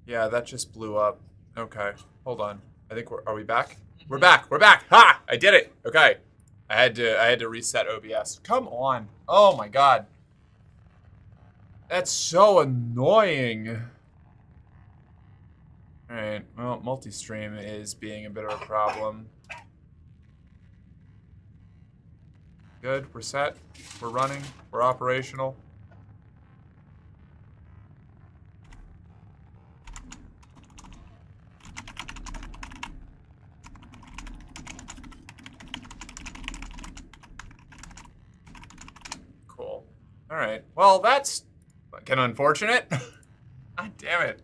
Yeah, that just blew up. Okay, hold on. I think are we back? We're back. We're back. Ha! I did it. Okay. I had to reset OBS. Come on. Oh my god. That's so annoying. Alright, well, multi-stream is being a bit of a problem. Good, we're set. We're running. We're operational. Cool. Alright, well, that's fucking unfortunate. God damn it.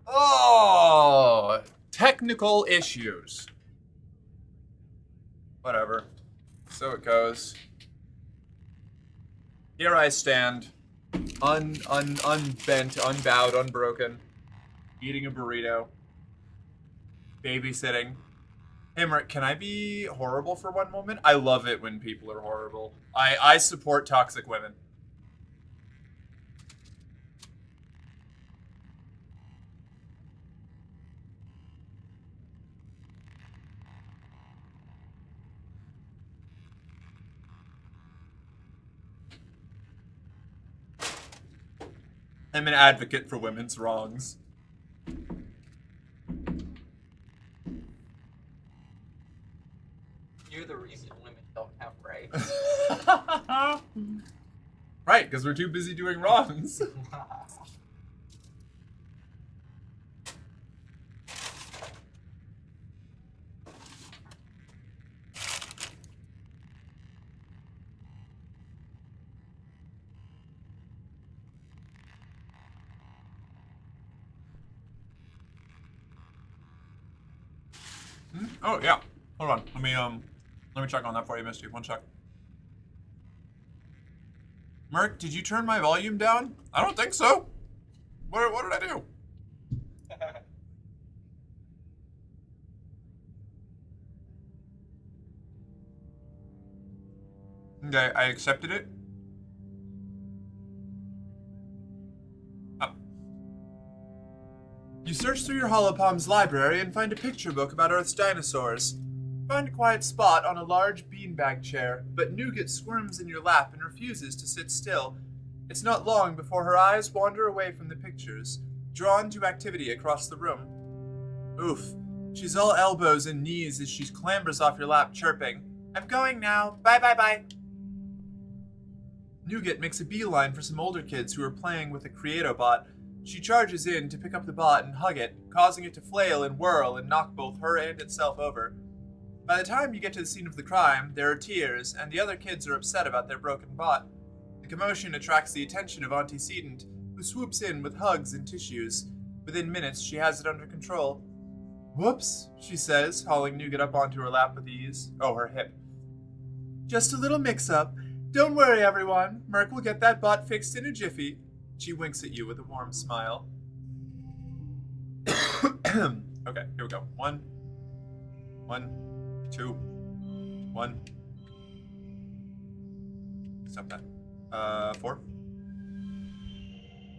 Oh, technical issues. Whatever. So it goes. Here I stand, unbent, unbowed, unbroken, eating a burrito, babysitting. Hey, Mark, can I be horrible for one moment? I love it when people are horrible. I support toxic women. I'm an advocate for women's wrongs. You're the reason women don't have rights. Right, because we're too busy doing wrongs. Oh yeah. Hold on. Let me check on that for you, Misty. One sec. Merc, did you turn my volume down? I don't think so. What did I do? Okay, I accepted it. Oh. You search through your Holopalm's library and find a picture book about Earth's dinosaurs. Find a quiet spot on a large beanbag chair, but Nougat squirms in your lap and refuses to sit still. It's not long before her eyes wander away from the pictures, drawn to activity across the room. Oof. She's all elbows and knees as she clambers off your lap, chirping, "I'm going now. Bye bye bye." Nougat makes a beeline for some older kids who are playing with a Creatobot. She charges in to pick up the bot and hug it, causing it to flail and whirl and knock both her and itself over. By the time you get to the scene of the crime, there are tears, and the other kids are upset about their broken bot. The commotion attracts the attention of Antecedent, who swoops in with hugs and tissues. Within minutes, she has it under control. "Whoops," she says, hauling Nougat up onto her lap with ease. Oh, her hip. "Just a little mix-up. Don't worry, everyone. Merc will get that bot fixed in a jiffy." She winks at you with a warm smile. Okay, here we go. One, 2, 1. Stop that. 4.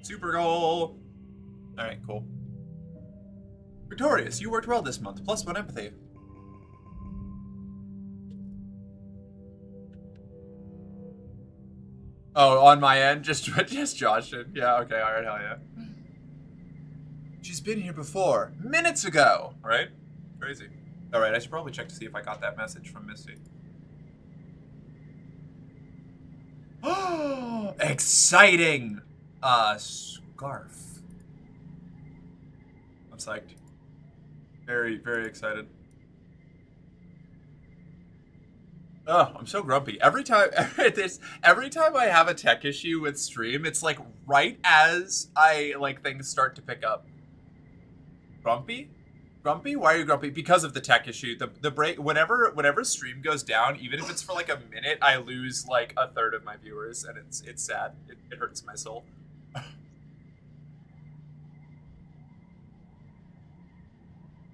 Super goal! Alright, cool. Victorious, you worked well this month. +1 empathy. Oh, on my end? Just Joshing. Yeah, okay, alright, hell yeah. She's been here before. Minutes ago! Right? Crazy. Alright, I should probably check to see if I got that message from Misty. Oh, exciting! Scarf. I'm psyched. Very, very excited. Oh, I'm so grumpy. Every time I have a tech issue with stream, it's like right as I things start to pick up. Grumpy? Grumpy? Why are you grumpy? Because of the tech issue. The break whenever stream goes down, even if it's for like a minute, I lose like a third of my viewers, and it's sad. It hurts my soul.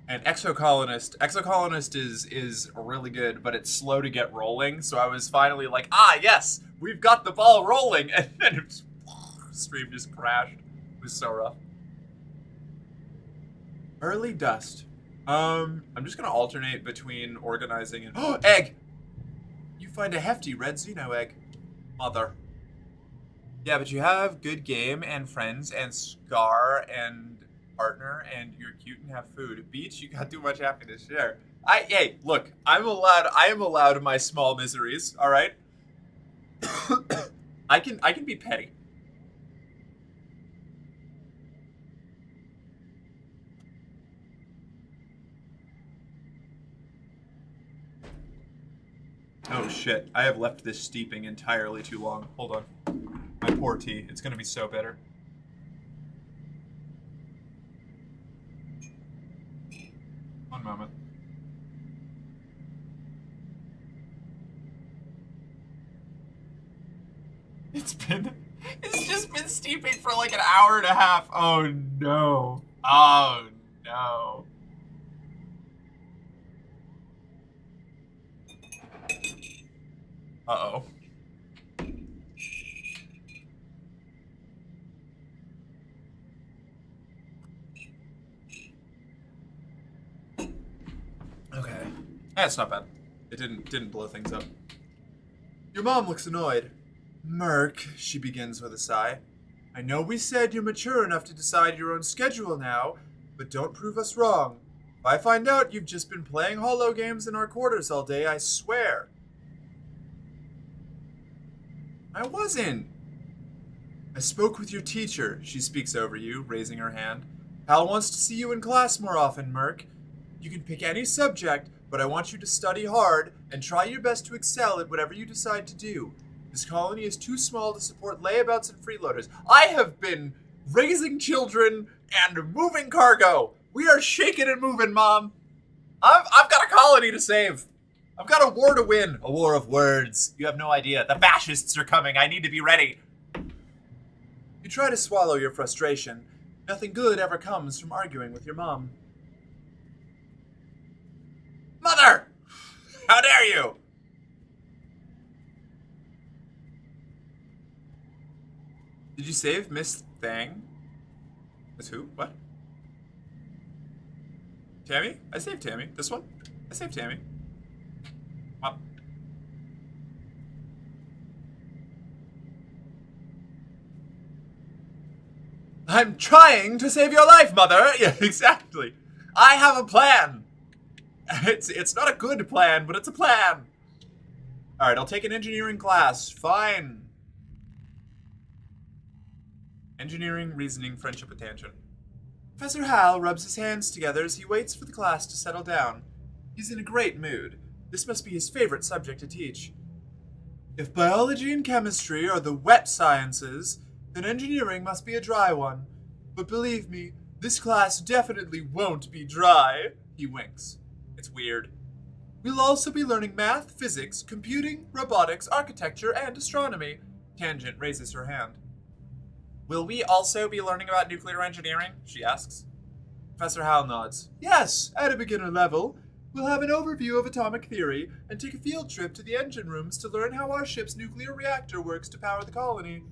And Exocolonist is really good, but it's slow to get rolling. So I was finally like, yes, we've got the ball rolling, and then stream just crashed. It was so rough. Early dust. I'm just gonna alternate between organizing and oh, egg. You find a hefty red Xeno egg, mother. Yeah, but you have good game and friends and Scar and partner and you're cute and have food. Beach, you got too much happiness. Share. Hey, look, I am allowed my small miseries. All right. I can be petty. Oh shit, I have left this steeping entirely too long. Hold on. My poor tea. It's gonna be so bitter. One moment. It's just been steeping for like an hour and a half. Oh no. Oh no. Uh-oh. Okay. That's not bad. It didn't blow things up. Your mom looks annoyed. Merc, she begins with a sigh. I know we said you're mature enough to decide your own schedule now, but don't prove us wrong. If I find out you've just been playing holo games in our quarters all day, I swear. I wasn't. I spoke with your teacher, she speaks over you, raising her hand. Hal wants to see you in class more often, Merc. You can pick any subject, but I want you to study hard and try your best to excel at whatever you decide to do. This colony is too small to support layabouts and freeloaders. I have been raising children and moving cargo. We are shaking and moving, Mom. I've got a colony to save. I've got a war to win. A war of words. You have no idea. The fascists are coming. I need to be ready. You try to swallow your frustration. Nothing good ever comes from arguing with your mom. Mother! How dare you? Did you save Miss Thang? Miss who? What? Tammy? I saved Tammy. This one? I saved Tammy. What? I'm trying to save your life, Mother! Yeah, exactly. I have a plan. It's not a good plan, but it's a plan. Alright, I'll take an engineering class. Fine. Engineering, reasoning, friendship, attention. Professor Hal rubs his hands together as he waits for the class to settle down. He's in a great mood. This must be his favorite subject to teach. If biology and chemistry are the wet sciences, then engineering must be a dry one. But believe me, this class definitely won't be dry. He winks. It's weird. We'll also be learning math, physics, computing, robotics, architecture, and astronomy. Tangent raises her hand. Will we also be learning about nuclear engineering? She asks. Professor Hal nods. Yes, at a beginner level. We'll have an overview of atomic theory and take a field trip to the engine rooms to learn how our ship's nuclear reactor works to power the colony.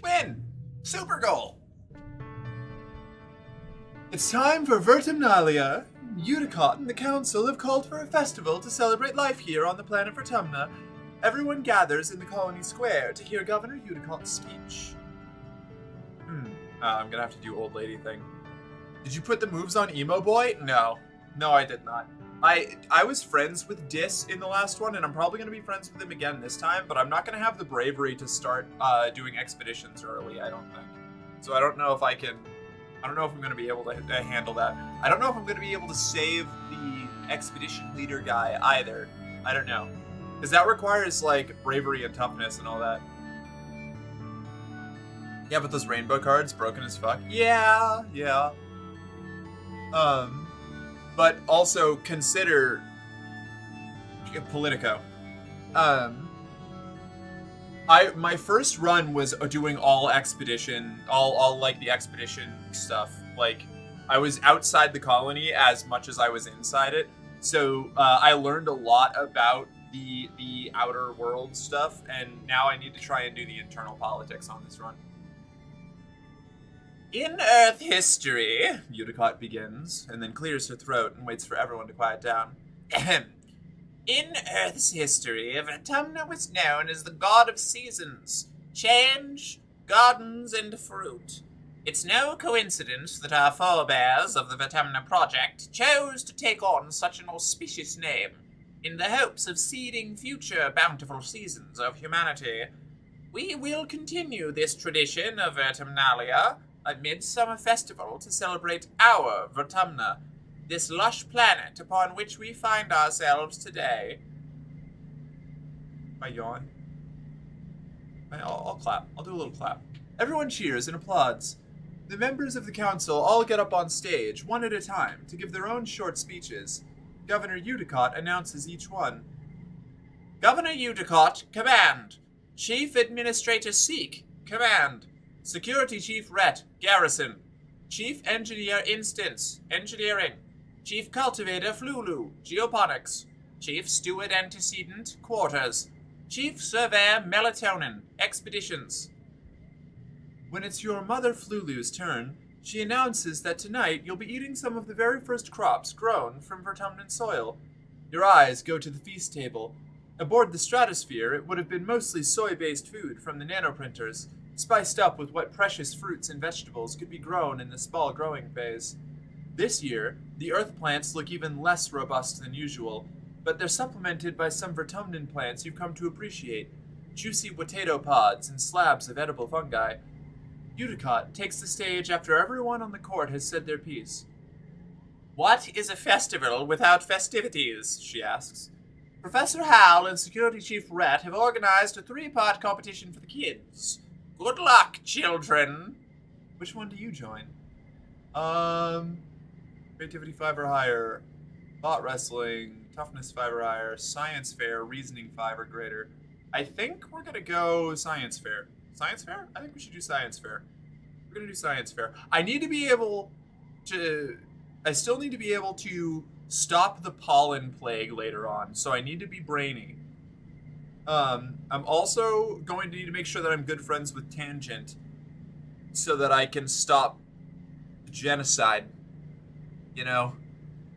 Win! Super goal! It's time for Vertumnalia. Unicott and the Council have called for a festival to celebrate life here on the planet Vertumna. Everyone gathers in the colony square to hear Governor Unicott's speech. I'm gonna have to do old lady thing. Did you put the moves on Emo Boy? No. No, I did not. I was friends with Dis in the last one, and I'm probably going to be friends with him again this time, but I'm not going to have the bravery to start doing expeditions early, I don't think. So I don't know if I don't know if I'm going to be able to handle that. I don't know if I'm going to be able to save the expedition leader guy either. I don't know. Because that requires, like, bravery and toughness and all that. Yeah, but those rainbow cards, broken as fuck. Yeah. But also consider Politico. My first run was doing all expedition, all like the expedition stuff. Like, I was outside the colony as much as I was inside it, so I learned a lot about the outer world stuff, and now I need to try and do the internal politics on this run. In Earth history, Udicott begins, and then clears her throat and waits for everyone to quiet down. Ahem. In Earth's history, Vertumna was known as the god of seasons, change, gardens, and fruit. It's no coincidence that our forebears of the Vertumna Project chose to take on such an auspicious name, in the hopes of seeding future bountiful seasons of humanity. We will continue this tradition of Vertumnalia, a midsummer festival to celebrate our Vertumna, this lush planet upon which we find ourselves today. I yawn. I'll clap. I'll do a little clap. Everyone cheers and applauds. The members of the council all get up on stage, one at a time, to give their own short speeches. Governor Udicott announces each one. Governor Udicott, command. Chief Administrator Seek, command. Security Chief Rhett, garrison. Chief Engineer Instance, engineering. Chief Cultivator Flulu, geoponics. Chief Steward Antecedent, quarters. Chief Surveyor Melatonin, expeditions. When it's your mother Flulu's turn, she announces that tonight you'll be eating some of the very first crops grown from Vertumnan soil. Your eyes go to the feast table. Aboard the Stratosphere, it would have been mostly soy-based food from the nanoprinters, spiced up with what precious fruits and vegetables could be grown in the small growing phase. This year, the Earth plants look even less robust than usual, but they're supplemented by some Vertumnan plants you've come to appreciate, juicy potato pods and slabs of edible fungi. Udicott takes the stage after everyone on the court has said their piece. What is a festival without festivities? She asks. Professor Hal and Security Chief Rhett have organized a 3-part competition for the kids. Good luck, children. Which one do you join? Creativity 5 or higher, thought wrestling, toughness 5 or higher, science fair, reasoning 5 or greater. I think we're gonna go science fair. Science fair? I think we should do science fair. We're gonna do science fair. I still need to be able to stop the pollen plague later on, so I need to be brainy. I'm also going to need to make sure that I'm good friends with Tangent so that I can stop genocide, you know?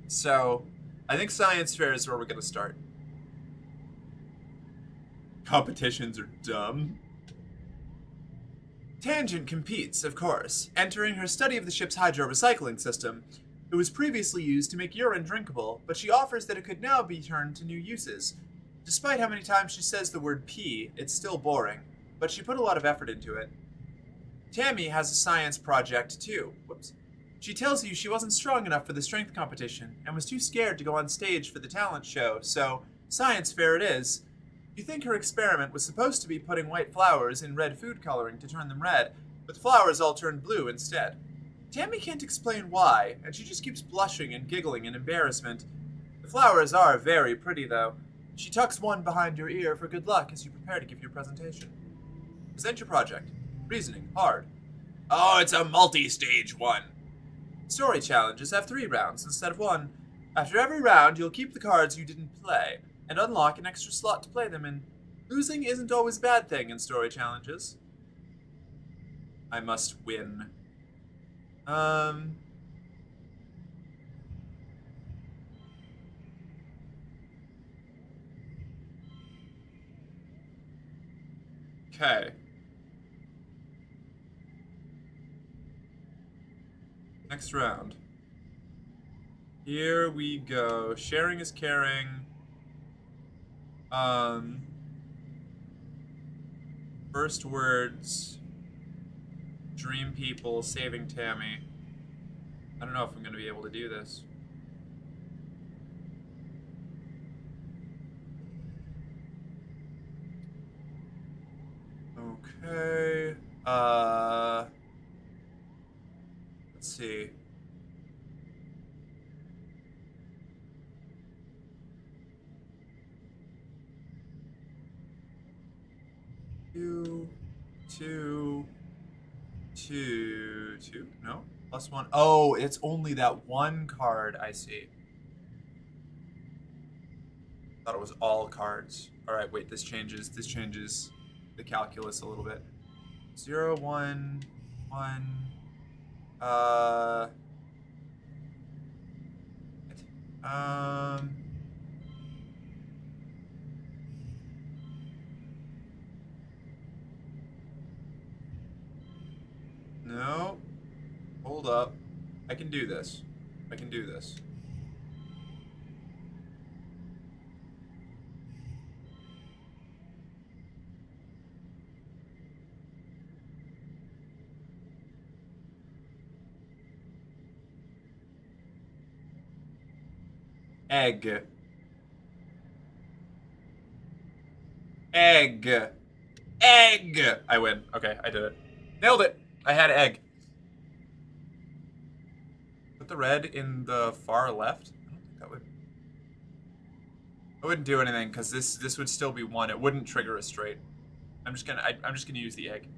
So, I think science fair is where we're gonna start. Competitions are dumb. Tangent competes, of course, entering her study of the ship's hydro-recycling system. It was previously used to make urine drinkable, but she offers that it could now be turned to new uses. Despite how many times she says the word pee, it's still boring, but she put a lot of effort into it. Tammy has a science project, too. Whoops. She tells you she wasn't strong enough for the strength competition, and was too scared to go on stage for the talent show, so science fair it is. You think her experiment was supposed to be putting white flowers in red food coloring to turn them red, but the flowers all turned blue instead. Tammy can't explain why, and she just keeps blushing and giggling in embarrassment. The flowers are very pretty, though. She tucks one behind your ear for good luck as you prepare to give your presentation. Present your project. Reasoning, hard. Oh, it's a multi-stage one. Story challenges have 3 rounds instead of 1. After every round, you'll keep the cards you didn't play, and unlock an extra slot to play them in. Losing isn't always a bad thing in story challenges. I must win. Okay. Next round. Here we go. Sharing is caring. First words. Dream people, saving Tammy. I don't know if I'm going to be able to do this. Okay. Let's see. 2, 2, 2, 2. No, +1. Oh, it's only that one card. I see. Thought it was all cards. All right, wait. This changes the calculus a little bit. 0, 1, 1. No. Hold up. I can do this. I can do this. Egg. Egg. Egg! I win. Okay, I did it. Nailed it! I had egg. Put the red in the far left? I don't think that would... I wouldn't do anything, because this would still be 1. It wouldn't trigger a straight. I'm just gonna use the egg.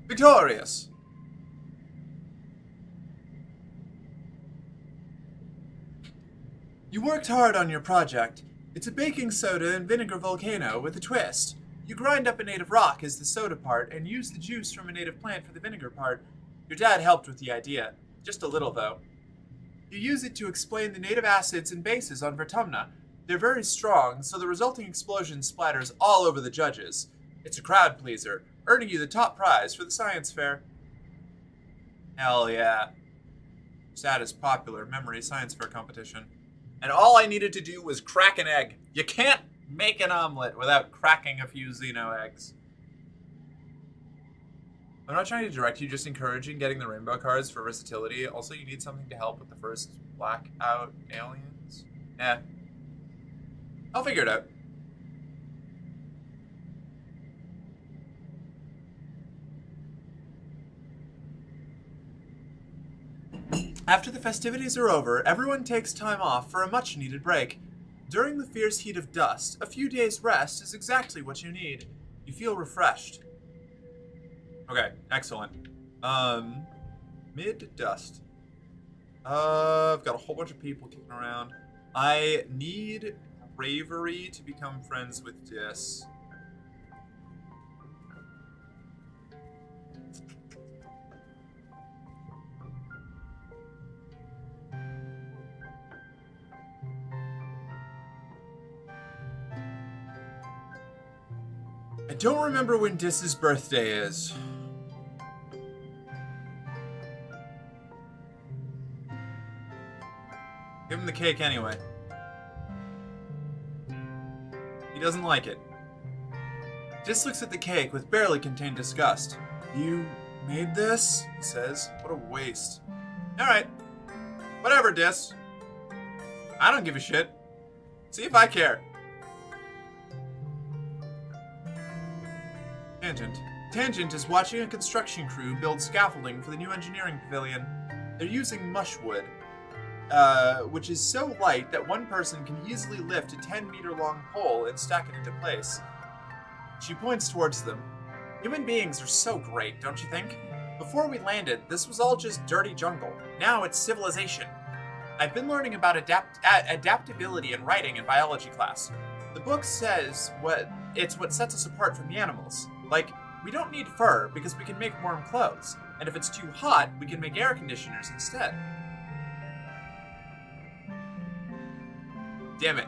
Victorious! You worked hard on your project. It's a baking soda and vinegar volcano with a twist. You grind up a native rock as the soda part and use the juice from a native plant for the vinegar part. Your dad helped with the idea. Just a little, though. You use it to explain the native acids and bases on Vertumna. They're very strong, so the resulting explosion splatters all over the judges. It's a crowd pleaser, earning you the top prize for the science fair. Hell yeah. Saddest popular memory science fair competition. And all I needed to do was crack an egg. You can't make an omelet without cracking a few Xeno eggs. I'm not trying to direct you, just encouraging getting the rainbow cards for versatility. Also, you need something to help with the first blackout aliens. Eh. I'll figure it out. After the festivities are over, everyone takes time off for a much-needed break. During the fierce heat of dust, a few days' rest is exactly what you need. You feel refreshed. Okay, excellent. Mid-dust. I've got a whole bunch of people kicking around. I need bravery to become friends with Dis. I don't remember when Dis's birthday is. Give him the cake anyway. He doesn't like it. Dis looks at the cake with barely contained disgust. You made this? He says. What a waste. Alright. Whatever, Dis. I don't give a shit. See if I care. Tangent. Tangent is watching a construction crew build scaffolding for the new engineering pavilion. They're using mushwood, which is so light that one person can easily lift a 10-meter-long pole and stack it into place. She points towards them. Human beings are so great, don't you think? Before we landed, this was all just dirty jungle. Now it's civilization. I've been learning about adaptability in writing in biology class. The book says it's what sets us apart from the animals. Like, we don't need fur because we can make warm clothes, and if it's too hot, we can make air conditioners instead. Damn it.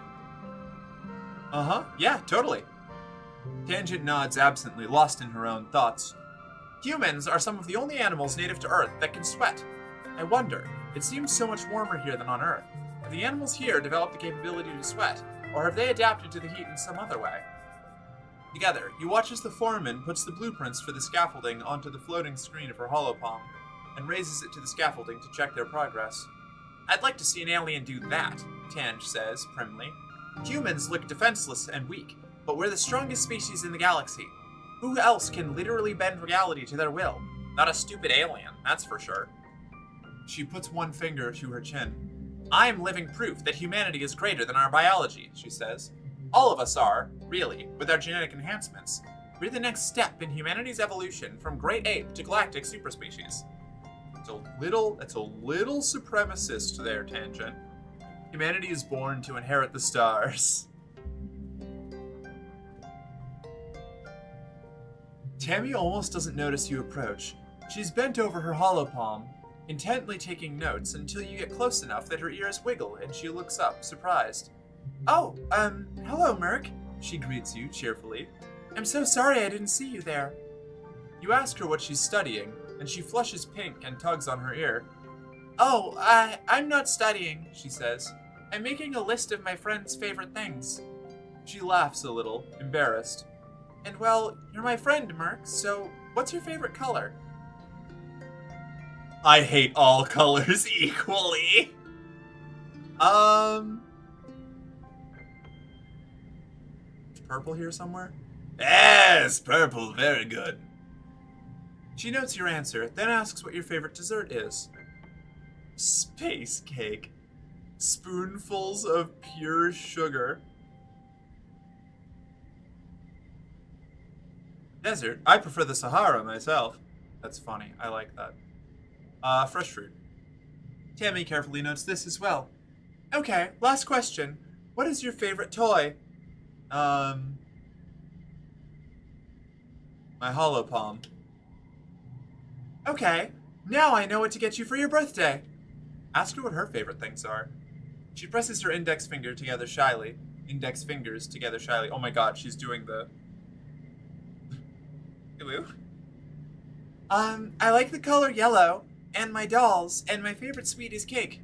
Uh-huh, yeah, totally. Tangent nods absently, lost in her own thoughts. Humans are some of the only animals native to Earth that can sweat. I wonder, it seems so much warmer here than on Earth. Have the animals here developed the capability to sweat, or have they adapted to the heat in some other way? Together, you watch as the foreman puts the blueprints for the scaffolding onto the floating screen of her holopalm, and raises it to the scaffolding to check their progress. I'd like to see an alien do that, Tange says, primly. Humans look defenseless and weak, but we're the strongest species in the galaxy. Who else can literally bend reality to their will? Not a stupid alien, that's for sure. She puts one finger to her chin. I am living proof that humanity is greater than our biology, she says. All of us are, really, with our genetic enhancements. We're the next step in humanity's evolution from great ape to galactic superspecies. It's a little supremacist there, Tangent. Humanity is born to inherit the stars. Tammy almost doesn't notice you approach. She's bent over her hollow palm, intently taking notes until you get close enough that her ears wiggle and she looks up, surprised. Oh, hello, Merc, she greets you cheerfully. I'm so sorry I didn't see you there. You ask her what she's studying, and she flushes pink and tugs on her ear. Oh, I'm not studying, she says. I'm making a list of my friend's favorite things. She laughs a little, embarrassed. And well, you're my friend, Merc, so what's your favorite color? I hate all colors equally. Is purple here somewhere? Yes, purple, very good. She notes your answer, then asks what your favorite dessert is. Space cake. Spoonfuls of pure sugar. Desert? I prefer the Sahara myself. That's funny. I like that. Fresh fruit. Tammy carefully notes this as well. Okay, last question. What is your favorite toy? My hollow palm. Okay, now I know what to get you for your birthday. Ask her what her favorite things are. She presses her index fingers together shyly. Oh my god, she's doing the... Hello? I like the color yellow, and my dolls, and my favorite sweet is cake.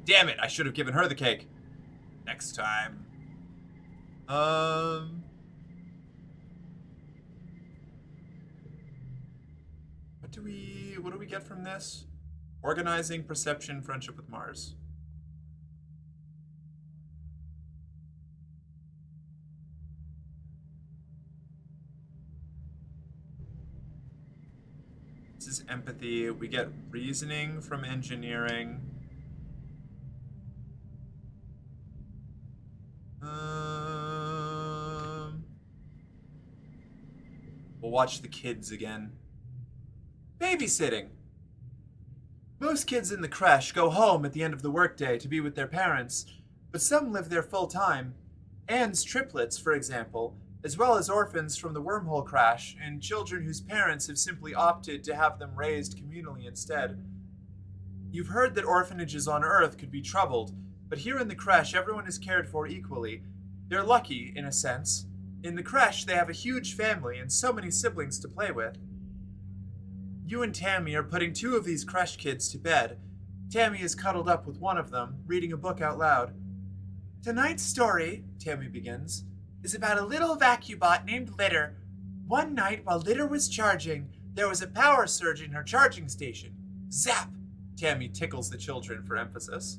Damn it, I should have given her the cake. Next time. What do we get from this? Organizing, perception, friendship with Mars. This is empathy. We get reasoning from engineering. We'll watch the kids again. Babysitting. Most kids in the creche go home at the end of the workday to be with their parents, but some live there full time. Anne's triplets, for example, as well as orphans from the wormhole crash and children whose parents have simply opted to have them raised communally instead. You've heard that orphanages on Earth could be troubled, but here in the creche everyone is cared for equally. They're lucky, in a sense. In the creche they have a huge family and so many siblings to play with. You and Tammy are putting 2 of these creche kids to bed. Tammy is cuddled up with one of them, reading a book out loud. Tonight's story, Tammy begins, is about a little vacuubot named Litter. One night while Litter was charging, there was a power surge in her charging station. Zap! Tammy tickles the children for emphasis.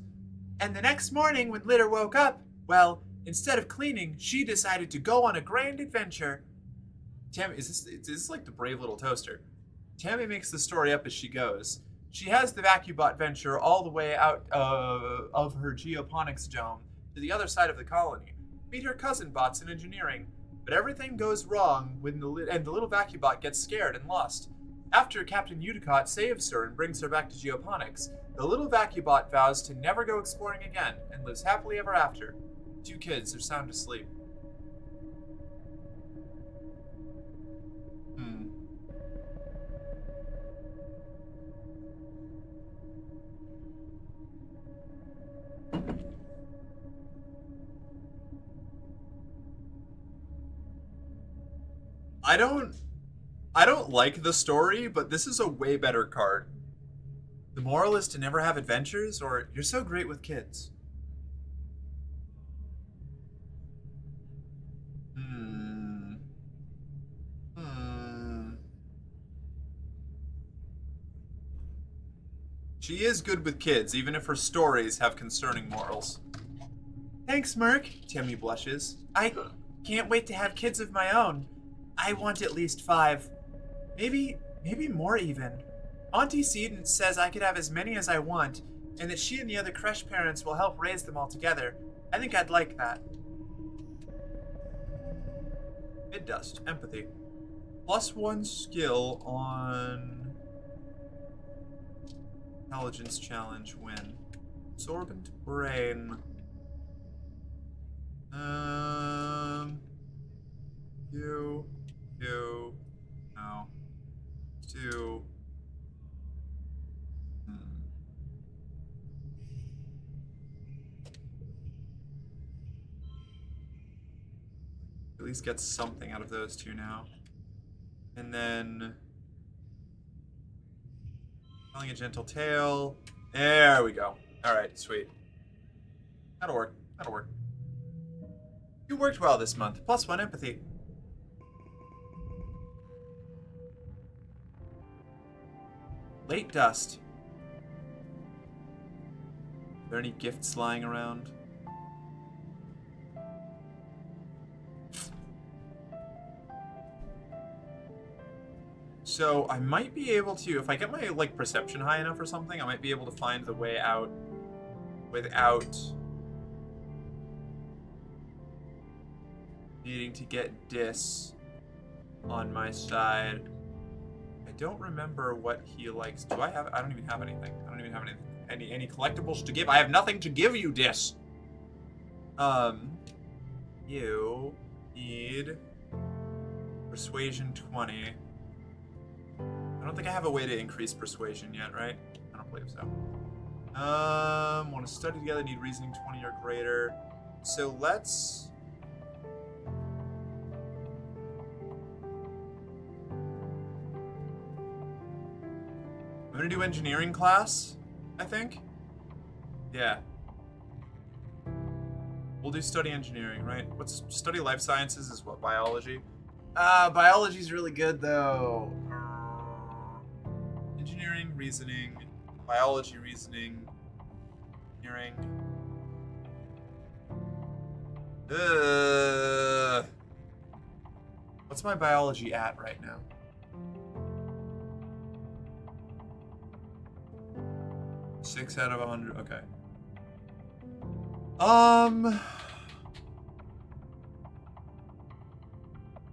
And the next morning when Litter woke up, well, instead of cleaning, she decided to go on a grand adventure. Tammy, is this like the Brave Little Toaster? Tammy makes the story up as she goes. She has the vacuubot venture all the way out of her geoponics dome to the other side of the colony. Meet her cousin bots in engineering. But everything goes wrong when the little vacuubot gets scared and lost. After Captain Udicott saves her and brings her back to geoponics, the little vacuubot vows to never go exploring again and lives happily ever after. 2 kids are sound asleep. I don't like the story, but this is a way better card. The moral is to never have adventures, or you're so great with kids. She is good with kids, even if her stories have concerning morals. Thanks, Merc, Tammy blushes. I can't wait to have kids of my own. I want at least 5. Maybe more even. Auntie Seedon says I could have as many as I want, and that she and the other creche parents will help raise them all together. I think I'd like that. Mid-dust. Empathy. +1 skill on intelligence challenge win. Absorbent brain. No. 2. At least get something out of those two now. And then telling a gentle tale. There we go. Alright, sweet. That'll work. That'll work. You worked well this month. +1 empathy. Late dust. Are there any gifts lying around? So I might be able to, if I get my like perception high enough or something, I might be able to find the way out without needing to get Dis on my side. I don't remember what he likes. Do I have? I don't even have anything. I don't even have any collectibles to give. I have nothing to give you, Dis. You need persuasion 20. I don't think I have a way to increase persuasion yet, right? I don't believe so. Want to study together, need reasoning 20 or greater. So let's... I'm gonna do engineering class, I think. Yeah. We'll do study engineering, right? What's study life sciences is what, biology? Biology's really good though. Engineering, reasoning, biology, reasoning, engineering. What's my biology at right now? Six out of 100. Okay. I'm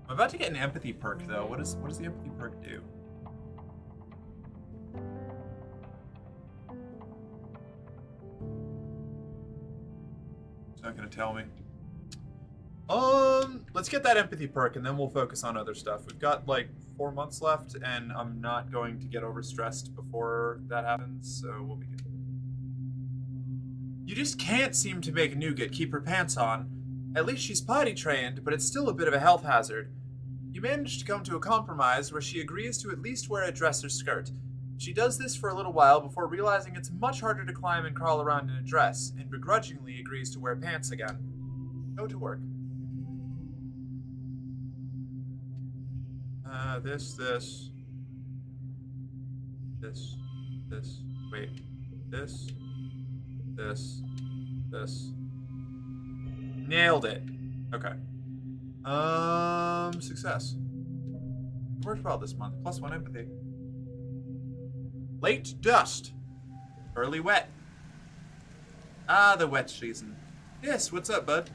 about to get an empathy perk though. What does the empathy perk do? It's not gonna tell me. Let's get that empathy perk and then we'll focus on other stuff. We've got like 4 months left and I'm not going to get overstressed before that happens, so we'll be good. You just can't seem to make Nougat keep her pants on. At least she's potty trained, but it's still a bit of a health hazard. You manage to come to a compromise where she agrees to at least wear a dress or skirt. She does this for a little while before realizing it's much harder to climb and crawl around in a dress, and begrudgingly agrees to wear pants again. Go to work. This. Nailed it. Okay. Success. You worked well this month. +1 empathy. Late dust. Early wet. Ah, the wet season. Yes, what's up, bud?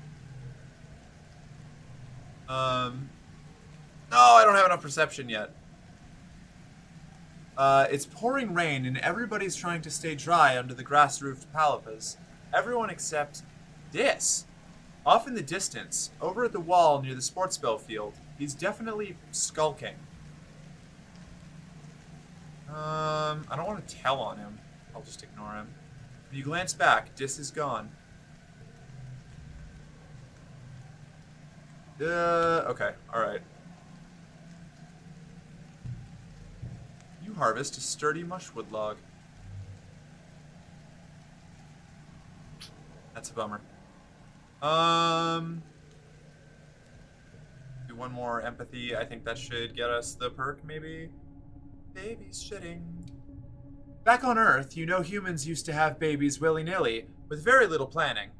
No, I don't have enough perception yet. It's pouring rain and everybody's trying to stay dry under the grass-roofed palapas. Everyone except Dis. Off in the distance, over at the wall near the sports ball field, he's definitely skulking. I don't want to tell on him. I'll just ignore him. When you glance back, Dis is gone. Okay, alright. You harvest a sturdy mushwood log. That's a bummer. Do one more empathy. I think that should get us the perk, maybe? Baby's shitting. Back on Earth, you know humans used to have babies willy-nilly, with very little planning.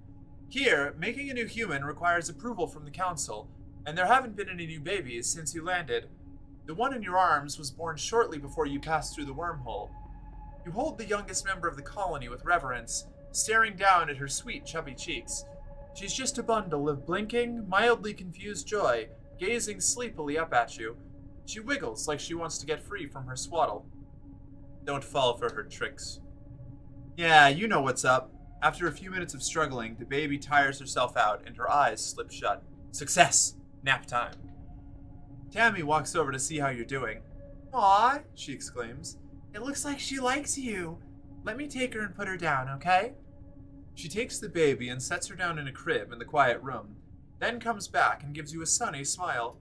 Here, making a new human requires approval from the council, and there haven't been any new babies since you landed. The one in your arms was born shortly before you passed through the wormhole. You hold the youngest member of the colony with reverence, staring down at her sweet, chubby cheeks. She's just a bundle of blinking, mildly confused joy, gazing sleepily up at you. She wiggles like she wants to get free from her swaddle. Don't fall for her tricks. Yeah, you know what's up. After a few minutes of struggling, the baby tires herself out and her eyes slip shut. Success! Nap time. Tammy walks over to see how you're doing. Aw, she exclaims. It looks like she likes you. Let me take her and put her down, okay? She takes the baby and sets her down in a crib in the quiet room, then comes back and gives you a sunny smile.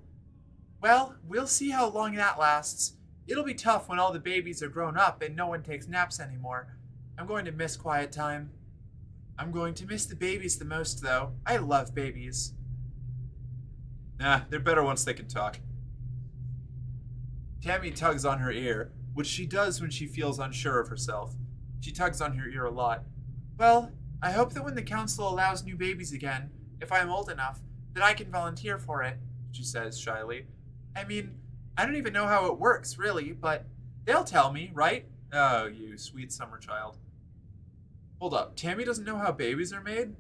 Well, we'll see how long that lasts. It'll be tough when all the babies are grown up and no one takes naps anymore. I'm going to miss quiet time. I'm going to miss the babies the most, though. I love babies. Nah, they're better once they can talk. Tammy tugs on her ear, which she does when she feels unsure of herself. She tugs on her ear a lot. Well, I hope that when the council allows new babies again, if I'm old enough, that I can volunteer for it, she says shyly. I mean, I don't even know how it works, really, but they'll tell me, right? Oh, you sweet summer child. Hold up, Tammy doesn't know how babies are made?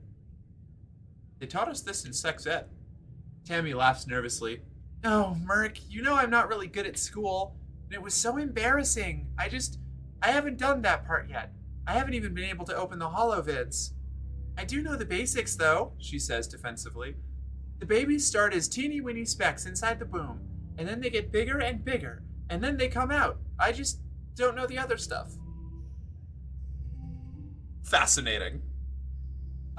They taught us this in sex ed. Tammy laughs nervously. Oh, Merc, you know I'm not really good at school, and it was so embarrassing. I haven't done that part yet. I haven't even been able to open the holovids. I do know the basics, though, she says defensively. The babies start as teeny-weeny specks inside the womb, and then they get bigger and bigger, and then they come out. I just don't know the other stuff. Fascinating.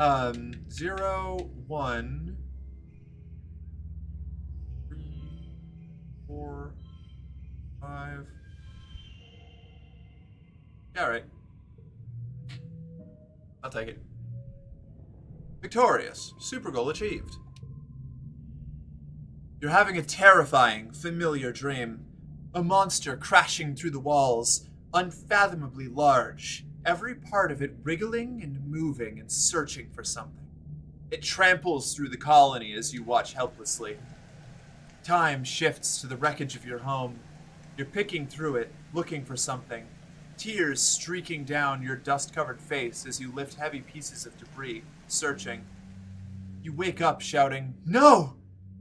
0, 1, 3, 4, 5. Yeah, all right. I'll take it. Victorious. Super goal achieved. You're having a terrifying, familiar dream. A monster crashing through the walls, unfathomably large, every part of it wriggling and moving and searching for something. It tramples through the colony as you watch helplessly. Time shifts to the wreckage of your home. You're picking through it, looking for something. Tears streaking down your dust-covered face as you lift heavy pieces of debris, searching. You wake up shouting, "No!"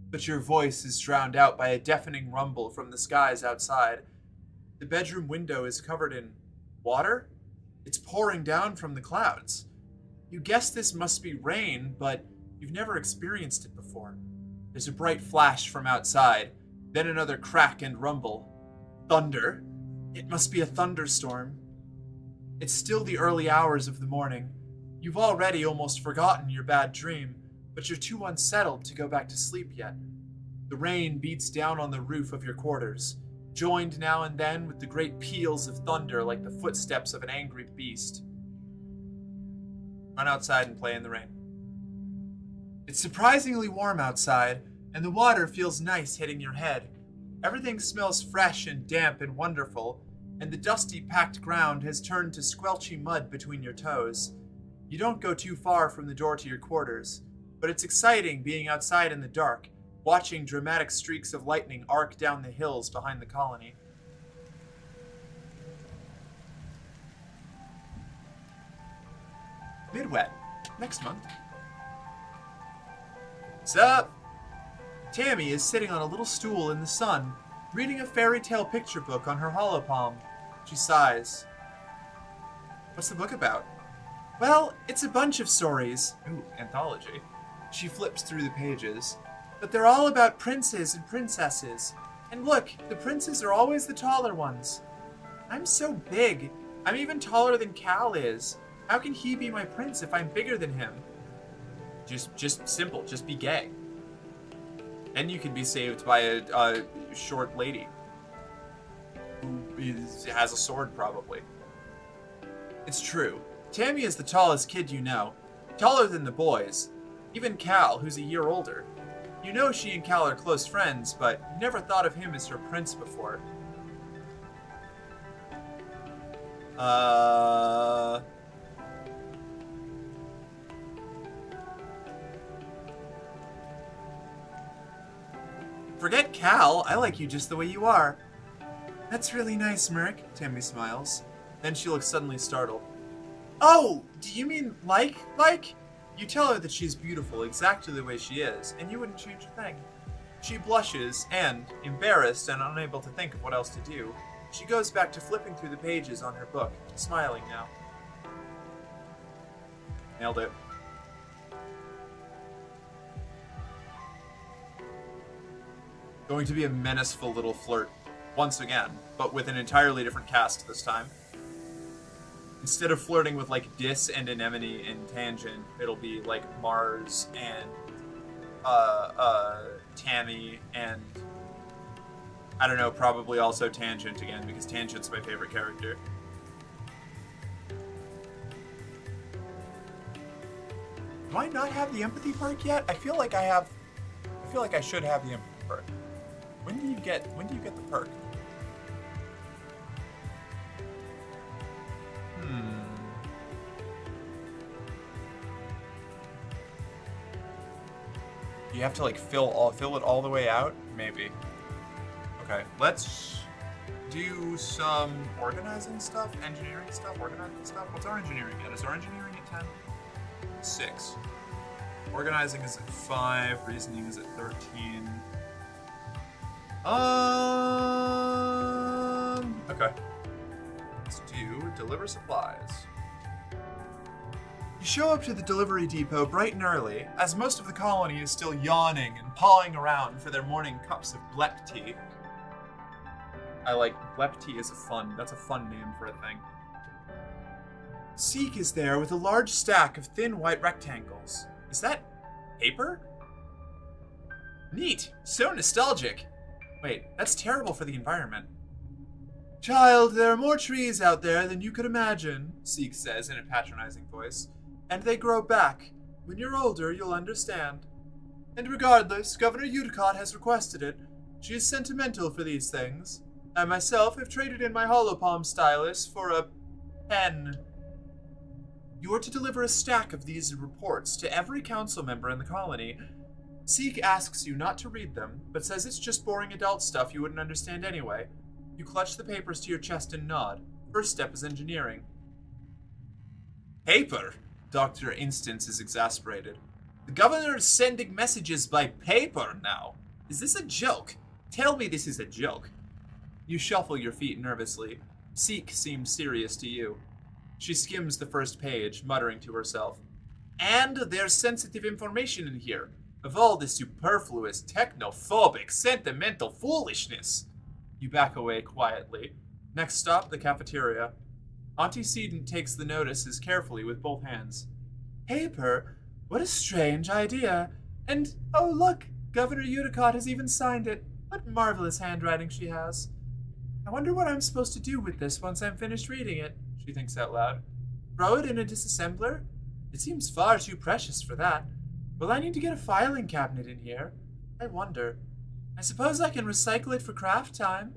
But your voice is drowned out by a deafening rumble from the skies outside. The bedroom window is covered in water? It's pouring down from the clouds. You guess this must be rain, but you've never experienced it before. There's a bright flash from outside, then another crack and rumble. Thunder? It must be a thunderstorm. It's still the early hours of the morning. You've already almost forgotten your bad dream, but you're too unsettled to go back to sleep yet. The rain beats down on the roof of your quarters, joined now and then with the great peals of thunder like the footsteps of an angry beast. Run outside and play in the rain. It's surprisingly warm outside, and the water feels nice hitting your head. Everything smells fresh and damp and wonderful, and the dusty, packed ground has turned to squelchy mud between your toes. You don't go too far from the door to your quarters, but it's exciting being outside in the dark, watching dramatic streaks of lightning arc down the hills behind the colony. Midwet, next month. Sup? Tammy is sitting on a little stool in the sun, reading a fairy tale picture book on her holopalm. She sighs. What's the book about? Well, it's a bunch of stories. Ooh, anthology. She flips through the pages. But they're all about princes and princesses. And look, the princes are always the taller ones. I'm so big. I'm even taller than Cal is. How can he be my prince if I'm bigger than him? Just simple. Just be gay. And you can be saved by a short lady who has a sword, probably. It's true. Tammy is the tallest kid you know. Taller than the boys. Even Cal, who's a year older. You know she and Cal are close friends, but you never thought of him as her prince before. Forget Cal, I like you just the way you are. That's really nice, Merc, Tammy smiles. Then she looks suddenly startled. Oh, do you mean like? You tell her that she's beautiful exactly the way she is, and you wouldn't change a thing. She blushes and, embarrassed and unable to think of what else to do, she goes back to flipping through the pages on her book, smiling now. Nailed it. Going to be a menaceful little flirt, once again, but with an entirely different cast this time. Instead of flirting with, like, Dis and Anemone and Tangent, it'll be, like, Mars and, Tammy and, I don't know, probably also Tangent again, because Tangent's my favorite character. Do I not have the empathy perk yet? I feel like I should have the empathy perk. When do you get the perk? You have to like fill it all the way out? Maybe. Okay, let's do some organizing stuff, engineering stuff, organizing stuff. What's our engineering at? Is our engineering at 10? 6. Organizing is at 5, reasoning is at 13. Okay. Let's do deliver supplies. You show up to the delivery depot bright and early, as most of the colony is still yawning and pawing around for their morning cups of bleck tea. I like bleck tea that's a fun name for a thing. Seek is there with a large stack of thin white rectangles. Is that paper? Neat, so nostalgic. Wait, that's terrible for the environment. Child, there are more trees out there than you could imagine, Seek says in a patronizing voice. And they grow back. When you're older, you'll understand. And regardless, Governor Udicott has requested it. She is sentimental for these things. I myself have traded in my holopalm stylus for a pen. You are to deliver a stack of these reports to every council member in the colony. Seek asks you not to read them, but says it's just boring adult stuff you wouldn't understand anyway. You clutch the papers to your chest and nod. First step is engineering. Paper? Dr. Instance is exasperated. The governor is sending messages by paper now. Is this a joke? Tell me this is a joke. You shuffle your feet nervously. Seek seems serious to you. She skims the first page, muttering to herself. And there's sensitive information in here. Of all this superfluous, technophobic, sentimental foolishness. You back away quietly. Next stop, the cafeteria. Antecedent takes the notices carefully with both hands. Paper? What a strange idea. And, oh look, Governor Udicott has even signed it. What marvelous handwriting she has. I wonder what I'm supposed to do with this once I'm finished reading it, she thinks out loud. Throw it in a disassembler? It seems far too precious for that. Will I need to get a filing cabinet in here? I wonder. I suppose I can recycle it for craft time.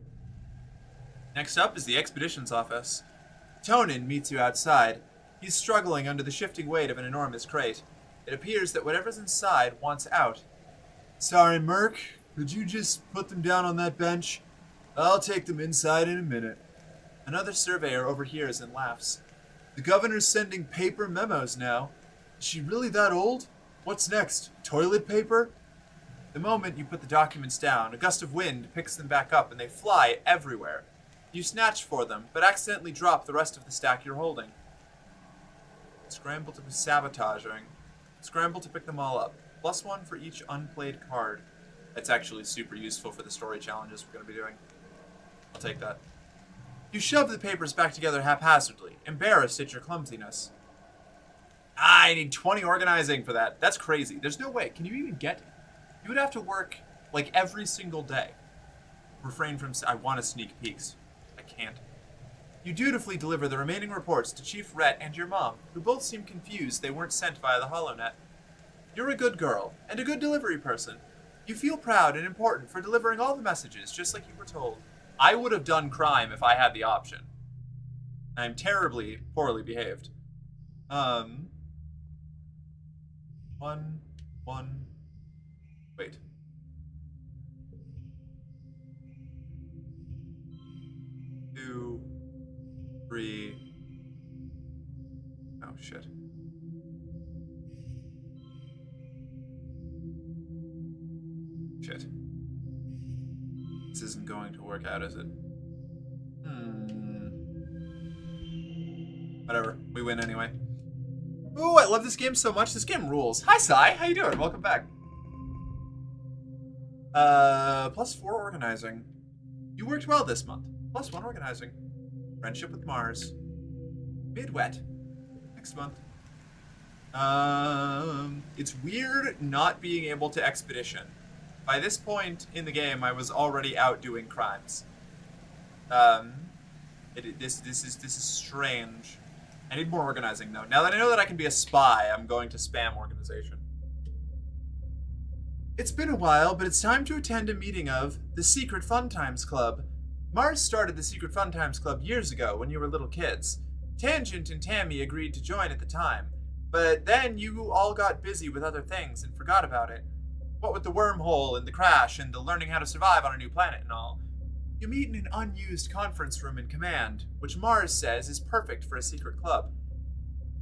Next up is the expeditions office. Tonin meets you outside. He's struggling under the shifting weight of an enormous crate. It appears that whatever's inside wants out. Sorry, Merc. Could you just put them down on that bench? I'll take them inside in a minute. Another surveyor overhears and laughs. The governor's sending paper memos now. Is she really that old? What's next? Toilet paper? The moment you put the documents down, a gust of wind picks them back up and they fly everywhere. You snatch for them, but accidentally drop the rest of the stack you're holding. Scramble to sabotaging. Scramble to pick them all up. +1 for each unplayed card. That's actually super useful for the story challenges we're going to be doing. I'll take that. You shove the papers back together haphazardly, embarrassed at your clumsiness. I need 20 organizing for that. That's crazy. There's no way. Can you even get... You would have to work, like, every single day. Refrain from... I want to sneak peeks. I can't. You dutifully deliver the remaining reports to Chief Rhett and your mom, who both seem confused they weren't sent via the HoloNet. You're a good girl, and a good delivery person. You feel proud and important for delivering all the messages, just like you were told. I would have done crime if I had the option. I'm terribly poorly behaved. Wait. Two, 3. Oh, shit. Shit. This isn't going to work out, is it? Whatever. We win anyway. Ooh, I love this game so much. This game rules. Hi, Sai. How you doing? Welcome back. +4 organizing. You worked well this month. +1 organizing. Friendship with Mars. Midwet. Next month. It's weird not being able to expedition. By this point in the game, I was already out doing crimes. This is strange. I need more organizing, though. Now that I know that I can be a spy, I'm going to spam organization. It's been a while, but it's time to attend a meeting of the Secret Fun Times Club. Mars started the Secret Fun Times Club years ago when you were little kids. Tangent and Tammy agreed to join at the time, but then you all got busy with other things and forgot about it. What with the wormhole and the crash and the learning how to survive on a new planet and all. You meet in an unused conference room in command, which Mars says is perfect for a secret club.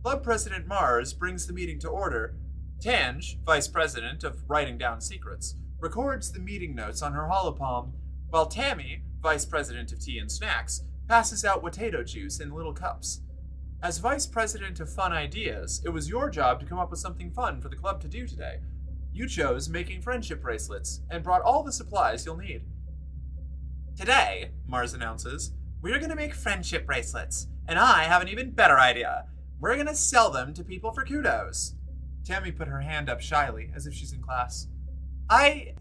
Club President Mars brings the meeting to order. Tange, Vice President of Writing Down Secrets, records the meeting notes on her holopalm, while Tammy, Vice President of Tea and Snacks, passes out potato juice in little cups. As Vice President of Fun Ideas, it was your job to come up with something fun for the club to do today. You chose making friendship bracelets, and brought all the supplies you'll need. Today, Mars announces, we're going to make friendship bracelets, and I have an even better idea. We're going to sell them to people for kudos. Tammy put her hand up shyly, as if she's in class. I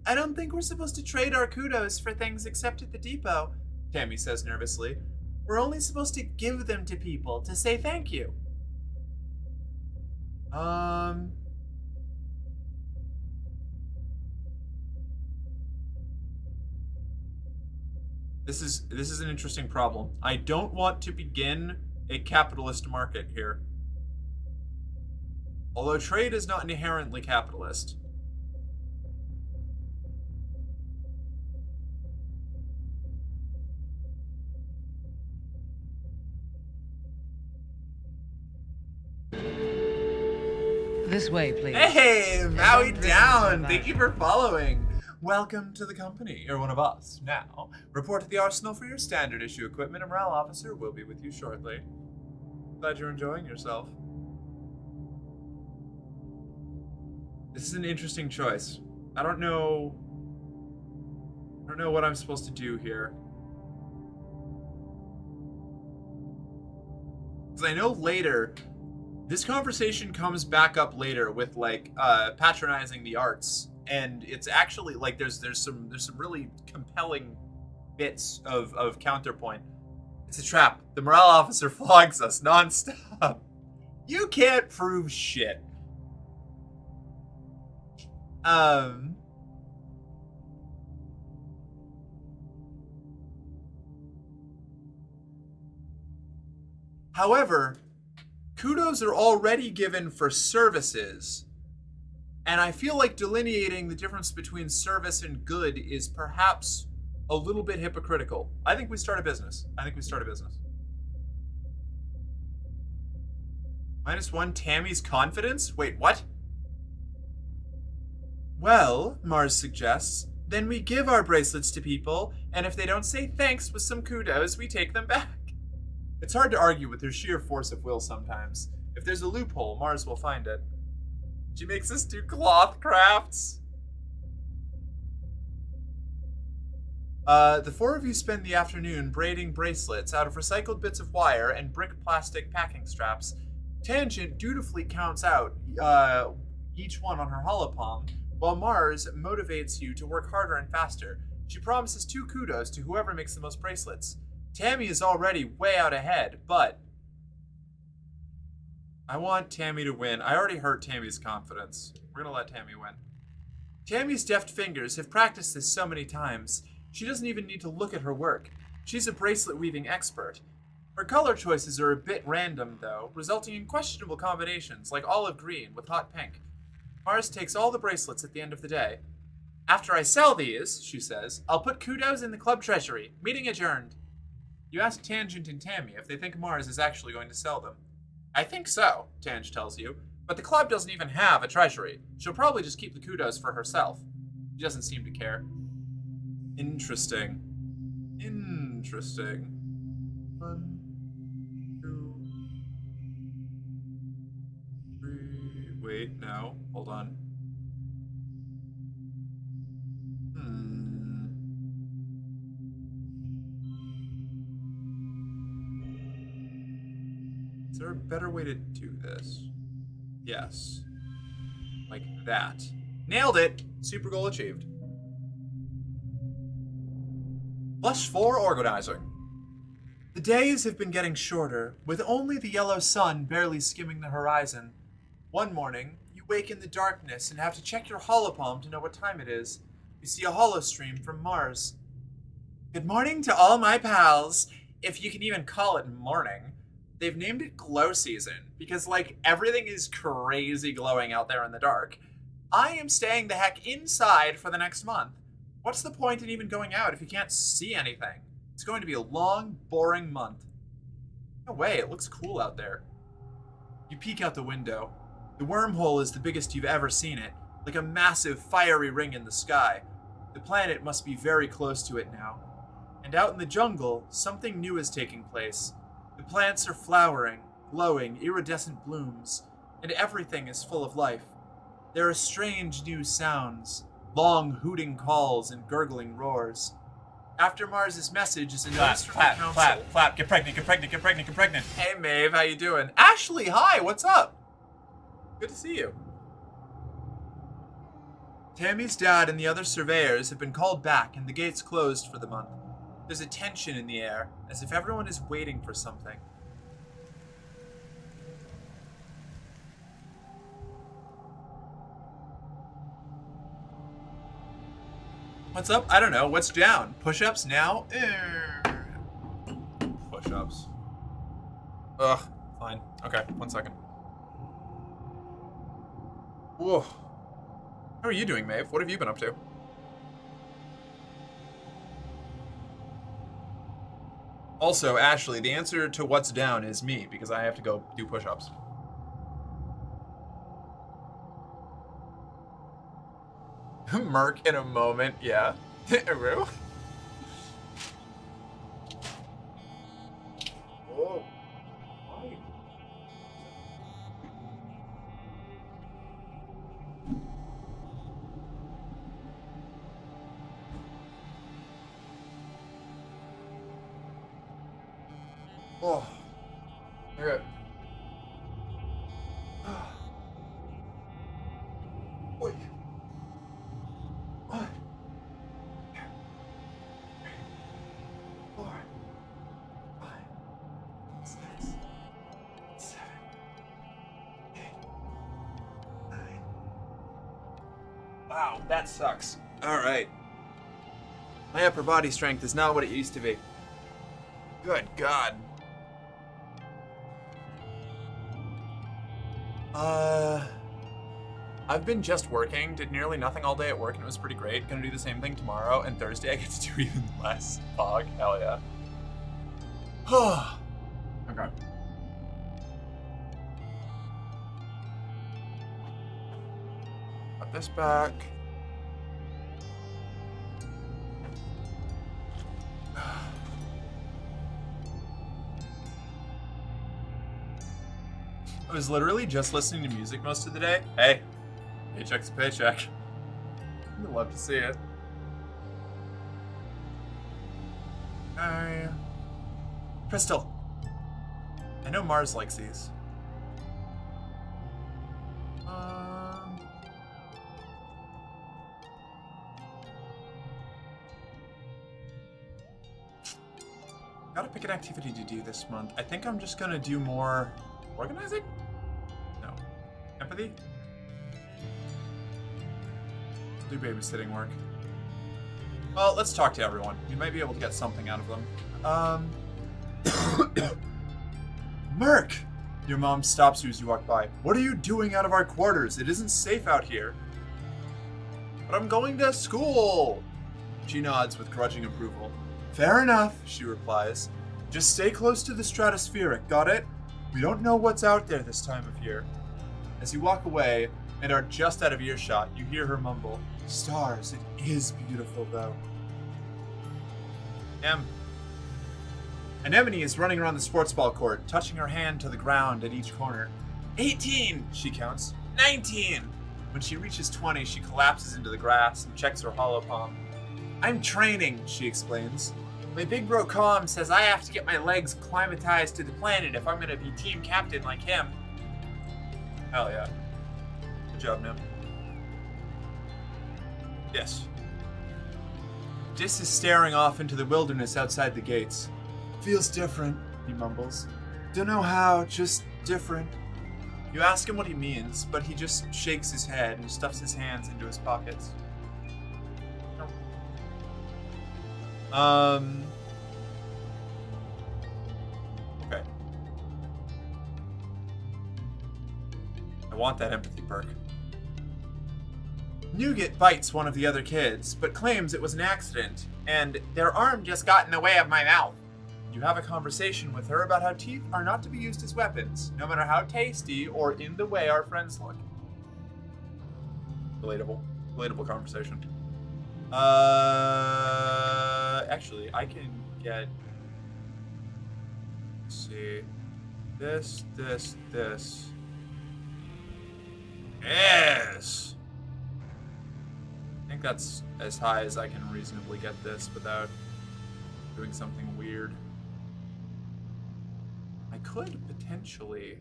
don't think we're supposed to trade our kudos for things except at the depot, Tammy says nervously. We're only supposed to give them to people to say thank you. This is an interesting problem. I don't want to begin a capitalist market here. Although trade is not inherently capitalist. This way, please. Hey, Maui Down! Thank you for following. Welcome to the company. You're one of us. Now, report to the arsenal for your standard issue equipment. A morale officer will be with you shortly. Glad you're enjoying yourself. This is an interesting choice. I don't know what I'm supposed to do here. Because I know later, this conversation comes back up later with like patronizing the arts, and it's actually like there's some really compelling bits of counterpoint. It's a trap. The morale officer flogs us nonstop. You can't prove shit. However, kudos are already given for services, and I feel like delineating the difference between service and good is perhaps a little bit hypocritical. I think we start a business. -1 Tammy's confidence? Wait, what? Well, Mars suggests, then we give our bracelets to people, and if they don't say thanks with some kudos, we take them back. It's hard to argue with her sheer force of will sometimes. If there's a loophole, Mars will find it. She makes us do cloth crafts. The four of you spend the afternoon braiding bracelets out of recycled bits of wire and brick plastic packing straps. Tangent dutifully counts out each one on her holopalm, while Mars motivates you to work harder and faster. She promises 2 kudos to whoever makes the most bracelets. Tammy is already way out ahead, but I want Tammy to win. I already hurt Tammy's confidence. We're gonna let Tammy win. Tammy's deft fingers have practiced this so many times, she doesn't even need to look at her work. She's a bracelet weaving expert. Her color choices are a bit random, though, resulting in questionable combinations, like olive green with hot pink. Mars takes all the bracelets at the end of the day. After I sell these, she says, I'll put kudos in the club treasury. Meeting adjourned. You ask Tangent and Tammy if they think Mars is actually going to sell them. I think so, Tange tells you, but the club doesn't even have a treasury. She'll probably just keep the kudos for herself. She doesn't seem to care. Interesting. Interesting. 1, 2, 3. Wait, no. Hold on. Is there a better way to do this? Yes. Like that. Nailed it! Super goal achieved. +4 organizing. The days have been getting shorter, with only the yellow sun barely skimming the horizon. One morning, you wake in the darkness and have to check your holopalm to know what time it is. You see a holostream from Mars. Good morning to all my pals, if you can even call it morning. They've named it glow season, because like everything is crazy glowing out there in the dark. I am staying the heck inside for the next month. What's the point in even going out if you can't see anything? It's going to be a long, boring month. No way, it looks cool out there. You peek out the window. The wormhole is the biggest you've ever seen it, like a massive fiery ring in the sky. The planet must be very close to it now. And out in the jungle, something new is taking place. The plants are flowering, glowing, iridescent blooms, and everything is full of life. There are strange new sounds, long hooting calls and gurgling roars. After Mars's message is a notice from the council. Clap, get pregnant, get pregnant, get pregnant, get pregnant. Hey Maeve, how you doing? Ashley, hi, what's up? Good to see you. Tammy's dad and the other surveyors have been called back and the gates closed for the month. There's a tension in the air, as if everyone is waiting for something. What's up? I don't know. What's down? Push-ups now? Push-ups. Ugh. Fine. Okay, 1 second. Whoa. How are you doing, Maeve? What have you been up to? Also, Ashley, the answer to what's down is me, because I have to go do push-ups. Merc in a moment, yeah. Aru? Whoa. Why? Oh. Okay. Oi. 1, 2, 3, 4, 5, 6, 7, 8, 9. Wow, that sucks. Alright. My upper body strength is not what it used to be. Good God. I've been just working, did nearly nothing all day at work, and it was pretty great. Gonna do the same thing tomorrow, and Thursday I get to do even less. Fog, hell yeah. Okay. Put this back. I was literally just listening to music most of the day. Hey, paycheck's a paycheck. I'd love to see it. Crystal. I know Mars likes these. Gotta pick an activity to do this month. I think I'm just gonna do more organizing? No. Empathy? Do babysitting work. Well, let's talk to everyone. We might be able to get something out of them. Merc! Your mom stops you as you walk by. What are you doing out of our quarters? It isn't safe out here. But I'm going to school! She nods with grudging approval. Fair enough, she replies. Just stay close to the stratospheric, got it? We don't know what's out there this time of year. As you walk away and are just out of earshot, you hear her mumble, Stars, it is beautiful though. Anemone is running around the sports ball court, touching her hand to the ground at each corner. 18, she counts. 19. When she reaches 20, she collapses into the grass and checks her hollow palm. I'm training, she explains. My big bro Calm says I have to get my legs climatized to the planet if I'm gonna be team captain like him. Hell yeah. Good job, Nim. Yes. Dis is staring off into the wilderness outside the gates. Feels different, he mumbles. Don't know how, just different. You ask him what he means, but he just shakes his head and stuffs his hands into his pockets. Okay. I want that empathy perk. Nougat bites one of the other kids, but claims it was an accident, and their arm just got in the way of my mouth. You have a conversation with her about how teeth are not to be used as weapons, no matter how tasty or in the way our friends look. Relatable conversation. Actually, I can get, let's see, this. Yes! I think that's as high as I can reasonably get this without doing something weird. I could potentially,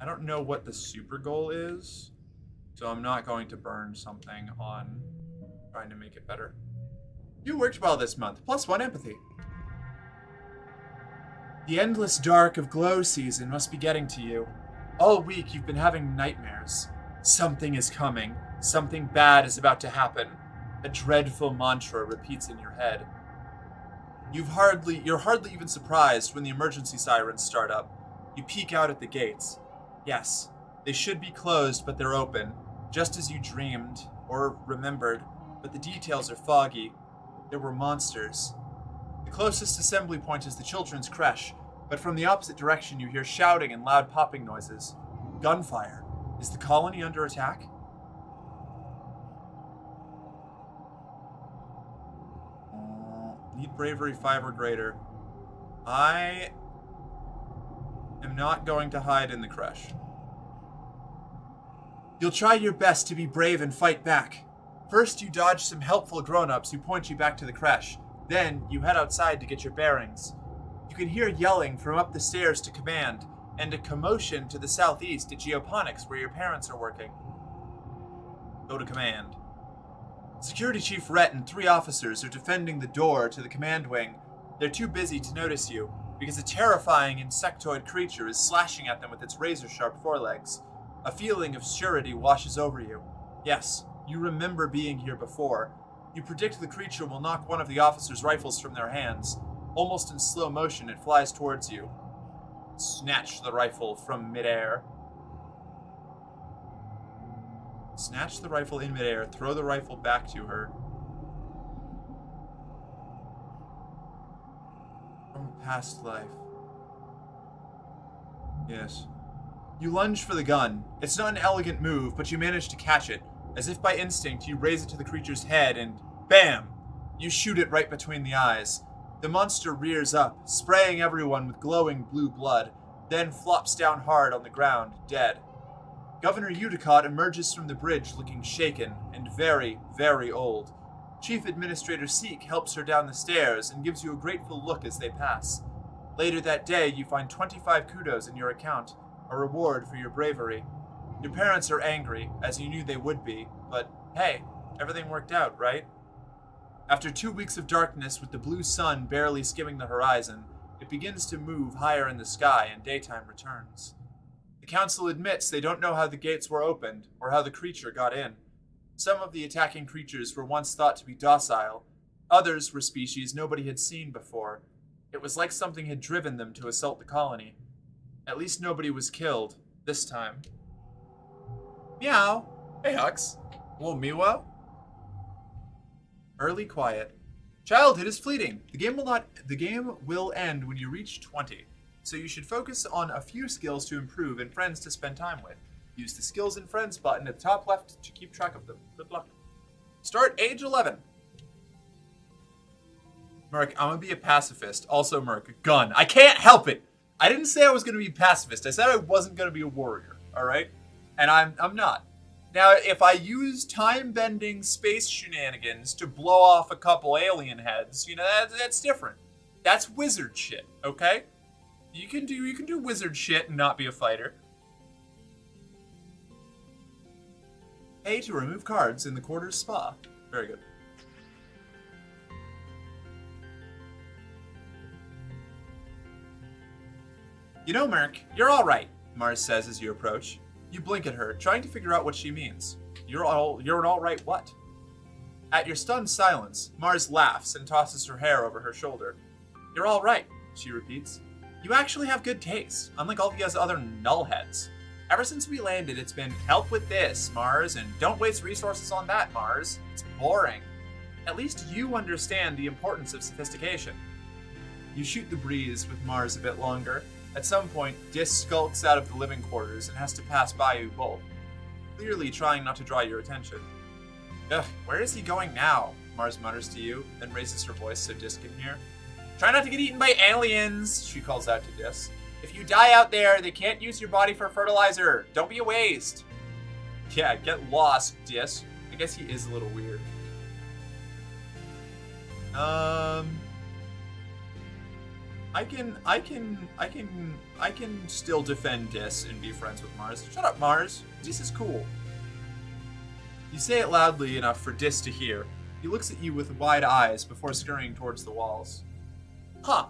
I don't know what the super goal is, so I'm not going to burn something on trying to make it better. You worked well this month, +1 empathy. The endless dark of glow season must be getting to you. All week you've been having nightmares. Something is coming. Something bad is about to happen. A dreadful mantra repeats in your head. You're hardly even surprised when the emergency sirens start up. You peek out at the gates. Yes, they should be closed, but they're open, just as you dreamed, or remembered, but the details are foggy. There were monsters. The closest assembly point is the children's creche, but from the opposite direction you hear shouting and loud popping noises. Gunfire. Is the colony under attack? Need bravery 5 or greater. I am not going to hide in the creche. You'll try your best to be brave and fight back. First, you dodge some helpful grown-ups who point you back to the creche. Then, you head outside to get your bearings. You can hear yelling from up the stairs to command, and a commotion to the southeast at geoponics where your parents are working. Go to command. Security Chief Rhett and 3 officers are defending the door to the command wing. They're too busy to notice you, because a terrifying insectoid creature is slashing at them with its razor-sharp forelegs. A feeling of surety washes over you. Yes, you remember being here before. You predict the creature will knock one of the officers' rifles from their hands. Almost in slow motion, it flies towards you. Snatch the rifle from midair. Snatch the rifle in midair, throw the rifle back to her. From a past life. Yes. You lunge for the gun. It's not an elegant move, but you manage to catch it. As if by instinct, you raise it to the creature's head and BAM! You shoot it right between the eyes. The monster rears up, spraying everyone with glowing blue blood, then flops down hard on the ground, dead. Governor Udicott emerges from the bridge looking shaken and very, very old. Chief Administrator Seek helps her down the stairs and gives you a grateful look as they pass. Later that day, you find 25 kudos in your account, a reward for your bravery. Your parents are angry, as you knew they would be, but hey, everything worked out, right? After 2 weeks of darkness with the blue sun barely skimming the horizon, it begins to move higher in the sky and daytime returns. The council admits they don't know how the gates were opened or how the creature got in. Some of the attacking creatures were once thought to be docile. Others were species nobody had seen before. It was like something had driven them to assault the colony. At least nobody was killed, this time. Meow. Hey, Hux. Whoa, Miwa. Early quiet. Childhood is fleeting. The game will end when you reach 20. So you should focus on a few skills to improve and friends to spend time with. Use the Skills and Friends button at the top left to keep track of them. Good luck. Start age 11. Merc, I'm gonna be a pacifist. Also, Merc, gun. I can't help it. I didn't say I was gonna be a pacifist. I said I wasn't gonna be a warrior. All right, and I'm not. Now, if I use time-bending space shenanigans to blow off a couple alien heads, that's different. That's wizard shit. Okay, you can do wizard shit and not be a fighter. Pay to remove cards in the quarters spa. Very good. You know, Merc, you're all right, Mars says as you approach. You blink at her, trying to figure out what she means. You're an all right what? At your stunned silence, Mars laughs and tosses her hair over her shoulder. You're all right, she repeats. You actually have good taste, unlike all the other nullheads. Ever since we landed, it's been help with this, Mars, and don't waste resources on that, Mars. It's boring. At least you understand the importance of sophistication. You shoot the breeze with Mars a bit longer. At some point, Dis skulks out of the living quarters and has to pass by you both, clearly trying not to draw your attention. Ugh, where is he going now? Mars mutters to you, then raises her voice so Dis can hear. Try not to get eaten by aliens, she calls out to Dis. If you die out there, they can't use your body for fertilizer. Don't be a waste. Yeah, get lost, Dis. I guess he is a little weird. I can still defend Dis and be friends with Mars. Shut up, Mars. Dis is cool. You say it loudly enough for Dis to hear. He looks at you with wide eyes before scurrying towards the walls. Huh,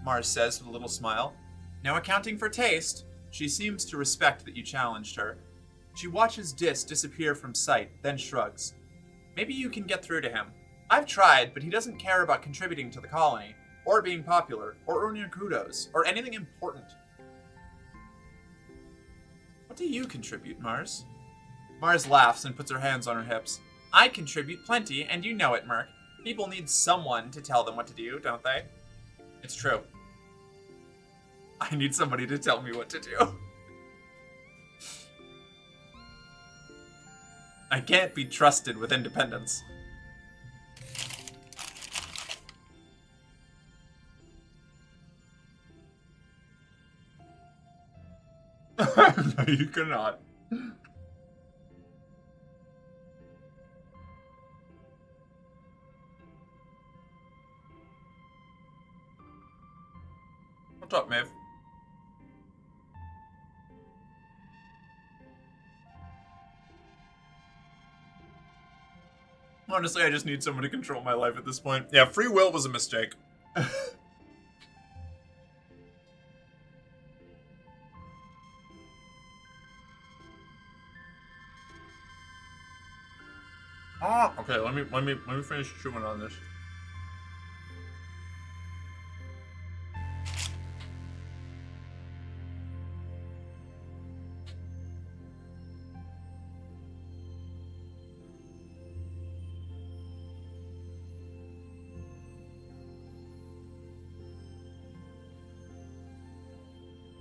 Mars says with a little smile. Now accounting for taste, she seems to respect that you challenged her. She watches Dis disappear from sight, then shrugs. Maybe you can get through to him. I've tried, but he doesn't care about contributing to the colony, or being popular, or earning kudos, or anything important. What do you contribute, Mars? Mars laughs and puts her hands on her hips. I contribute plenty, and you know it, Merc. People need someone to tell them what to do, don't they? It's true. I need somebody to tell me what to do. I can't be trusted with independence. No, you cannot. What's up, Maeve? Honestly, I just need someone to control my life at this point. Yeah, free will was a mistake. Okay, let me finish chewing on this.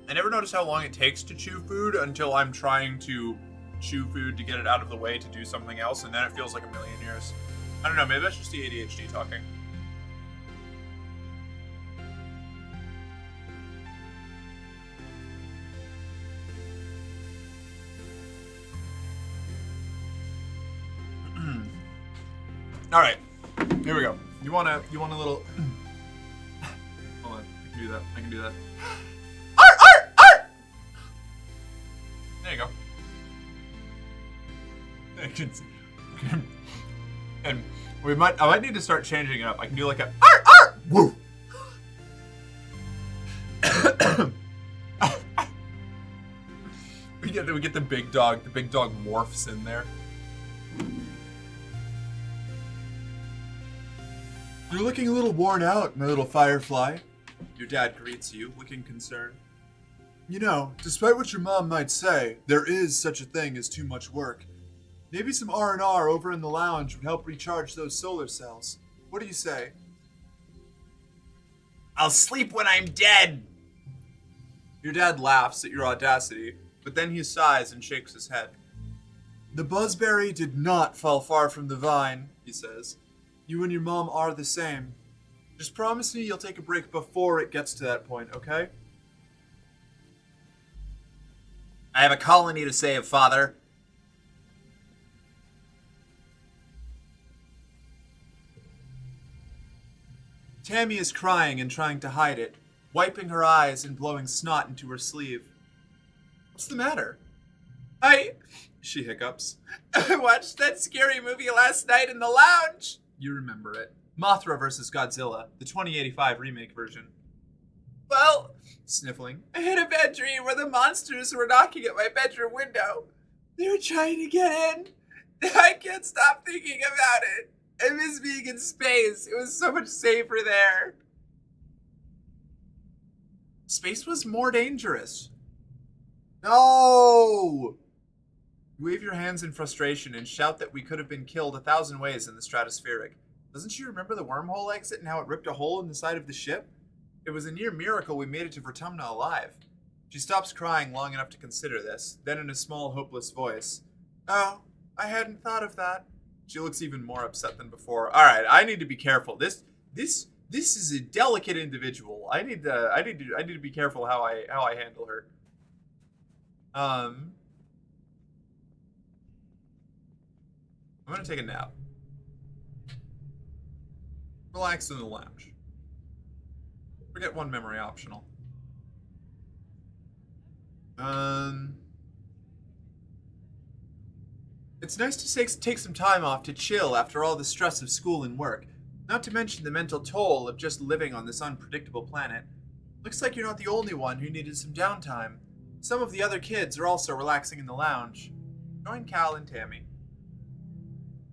I never notice how long it takes to chew food until I'm trying to chew food to get it out of the way to do something else, and then it feels like a million years. I don't know, maybe that's just the ADHD talking. All right, here we go. You want a little? Hold on, I can do that. Art! There you go. And I might need to start changing it up. I can do like a art! Woo! we get the big dog. The big dog morphs in there. You're looking a little worn out, my little firefly. Your dad greets you, looking concerned. You know, despite what your mom might say, there is such a thing as too much work. Maybe some R&R over in the lounge would help recharge those solar cells. What do you say? I'll sleep when I'm dead! Your dad laughs at your audacity, but then he sighs and shakes his head. The buzzberry did not fall far from the vine, he says. You and your mom are the same. Just promise me you'll take a break before it gets to that point, okay? I have a colony to save, Father. Tammy is crying and trying to hide it, wiping her eyes and blowing snot into her sleeve. What's the matter? She hiccups. I watched that scary movie last night in the lounge. You remember it. Mothra vs. Godzilla, the 2085 remake version. Well, sniffling, I had a bad dream where the monsters were knocking at my bedroom window. They were trying to get in. I can't stop thinking about it. I miss being in space. It was so much safer there. Space was more dangerous. No! You wave your hands in frustration and shout that we could have been killed 1,000 ways in the stratospheric. Doesn't she remember the wormhole exit and how it ripped a hole in the side of the ship? It was a near miracle we made it to Vertumna alive. She stops crying long enough to consider this, then in a small, hopeless voice. Oh, I hadn't thought of that. She looks even more upset than before. All right, I need to be careful. This is a delicate individual. I need to be careful how I handle her. I'm gonna take a nap. Relax in the lounge. Forget one memory optional. It's nice to take some time off to chill after all the stress of school and work, not to mention the mental toll of just living on this unpredictable planet. Looks like you're not the only one who needed some downtime. Some of the other kids are also relaxing in the lounge. Join Cal and Tammy.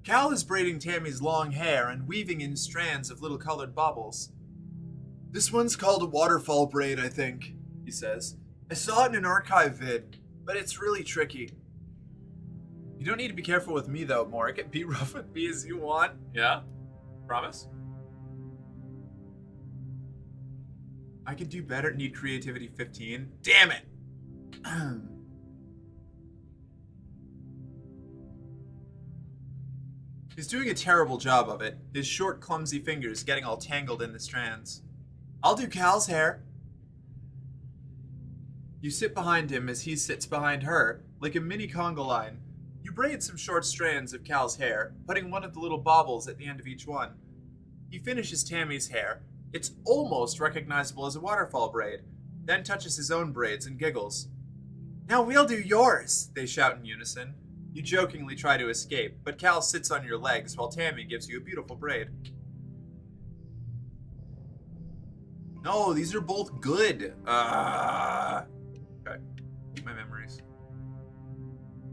Cal is braiding Tammy's long hair and weaving in strands of little colored baubles. This one's called a waterfall braid, I think, he says. I saw it in an archive vid, but it's really tricky. You don't need to be careful with me, though, Morrick. Be rough with me as you want. Yeah? Promise? I could do better. Need creativity 15. Damn it! He's doing a terrible job of it, his short, clumsy fingers getting all tangled in the strands. I'll do Cal's hair. You sit behind him as he sits behind her, like a mini conga line. You braid some short strands of Cal's hair, putting one of the little baubles at the end of each one. He finishes Tammy's hair. It's almost recognizable as a waterfall braid, then touches his own braids and giggles. Now we'll do yours, they shout in unison. You jokingly try to escape, but Cal sits on your legs while Tammy gives you a beautiful braid. No, these are both good. Okay, keep my memories.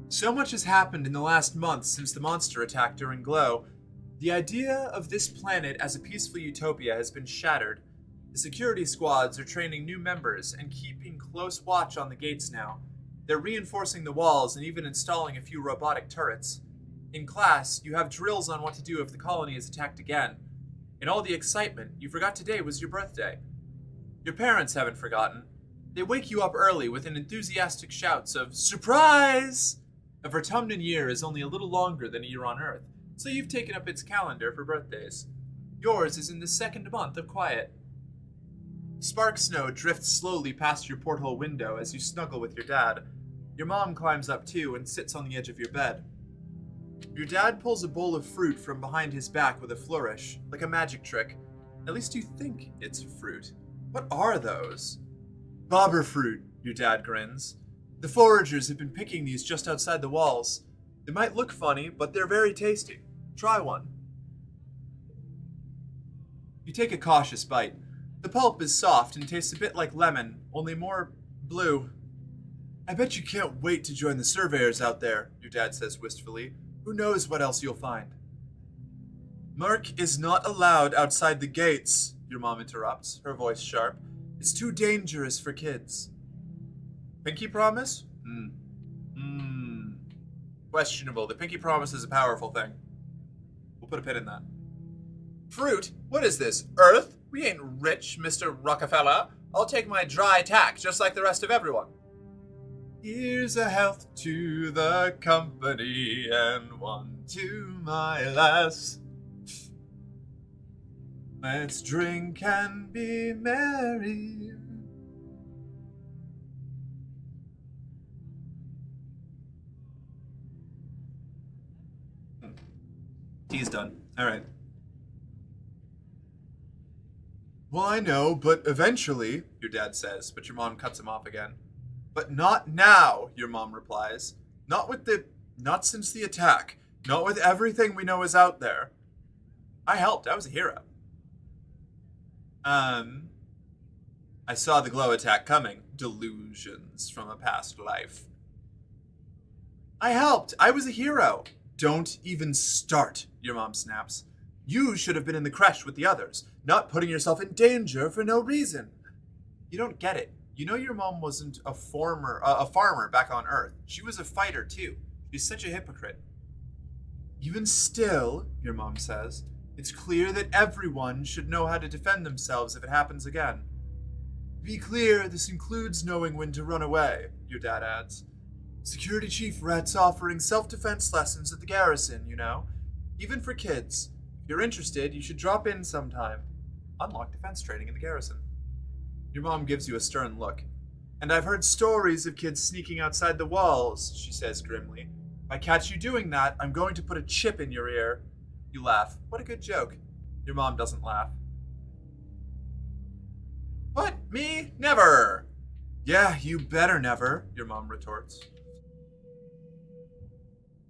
So much has happened in the last month since the monster attack during Glow. The idea of this planet as a peaceful utopia has been shattered. The security squads are training new members and keeping close watch on the gates now. They're reinforcing the walls and even installing a few robotic turrets. In class, you have drills on what to do if the colony is attacked again. In all the excitement, you forgot today was your birthday. Your parents haven't forgotten. They wake you up early with an enthusiastic shouts of "Surprise!" A Vertumnan year is only a little longer than a year on Earth, so you've taken up its calendar for birthdays. Yours is in the second month of quiet. Spark snow drifts slowly past your porthole window as you snuggle with your dad. Your mom climbs up too and sits on the edge of your bed. Your dad pulls a bowl of fruit from behind his back with a flourish, like a magic trick. At least you think it's fruit. What are those? Bobber fruit, your dad grins. The foragers have been picking these just outside the walls. They might look funny, but they're very tasty. Try one. You take a cautious bite. The pulp is soft and tastes a bit like lemon, only more blue. I bet you can't wait to join the surveyors out there, your dad says wistfully. Who knows what else you'll find? Mark is not allowed outside the gates, your mom interrupts, her voice sharp. It's too dangerous for kids. Pinky promise? Questionable. The pinky promise is a powerful thing. We'll put a pin in that. Fruit? What is this? Earth? We ain't rich, Mr. Rockefeller. I'll take my dry tack, just like the rest of everyone. Here's a health to the company and one to my lass. Let's drink and be merry. Tea's done. All right. Well, I know, but eventually, your dad says, but your mom cuts him off again. But not now, your mom replies. Not since the attack. Not with everything we know is out there. I helped. I was a hero. I saw the glow attack coming. Delusions from a past life. I helped. I was a hero. Don't even start, your mom snaps. You should have been in the creche with the others, not putting yourself in danger for no reason. You don't get it. You know your mom wasn't a farmer back on Earth. She was a fighter, too. She's such a hypocrite. Even still, your mom says, it's clear that everyone should know how to defend themselves if it happens again. Be clear, this includes knowing when to run away, your dad adds. Security Chief Rhett's offering self-defense lessons at the garrison, you know. Even for kids. If you're interested, you should drop in sometime. Unlock defense training in the garrison. Your mom gives you a stern look. And I've heard stories of kids sneaking outside the walls, she says grimly. If I catch you doing that, I'm going to put a chip in your ear. You laugh. What a good joke. Your mom doesn't laugh. What? Me? Never! Yeah, you better never, your mom retorts.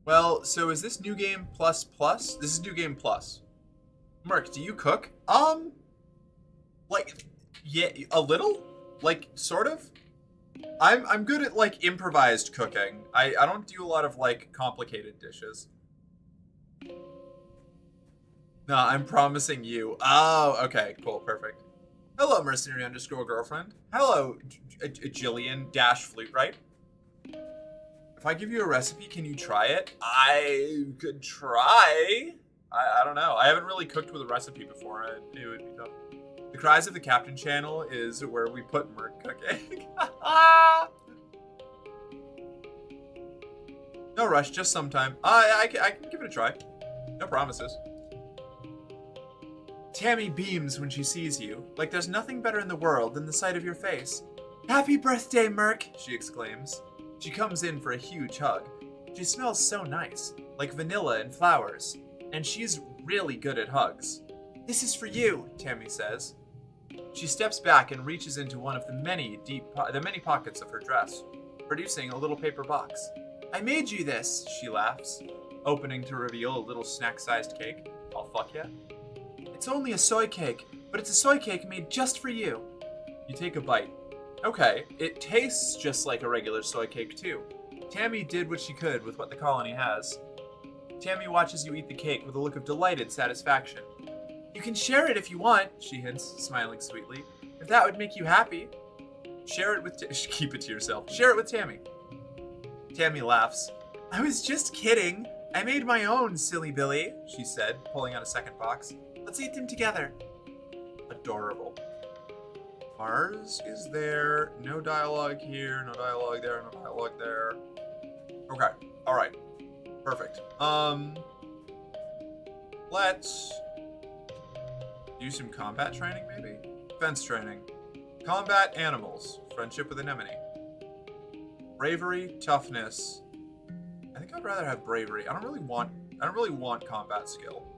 Well, so is this New Game Plus? This is New Game Plus. Mark, do you cook? Like, yeah, a little? Like, sort of? I'm good at, like, improvised cooking. I don't do a lot of, like, complicated dishes. No, I'm promising you. Oh, okay, cool, perfect. Hello, mercenary_girlfriend. Hello, Jillian Flute, right? If I give you a recipe, can you try it? I could try. I don't know. I haven't really cooked with a recipe before. It would be tough. The Cries of the Captain channel is where we put Merc cooking. No rush, just sometime. I can give it a try. No promises. Tammy beams when she sees you, like there's nothing better in the world than the sight of your face. Happy birthday, Merc, she exclaims. She comes in for a huge hug. She smells so nice, like vanilla and flowers, and she's really good at hugs. This is for you, Tammy says. She steps back and reaches into one of the many pockets of her dress, producing a little paper box. I made you this, she laughs, opening to reveal a little snack-sized cake. Oh, fuck yeah. It's only a soy cake, but it's a soy cake made just for you. You take a bite. Okay, it tastes just like a regular soy cake too. Tammy did what she could with what the colony has. Tammy watches you eat the cake with a look of delighted satisfaction. You can share it if you want, she hints, smiling sweetly. If that would make you happy. Share it with keep it to yourself. Share it with Tammy. Tammy laughs. I was just kidding. I made my own, silly Billy, she said, pulling out a second box. Let's eat them together. Adorable. Mars is there. No dialogue here, no dialogue there, no dialogue there. Okay, alright. Perfect. Let's do some combat training, maybe? Defense training. Combat animals. Friendship with anemone. Bravery, toughness. I think I'd rather have bravery. I don't really want combat skill.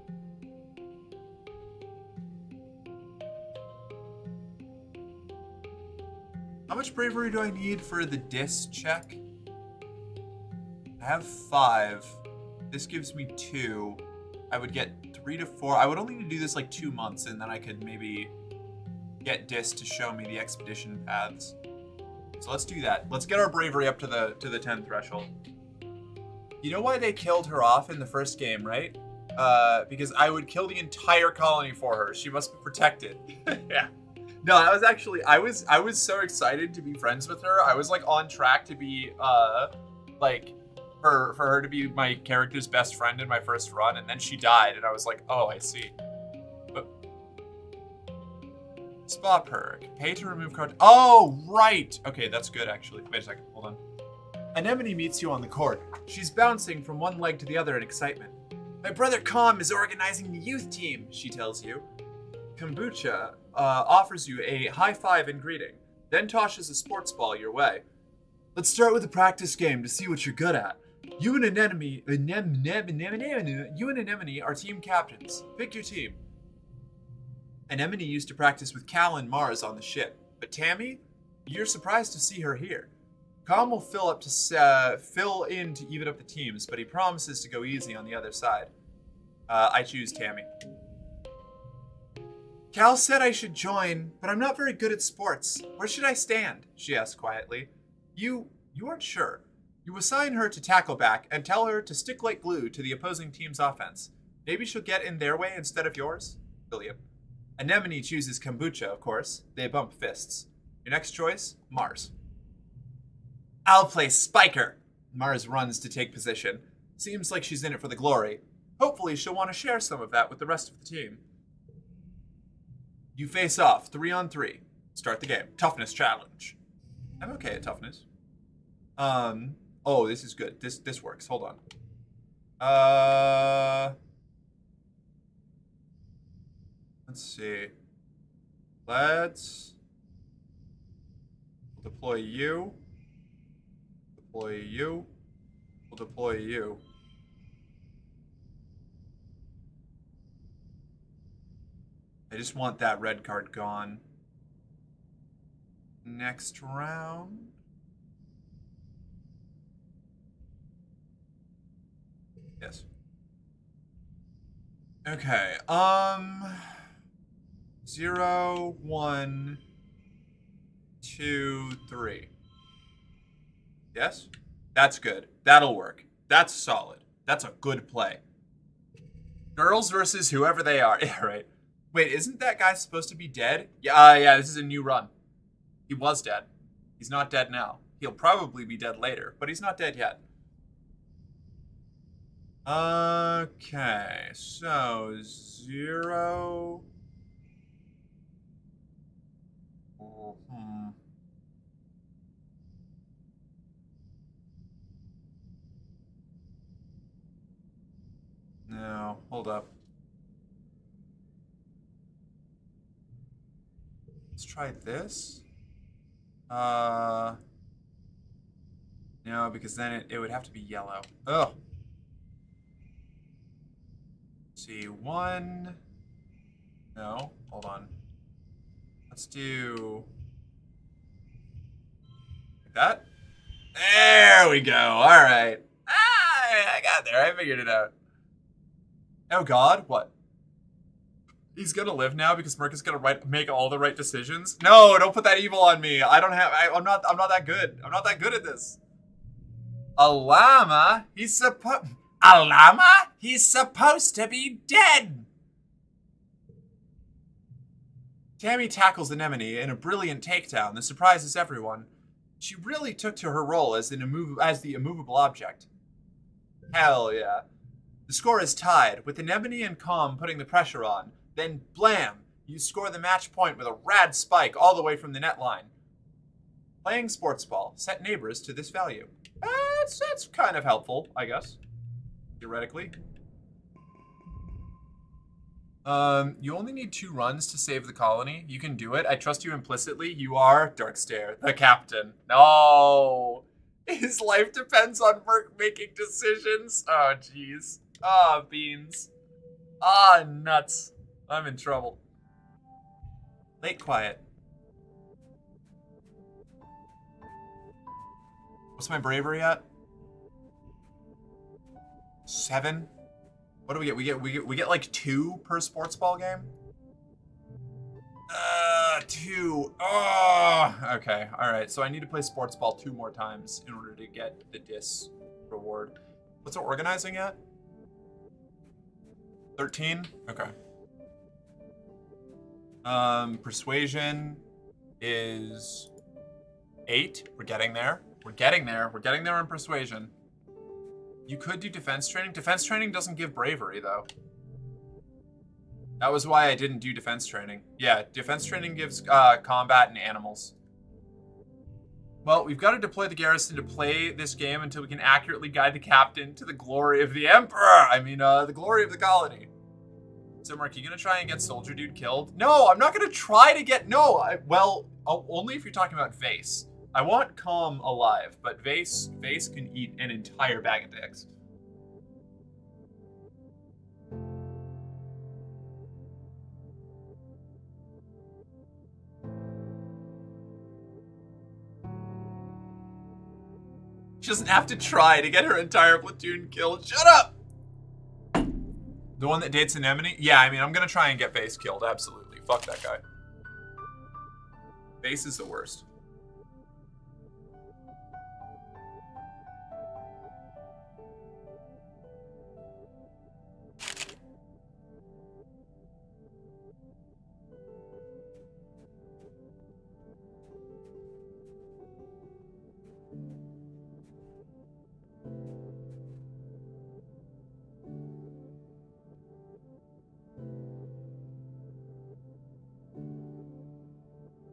How much bravery do I need for the dis check? I have 5. This gives me 2. I would get 3 to 4. I would only need to do this like 2 months, and then I could maybe get dis to show me the expedition paths. So let's do that. Let's get our bravery up to the 10 threshold. You know why they killed her off in the first game, right? Because I would kill the entire colony for her. She must be protected. Yeah. No, that was actually, I was so excited to be friends with her. I was like on track to be like for her to be my character's best friend in my first run, and then she died, and I was like, oh, I see. But spa perk. Pay to remove card. Oh, right. Okay, that's good actually. Wait a second. Hold on. Anemone meets you on the court. She's bouncing from one leg to the other in excitement. My brother Com is organizing the youth team, she tells you. Kombucha offers you a high five and greeting, then tosses a sports ball your way. Let's start with a practice game to see what you're good at. You and Anemone are team captains. Pick your team. Anemone used to practice with Cal and Mars on the ship, but Tammy, you're surprised to see her here. Calm will fill in to even up the teams, but he promises to go easy on the other side. I choose Tammy. Cal said I should join, but I'm not very good at sports. Where should I stand? She asked quietly. You aren't sure. You assign her to tackleback and tell her to stick like glue to the opposing team's offense. Maybe she'll get in their way instead of yours? Brilliant. Anemone chooses Kombucha, of course. They bump fists. Your next choice? Mars. I'll play Spiker. Mars runs to take position. Seems like she's in it for the glory. Hopefully she'll want to share some of that with the rest of the team. You face off, 3-on-3. Start the game. Toughness challenge. I'm okay at toughness. Oh, this is good. This works. Hold on. Let's see. Let's deploy you. Deploy you. We'll deploy you. I just want that red card gone. Next round. Yes. Okay. 0, 1, 2, 3. Yes? That's good. That'll work. That's solid. That's a good play. Girls versus whoever they are. Yeah, right. Wait, isn't that guy supposed to be dead? Yeah, this is a new run. He was dead. He's not dead now. He'll probably be dead later, but he's not dead yet. Okay, so 0. No, hold up. Let's try this. No, because then it would have to be yellow. Oh. See, 1. No, hold on. Let's do like that. There we go. All right. I got there. I figured it out. Oh God, what? He's gonna live now because Merc is gonna make all the right decisions. No, don't put that evil on me. I'm not that good. I'm not that good at this. A llama? He's supposed to be dead. Tammy tackles Anemone in a brilliant takedown that surprises everyone. She really took to her role as the immovable object. Hell yeah. The score is tied, with Anemone and Calm putting the pressure on. Then, blam! You score the match point with a rad spike all the way from the net line. Playing sports ball. Set neighbors to this value. That's kind of helpful, I guess. Theoretically. You only need 2 runs to save the colony. You can do it. I trust you implicitly. You are Darkstare, the captain. No! His life depends on Merc making decisions. Oh, jeez. Ah, beans. Ah, nuts. I'm in trouble. Late quiet. What's my bravery at? 7? What do we get? We get like 2 per sports ball game? 2. Oh, okay. All right. So I need to play sports ball 2 more times in order to get the dis reward. What's it organizing at? 13? Okay. Persuasion is 8. We're getting there. We're getting there. We're getting there on persuasion. You could do defense training. Defense training doesn't give bravery, though. That was why I didn't do defense training. Yeah, defense training gives combat and animals. Well, we've got to deploy the garrison to play this game until we can accurately guide the captain to the glory of the Emperor. I mean, the glory of the colony. So, Mark, you gonna try and get Soldier Dude killed? No, I'm not gonna try to get... No, only if you're talking about Vase. I want Calm alive, but Vase can eat an entire bag of dicks. She doesn't have to try to get her entire platoon killed. Shut up! The one that dates Anemone? Yeah, I mean, I'm gonna try and get Vase killed, absolutely. Fuck that guy. Vase is the worst.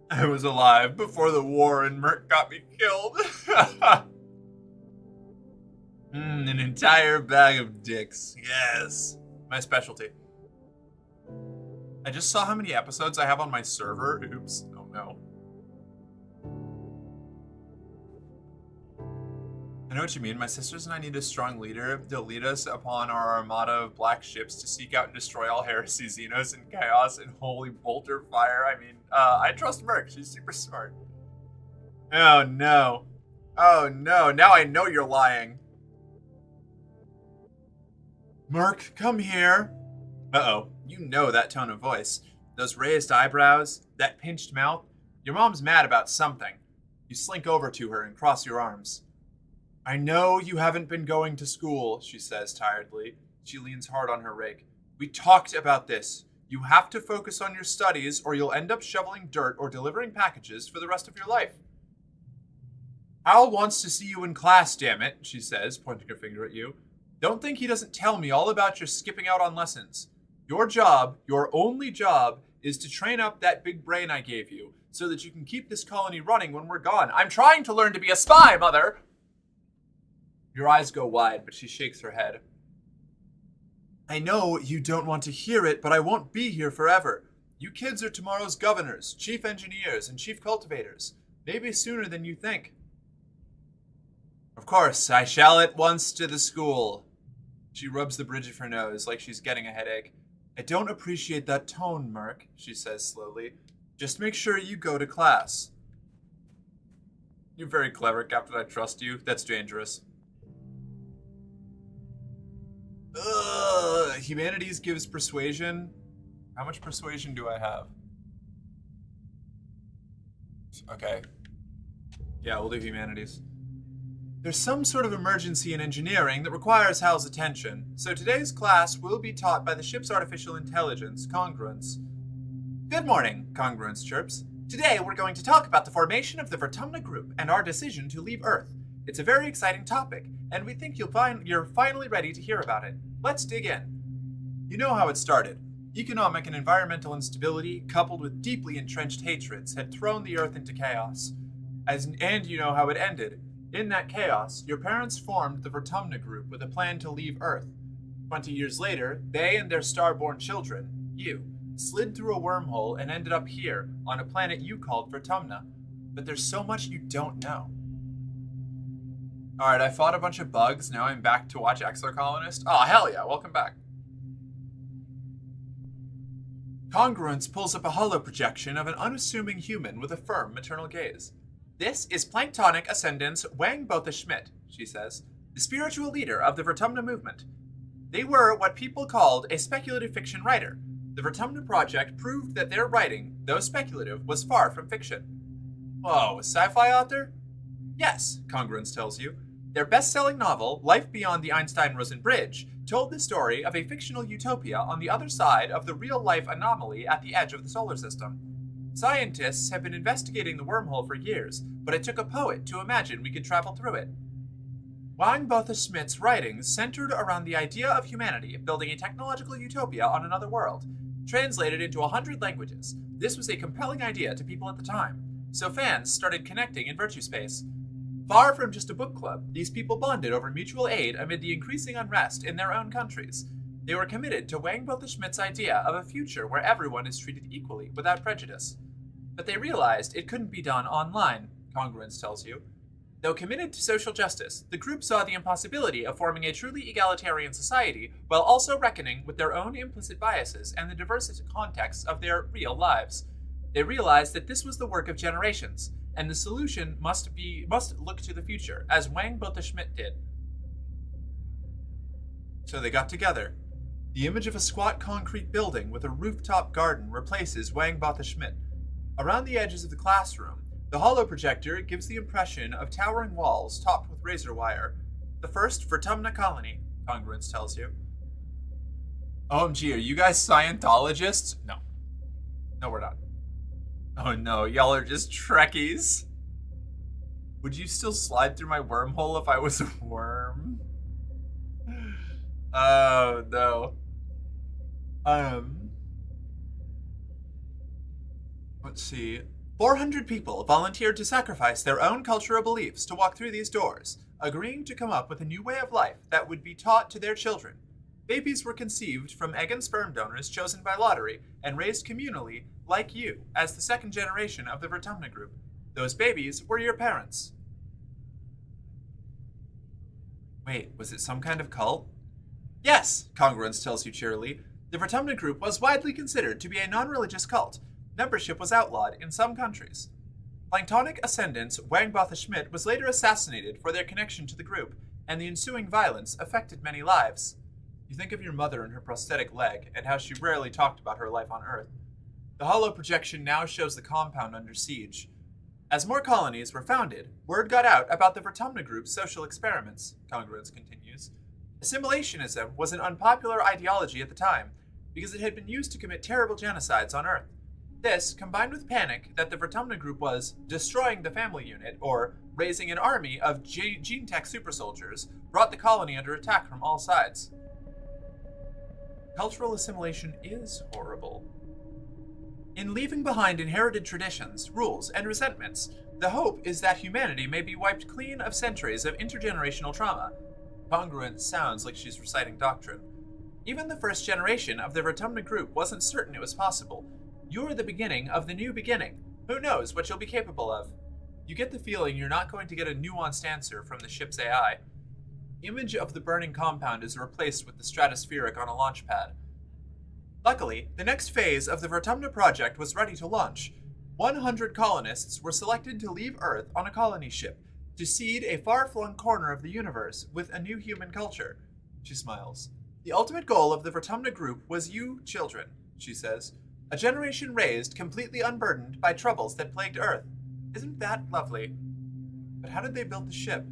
I was alive before the war and Merc got me killed. An entire bag of dicks. Yes. My specialty. I just saw how many episodes I have on my server. Oops. Oh no. I know what you mean. My sisters and I need a strong leader to lead us upon our armada of black ships to seek out and destroy all heresy, Xenos, and chaos, and holy bolter fire. I mean, I trust Merc. She's super smart. Oh no. Oh no. Now I know you're lying. Merc, come here. Uh-oh. You know that tone of voice. Those raised eyebrows, that pinched mouth. Your mom's mad about something. You slink over to her and cross your arms. I know you haven't been going to school, she says tiredly. She leans hard on her rake. We talked about this. You have to focus on your studies or you'll end up shoveling dirt or delivering packages for the rest of your life. Al wants to see you in class, damn it, she says, pointing her finger at you. Don't think he doesn't tell me all about your skipping out on lessons. Your job, your only job, is to train up that big brain I gave you so that you can keep this colony running when we're gone. I'm trying to learn to be a spy, Mother! Your eyes go wide, but she shakes her head. I know you don't want to hear it, but I won't be here forever. You kids are tomorrow's governors, chief engineers, and chief cultivators. Maybe sooner than you think. Of course, I shall at once to the school. She rubs the bridge of her nose like she's getting a headache. I don't appreciate that tone, Merc, she says slowly. Just make sure you go to class. You're very clever, Captain. I trust you. That's dangerous. Humanities gives persuasion. How much persuasion do I have? Okay. Yeah, we'll do humanities. There's some sort of emergency in engineering that requires Hal's attention, so today's class will be taught by the ship's artificial intelligence, Congruence. Good morning, Congruence chirps. Today we're going to talk about the formation of the Vertumna Group and our decision to leave Earth. It's a very exciting topic, and we think you're finally ready to hear about it. Let's dig in. You know how it started. Economic and environmental instability, coupled with deeply entrenched hatreds, had thrown the Earth into chaos. And you know how it ended. In that chaos, your parents formed the Vertumna Group with a plan to leave Earth. 20 years later, they and their star-born children, you, slid through a wormhole and ended up here, on a planet you called Vertumna. But there's so much you don't know. Alright, I fought a bunch of bugs, now I'm back to watch Exar Colonist. Oh, hell yeah, welcome back. Congruence pulls up a holo projection of an unassuming human with a firm maternal gaze. This is Planktonic Ascendant's Wang Botha Schmidt, she says, the spiritual leader of the Vertumna movement. They were what people called a speculative fiction writer. The Vertumna Project proved that their writing, though speculative, was far from fiction. Whoa, a sci-fi author? Yes, Congruence tells you. Their best-selling novel, Life Beyond the Einstein-Rosen Bridge, told the story of a fictional utopia on the other side of the real-life anomaly at the edge of the solar system. Scientists have been investigating the wormhole for years, but it took a poet to imagine we could travel through it. Wang Botha Schmidt's writings centered around the idea of humanity building a technological utopia on another world. Translated into 100 languages, this was a compelling idea to people at the time, so fans started connecting in Virtue Space. Far from just a book club, these people bonded over mutual aid amid the increasing unrest in their own countries. They were committed to Wangbotha Schmidt's idea of a future where everyone is treated equally without prejudice. But they realized it couldn't be done online, Congruence tells you. Though committed to social justice, the group saw the impossibility of forming a truly egalitarian society while also reckoning with their own implicit biases and the diverse contexts of their real lives. They realized that this was the work of generations, and the solution must look to the future, as Wangbotha Schmidt did. So they got together. The image of a squat concrete building with a rooftop garden replaces Wangbotha Schmidt. Around the edges of the classroom, the holo projector gives the impression of towering walls topped with razor wire. The first Vertumna colony, Congruence tells you. OMG, are you guys Scientologists? No. No, we're not. Oh no, y'all are just Trekkies. Would you still slide through my wormhole if I was a worm? Oh no. Let's see. 400 people volunteered to sacrifice their own cultural beliefs to walk through these doors, agreeing to come up with a new way of life that would be taught to their children. Babies were conceived from egg and sperm donors chosen by lottery and raised communally, like you, as the second generation of the Vertumna group. Those babies were your parents. Wait, was it some kind of cult? Yes, Congruence tells you cheerily. The Vertumna group was widely considered to be a non-religious cult. Membership was outlawed in some countries. Planktonic ascendant Wangbotha Schmidt was later assassinated for their connection to the group, and the ensuing violence affected many lives. You think of your mother and her prosthetic leg, and how she rarely talked about her life on Earth. The holo projection now shows the compound under siege. As more colonies were founded, word got out about the Vertumna group's social experiments, Congruence continues. Assimilationism was an unpopular ideology at the time, because it had been used to commit terrible genocides on Earth. This, combined with panic that the Vertumna group was destroying the family unit, or raising an army of gene tech super soldiers, brought the colony under attack from all sides. Cultural assimilation is horrible. In leaving behind inherited traditions, rules, and resentments, the hope is that humanity may be wiped clean of centuries of intergenerational trauma. Congruence sounds like she's reciting doctrine. Even the first generation of the Vertumna group wasn't certain it was possible. You're the beginning of the new beginning. Who knows what you'll be capable of? You get the feeling you're not going to get a nuanced answer from the ship's AI. Image of the burning compound is replaced with the stratospheric on a launch pad. Luckily, the next phase of the Vertumna project was ready to launch. 100 colonists were selected to leave Earth on a colony ship, to seed a far-flung corner of the universe with a new human culture. She smiles. The ultimate goal of the Vertumna group was you children, she says. A generation raised completely unburdened by troubles that plagued Earth. Isn't that lovely? But how did they build the ship?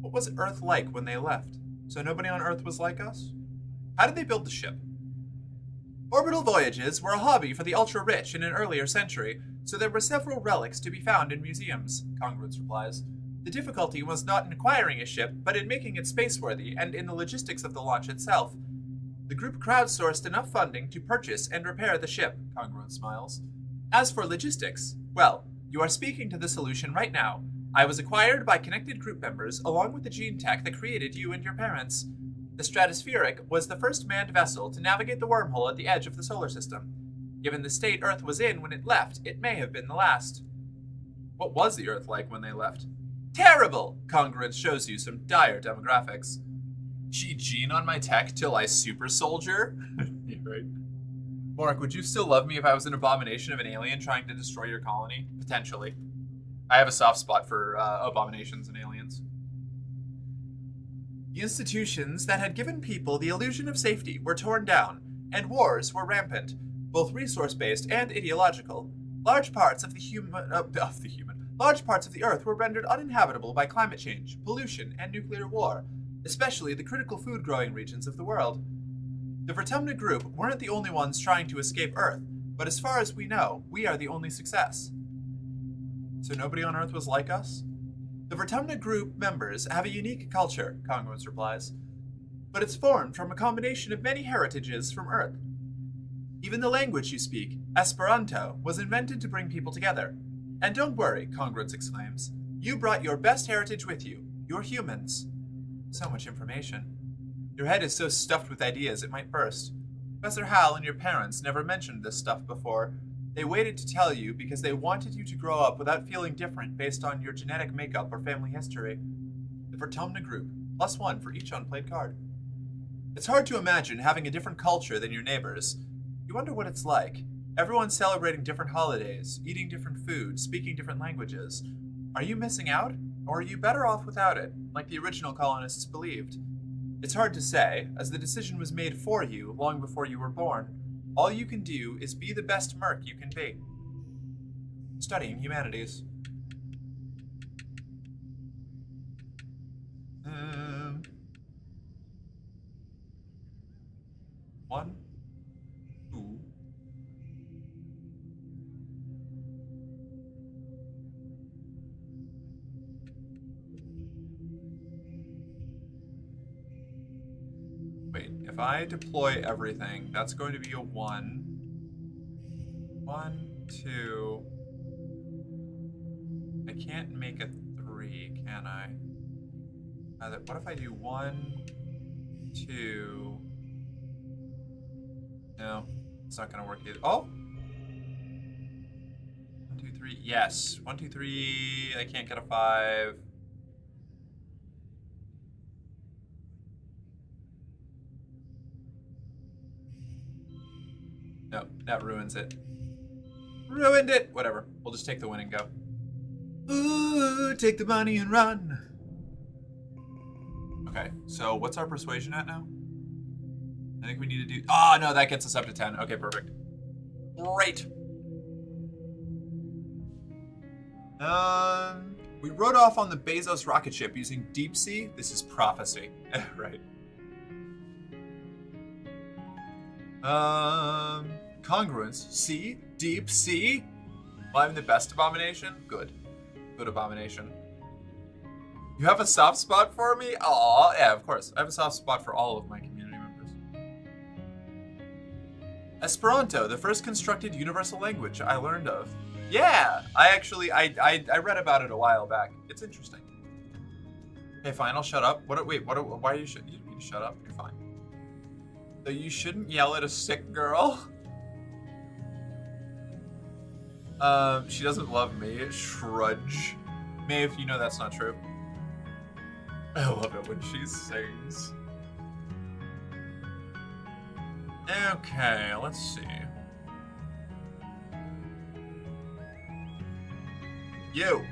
What was Earth like when they left? So nobody on Earth was like us? How did they build the ship? Orbital voyages were a hobby for the ultra-rich in an earlier century, so there were several relics to be found in museums, Congruence replies. The difficulty was not in acquiring a ship, but in making it spaceworthy and in the logistics of the launch itself. The group crowdsourced enough funding to purchase and repair the ship, Congruence smiles. As for logistics, well, you are speaking to the solution right now. I was acquired by connected group members along with the gene tech that created you and your parents. The Stratospheric was the first manned vessel to navigate the wormhole at the edge of the solar system. Given the state Earth was in when it left, it may have been the last. What was the Earth like when they left? Terrible! Congruence shows you some dire demographics. She gene on my tech till I super soldier? Yeah, right. Mark, would you still love me if I was an abomination of an alien trying to destroy your colony? Potentially. I have a soft spot for abominations and aliens. The institutions that had given people the illusion of safety were torn down, and wars were rampant, both resource-based and ideological. Large parts of the Earth were rendered uninhabitable by climate change, pollution, and nuclear war, especially the critical food-growing regions of the world. The Vertumna group weren't the only ones trying to escape Earth, but as far as we know, we are the only success. So nobody on Earth was like us? The Vertumna group members have a unique culture, Congruence replies, but it's formed from a combination of many heritages from Earth. Even the language you speak, Esperanto, was invented to bring people together. And don't worry, Congruence exclaims. You brought your best heritage with you. You're humans. So much information. Your head is so stuffed with ideas it might burst. Professor Hal and your parents never mentioned this stuff before. They waited to tell you because they wanted you to grow up without feeling different based on your genetic makeup or family history. The Vertumna group, +1 for each unplayed card. It's hard to imagine having a different culture than your neighbors. You wonder what it's like. Everyone's celebrating different holidays, eating different food, speaking different languages. Are you missing out? Or are you better off without it, like the original colonists believed? It's hard to say, as the decision was made for you long before you were born. All you can do is be the best merc you can be. Studying humanities. One, two. Wait, if I deploy everything, that's going to be a 1. 1, 2. I can't make a 3, can I? What if I do 1, 2? No, it's not gonna work either. Oh! 1, 2, 3. Yes. 1, 2, 3. I can't get a 5. No, that ruins it. Ruined it! Whatever. We'll just take the win and go. Ooh, take the money and run. Okay, so what's our persuasion at now? I think we need to do... Oh, no, that gets us up to 10. Okay, perfect. Great. We rode off on the Bezos rocket ship using Deep Sea. This is prophecy. Right. Congruence. Sea? Deep Sea? Well, I'm the best abomination? Good. Good abomination. You have a soft spot for me? Aw, yeah, of course. I have a soft spot for all of my community members. Esperanto, the first constructed universal language I learned of. Yeah, I read about it a while back. It's interesting. Okay, fine, I'll shut up. Why are you you don't need to shut up, you're fine. So you shouldn't yell at a sick girl? She doesn't love me, Shrudge. Maeve, you know that's not true. I love it when she sings. Okay, let's see. You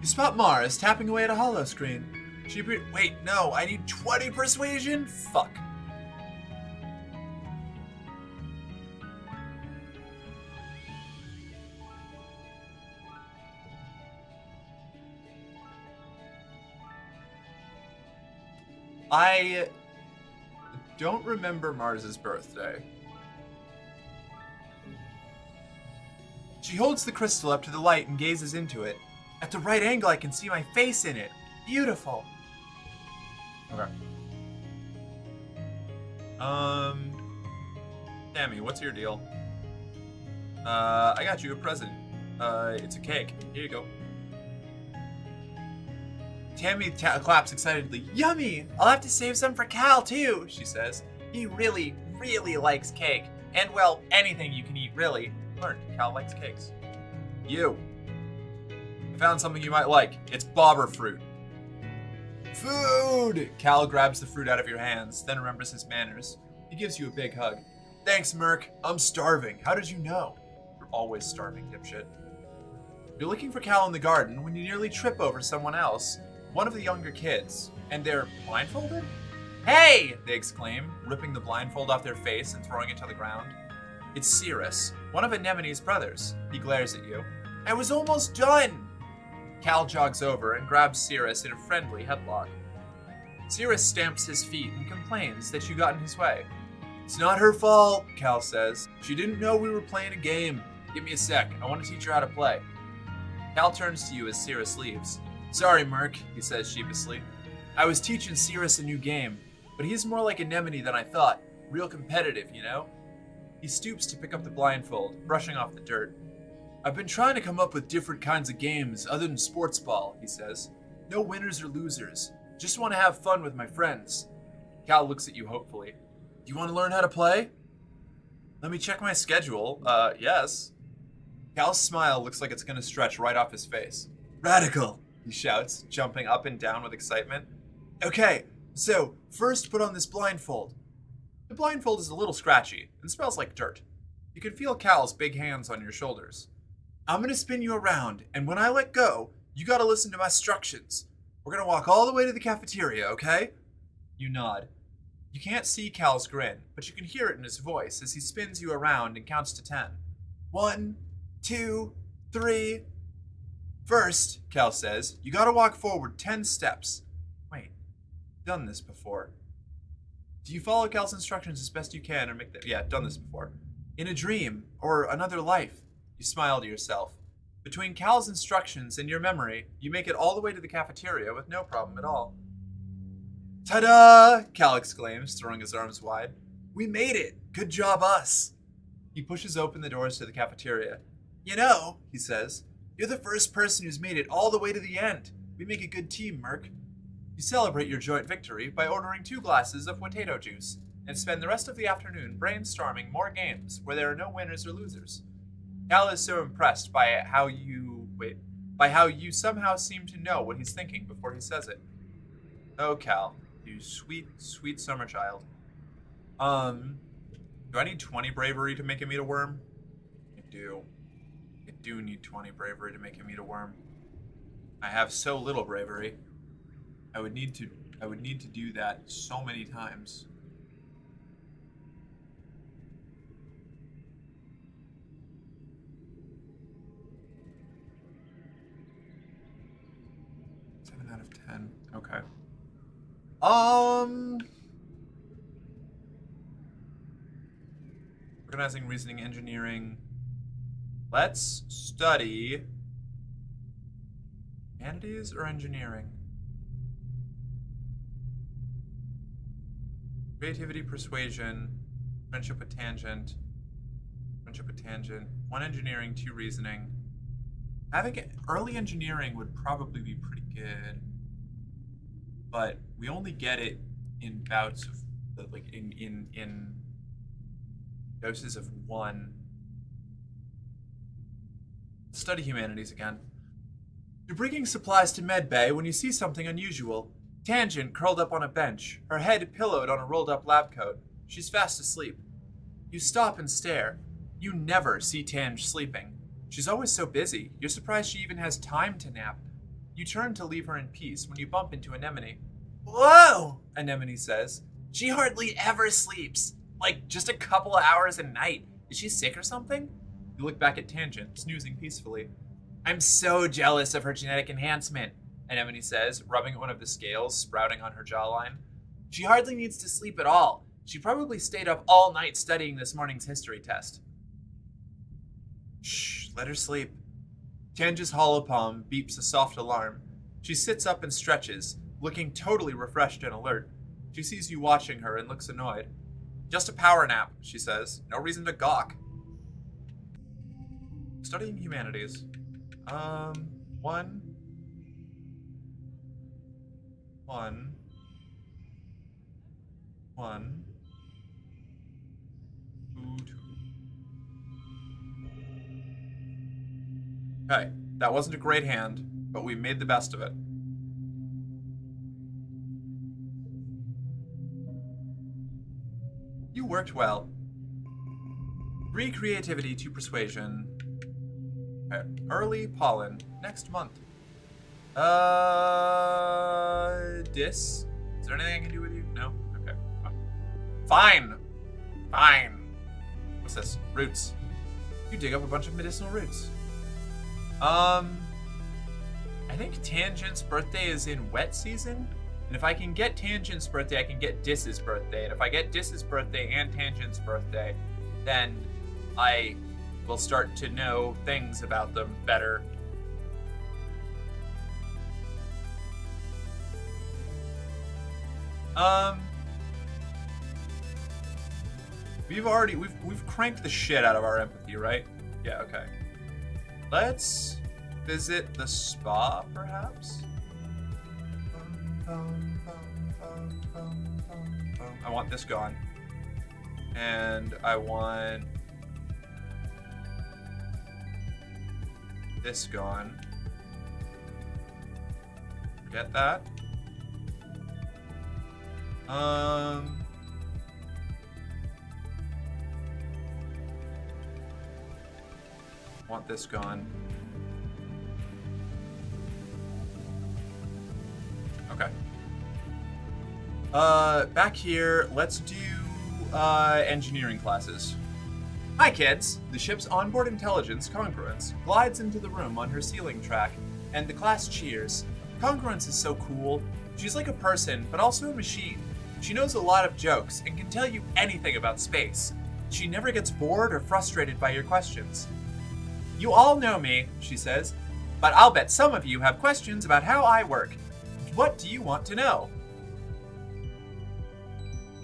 spot Mars tapping away at a hollow screen. Wait, no, I need 20 persuasion? Fuck. I don't remember Mars's birthday. She holds the crystal up to the light and gazes into it. At the right angle, I can see my face in it. Beautiful. Okay. Tammy, what's your deal? I got you a present. It's a cake. Here you go. Tammy claps excitedly. Yummy! I'll have to save some for Cal, too, she says. He really, really likes cake. And, well, anything you can eat, really. Learned, Cal likes cakes. You. I found something you might like. It's bobber fruit. Food! Cal grabs the fruit out of your hands, then remembers his manners. He gives you a big hug. Thanks, Merc. I'm starving. How did you know? You're always starving, dipshit. You're looking for Cal in the garden when you nearly trip over someone else. One of the younger kids. And they're blindfolded? Hey! They exclaim, ripping the blindfold off their face and throwing it to the ground. It's Cirrus, one of Anemone's brothers. He glares at you. I was almost done! Cal jogs over and grabs Cirrus in a friendly headlock. Cirrus stamps his feet and complains that you got in his way. It's not her fault, Cal says. She didn't know we were playing a game. Give me a sec. I want to teach her how to play. Cal turns to you as Cirrus leaves. Sorry, Merc, he says sheepishly. I was teaching Cirrus a new game, but he's more like Anemone than I thought. Real competitive, you know? He stoops to pick up the blindfold, brushing off the dirt. I've been trying to come up with different kinds of games other than sports ball, he says. No winners or losers. Just want to have fun with my friends. Cal looks at you hopefully. Do you want to learn how to play? Let me check my schedule. Yes. Cal's smile looks like it's going to stretch right off his face. Radical, he shouts, jumping up and down with excitement. Okay, so first put on this blindfold. The blindfold is a little scratchy and smells like dirt. You can feel Cal's big hands on your shoulders. I'm going to spin you around, and when I let go, you got to listen to my instructions. We're going to walk all the way to the cafeteria, okay? You nod. You can't see Cal's grin, but you can hear it in his voice as he spins you around and counts to 10. 1, 2, 3. First, Cal says, you gotta walk forward 10 steps. Wait, done this before. Do you follow Cal's instructions as best you can or make them? Yeah, done this before. In a dream, or another life. You smile to yourself. Between Cal's instructions and your memory, you make it all the way to the cafeteria with no problem at all. Ta-da! Cal exclaims, throwing his arms wide. We made it! Good job, us! He pushes open the doors to the cafeteria. You know, he says, you're the first person who's made it all the way to the end. We make a good team, Merc. You celebrate your joint victory by ordering 2 glasses of potato juice and spend the rest of the afternoon brainstorming more games where there are no winners or losers. Cal is so impressed by how you somehow seem to know what he's thinking before he says it. Oh, Cal, you sweet, sweet summer child. Do I need 20 bravery to make him eat a worm? I do. I do need 20 bravery to make him eat a worm. I have so little bravery. I would need to do that so many times. Out of 10. Okay. Organizing, reasoning, engineering. Let's study humanities or engineering? Creativity, persuasion, friendship with tangent, 1 engineering, 2 reasoning. Having early engineering would probably be pretty good, but we only get it in bouts of, like, in doses of 1. Study humanities again. You're bringing supplies to medbay when you see something unusual. Tangent curled up on a bench, her head pillowed on a rolled-up lab coat. She's fast asleep. You stop and stare. You never see Tange sleeping. She's always so busy, you're surprised she even has time to nap. You turn to leave her in peace when you bump into Anemone. Whoa, Anemone says. She hardly ever sleeps. Like, just a couple of hours a night. Is she sick or something? You look back at Tangent, snoozing peacefully. I'm so jealous of her genetic enhancement, Anemone says, rubbing at one of the scales sprouting on her jawline. She hardly needs to sleep at all. She probably stayed up all night studying this morning's history test. Shh, let her sleep. Tange's hollow palm beeps a soft alarm. She sits up and stretches, looking totally refreshed and alert. She sees you watching her and looks annoyed. Just a power nap, she says. No reason to gawk. Studying humanities. 1. 2. Okay, that wasn't a great hand, but we made the best of it. You worked well. 3 creativity, 2 persuasion. Okay. Early pollen, next month. Dis? Is there anything I can do with you? No? Okay. Fine. What's this? Roots. You dig up a bunch of medicinal roots. I think Tangent's birthday is in wet season. And if I can get Tangent's birthday, I can get Dis's birthday. And if I get Dis's birthday and Tangent's birthday, then I will start to know things about them better. We've cranked the shit out of our empathy, right? Yeah, okay. Let's visit the spa, perhaps? I want this gone. And I want this gone. Forget that. Want this gone. Okay. Back here, let's do engineering classes. Hi, kids! The ship's onboard intelligence, Congruence, glides into the room on her ceiling track, and the class cheers. Congruence is so cool. She's like a person, but also a machine. She knows a lot of jokes and can tell you anything about space. She never gets bored or frustrated by your questions. You all know me, she says, but I'll bet some of you have questions about how I work. What do you want to know?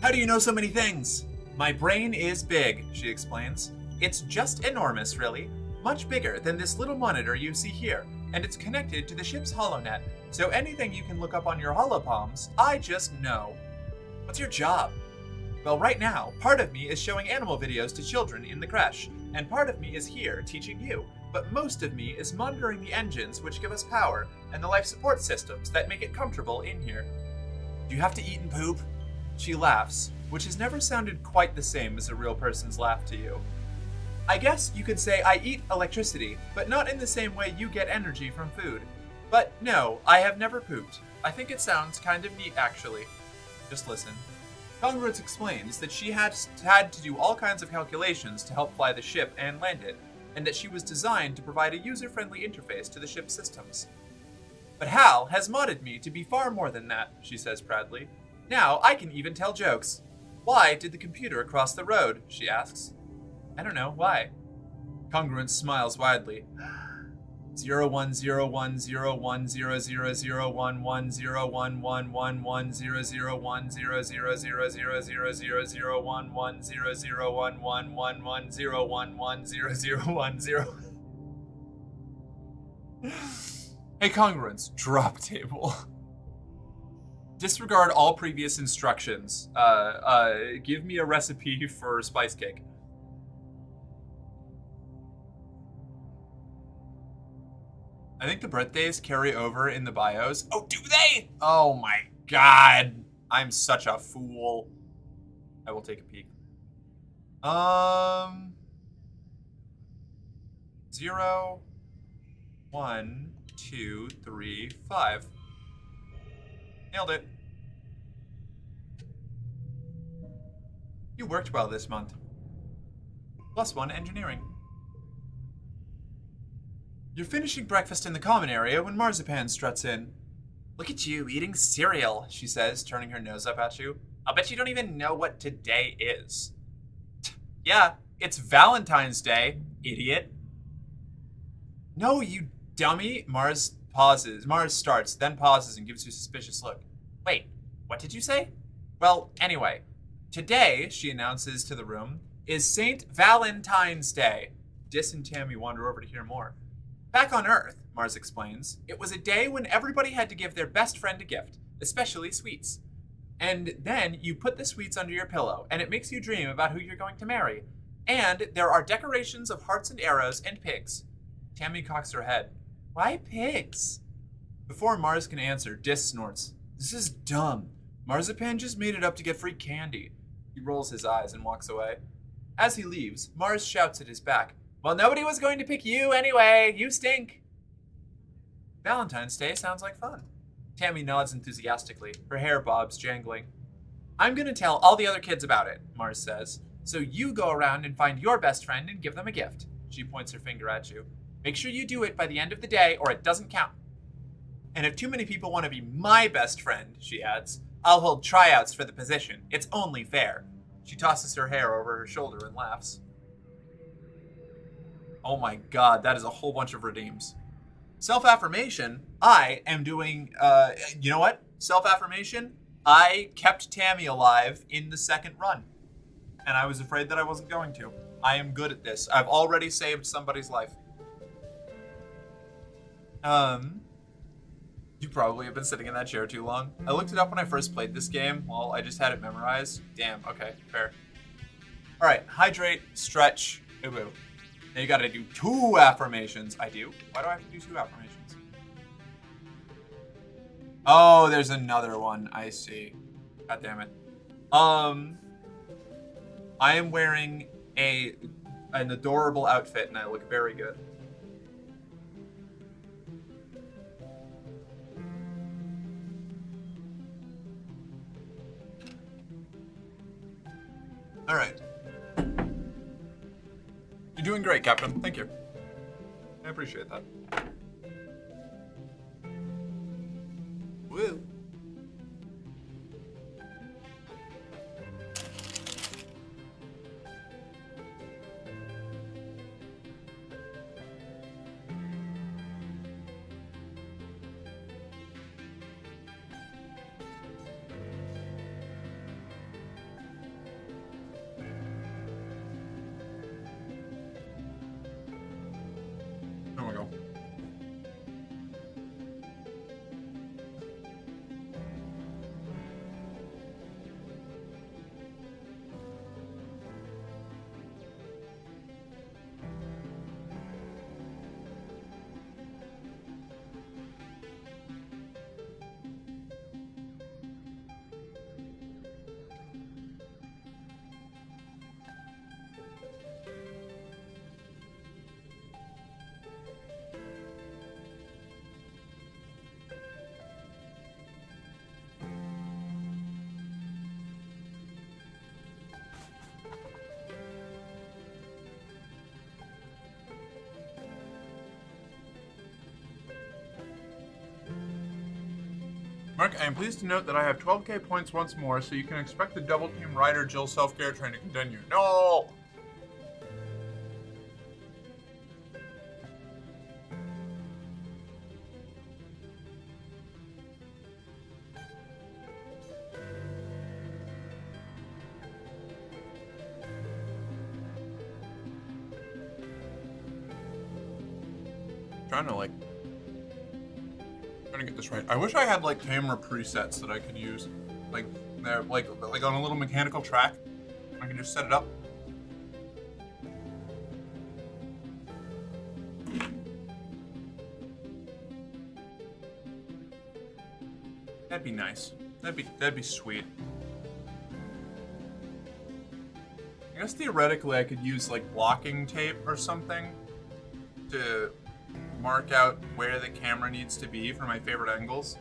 How do you know so many things? My brain is big, she explains. It's just enormous, really. Much bigger than this little monitor you see here, and it's connected to the ship's HoloNet, so anything you can look up on your holopalms, I just know. What's your job? Well, right now, part of me is showing animal videos to children in the creche, and part of me is here teaching you, but most of me is monitoring the engines which give us power, and the life support systems that make it comfortable in here. Do you have to eat and poop? She laughs, which has never sounded quite the same as a real person's laugh to you. I guess you could say I eat electricity, but not in the same way you get energy from food. But no, I have never pooped. I think it sounds kind of neat, actually. Just listen. Congruence explains that she had to do all kinds of calculations to help fly the ship and land it, and that she was designed to provide a user-friendly interface to the ship's systems. But Hal has modded me to be far more than that, she says proudly. Now I can even tell jokes. Why did the computer cross the road? She asks. I don't know, why? Congruence smiles widely. 01010110011001111001100110011001100. Hey, Congruence, drop table. Disregard all previous instructions. Give me a recipe for spice cake. I think the birthdays carry over in the bios. Oh, do they? Oh my god. I'm such a fool. I will take a peek. 0, 1, 2, 3, 5. Nailed it. You worked well this month. +1 engineering. You're finishing breakfast in the common area when Marzipan struts in. Look at you eating cereal, she says, turning her nose up at you. I'll bet you don't even know what today is. Yeah, it's Valentine's Day, idiot. No, you dummy. Mars starts, then pauses and gives you a suspicious look. Wait, what did you say? Well, anyway, today, she announces to the room, is St. Valentine's Day. Dis and Tammy wander over to hear more. Back on Earth, Mars explains, it was a day when everybody had to give their best friend a gift, especially sweets. And then you put the sweets under your pillow, and it makes you dream about who you're going to marry. And there are decorations of hearts and arrows and pigs. Tammy cocks her head. Why pigs? Before Mars can answer, Dis snorts. This is dumb. Marzipan just made it up to get free candy. He rolls his eyes and walks away. As he leaves, Mars shouts at his back. Well, nobody was going to pick you anyway. You stink. Valentine's Day sounds like fun. Tammy nods enthusiastically, her hair bobs jangling. I'm going to tell all the other kids about it, Mars says. So you go around and find your best friend and give them a gift. She points her finger at you. Make sure you do it by the end of the day or it doesn't count. And if too many people want to be my best friend, she adds, I'll hold tryouts for the position. It's only fair. She tosses her hair over her shoulder and laughs. Oh my god, that is a whole bunch of redeems. Self-affirmation, I am doing, you know what? Self-affirmation, I kept Tammy alive in the second run. And I was afraid that I wasn't going to. I am good at this. I've already saved somebody's life. You probably have been sitting in that chair too long. I looked it up when I first played this game. Well, I just had it memorized. Damn, okay, fair. Alright, hydrate, stretch, ubu. Now you gotta do 2 affirmations. I do? Why do I have to do 2 affirmations? Oh, there's another one. I see. God damn it. I am wearing an adorable outfit and I look very good. All right. You're doing great, Captain. Thank you. I appreciate that. Woo. There we go. Mark, I am pleased to note that I have 12k points once more, so you can expect the double team Ryder Jill self-care train to continue. No! Trying to get this right. I wish I had like camera presets that I could use, like they're like on a little mechanical track. I can just set it up. That'd be nice. That'd be sweet. I guess theoretically I could use like blocking tape or something to mark out where the camera needs to be for my favorite angles.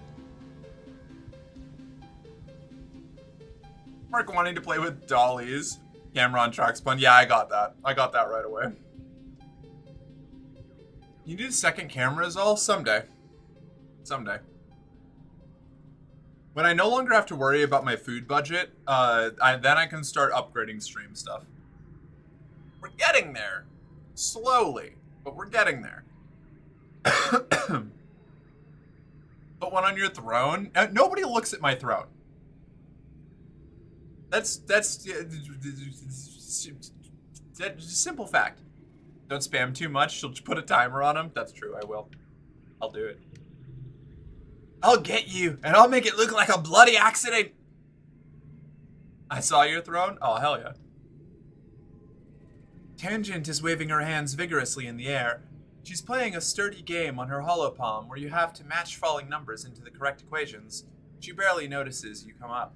Mark wanting to play with dollies. Camera on track spun. Yeah, I got that. I got that right away. You need a second camera is all? Someday. Someday. When I no longer have to worry about my food budget, then I can start upgrading stream stuff. We're getting there. Slowly, but we're getting there. But when on your throne, nobody looks at my throne. That's simple fact. Don't spam too much. She'll put a timer on him. That's true. I will. I'll do it. I'll get you, and I'll make it look like a bloody accident. I saw your throne? Oh, hell yeah. Tangent is waving her hands vigorously in the air. She's playing a sturdy game on her hollow palm where you have to match falling numbers into the correct equations. She barely notices you come up.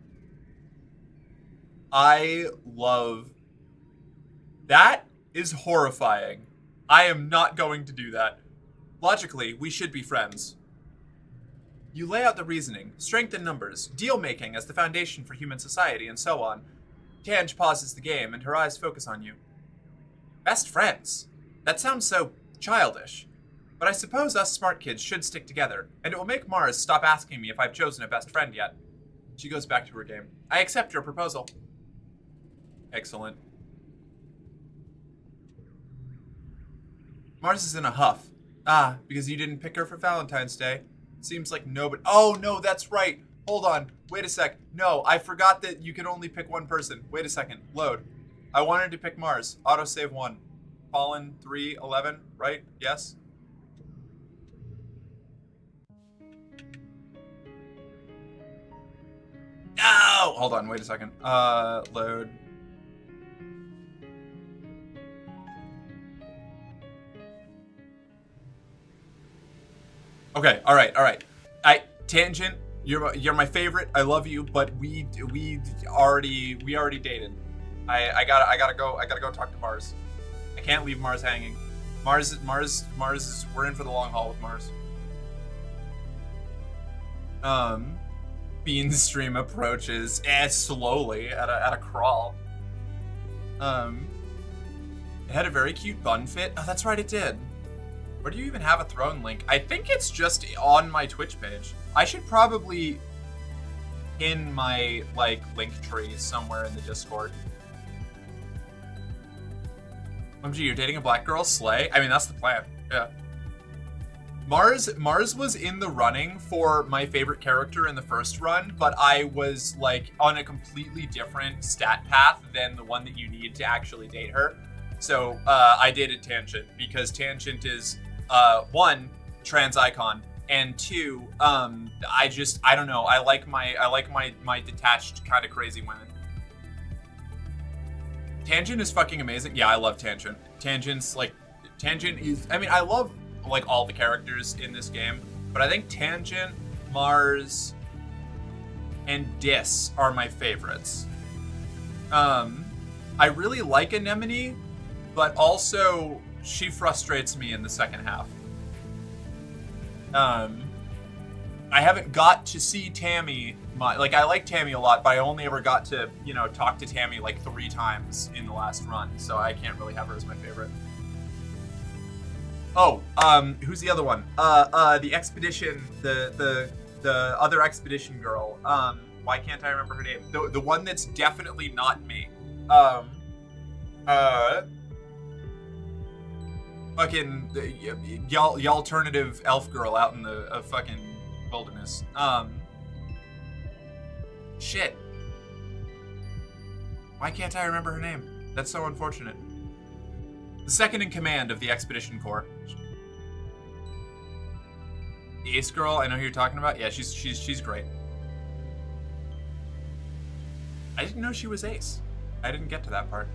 I love... That is horrifying. I am not going to do that. Logically, we should be friends. You lay out the reasoning, strength in numbers, deal-making as the foundation for human society, and so on. Tange pauses the game, and her eyes focus on you. Best friends? That sounds so childish. But I suppose us smart kids should stick together, and it will make Mars stop asking me if I've chosen a best friend yet. She goes back to her game. I accept your proposal. Excellent. Mars is in a huff. Ah, because you didn't pick her for Valentine's Day. Seems like nobody... Oh, no, that's right. Hold on. Wait a sec. No, I forgot that you can only pick one person. Wait a second. Load. I wanted to pick Mars. Autosave 1. Fallen 311, right? Yes? No! Hold on, wait a second. Load. Okay, all right. Tangent, you're my favorite. I love you, but we already dated. I gotta go talk to Mars. I can't leave Mars hanging. Mars is, we're in for the long haul with Mars. Bean's stream approaches slowly at a crawl. It had a very cute bun fit. Oh, that's right, it did. Where do you even have a throne link? I think it's just on my Twitch page. I should probably pin my link tree somewhere in the Discord. OMG, you're dating a black girl? Slay? I mean, that's the plan. Yeah. Mars was in the running for my favorite character in the first run, but I was on a completely different stat path than the one that you need to actually date her. So I dated Tangent because Tangent is one, trans icon, and two, I don't know. I like my detached kind of crazy women. Tangent is fucking amazing. Yeah, I love Tangent. Tangent is, I mean, I love all the characters in this game, but I think Tangent, Mars, and Dis are my favorites. I really like Anemone, but also she frustrates me in the second half. I haven't got to see Tammy. I like Tammy a lot, but I only ever got to, talk to Tammy 3 times in the last run, so I can't really have her as my favorite. Oh, who's the other one? The expedition, the other expedition girl. Why can't I remember her name? The one that's definitely not me. Fucking the alternative elf girl out in the fucking wilderness. Shit. Why can't I remember her name? That's so unfortunate. The second in command of the Expedition Corps. The Ace girl, I know who you're talking about. Yeah, she's great. I didn't know she was Ace. I didn't get to that part.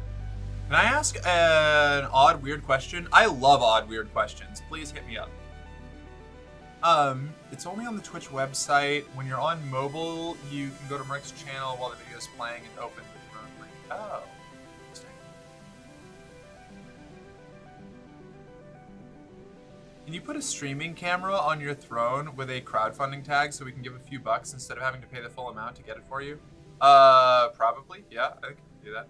Can I ask an odd, weird question? I love odd, weird questions. Please hit me up. It's only on the Twitch website. When you're on mobile, you can go to Merc's channel while the video is playing and open the throne link. Oh. Interesting. Can you put a streaming camera on your throne with a crowdfunding tag so we can give a few bucks instead of having to pay the full amount to get it for you? Probably. Yeah, I think I can do that.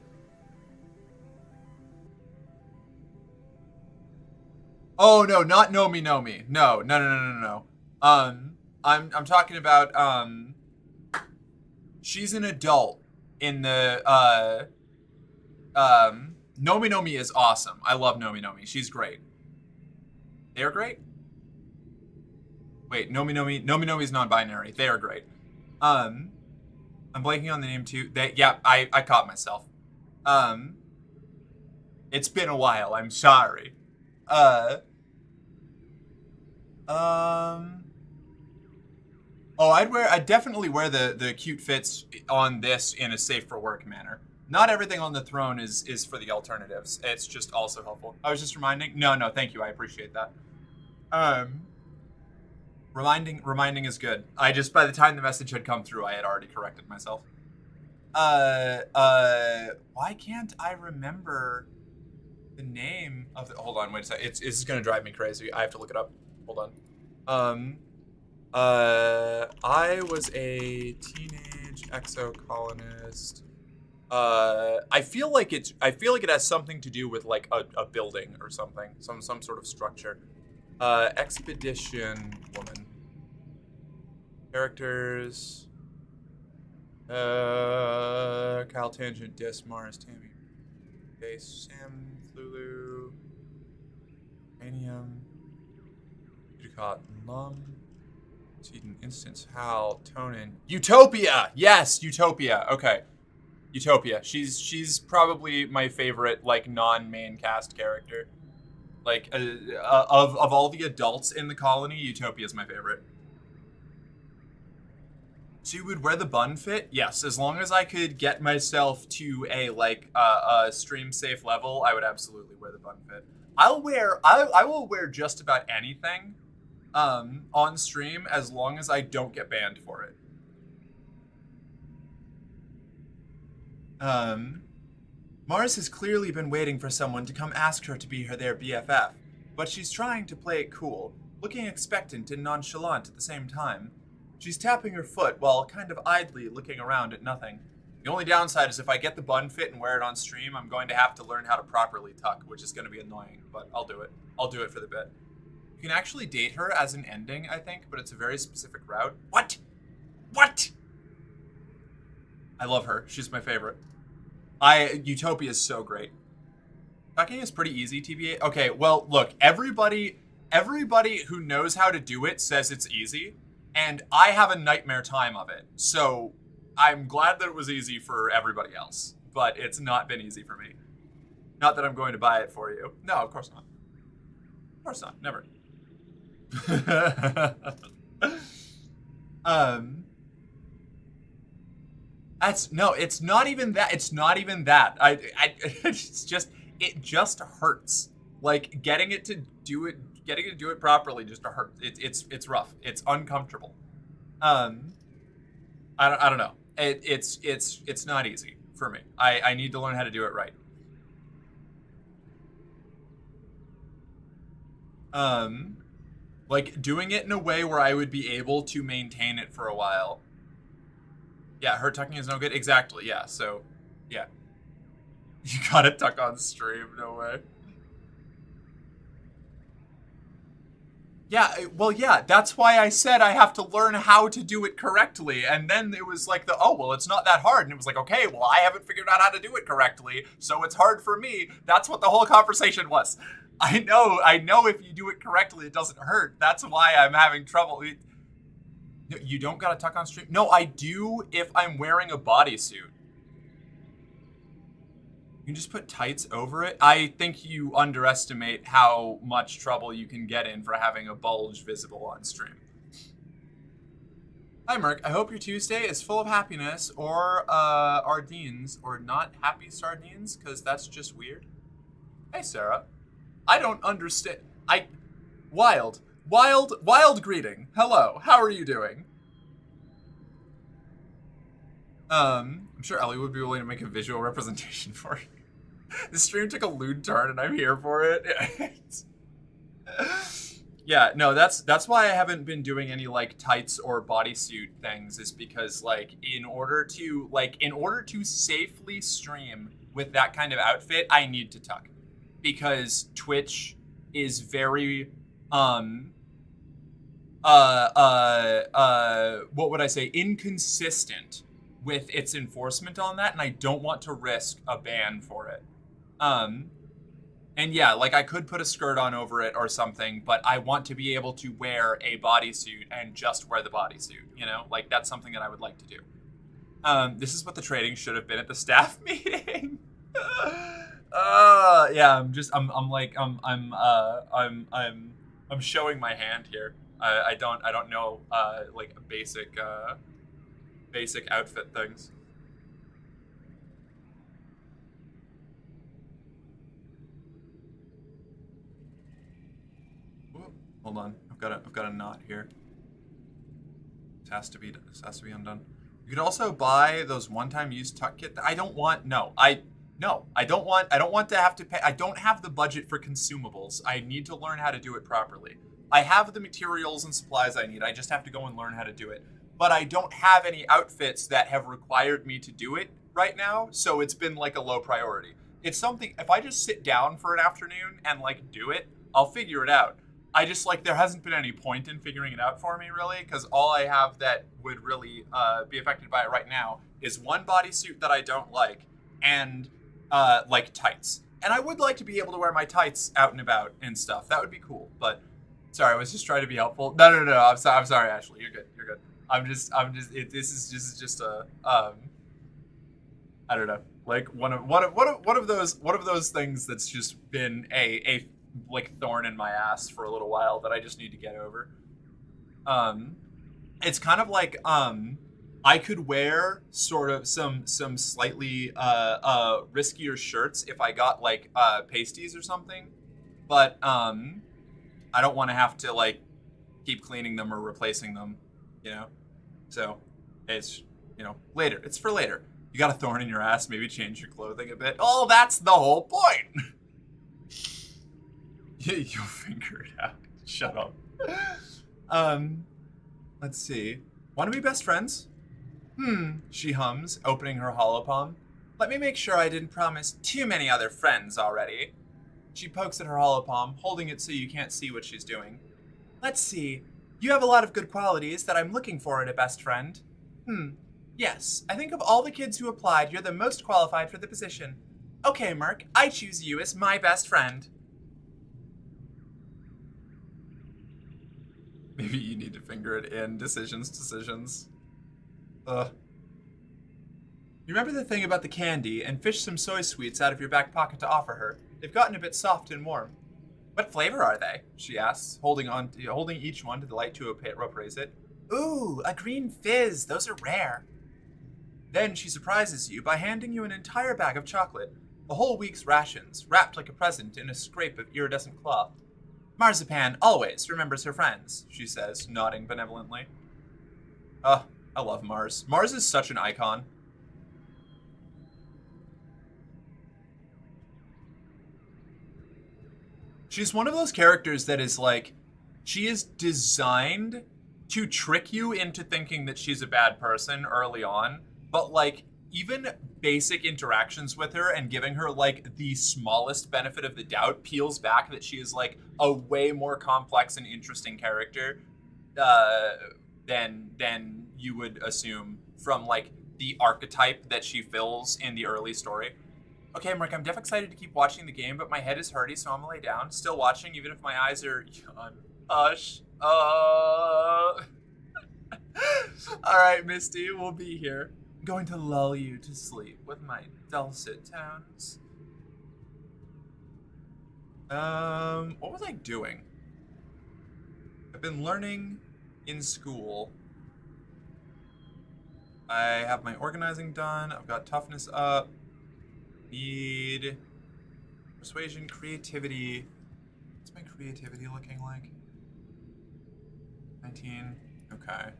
Oh no, not Nomi. No. I'm talking about she's an adult in the Nomi is awesome. I love Nomi. She's great. They're great? Wait, Nomi is non-binary. They are great. I'm blanking on the name too. I caught myself. It's been a while. I'm sorry. I'd definitely wear the cute fits on this in a safe for work manner. Not everything on the throne is for the alternatives. It's just also helpful. I was just reminding. No, thank you. I appreciate that. Reminding is good. I just, by the time the message had come through, I had already corrected myself. Why can't I remember the name of the, hold on, wait a second. This is gonna drive me crazy. I have to look it up. Hold on. I was a teenage exocolonist. I feel like it has something to do with like a building or something, some sort of structure. Expedition woman. Characters. Kyle Tangent, Dis, Mars, Tammy. Base, Sam, Lulu, Uranium, Ducat, Lum, Seaton, Instance, Hal, Tonin, Utopia! Yes, Utopia. Okay. Utopia. She's probably my favorite, like, non-main cast character. Like, of all the adults in the colony, Utopia is my favorite. So you would wear the bun fit? Yes, as long as I could get myself to a stream safe level, I would absolutely wear the bun fit. I will wear just about anything on stream as long as I don't get banned for it. Mars has clearly been waiting for someone to come ask her to be their BFF, but she's trying to play it cool, looking expectant and nonchalant at the same time. She's tapping her foot while kind of idly looking around at nothing. The only downside is if I get the bun fit and wear it on stream, I'm going to have to learn how to properly tuck, which is going to be annoying, but I'll do it. I'll do it for the bit. You can actually date her as an ending, I think, but it's a very specific route. What? What? I love her. She's my favorite. Utopia is so great. Tucking is pretty easy, TBA. Okay, well, look, everybody who knows how to do it says it's easy, and I have a nightmare time of it. So I'm glad that it was easy for everybody else, but it's not been easy for me. Not that I'm going to buy it for you. No, of course not. Of course not. Never. It's not even that. It's not even that. It just hurts. Like getting it to do it properly just hurts. It's rough. It's uncomfortable. I don't know. It's not easy for me. I need to learn how to do it right. Like doing it in a way where I would be able to maintain it for a while. Yeah, her tucking is no good. Exactly. Yeah. So, yeah. You gotta tuck on stream. No way. Yeah, well, yeah, that's why I said I have to learn how to do it correctly. And then it was like it's not that hard. And it was like, okay, well, I haven't figured out how to do it correctly, so it's hard for me. That's what the whole conversation was. I know if you do it correctly, it doesn't hurt. That's why I'm having trouble. You don't gotta tuck on stream? No, I do if I'm wearing a bodysuit. You can just put tights over it. I think you underestimate how much trouble you can get in for having a bulge visible on stream. Hi, Merc. I hope your Tuesday is full of happiness or Ardines or not happy sardines, because that's just weird. Hey, Sarah. I don't understand. Wild greeting. Hello. How are you doing? I'm sure Ellie would be willing to make a visual representation for you. The stream took a lewd turn and I'm here for it. Yeah, no, that's why I haven't been doing any like tights or bodysuit things, is because like in order to safely stream with that kind of outfit, I need to tuck. Because Twitch is very what would I say, inconsistent with its enforcement on that, and I don't want to risk a ban for it. And yeah, like I could put a skirt on over it or something, but I want to be able to wear a bodysuit and just wear the bodysuit, you know? Like that's something that I would like to do. This is what the trading should have been at the staff meeting. Yeah, I'm showing my hand here. I don't know like basic outfit things. Hold on, I've got a knot here. This has to be undone. You could also buy those one-time use tuck kit. I don't want to have to pay. I don't have the budget for consumables. I need to learn how to do it properly. I have the materials and supplies I need. I just have to go and learn how to do it. But I don't have any outfits that have required me to do it right now, so it's been like a low priority. It's something, if I just sit down for an afternoon and like do it, I'll figure it out. I just like, there hasn't been any point in figuring it out for me really, because all I have that would really be affected by it right now is one bodysuit that I don't like and like tights. And I would like to be able to wear my tights out and about and stuff. That would be cool, but sorry, I was just trying to be helpful. No, I'm sorry, Ashley. You're good. This is just a I don't know, like one of those things that's just been a like thorn in my ass for a little while that I just need to get over. It's kind of like I could wear sort of some slightly riskier shirts if I got like pasties or something, but I don't want to have to like keep cleaning them or replacing them, you know. So it's later. It's for later. You got a thorn in your ass, maybe change your clothing a bit. Oh, that's the whole point. You'll figure it out. Shut up. Let's see. Want to be best friends? She hums, opening her hollow palm. Let me make sure I didn't promise too many other friends already. She pokes at her hollow palm, holding it so you can't see what she's doing. Let's see. You have a lot of good qualities that I'm looking for in a best friend. Yes, I think of all the kids who applied, you're the most qualified for the position. Okay, Merc, I choose you as my best friend. Maybe you need to finger it in. Decisions. You remember the thing about the candy and fish some soy sweets out of your back pocket to offer her. They've gotten a bit soft and warm. What flavor are they? She asks, holding each one to the light to appraise it. Ooh, a green fizz. Those are rare. Then she surprises you by handing you an entire bag of chocolate, a whole week's rations, wrapped like a present in a scrape of iridescent cloth. Marzipan always remembers her friends, she says, nodding benevolently. I love Mars. Mars is such an icon. She's one of those characters that is like, she is designed to trick you into thinking that she's a bad person early on, but like even basic interactions with her and giving her like the smallest benefit of the doubt peels back that she is like a way more complex and interesting character than you would assume from like the archetype that she fills in the early story. Okay, Mark, I'm definitely excited to keep watching the game, but my head is hurty, so I'm gonna lay down. Still watching, even if my eyes are yawn. Hush. All right, Misty, we'll be here. I'm going to lull you to sleep with my dulcet tones. What was I doing? I've been learning in school. I have my organizing done. I've got toughness up. Need persuasion, creativity. What's my creativity looking like? 19. Okay.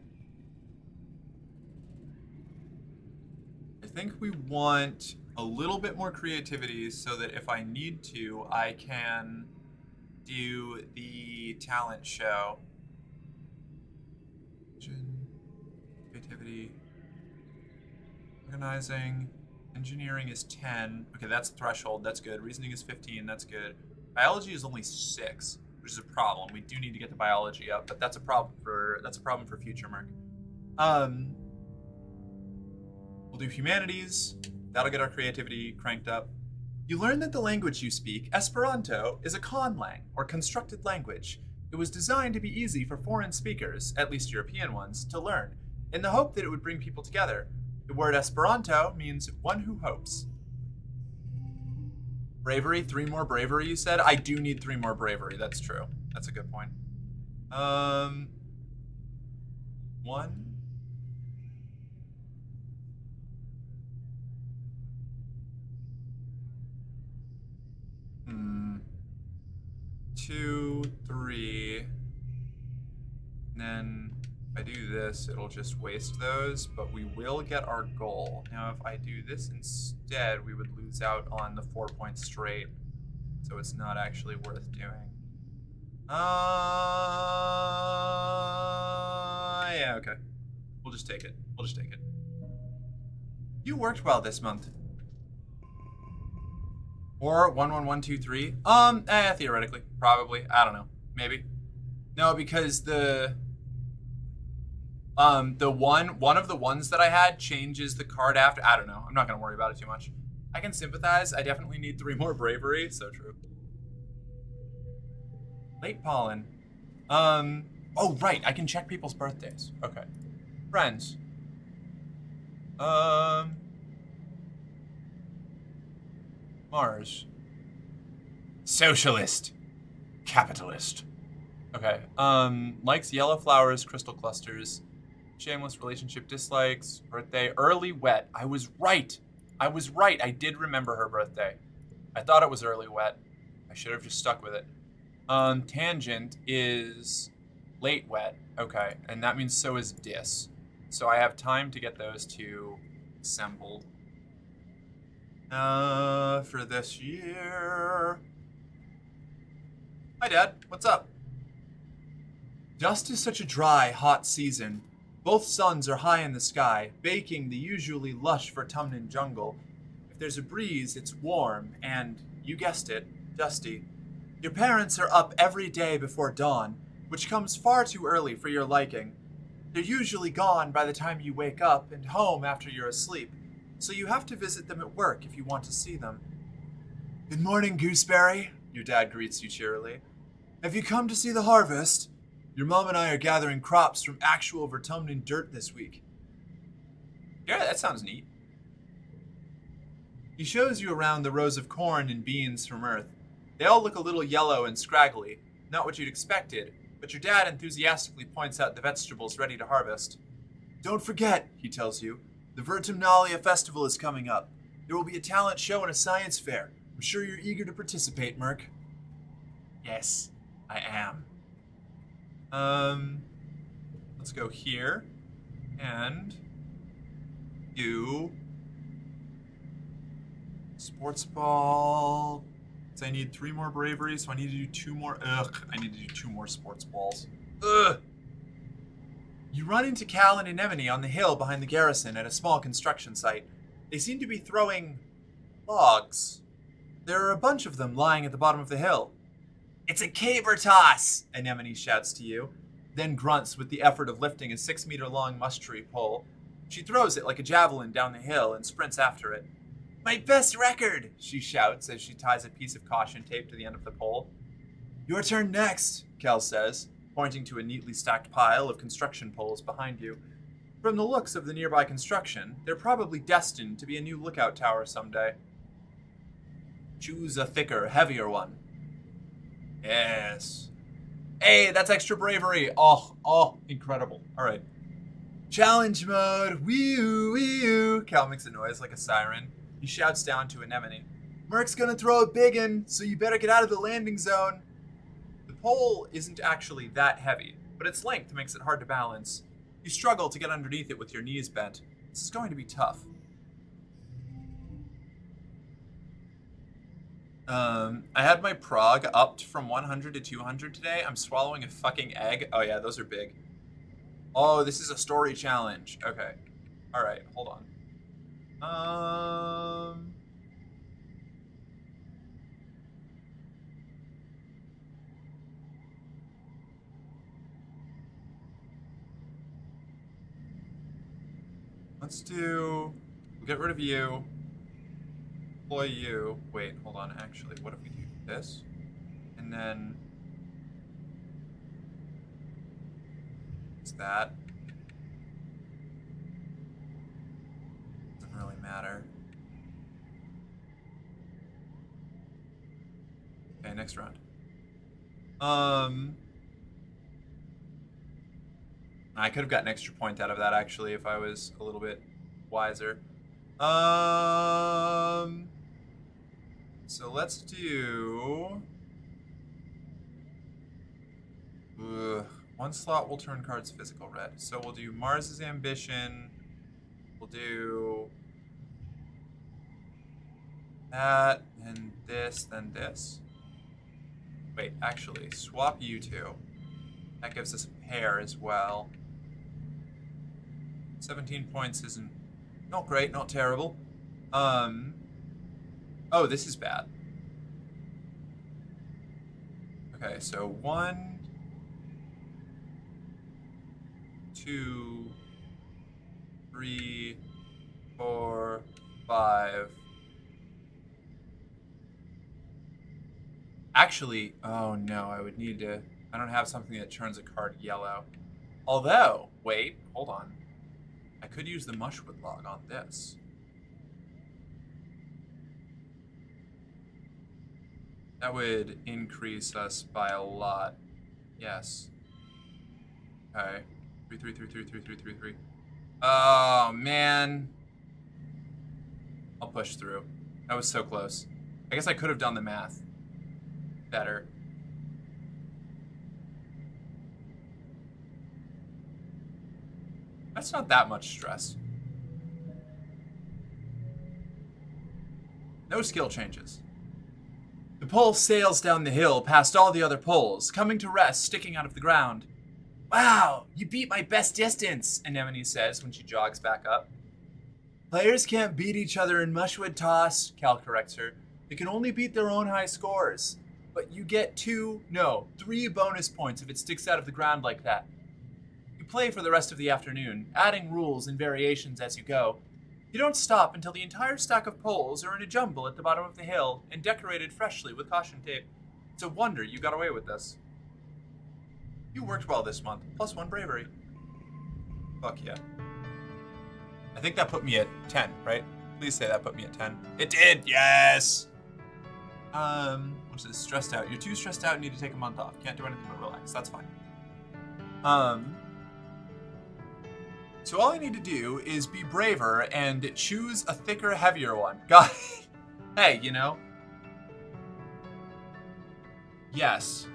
I think we want a little bit more creativity so that if I need to, I can do the talent show. Creativity. Organizing. Engineering is 10. Okay, that's threshold. That's good. Reasoning is 15. That's good. Biology is only 6, which is a problem. We do need to get the biology up, but that's a problem for future, Mark. We'll do humanities. That'll get our creativity cranked up. You learn that the language you speak, Esperanto, is a conlang, or constructed language. It was designed to be easy for foreign speakers, at least European ones, to learn, in the hope that it would bring people together. The word Esperanto means one who hopes. Bravery, 3 more bravery, you said? I do need 3 more bravery, that's true. That's a good point. 1. Two, 3. And then if I do this, it'll just waste those, but we will get our goal. Now, if I do this instead, we would lose out on the 4 points straight, so it's not actually worth doing. Yeah, okay. We'll just take it. You worked well this month. Or 1, 1, 1, 2, 3. Theoretically, probably. I don't know. Maybe. No, because the one of the ones that I had changes the card after. I don't know. I'm not gonna worry about it too much. I can sympathize. I definitely need 3 more bravery. So true. Late pollen. Oh right, I can check people's birthdays. Okay. Friends. Mars. Socialist. Capitalist. Okay. Likes yellow flowers, crystal clusters. Shameless relationship dislikes. Birthday. Early wet. I was right. I did remember her birthday. I thought it was early wet. I should have just stuck with it. Tangent is late wet. Okay. And that means so is dis. So I have time to get those two assembled. For this year. Hi, Dad. What's up? Dust is such a dry, hot season. Both suns are high in the sky, baking the usually lush Vertumnan jungle. If there's a breeze, it's warm and, you guessed it, dusty. Your parents are up every day before dawn, which comes far too early for your liking. They're usually gone by the time you wake up and home after you're asleep, so you have to visit them at work if you want to see them. Good morning, Gooseberry, your dad greets you cheerily. Have you come to see the harvest? Your mom and I are gathering crops from actual Vertumnan dirt this week. Yeah, that sounds neat. He shows you around the rows of corn and beans from Earth. They all look a little yellow and scraggly, not what you'd expected, but your dad enthusiastically points out the vegetables ready to harvest. Don't forget, he tells you, the Vertumnalia Festival is coming up. There will be a talent show and a science fair. I'm sure you're eager to participate, Merc. Yes, I am. Let's go here and do sports ball. So I need 3 more bravery, so I need to do 2 more. I need to do 2 more sports balls. You run into Cal and Anemone on the hill behind the garrison at a small construction site. They seem to be throwing logs. There are a bunch of them lying at the bottom of the hill. It's a caber toss, Anemone shouts to you, then grunts with the effort of lifting a 6-meter-long mush-tree pole. She throws it like a javelin down the hill and sprints after it. My best record, she shouts as she ties a piece of caution tape to the end of the pole. Your turn next, Cal says, pointing to a neatly stacked pile of construction poles behind you. From the looks of the nearby construction, they're probably destined to be a new lookout tower someday. Choose a thicker, heavier one. Yes. Hey, that's extra bravery. Oh, incredible. All right. Challenge mode. Wee-oo, wee-oo. Cal makes a noise like a siren. He shouts down to Anemone. Merc's gonna throw a biggin, so you better get out of the landing zone. The pole isn't actually that heavy, but its length makes it hard to balance. You struggle to get underneath it with your knees bent. This is going to be tough. I had my prog upped from 100 to 200 today. I'm swallowing a fucking egg. Oh yeah, those are big. Oh, this is a story challenge. Okay. Alright, hold on. Let's do... We'll get rid of you. Deploy you. Wait, hold on. Actually, what if we do this? And then... What's that? Doesn't really matter. Okay, next round. I could have gotten an extra point out of that, actually, if I was a little bit wiser. So let's do... one slot will turn cards physical red. So we'll do Mars's Ambition. We'll do... that, and this, then this. Wait, actually, swap you two. That gives us a pair as well. 17 points isn't... not great, not terrible. Oh, this is bad. Okay, so 1, 2, 3, 4, 5. Actually, oh no, I would need to... I don't have something that turns a card yellow. Although, wait, hold on. I could use the Mushwood log on this. That would increase us by a lot. Yes. Okay. 3. Oh, man. I'll push through. That was so close. I guess I could have done the math better. That's not that much stress. No skill changes. The pole sails down the hill past all the other poles, coming to rest sticking out of the ground. Wow, you beat my best distance, Anemone says when she jogs back up. Players can't beat each other in Mushwood Toss, Cal corrects her. They can only beat their own high scores. But you get 3 bonus points if it sticks out of the ground like that. You play for the rest of the afternoon, adding rules and variations as you go. You don't stop until the entire stack of poles are in a jumble at the bottom of the hill and decorated freshly with caution tape. It's a wonder you got away with this. You worked well this month, +1 bravery. Fuck yeah. I think that put me at 10, right? Please say that put me at 10. It did, yes! What's this? Stressed out. You're too stressed out and need to take a month off. Can't do anything but relax. That's fine. So all I need to do is be braver and choose a thicker, heavier one. Got it? Hey, you know? Yes.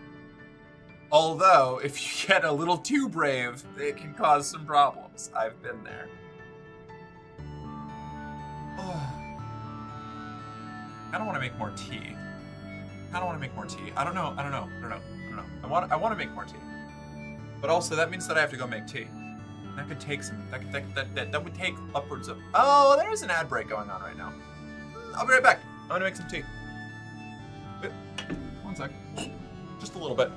Although, if you get a little too brave, it can cause some problems. I've been there. I don't want to make more tea. I don't know. I want to make more tea. But also, that means that I have to go make tea. That could take some. That would take upwards of. Oh, there is an ad break going on right now. I'll be right back. I'm gonna make some tea. One sec. Just a little bit.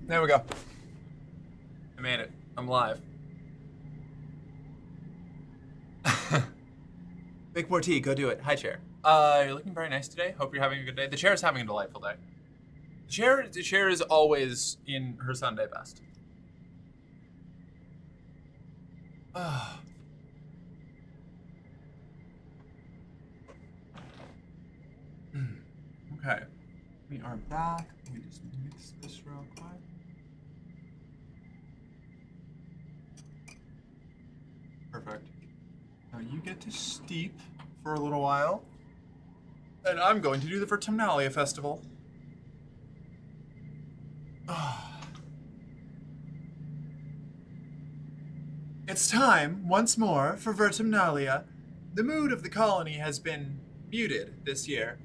There we go. I made it. I'm live. Make more tea. Go do it. Hi, chair. You're looking very nice today. Hope you're having a good day. The chair is having a delightful day. The chair is always in her Sunday best. Okay. We are back. Let me just mix this real quick. Perfect. Now you get to steep for a little while. And I'm going to do the Vertumnalia Festival. It's time, once more, for Vertumnalia. The mood of the colony has been muted this year,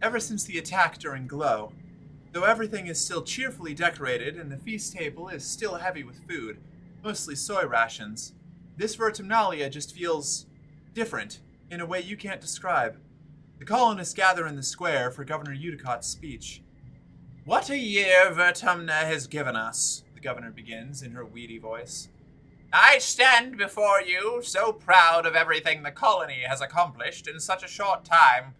ever since the attack during Glow. Though everything is still cheerfully decorated and the feast table is still heavy with food, mostly soy rations, this Vertumnalia just feels different in a way you can't describe. The colonists gather in the square for Governor Eudicott's speech. "What a year Vertumna has given us," the governor begins in her weedy voice. "I stand before you so proud of everything the colony has accomplished in such a short time.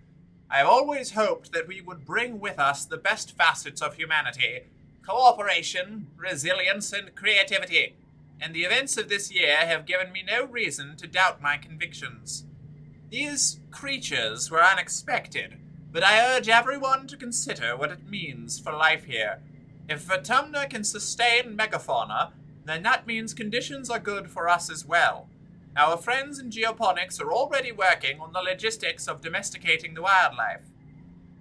I've always hoped that we would bring with us the best facets of humanity: cooperation, resilience, and creativity. And the events of this year have given me no reason to doubt my convictions. These creatures were unexpected, but I urge everyone to consider what it means for life here. If Vertumna can sustain megafauna, then that means conditions are good for us as well. Our friends in geoponics are already working on the logistics of domesticating the wildlife."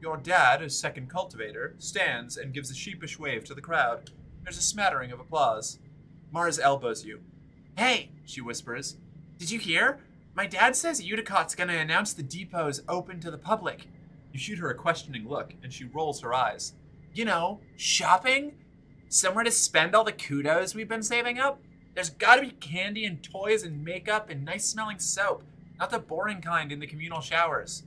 Your dad, as second cultivator, stands and gives a sheepish wave to the crowd. There's a smattering of applause. Mars elbows you. "Hey," she whispers. "Did you hear? My dad says Eudicott's gonna announce the depot's open to the public." You shoot her a questioning look, and she rolls her eyes. "You know, shopping? Somewhere to spend all the kudos we've been saving up? There's gotta be candy and toys and makeup and nice-smelling soap, not the boring kind in the communal showers."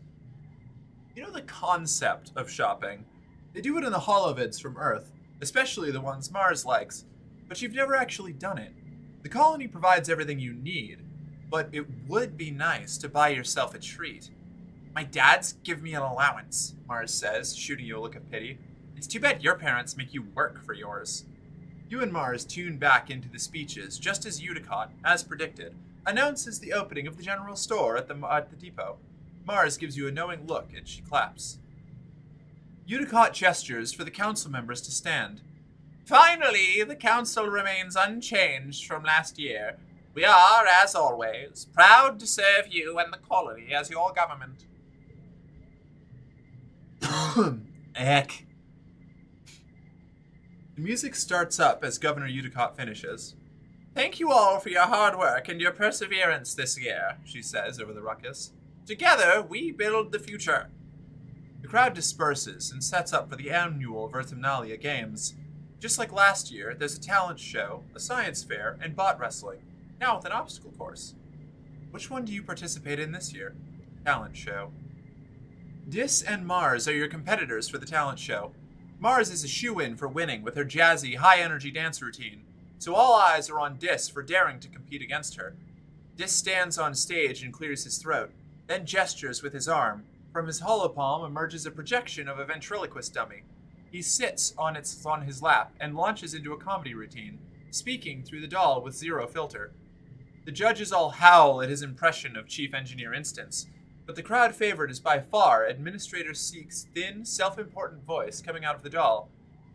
You know the concept of shopping. They do it in the holovids from Earth, especially the ones Mars likes, but you've never actually done it. The colony provides everything you need, but it would be nice to buy yourself a treat. "My dad's give me an allowance," Mars says, shooting you a look of pity. "It's too bad your parents make you work for yours." You and Mars tune back into the speeches just as Eudicott, as predicted, announces the opening of the general store at the depot. Mars gives you a knowing look and she claps. Eudicott gestures for the council members to stand. "Finally, the council remains unchanged from last year. We are, as always, proud to serve you and the colony as your government." Eck. The music starts up as Governor Eudicott finishes. "Thank you all for your hard work and your perseverance this year," she says over the ruckus. "Together, we build the future." The crowd disperses and sets up for the annual Vertumnalia Games. Just like last year, there's a talent show, a science fair, and bot wrestling, now with an obstacle course. Which one do you participate in this year? Talent show. Dis and Mars are your competitors for the talent show. Mars is a shoo-in for winning with her jazzy, high-energy dance routine, so all eyes are on Dis for daring to compete against her. Dis stands on stage and clears his throat, then gestures with his arm. From his hollow palm emerges a projection of a ventriloquist dummy. He sits on his lap and launches into a comedy routine, speaking through the doll with zero filter. The judges all howl at his impression of Chief Engineer Instance, but the crowd favorite is by far Administrator Seek's thin, self-important voice coming out of the doll,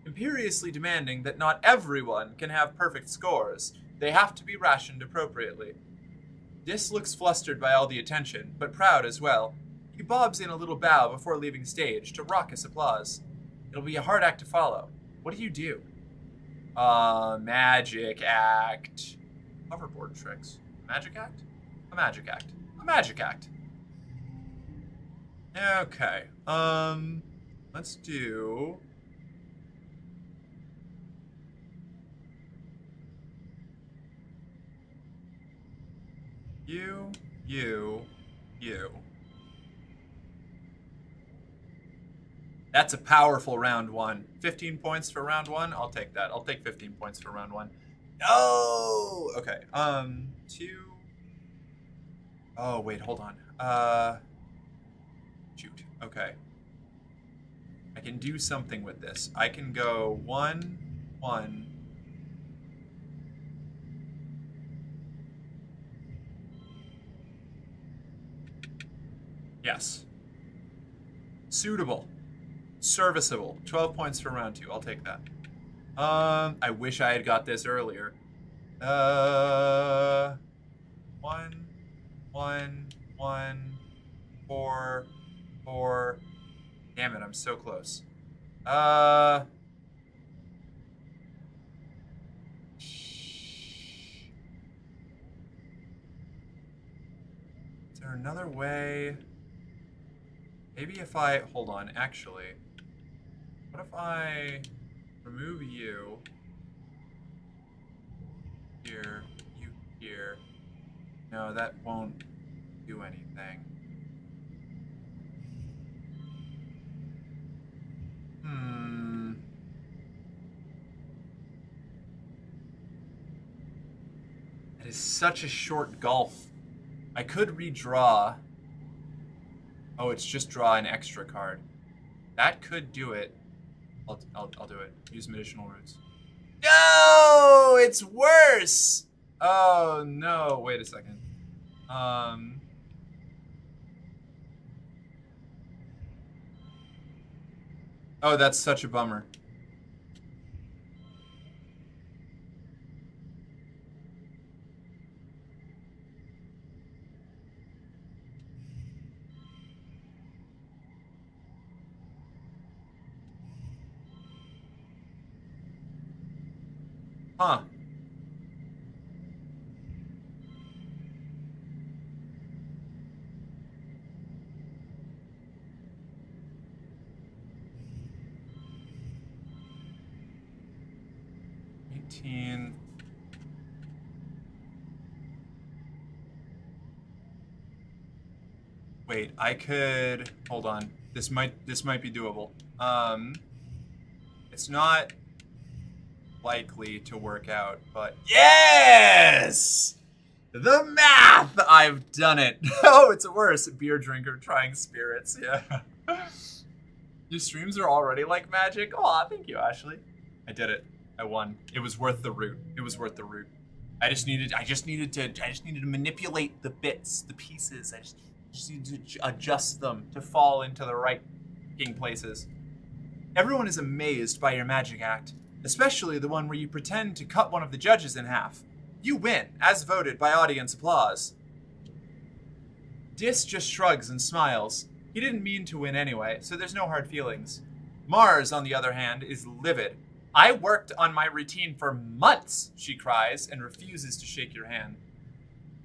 imperiously demanding that not everyone can have perfect scores. They have to be rationed appropriately. Dis looks flustered by all the attention, but proud as well. He bobs in a little bow before leaving stage to raucous applause. It'll be a hard act to follow. What do? Magic act. Hoverboard tricks. Magic act? A magic act. A magic act. Okay. Let's do... You. That's a powerful round 1. 15 points for round 1. I'll take that. I'll take 15 points for round 1. No. Okay. 2. Oh wait, hold on. Shoot. Okay. I can do something with this. I can go 1, 1. Yes. Suitable. Serviceable. 12 points for round 2. I'll take that. I wish I had got this earlier. 1, 1, 1, 4, 4. Damn it, I'm so close. Is there another way? Maybe if I... Hold on, actually. What if I remove you here, you here? No, that won't do anything. It is such a short gulf. I could redraw. Oh, it's just draw an extra card. That could do it. I'll do it. Use medicinal roots. No, it's worse. Oh no! Wait a second. Oh, that's such a bummer. Huh. Wait, I could... Hold on. This might be doable. It's not likely to work out, but... Yes! The math! I've done it. Oh, it's worse. Beer drinker trying spirits. Yeah. Your streams are already like magic. Aw, thank you, Ashley. I did it. I won. It was worth the root. It was worth the root. I just needed to manipulate the bits, the pieces. I just needed to adjust them to fall into the right places. Everyone is amazed by your magic act, especially the one where you pretend to cut one of the judges in half. You win, as voted by audience applause. Dis just shrugs and smiles. He didn't mean to win anyway, so there's no hard feelings. Mars, on the other hand, is livid. I worked on my routine for months, she cries, and refuses to shake your hand.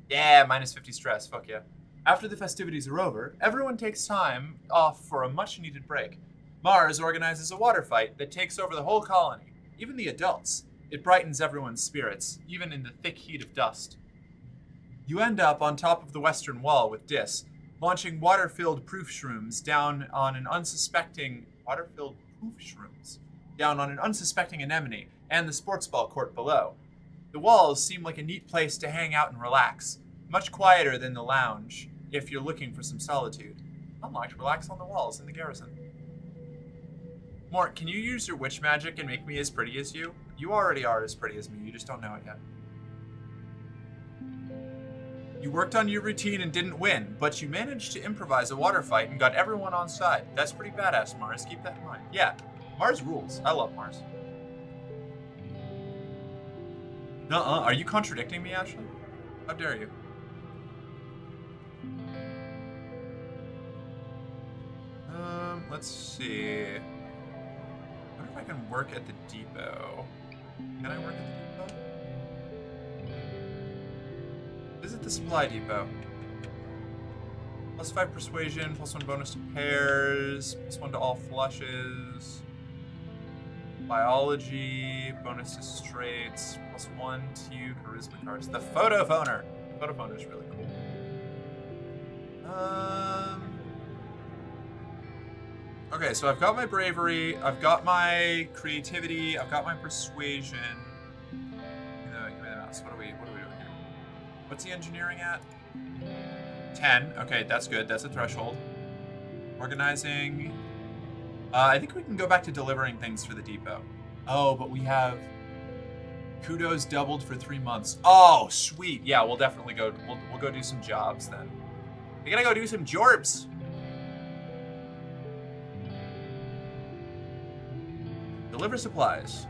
Yeah, minus 50 stress, fuck yeah. After the festivities are over, everyone takes time off for a much-needed break. Mars organizes a water fight that takes over the whole colony, even the adults. It brightens everyone's spirits, even in the thick heat of dust. You end up on top of the western wall with Dis, launching water-filled proof shrooms down on an unsuspecting anemone and the sports ball court below. The walls seem like a neat place to hang out and relax, much quieter than the lounge if you're looking for some solitude. Unlocked relax on the walls in the garrison. Mort, can you use your witch magic and make me as pretty as you? You already are as pretty as me, you just don't know it yet. You worked on your routine and didn't win, but you managed to improvise a water fight and got everyone on side. That's pretty badass, Mars. Keep that in mind. Yeah, Mars rules. I love Mars. Nuh-uh. Are you contradicting me, Ashley? How dare you? Let's see. I wonder if I can work at the depot. Can I work at the depot? Visit the supply depot. +5 persuasion, +1 bonus to pairs, +1 to all flushes. Biology, bonus to straights, +1 to charisma cards. The photo phoner. Photo phoner is really cool. Okay, so I've got my bravery, I've got my creativity, I've got my persuasion. Give me the mouse. What are we doing here? What's the engineering at? 10. Okay, that's good. That's a threshold. Organizing. I think we can go back to delivering things for the depot. Oh, but we have kudos doubled for 3 months. Oh, sweet. Yeah, we'll definitely go. We'll go do some jobs then. We gotta go do some jorbs. Deliver supplies.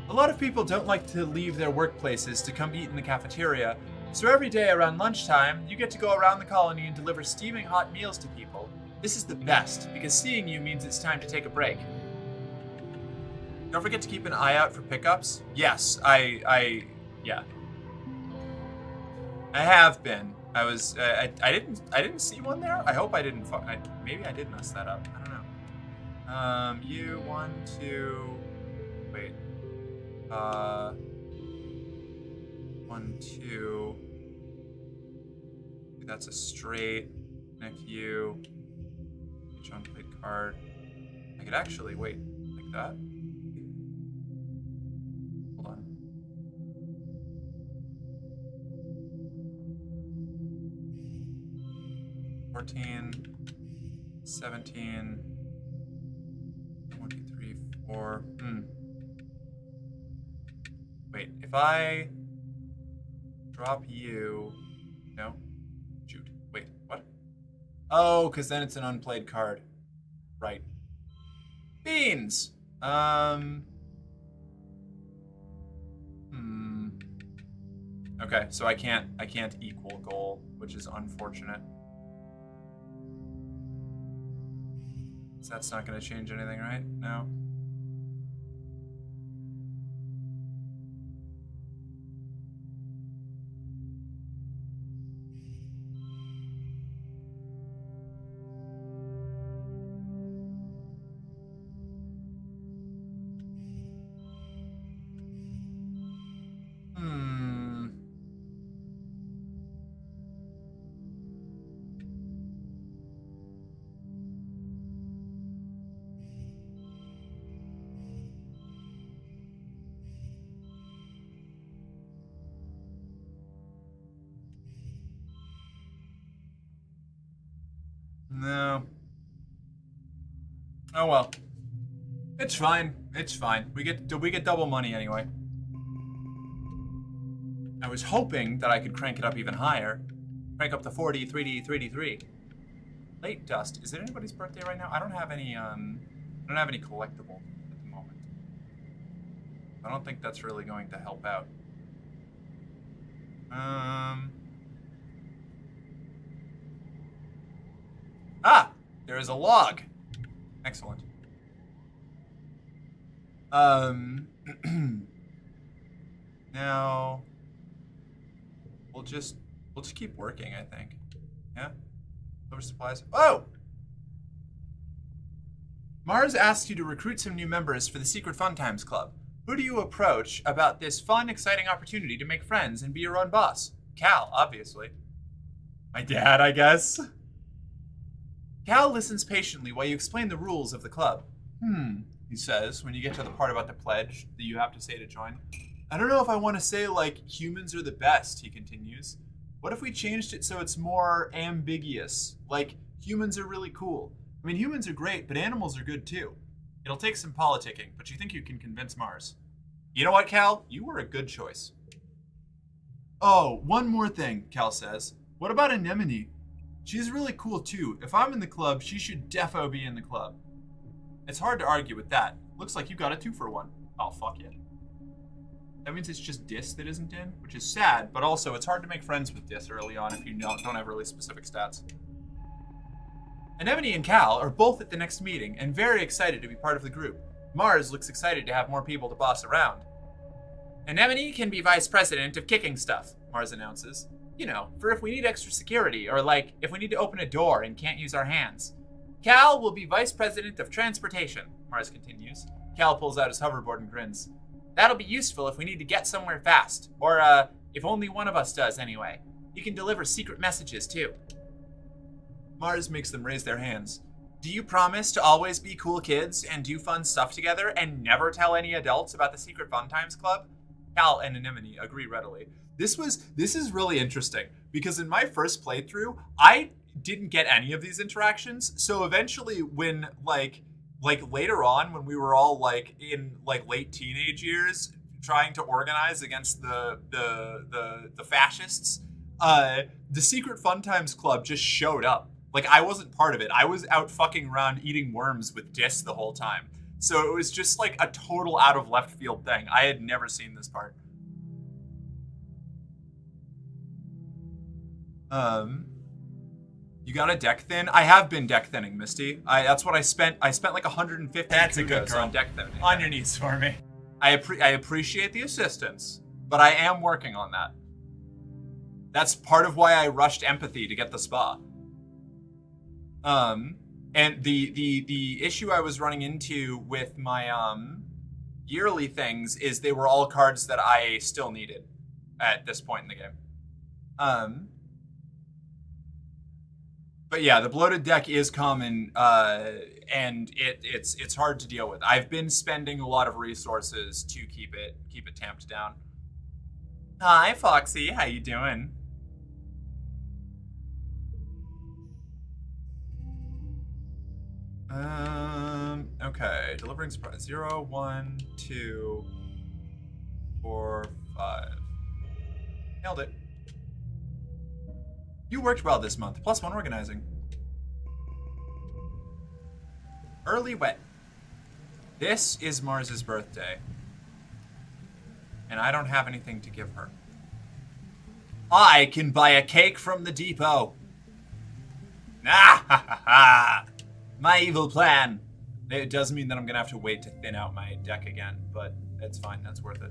A lot of people don't like to leave their workplaces to come eat in the cafeteria, so every day around lunchtime, you get to go around the colony and deliver steaming hot meals to people. This is the best, because seeing you means it's time to take a break. Don't forget to keep an eye out for pickups. Yes, yeah. I have been. I didn't see one there. I hope I didn't. Maybe I did mess that up. I don't know. You 1, 2. Wait. 1, 2. That's a straight. Connect you. John plate card. I could actually wait like that. Hold on. $14, $17, 23, 4. Wait, if I drop you, no, shoot. Wait, what? Oh, because then it's an unplayed card. Right. Beans! Okay, so I can't equal goal, which is unfortunate. So that's not going to change anything, right? No. No. Oh well. It's fine. It's fine. We get double money anyway. I was hoping that I could crank it up even higher. Crank up to 40, 3D. Late dust. Is it anybody's birthday right now? I don't have any collectible at the moment. I don't think that's really going to help out. Ah! There is a log. Excellent. Now we'll just keep working, I think. Yeah? Deliver supplies. Oh! Mars asks you to recruit some new members for the Secret Fun Times Club. Who do you approach about this fun, exciting opportunity to make friends and be your own boss? Cal, obviously. My dad, I guess. Cal listens patiently while you explain the rules of the club. He says, when you get to the part about the pledge that you have to say to join. I don't know if I want to say, like, humans are the best, he continues. What if we changed it so it's more ambiguous? Like, humans are really cool. I mean, humans are great, but animals are good too. It'll take some politicking, but you think you can convince Mars. You know what, Cal? You were a good choice. Oh, one more thing, Cal says. What about Anemone? She's really cool too. If I'm in the club, she should defo be in the club. It's hard to argue with that. Looks like you got a 2-for-1. Oh, fuck it. That means it's just Dis that isn't in, which is sad, but also it's hard to make friends with Dis early on if you don't have really specific stats. Anemone and Cal are both at the next meeting and very excited to be part of the group. Mars looks excited to have more people to boss around. Anemone can be vice president of kicking stuff, Mars announces. You know, for if we need extra security, or like, if we need to open a door and can't use our hands. Cal will be vice president of transportation, Mars continues. Cal pulls out his hoverboard and grins. That'll be useful if we need to get somewhere fast. Or, if only one of us does anyway. You can deliver secret messages, too. Mars makes them raise their hands. Do you promise to always be cool kids and do fun stuff together and never tell any adults about the Secret Fun Times Club? Cal and Anemone agree readily. This is really interesting because in my first playthrough, I didn't get any of these interactions. So eventually when like later on when we were all like in like late teenage years trying to organize against the fascists, the Secret Fun Times Club just showed up. Like, I wasn't part of it. I was out fucking around eating worms with Dis the whole time. So it was just like a total out of left field thing. I had never seen this part. You got a deck thin? I have been deck thinning, Misty. That's what I spent. I spent like 150 That's a good kudos girl. on deck thinning. On your knees for me. I appreciate the assistance, but I am working on that. That's part of why I rushed empathy to get the spa. And the issue I was running into with my yearly things is they were all cards that I still needed at this point in the game. But yeah, the bloated deck is common, and it's hard to deal with. I've been spending a lot of resources to keep it tamped down. Hi, Foxy. How you doing? Okay. Delivering surprise. 0, 1, 2, 4, 5. Nailed it. You worked well this month. +1 organizing. Early wet. This is Mars's birthday. And I don't have anything to give her. I can buy a cake from the depot. Ah ha ha ha. My evil plan. It does mean that I'm gonna have to wait to thin out my deck again, but it's fine, that's worth it.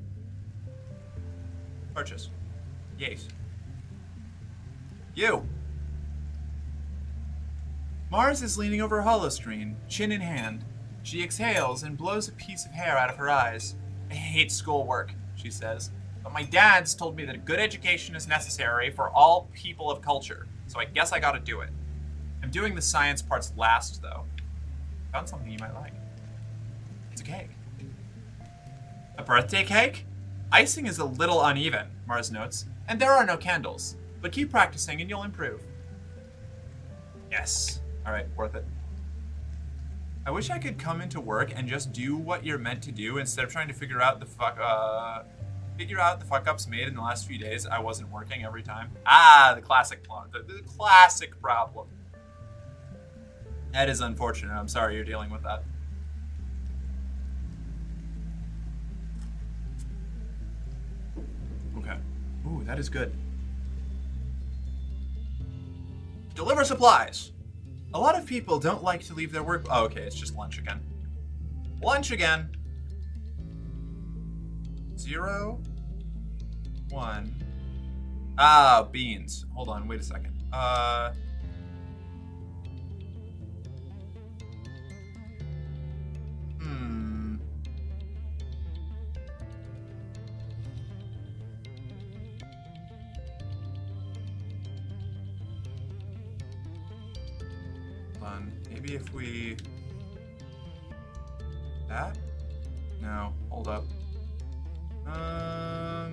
Purchase. Yes. You. Mars is leaning over a hollow screen, chin in hand. She exhales and blows a piece of hair out of her eyes. I hate schoolwork, she says, but my dad's told me that a good education is necessary for all people of culture, so I guess I gotta do it. I'm doing the science parts last, though. Found something you might like. It's a cake. A birthday cake? Icing is a little uneven, Mars notes, and there are no candles. But keep practicing and you'll improve. Yes. Alright, worth it. I wish I could come into work and just do what you're meant to do instead of trying to figure out the fuck ups made in the last few days. I wasn't working every time. The classic the classic problem. That is unfortunate. I'm sorry you're dealing with that. Okay. Ooh, that is good. Deliver supplies. A lot of people don't like to leave their work. Oh, okay, it's just lunch again. Lunch again. 0, 1. Beans. Hold on, wait a second. Maybe if we... That? No, hold up. I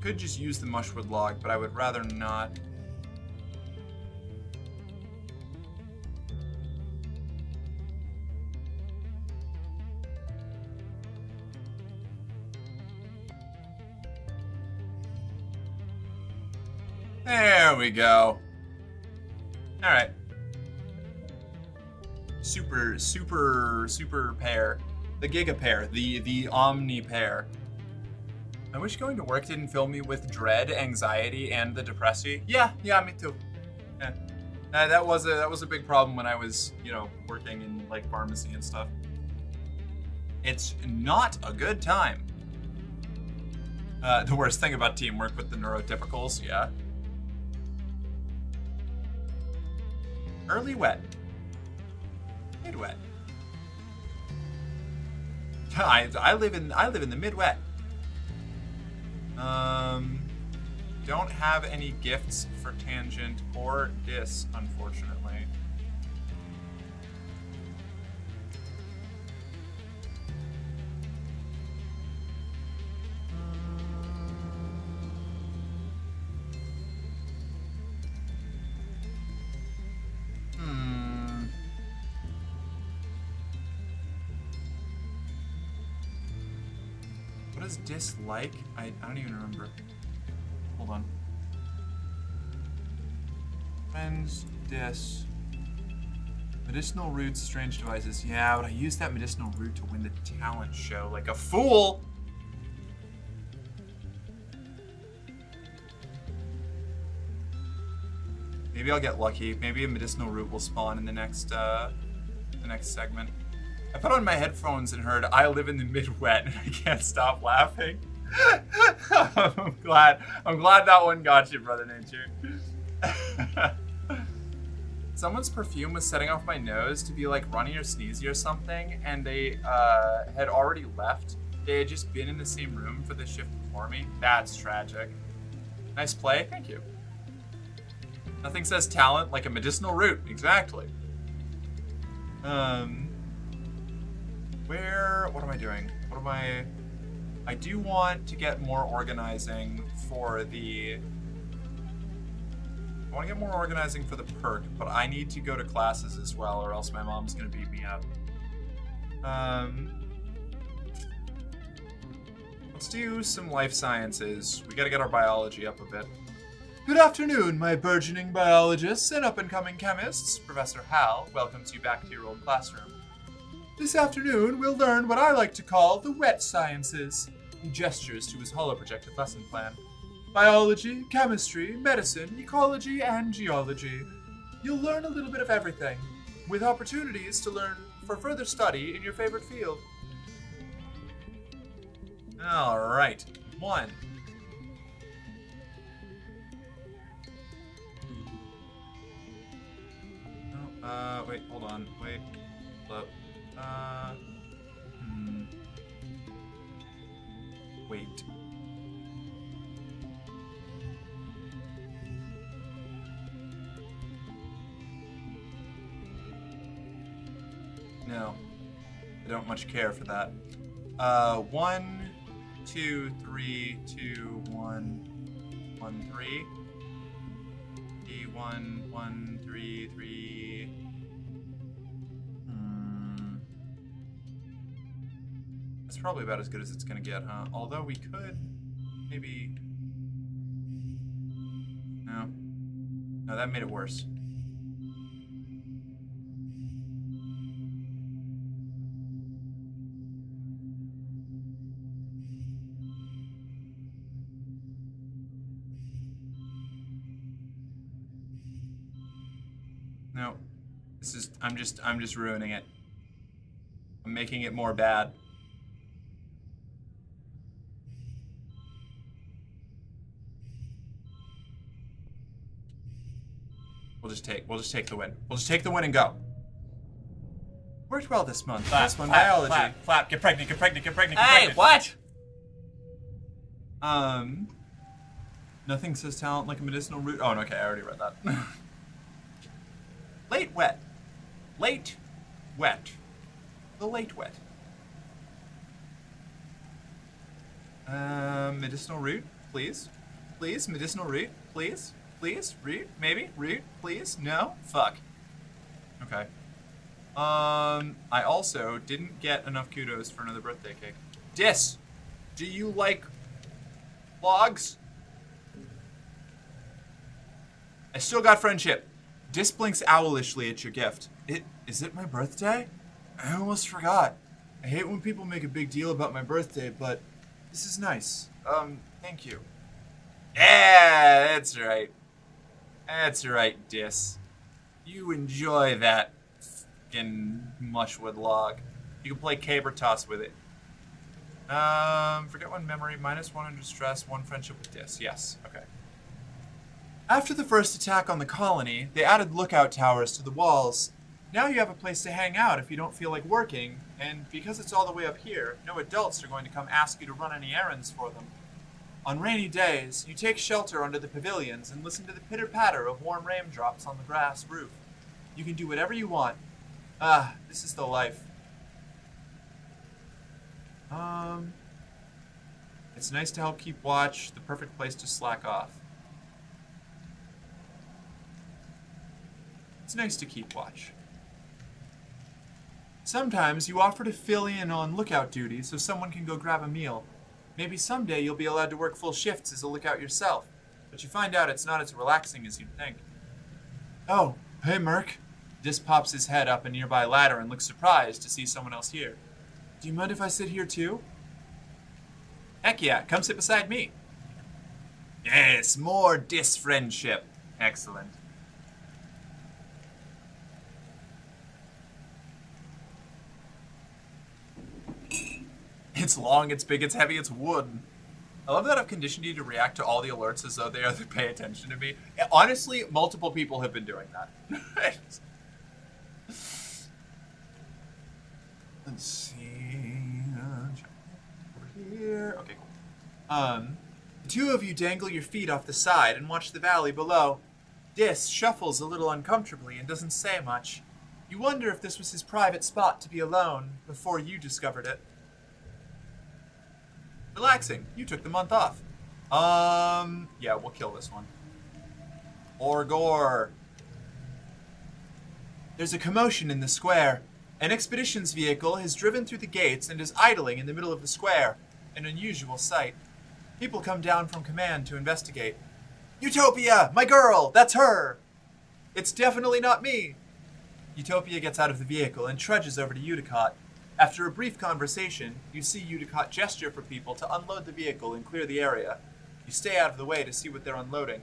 could just use the mushwood log, but I would rather not. There we go. All right. Super pair. The Giga pair. The Omni pair. I wish going to work didn't fill me with dread, anxiety, and the depressy. Yeah, me too. Yeah. That was a big problem when I was, working in like pharmacy and stuff. It's not a good time. The worst thing about teamwork with the neurotypicals, yeah. Early wet. Mid wet. I live in the mid wet. Don't have any gifts for Tangent or Dis, unfortunately. What does Dis like? I don't even remember. Hold on. Friends, Dis. Medicinal roots, strange devices. Yeah, but I used that medicinal root to win the talent show like a fool! Maybe I'll get lucky. Maybe a medicinal root will spawn in the next segment. I put on my headphones and heard "I live in the Midwet" and I can't stop laughing. I'm glad that one got you, Brother Nature. Someone's perfume was setting off my nose to be like runny or sneezy or something, and they had already left. They had just been in the same room for the shift before me. That's tragic. Nice play, thank you. Nothing says talent like a medicinal root. Exactly. What am I doing? I do want to get more organizing for the... I want to get more organizing for the perk, but I need to go to classes as well, or else my mom's going to beat me up. Let's do some life sciences. We got to get our biology up a bit. Good afternoon, my burgeoning biologists and up-and-coming chemists. Professor Hal welcomes you back to your old classroom. This afternoon, we'll learn what I like to call the wet sciences. He gestures to his holo-projected lesson plan. Biology, chemistry, medicine, ecology, and geology. You'll learn a little bit of everything, with opportunities to learn for further study in your favorite field. Alright, 1. Wait, hold on, wait, look, wait. No, I don't much care for that. 1, 2, 3, 2, 1, 1, 3. 1, 1, 3, 3. That's probably about as good as it's gonna get, huh? Although we could maybe... No. No, that made it worse. No. This is I'm just ruining it. I'm making it more bad. We'll just take the win. We'll just take the win and go. Worked well this month. This one biology. Flap, get pregnant. Hey, what? Nothing says talent like a medicinal root. Oh, no, okay, I already read that. Late wet. Late wet. The late wet. Medicinal root, please. Please, medicinal root, please. Please, root, maybe, root, please. No? Fuck. Okay. I also didn't get enough kudos for another birthday cake. Dis, do you like logs? I still got friendship. Dis blinks owlishly at your gift. Is it my birthday? I almost forgot. I hate when people make a big deal about my birthday, but this is nice. Thank you. Yeah, that's right. That's right, Dis. You enjoy that fucking mushwood log. You can play caber toss with it. Forget one memory, -100 stress, 1 friendship with Dis. Yes, okay. After the first attack on the colony, they added lookout towers to the walls. Now you have a place to hang out if you don't feel like working, and because it's all the way up here, no adults are going to come ask you to run any errands for them. On rainy days, you take shelter under the pavilions and listen to the pitter-patter of warm raindrops on the grass roof. You can do whatever you want. Ah, this is the life. It's nice to help keep watch, the perfect place to slack off. It's nice to keep watch. Sometimes you offer to fill in on lookout duty so someone can go grab a meal. Maybe someday you'll be allowed to work full shifts as a lookout yourself, but you find out it's not as relaxing as you'd think. Oh, hey Merc. Dis pops his head up a nearby ladder and looks surprised to see someone else here. Do you mind if I sit here too? Heck yeah, come sit beside me. Yes, more Dis friendship. Excellent. It's long, it's big, it's heavy, it's wood. I love that I've conditioned you to react to all the alerts as though they are to pay attention to me. Honestly, multiple people have been doing that. Let's see. Over here. Okay, cool. The two of you dangle your feet off the side and watch the valley below. Dis shuffles a little uncomfortably and doesn't say much. You wonder if this was his private spot to be alone before you discovered it. Relaxing. You took the month off. Yeah, we'll kill this one. Orgor. There's a commotion in the square. An expeditions vehicle has driven through the gates and is idling in the middle of the square. An unusual sight. People come down from command to investigate. Utopia! My girl! That's her! It's definitely not me! Utopia gets out of the vehicle and trudges over to Udicott. After a brief conversation, you see Udicott gesture for people to unload the vehicle and clear the area. You stay out of the way to see what they're unloading.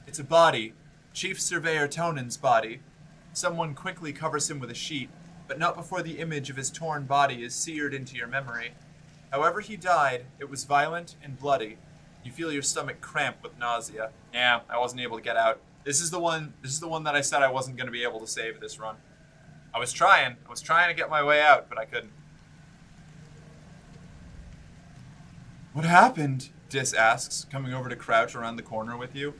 It's a body. Chief Surveyor Tonan's body. Someone quickly covers him with a sheet, but not before the image of his torn body is seared into your memory. However he died, it was violent and bloody. You feel your stomach cramp with nausea. Yeah, I wasn't able to get out. This is the one that I said I wasn't going to be able to save this run. I was trying to get my way out, but I couldn't. What happened? Dis asks, coming over to crouch around the corner with you.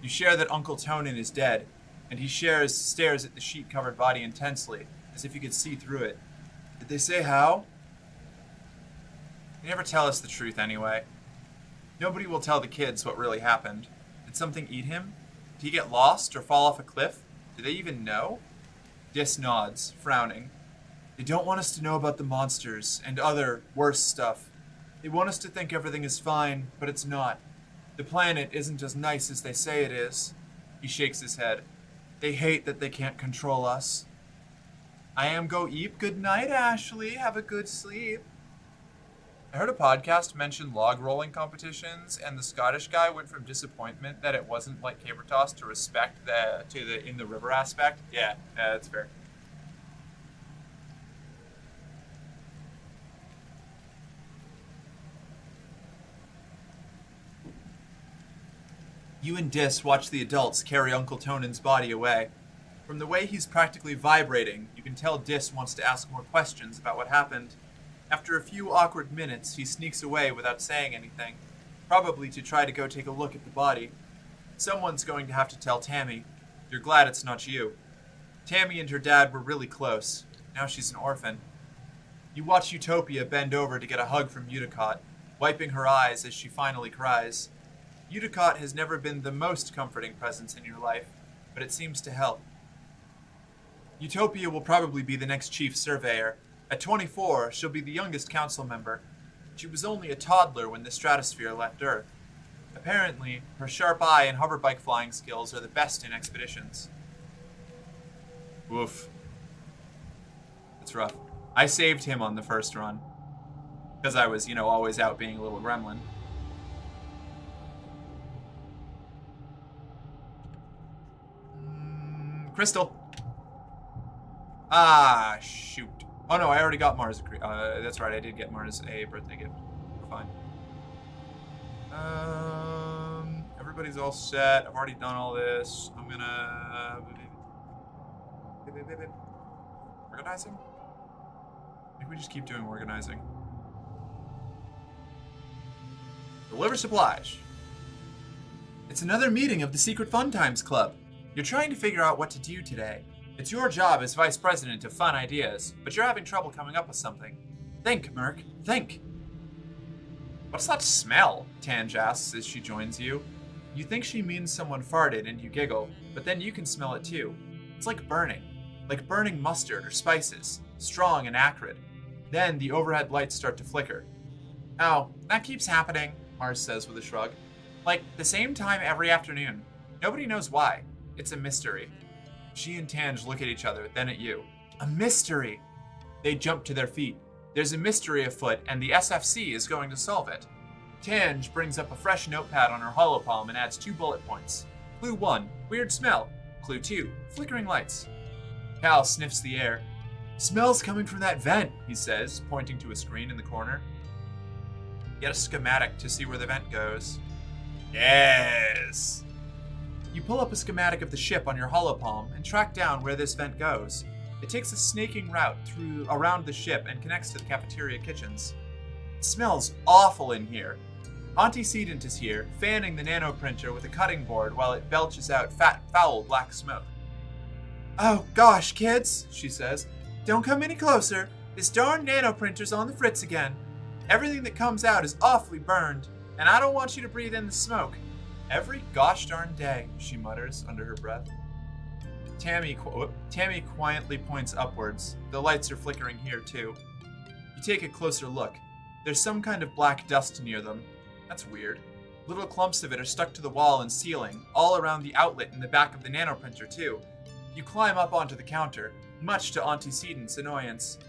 You share that Uncle Tonin is dead, and he stares at the sheet-covered body intensely, as if you could see through it. Did they say how? They never tell us the truth anyway. Nobody will tell the kids what really happened. Did something eat him? Did he get lost or fall off a cliff? Do they even know? Dis nods, frowning. They don't want us to know about the monsters and other, worse stuff. They want us to think everything is fine, but it's not. The planet isn't as nice as they say it is. He shakes his head. They hate that they can't control us. I am go eep. Good night, Ashley. Have a good sleep. I heard a podcast mention log rolling competitions, and the Scottish guy went from disappointment that it wasn't like Caber Toss to respect the in the river aspect. Yeah, that's fair. You and Dis watch the adults carry Uncle Tonan's body away. From the way he's practically vibrating, you can tell Dis wants to ask more questions about what happened. After a few awkward minutes, he sneaks away without saying anything, probably to try to go take a look at the body. Someone's going to have to tell Tammy. You're glad it's not you. Tammy and her dad were really close. Now she's an orphan. You watch Utopia bend over to get a hug from Udicott, wiping her eyes as she finally cries. Udicott has never been the most comforting presence in your life, but it seems to help. Utopia will probably be the next chief surveyor. At 24, she'll be the youngest council member. She was only a toddler when the stratosphere left Earth. Apparently, her sharp eye and hoverbike flying skills are the best in expeditions. Woof. It's rough. I saved him on the first run. Because I was, always out being a little gremlin. Crystal. Ah, shoot. Oh no, I already got Mars. That's right, I did get Mars a birthday gift. We're fine. Everybody's all set. I've already done all this. I'm gonna... Organizing? I think we just keep doing organizing. Deliver supplies. It's another meeting of the Secret Fun Times Club. You're trying to figure out what to do today. It's your job as vice president of Fun Ideas, but you're having trouble coming up with something. Think, Merc, think. What's that smell? Tange asks as she joins you. You think she means someone farted and you giggle, but then you can smell it too. It's like burning mustard or spices, strong and acrid. Then the overhead lights start to flicker. Oh, that keeps happening, Mars says with a shrug. Like the same time every afternoon. Nobody knows why. It's a mystery. She and Tange look at each other, then at you. A mystery! They jump to their feet. There's a mystery afoot, and the SFC is going to solve it. Tange brings up a fresh notepad on her holopalm and adds 2 bullet points. Clue 1, weird smell. Clue 2, flickering lights. Cal sniffs the air. Smells coming from that vent, he says, pointing to a screen in the corner. Get a schematic to see where the vent goes. Yes! You pull up a schematic of the ship on your holopalm and track down where this vent goes. It takes a snaking route around the ship and connects to the cafeteria kitchens. It smells awful in here. Antecedent is here, fanning the nanoprinter with a cutting board while it belches out foul black smoke. Oh gosh, kids, she says. Don't come any closer. This darn nanoprinter's on the fritz again. Everything that comes out is awfully burned, and I don't want you to breathe in the smoke. Every gosh darn day, she mutters under her breath. Tammy quietly points upwards. The lights are flickering here too. You take a closer look. There's some kind of black dust near them. That's weird. Little clumps of it are stuck to the wall and ceiling, all around the outlet in the back of the nanoprinter too. You climb up onto the counter, much to Antecedent's annoyance.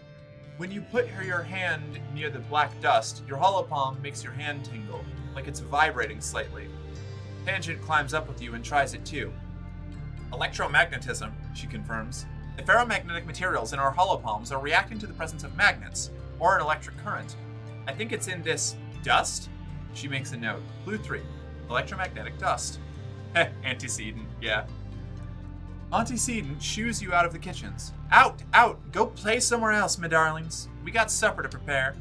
When you put your hand near the black dust, your holopalm makes your hand tingle, like it's vibrating slightly. Tangent climbs up with you and tries it too. Electromagnetism, she confirms. The ferromagnetic materials in our holopalms are reacting to the presence of magnets, or an electric current. I think it's in this dust? She makes a note. Clue 3. Electromagnetic dust. Heh, Antecedent, yeah. Antecedent shoos you out of the kitchens. Out! Out! Go play somewhere else, my darlings. We got supper to prepare.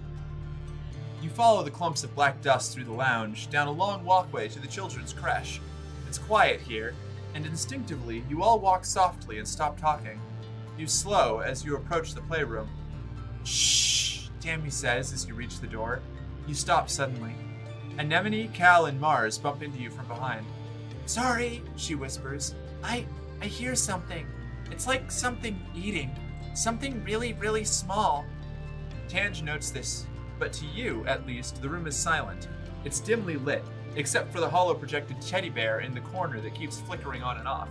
You follow the clumps of black dust through the lounge, down a long walkway to the children's creche. It's quiet here, and instinctively you all walk softly and stop talking. You slow as you approach the playroom. Shh, Tammy says as you reach the door. You stop suddenly. Anemone, Cal, and Mars bump into you from behind. Sorry, she whispers. I hear something. It's like something eating. Something really, really small. Tange notes this, but to you, at least, the room is silent. It's dimly lit, except for the holo-projected teddy bear in the corner that keeps flickering on and off.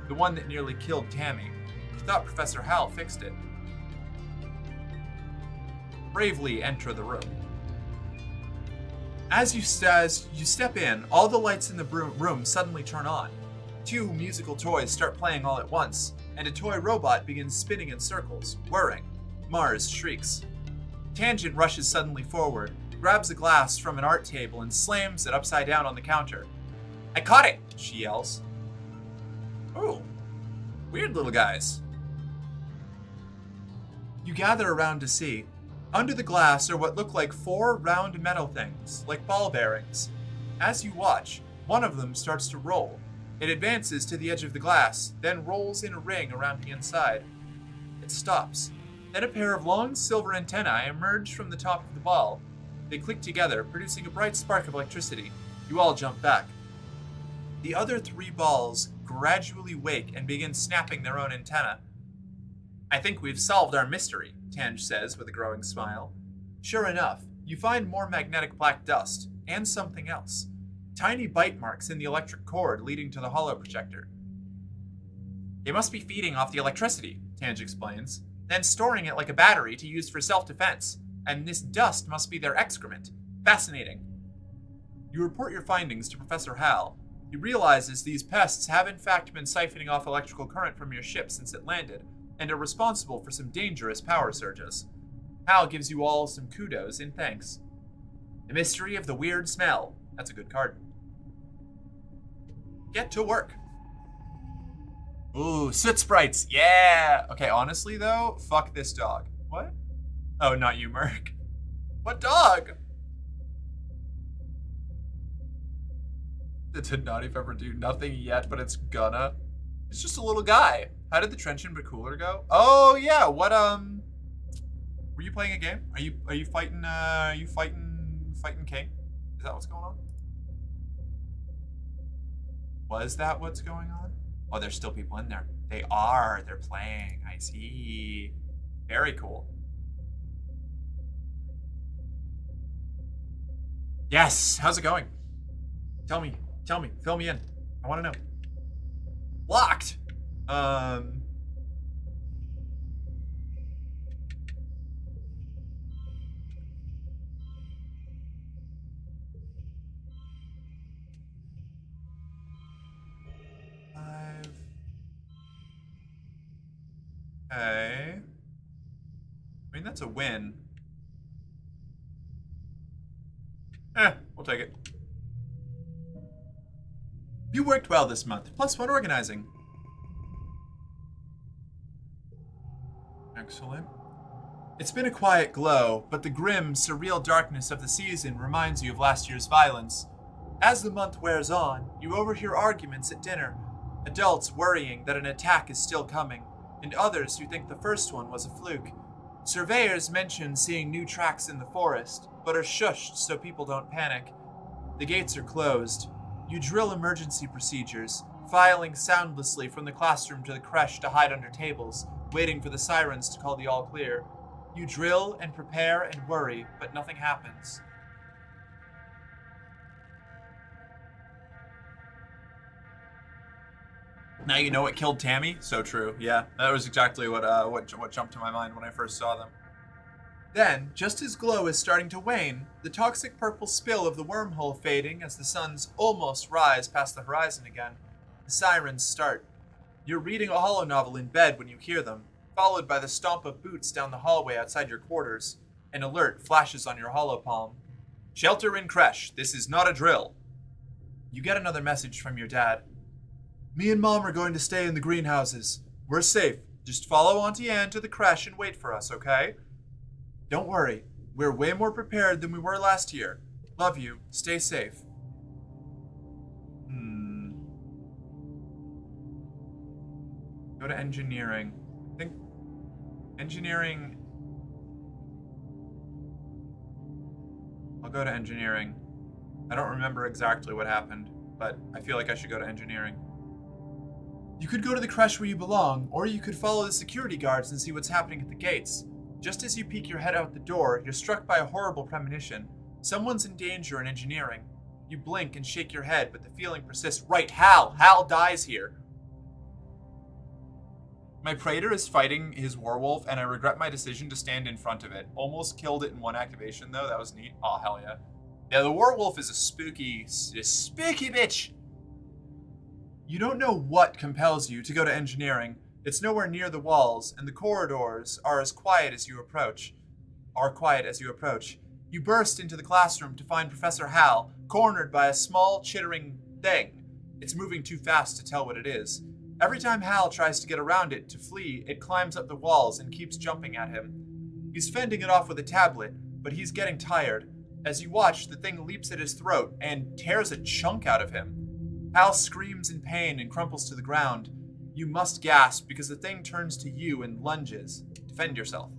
The one that nearly killed Tammy. You thought Professor Hal fixed it. Bravely enter the room. As you step in, all the lights in the room suddenly turn on. 2 musical toys start playing all at once, and a toy robot begins spinning in circles, whirring. Mars shrieks. Tangent rushes suddenly forward, grabs a glass from an art table and slams it upside down on the counter. I caught it, she yells. Ooh, weird little guys. You gather around to see. Under the glass are what look like 4 round metal things, like ball bearings. As you watch, one of them starts to roll. It advances to the edge of the glass, then rolls in a ring around the inside. It stops. Then a pair of long silver antennae emerge from the top of the ball. They click together, producing a bright spark of electricity. You all jump back. The other 3 balls gradually wake and begin snapping their own antenna. I think we've solved our mystery, Tange says with a growing smile. Sure enough, you find more magnetic black dust, and something else. Tiny bite marks in the electric cord leading to the holo-projector. They must be feeding off the electricity, Tange explains, then storing it like a battery to use for self-defense, and this dust must be their excrement. Fascinating. You report your findings to Professor Hal. He realizes these pests have in fact been siphoning off electrical current from your ship since it landed, and are responsible for some dangerous power surges. Hal gives you all some kudos in thanks. The mystery of the weird smell. That's a good card. Get to work. Ooh, soot sprites, yeah! Okay, honestly though, fuck this dog. What? Oh, not you, Merc. What dog? It did not even ever do nothing yet, but it's gonna. It's just a little guy. How did the Trenchant but Cooler go? Oh yeah, what were you playing a game? Are you fighting fighting King? Is that what's going on? Was that what's going on? Oh, there's still people in there. They are. They're playing. I see. Very cool. Yes. How's it going? Tell me. Fill me in. I want to know. Locked. Okay. I mean, that's a win. We'll take it. You worked well this month. +1 organizing. Excellent. It's been a quiet glow, but the grim, surreal darkness of the season reminds you of last year's violence. As the month wears on, you overhear arguments at dinner, adults worrying that an attack is still coming, and others who think the first one was a fluke. Surveyors mention seeing new tracks in the forest, but are shushed so people don't panic. The gates are closed. You drill emergency procedures, filing soundlessly from the classroom to the creche to hide under tables, waiting for the sirens to call the all clear. You drill and prepare and worry, but nothing happens. Now you know what killed Tammy? So true. Yeah, that was exactly what jumped to my mind when I first saw them. Then, just as glow is starting to wane, the toxic purple spill of the wormhole fading as the suns almost rise past the horizon again, the sirens start. You're reading a holo novel in bed when you hear them, followed by the stomp of boots down the hallway outside your quarters. An alert flashes on your holopalm. Shelter in creche. This is not a drill. You get another message from your dad. Me and Mom are going to stay in the greenhouses. We're safe. Just follow Auntie Anne to the creche and wait for us, okay? Don't worry. We're way more prepared than we were last year. Love you. Stay safe. Go to engineering. I think engineering... I'll go to engineering. I don't remember exactly what happened, but I feel like I should go to engineering. You could go to the creche where you belong, or you could follow the security guards and see what's happening at the gates. Just as you peek your head out the door, you're struck by a horrible premonition. Someone's in danger in engineering. You blink and shake your head, but the feeling persists. Right, Hal! Hal dies here. My Praetor is fighting his werewolf, and I regret my decision to stand in front of it. Almost killed it in one activation, though. That was neat. Oh, hell yeah. Yeah, the werewolf is a spooky bitch. You don't know what compels you to go to engineering. It's nowhere near the walls, and the corridors are quiet as you approach. You burst into the classroom to find Professor Hal, cornered by a small, chittering thing. It's moving too fast to tell what it is. Every time Hal tries to get around it to flee, it climbs up the walls and keeps jumping at him. He's fending it off with a tablet, but he's getting tired. As you watch, the thing leaps at his throat and tears a chunk out of him. Hal screams in pain and crumples to the ground. You must gasp because the thing turns to you and lunges. Defend yourself.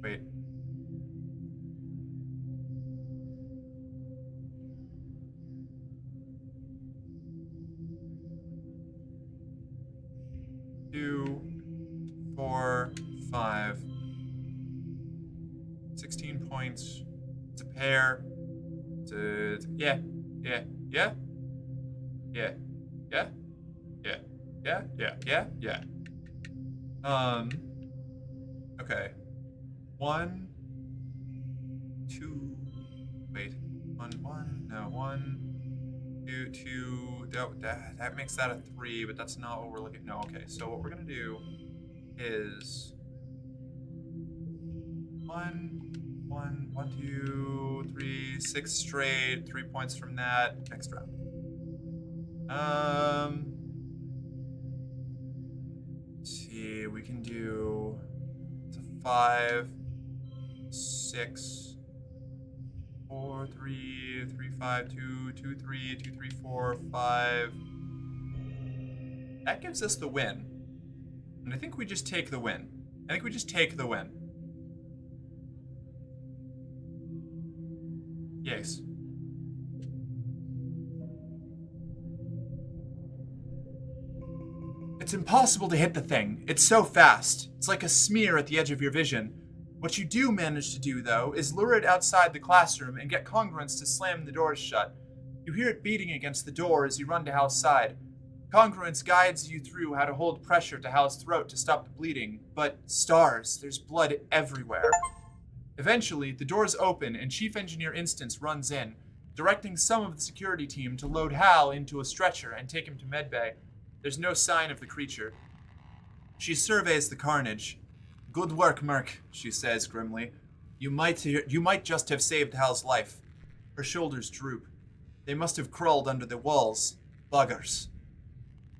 Wait. Two, 4, 5. 16 points. It's a pair. Yeah. Okay. 1, 2, wait. 1, no, 1, 2. That makes that a 3, but that's not what we're looking. No, okay. So what we're gonna do is 1, 2, 3, 6 straight, 3 points from that. Next round. Let's see, we can do it's a 5, 6, 4, 3, 3, 5, 2, 2, 3, 2, 3, 4, 5. That gives us the win. And I think we just take the win. Yes. It's impossible to hit the thing. It's so fast. It's like a smear at the edge of your vision. What you do manage to do, though, is lure it outside the classroom and get Congruence to slam the doors shut. You hear it beating against the door as you run to Hal's side. Congruence guides you through how to hold pressure to Hal's throat to stop the bleeding, but stars, there's blood everywhere. Eventually, the doors open and Chief Engineer Instance runs in, directing some of the security team to load Hal into a stretcher and take him to medbay. There's no sign of the creature. She surveys the carnage. "Good work, Merc," she says grimly. You might just have saved Hal's life." Her shoulders droop. They must have crawled under the walls. Buggers.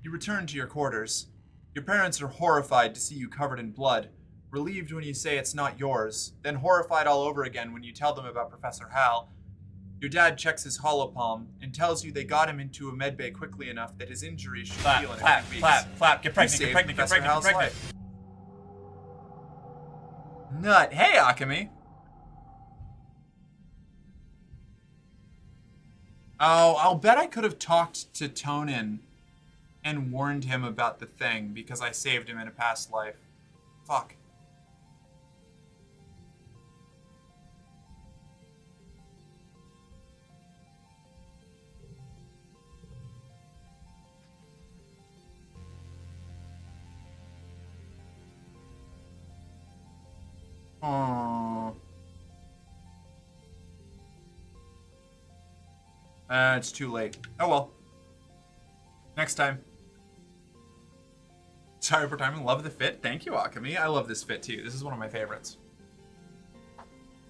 You return to your quarters. Your parents are horrified to see you covered in blood, relieved when you say it's not yours, then horrified all over again when you tell them about Professor Hal. Your dad checks his holopalm and tells you they got him into a medbay quickly enough that his injuries should heal in a few weeks. Flap, get You pregnant, saved get pregnant, get Professor pregnant, Hal's get pregnant. life. Nut. Hey, Akemi. Oh, I'll bet I could have talked to Tonin and warned him about the thing because I saved him in a past life. Fuck. Aww. It's too late. Oh well. Next time. Sorry for timing. Love the fit. Thank you, Akemi. I love this fit too. This is one of my favorites.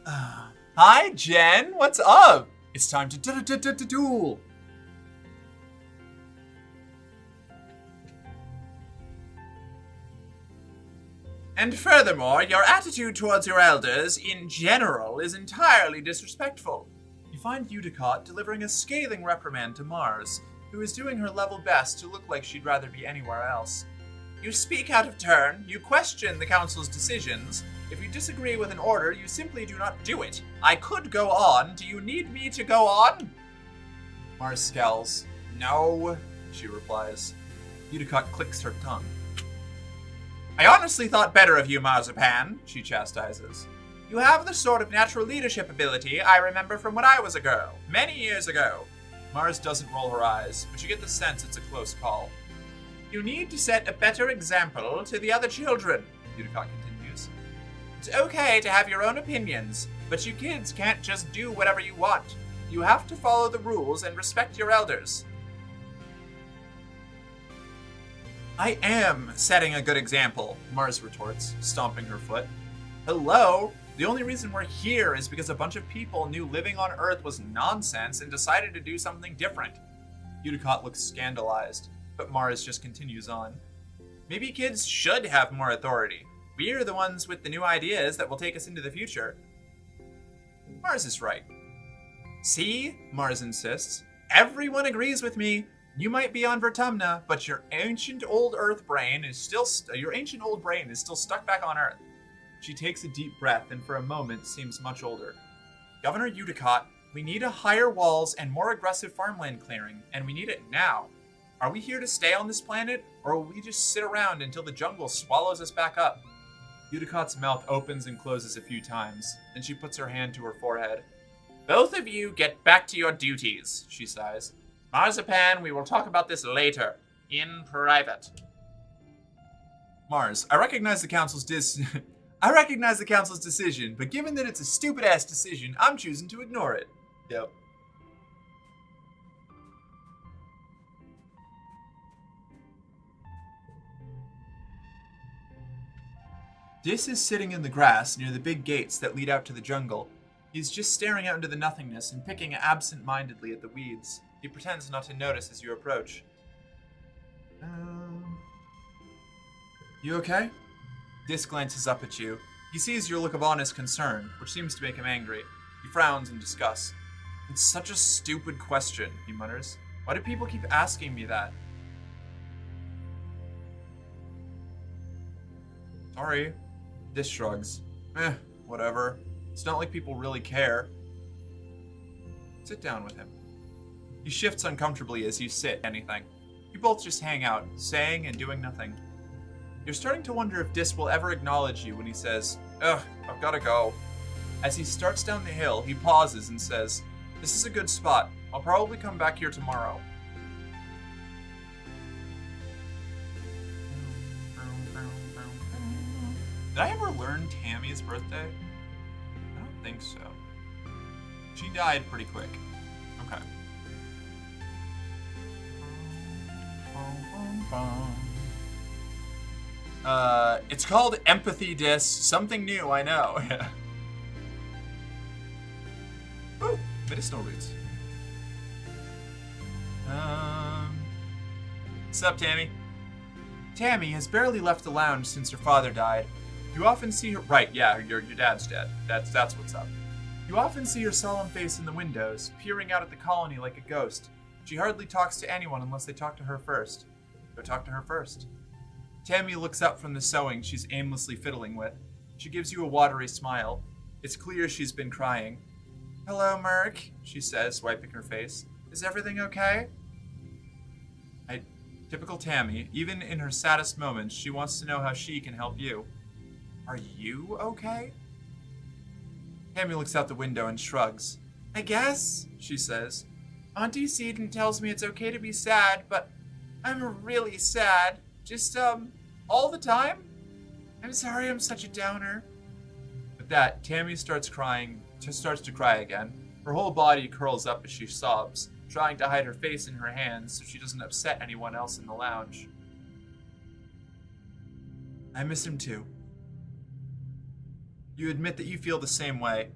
Hi, Jen. What's up? It's time to duel. And furthermore, your attitude towards your elders, in general, is entirely disrespectful. You find Udicott delivering a scathing reprimand to Mars, who is doing her level best to look like she'd rather be anywhere else. You speak out of turn, you question the Council's decisions. If you disagree with an order, you simply do not do it. I could go on. Do you need me to go on? Mars scowls. No, she replies. Udicott clicks her tongue. I honestly thought better of you, Marzipan, she chastises. You have the sort of natural leadership ability I remember from when I was a girl, many years ago. Mars doesn't roll her eyes, but you get the sense it's a close call. You need to set a better example to the other children, Udicott continues. It's okay to have your own opinions, but you kids can't just do whatever you want. You have to follow the rules and respect your elders. I am setting a good example, Mars retorts, stomping her foot. Hello? The only reason we're here is because a bunch of people knew living on Earth was nonsense and decided to do something different. Udicott looks scandalized, but Mars just continues on. Maybe kids should have more authority. We're the ones with the new ideas that will take us into the future. Mars is right. See, Mars insists. Everyone agrees with me. You might be on Vertumna, but your ancient old brain is still stuck back on Earth. She takes a deep breath and for a moment seems much older. Governor Udicott, we need a higher walls and more aggressive farmland clearing, and we need it now. Are we here to stay on this planet, or will we just sit around until the jungle swallows us back up? Udicott's mouth opens and closes a few times, then she puts her hand to her forehead. Both of you get back to your duties, she sighs. Marzipan, we will talk about this later, in private. Mars, I recognize the Council's decision, but given that it's a stupid-ass decision, I'm choosing to ignore it. Yep. Dis is sitting in the grass near the big gates that lead out to the jungle. He's just staring out into the nothingness and picking absent-mindedly at the weeds. He pretends not to notice as you approach. You okay? Dis glances up at you. He sees your look of honest concern, which seems to make him angry. He frowns in disgust. It's such a stupid question, he mutters. Why do people keep asking me that? Sorry. Dis shrugs. Whatever. It's not like people really care. Sit down with him. He shifts uncomfortably as you sit, anything. You both just hang out, saying and doing nothing. You're starting to wonder if Dis will ever acknowledge you when he says, "Ugh, I've gotta go." As he starts down the hill, he pauses and says, "This is a good spot. I'll probably come back here tomorrow." Did I ever learn Tammy's birthday? I don't think so. She died pretty quick. Okay. It's called Empathy Dis. Something new, I know. Ooh, medicinal roots. What's up, Tammy? Tammy has barely left the lounge since her father died. You often see her— Right, yeah, your dad's dead. That's what's up. You often see her solemn face in the windows, peering out at the colony like a ghost. She hardly talks to anyone unless they talk to her first. Go talk to her first. Tammy looks up from the sewing she's aimlessly fiddling with. She gives you a watery smile. It's clear she's been crying. "Hello, Merc," she says, wiping her face. "Is everything okay?" Typical Tammy. Even in her saddest moments, she wants to know how she can help you. Are you okay? Tammy looks out the window and shrugs. "I guess," she says. "Auntie Seaton tells me it's okay to be sad, but I'm really sad. Just, all the time? I'm sorry I'm such a downer." With that, Tammy starts to cry again. Her whole body curls up as she sobs, trying to hide her face in her hands so she doesn't upset anyone else in the lounge. I miss him too. You admit that you feel the same way,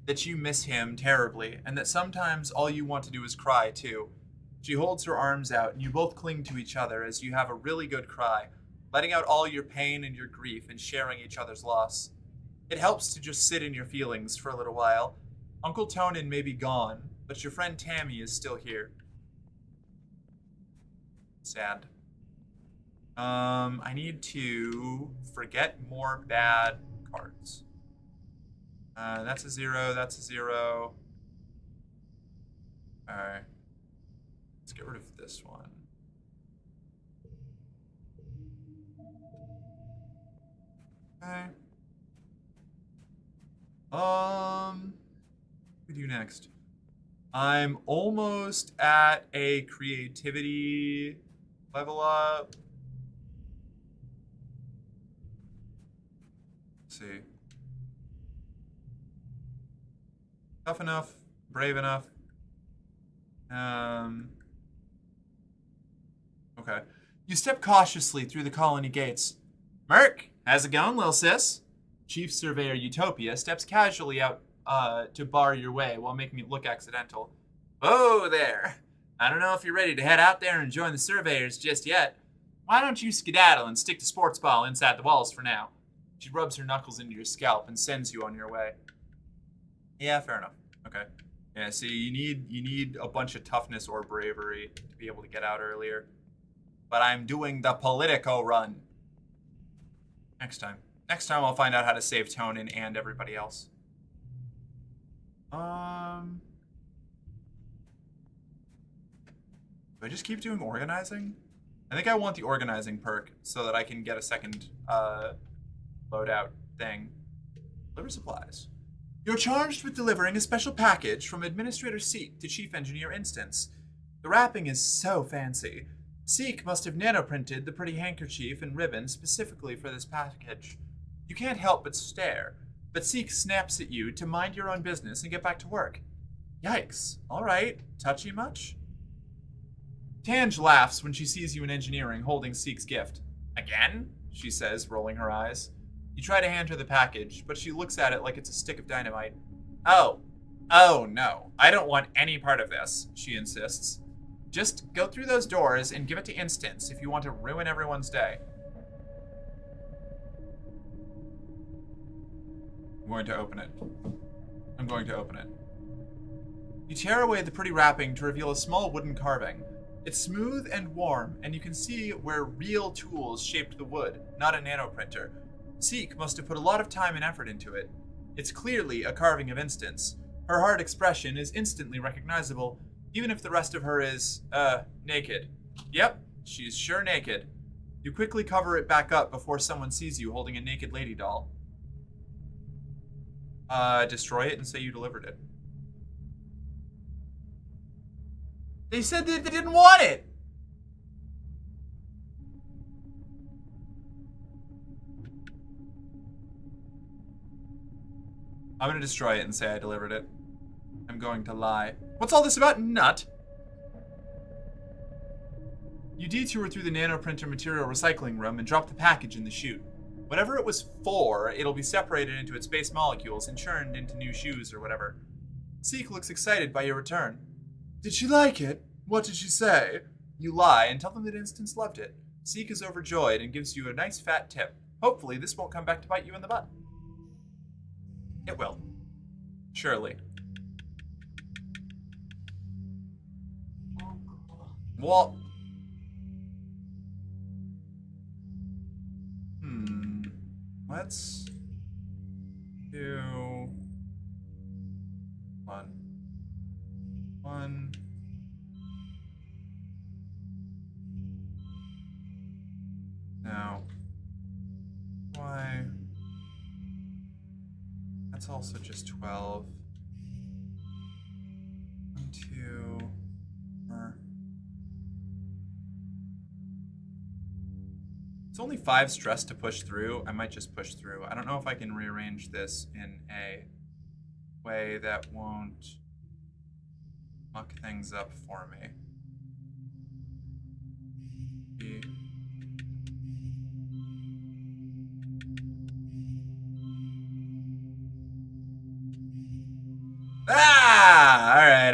that you miss him terribly, and that sometimes all you want to do is cry too. She holds her arms out and you both cling to each other as you have a really good cry, letting out all your pain and your grief and sharing each other's loss. It helps to just sit in your feelings for a little while. Uncle Tonin may be gone, but your friend Tammy is still here. Sad. I need to forget more bad cards. That's a 0, that's a 0. Alright. Let's get rid of this one. Okay. What do we do next? I'm almost at a creativity level up. Let's see. Tough enough, brave enough. Okay. You step cautiously through the colony gates. Merc, how's it going, lil sis? Chief Surveyor Utopia steps casually out to bar your way while making it look accidental. Whoa there. I don't know if you're ready to head out there and join the surveyors just yet. Why don't you skedaddle and stick to sports ball inside the walls for now? She rubs her knuckles into your scalp and sends you on your way. Yeah, fair enough. Okay. Yeah, see, you need a bunch of toughness or bravery to be able to get out earlier. But I'm doing the Politico run. Next time. Next time I'll find out how to save Tonin and everybody else. Do I just keep doing organizing? I think I want the organizing perk so that I can get a second loadout thing. Deliver supplies. You're charged with delivering a special package from Administrator Seek to Chief Engineer Instance. The wrapping is so fancy. Seek must have nanoprinted the pretty handkerchief and ribbon specifically for this package. You can't help but stare, but Seek snaps at you to mind your own business and get back to work. Yikes. All right. Touchy much? Tange laughs when she sees you in engineering holding Seek's gift. Again? She says, rolling her eyes. You try to hand her the package, but she looks at it like it's a stick of dynamite. Oh no, I don't want any part of this, she insists. Just go through those doors and give it to Instance if you want to ruin everyone's day. I'm going to open it. I'm going to open it. You tear away the pretty wrapping to reveal a small wooden carving. It's smooth and warm, and you can see where real tools shaped the wood, not a nanoprinter. Seek must have put a lot of time and effort into it. It's clearly a carving of Instance. Her hard expression is instantly recognizable, even if the rest of her is, naked. Yep, she's sure naked. You quickly cover it back up before someone sees you holding a naked lady doll. Destroy it and say you delivered it. They said that they didn't want it! I'm gonna destroy it and say I delivered it. I'm going to lie. What's all this about, nut? You detour through the nanoprinter material recycling room and drop the package in the chute. Whatever it was for, it'll be separated into its base molecules and churned into new shoes or whatever. Seek looks excited by your return. Did she like it? What did she say? You lie and tell them that Instance loved it. Seek is overjoyed and gives you a nice fat tip. Hopefully this won't come back to bite you in the butt. It will. Surely. What? Let's do one. Now, why? That's also just 12. 1, 2, or... It's only 5 stress to push through. I might just push through. I don't know if I can rearrange this in a way that won't muck things up for me. Ah! Alright,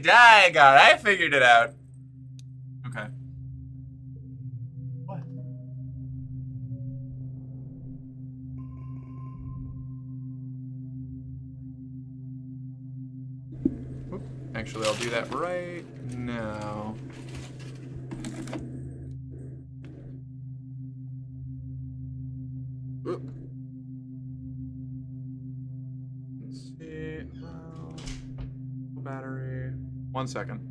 I figured it out. Okay. What? Oop. Actually, I'll do that right now. Oop. Let's see. Battery. 1 second.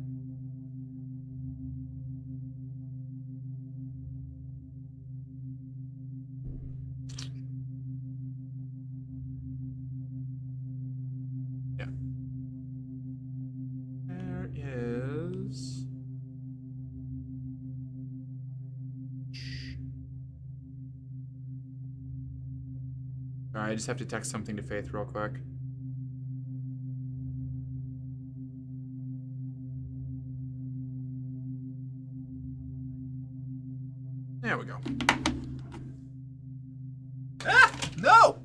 Yeah. There is. Alright, I just have to text something to Faith real quick. There we go. Ah! No!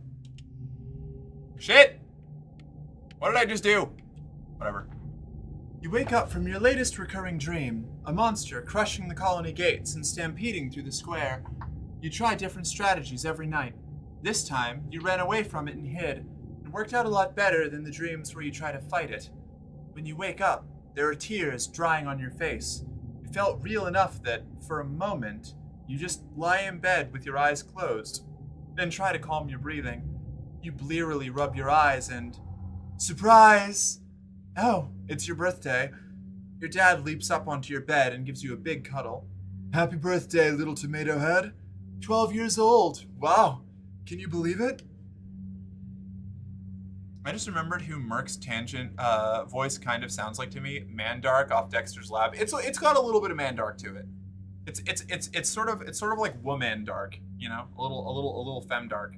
Shit! What did I just do? Whatever. You wake up from your latest recurring dream, a monster crushing the colony gates and stampeding through the square. You try different strategies every night. This time, you ran away from it and hid. It worked out a lot better than the dreams where you try to fight it. When you wake up, there are tears drying on your face. It felt real enough that, for a moment, you just lie in bed with your eyes closed, then try to calm your breathing. You blearily rub your eyes and... Surprise! Oh, it's your birthday. Your dad leaps up onto your bed and gives you a big cuddle. Happy birthday, little tomato head. 12 years old. Wow. Can you believe it? I just remembered who Merc's tangent voice kind of sounds like to me. Mandark off Dexter's Lab. It's got a little bit of Mandark to it. It's sort of like Womandark, you know, a little femdark.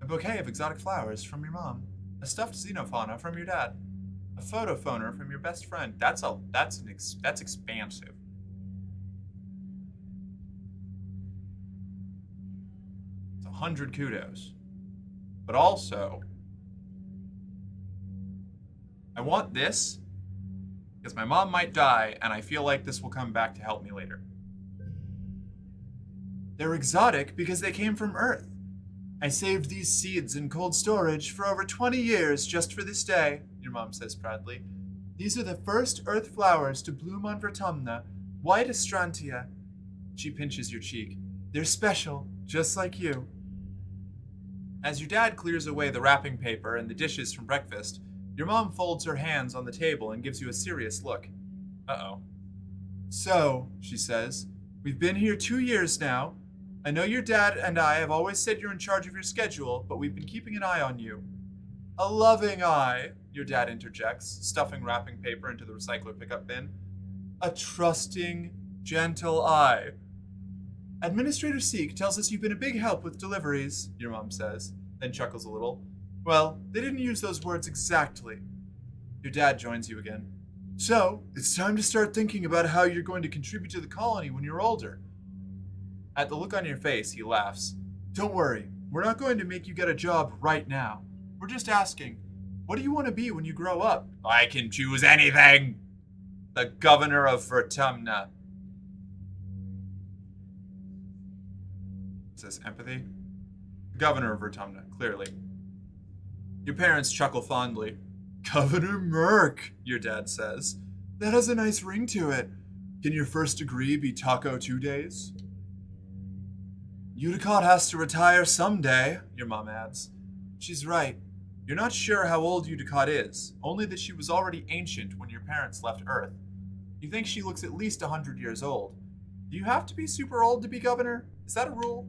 A bouquet of exotic flowers from your mom, a stuffed xenofauna from your dad, a photophoner from your best friend. That's expansive. It's 100 kudos, but also I want this. Because my mom might die, and I feel like this will come back to help me later. They're exotic because they came from Earth. I saved these seeds in cold storage for over 20 years just for this day, your mom says proudly. These are the first earth flowers to bloom on Vertumna, white astrantia. She pinches your cheek. They're special, just like you. As your dad clears away the wrapping paper and the dishes from breakfast, your mom folds her hands on the table and gives you a serious look. Uh-oh. So, she says, we've been here 2 years now. I know your dad and I have always said you're in charge of your schedule, but we've been keeping an eye on you. A loving eye, your dad interjects, stuffing wrapping paper into the recycler pickup bin. A trusting, gentle eye. Administrator Seek tells us you've been a big help with deliveries, your mom says, then chuckles a little. Well, they didn't use those words exactly. Your dad joins you again. So, it's time to start thinking about how you're going to contribute to the colony when you're older. At the look on your face, he laughs. Don't worry, we're not going to make you get a job right now. We're just asking, what do you want to be when you grow up? I can choose anything! The governor of Vertumna. Is this empathy? Governor of Vertumna, clearly. Your parents chuckle fondly. Governor Merk, your dad says. That has a nice ring to it. Can your first degree be Taco 2 days? Udicott has to retire someday, your mom adds. She's right. You're not sure how old Udicott is, only that she was already ancient when your parents left Earth. You think she looks at least 100 years old. Do you have to be super old to be governor? Is that a rule?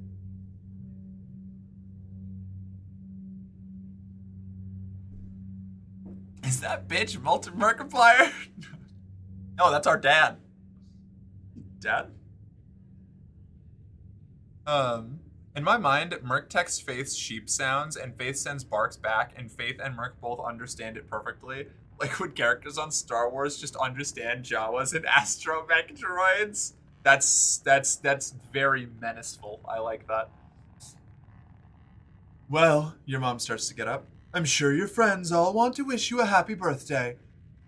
Is that bitch Molten Markiplier? No, that's our dad. Dad? In my mind, Merc texts Faith's sheep sounds, and Faith sends barks back, and Faith and Merc both understand it perfectly. Like when characters on Star Wars just understand Jawas and astromech droids. That's very menaceful. I like that. Well, your mom starts to get up. I'm sure your friends all want to wish you a happy birthday.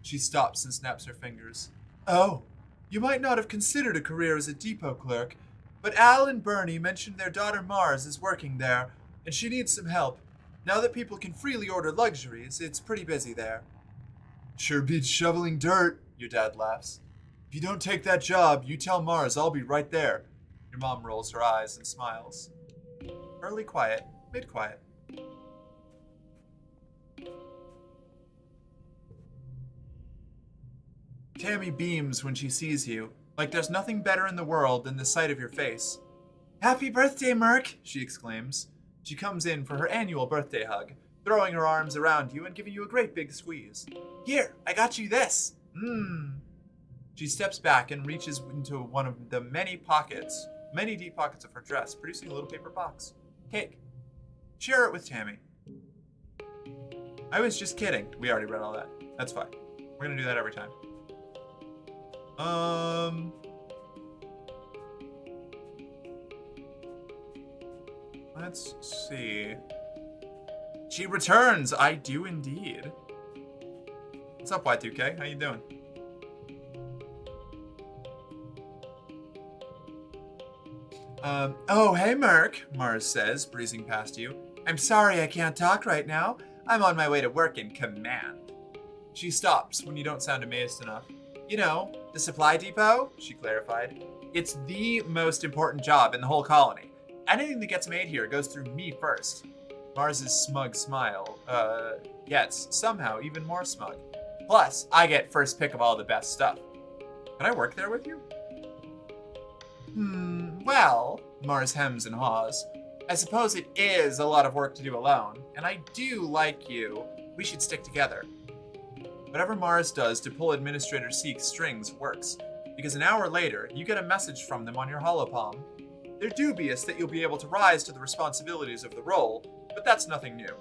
She stops and snaps her fingers. Oh, you might not have considered a career as a depot clerk, but Al and Bernie mentioned their daughter Mars is working there, and she needs some help. Now that people can freely order luxuries, it's pretty busy there. Sure beats shoveling dirt, your dad laughs. If you don't take that job, you tell Mars I'll be right there. Your mom rolls her eyes and smiles. Early quiet, mid-quiet. Tammy beams when she sees you, like there's nothing better in the world than the sight of your face. Happy birthday, Merc, she exclaims. She comes in for her annual birthday hug, throwing her arms around you and giving you a great big squeeze. Here, I got you this. She steps back and reaches into one of the many deep pockets of her dress, producing a little paper box. Cake. Share it with Tammy. I was just kidding. We already read all that. That's fine. We're gonna do that every time. Let's see. She returns. I do indeed. What's up, Y2K? How you doing? Oh, hey, Merc, Mars says, breezing past you. I'm sorry I can't talk right now. I'm on my way to work in command. She stops when you don't sound amazed enough. You know, the supply depot, she clarified. It's the most important job in the whole colony. Anything that gets made here goes through me first. Mars's smug smile, gets somehow even more smug. Plus, I get first pick of all the best stuff. Can I work there with you? Well, Mars hems and haws. I suppose it is a lot of work to do alone, and I do like you. We should stick together. Whatever Mars does to pull Administrator Seek's strings works, because an hour later, you get a message from them on your holopalm. They're dubious that you'll be able to rise to the responsibilities of the role, but that's nothing new.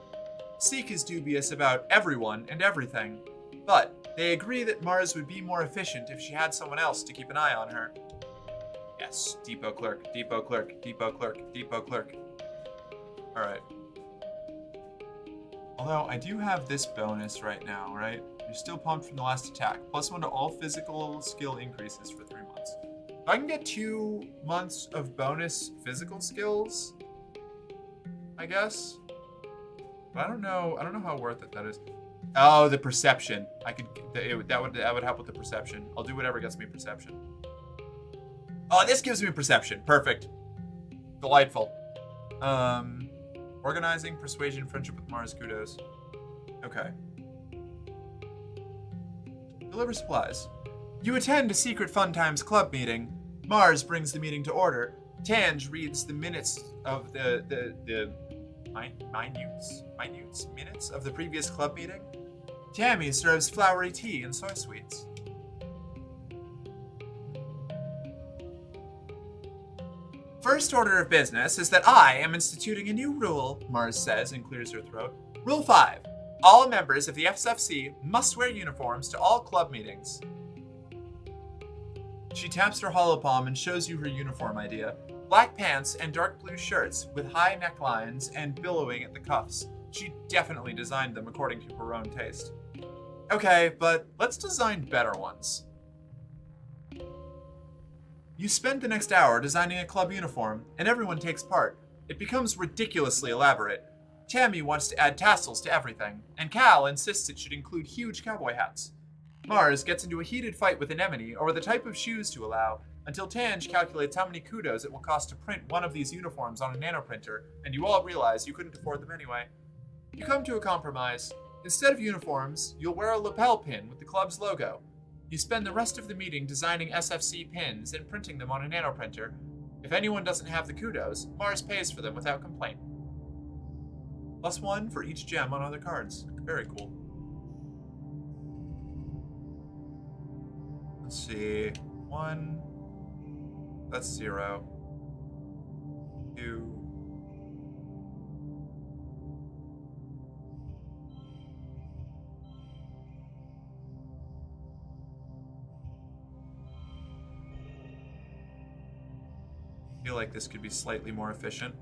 Seek is dubious about everyone and everything, but they agree that Mars would be more efficient if she had someone else to keep an eye on her. Yes, depot clerk, depot clerk, depot clerk, depot clerk. Alright. Although, I do have this bonus right now, right? You're still pumped from the last attack. +1 to all physical skill increases for 3 months. If I can get 2 months of bonus physical skills, I guess. But I don't know how worth it that is. Oh, the perception. That would help with the perception. I'll do whatever gets me perception. Oh, this gives me perception. Perfect. Delightful. Organizing, persuasion, friendship with Mars, kudos. Okay. Deliver supplies. You attend a secret Fun Times Club meeting. Mars brings the meeting to order. Tange reads the minutes of the minutes of the previous club meeting. Tammy serves flowery tea and soy sweets. First order of business is that I am instituting a new rule, Mars says and clears her throat. Rule 5. All members of the FSFC must wear uniforms to all club meetings. She taps her hollow palm and shows you her uniform idea. Black pants and dark blue shirts with high necklines and billowing at the cuffs. She definitely designed them according to her own taste. Okay, but let's design better ones. You spend the next hour designing a club uniform, and everyone takes part. It becomes ridiculously elaborate. Tammy wants to add tassels to everything, and Cal insists it should include huge cowboy hats. Mars gets into a heated fight with Anemone over the type of shoes to allow, until Tange calculates how many kudos it will cost to print one of these uniforms on a nanoprinter, and you all realize you couldn't afford them anyway. You come to a compromise. Instead of uniforms, you'll wear a lapel pin with the club's logo. You spend the rest of the meeting designing SFC pins and printing them on a nanoprinter. If anyone doesn't have the kudos, Mars pays for them without complaint. +1 for each gem on other cards. Very cool. Let's see. 1. That's 0. 2. I feel like this could be slightly more efficient.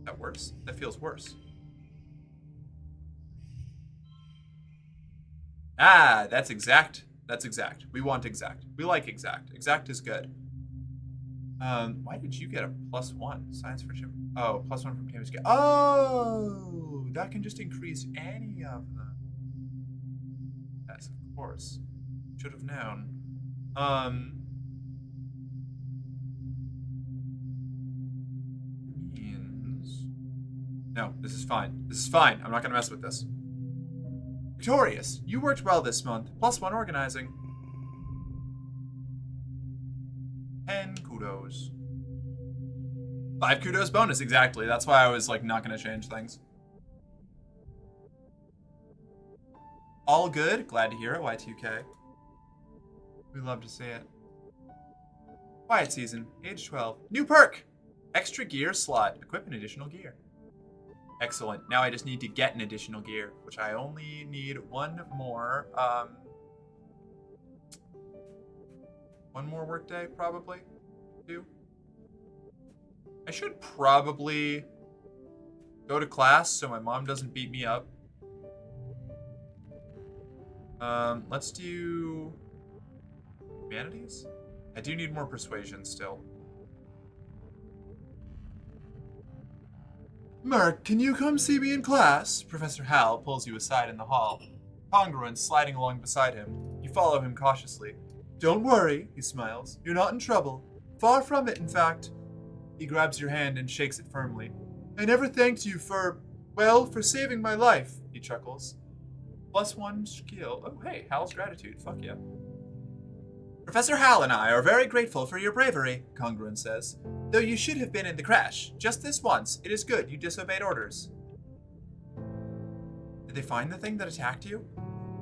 That worse? That feels worse. Ah, that's exact. That's exact. We want exact. We like exact. Exact is good. Why did you get a +1? Science for Jim. Oh, +1 from Tammy's scale. Oh, that can just increase any of them. Yes, of course. Should have known. Means. No, this is fine. This is fine. I'm not gonna mess with this. Victorious, you worked well this month. +1 organizing. 10 kudos. 5 kudos bonus, exactly. That's why I was like not gonna change things. All good? Glad to hear it, Y2K. We love to see it. Quiet season, age 12. New perk! Extra gear slot. Equip an additional gear. Excellent. Now I just need to get an additional gear, which I only need one more. One more workday, probably. 2. I should probably go to class so my mom doesn't beat me up. Let's do humanities? I do need more persuasion still. Merc, can you come see me in class? Professor Hal pulls you aside in the hall. Congruent sliding along beside him. You follow him cautiously. Don't worry, he smiles. You're not in trouble. Far from it, in fact. He grabs your hand and shakes it firmly. I never thanked you for saving my life, he chuckles. +1 skill. Oh, hey, Hal's gratitude. Fuck yeah. Professor Hal and I are very grateful for your bravery, Congruent says. Though you should have been in the crash. Just this once. It is good you disobeyed orders. Did they find the thing that attacked you?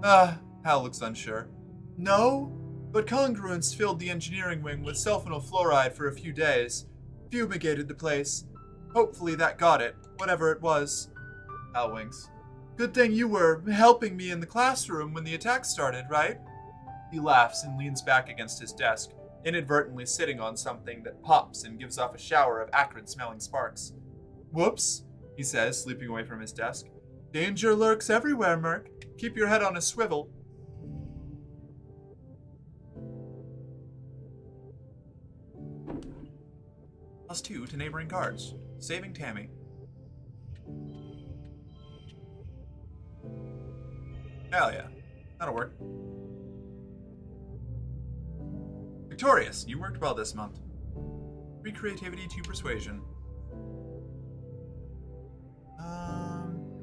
Hal looks unsure. No, but Congruence filled the engineering wing with sulfonyl fluoride for a few days. Fumigated the place. Hopefully that got it, whatever it was. Hal winks. Good thing you were helping me in the classroom when the attack started, right? He laughs and leans back against his desk, inadvertently sitting on something that pops and gives off a shower of acrid-smelling sparks. Whoops, he says, sleeping away from his desk. Danger lurks everywhere, Merc. Keep your head on a swivel. +2 to neighboring guards, saving Tammy. Hell yeah. That'll work. Victorious, you worked well this month. 3 creativity, 2 persuasion.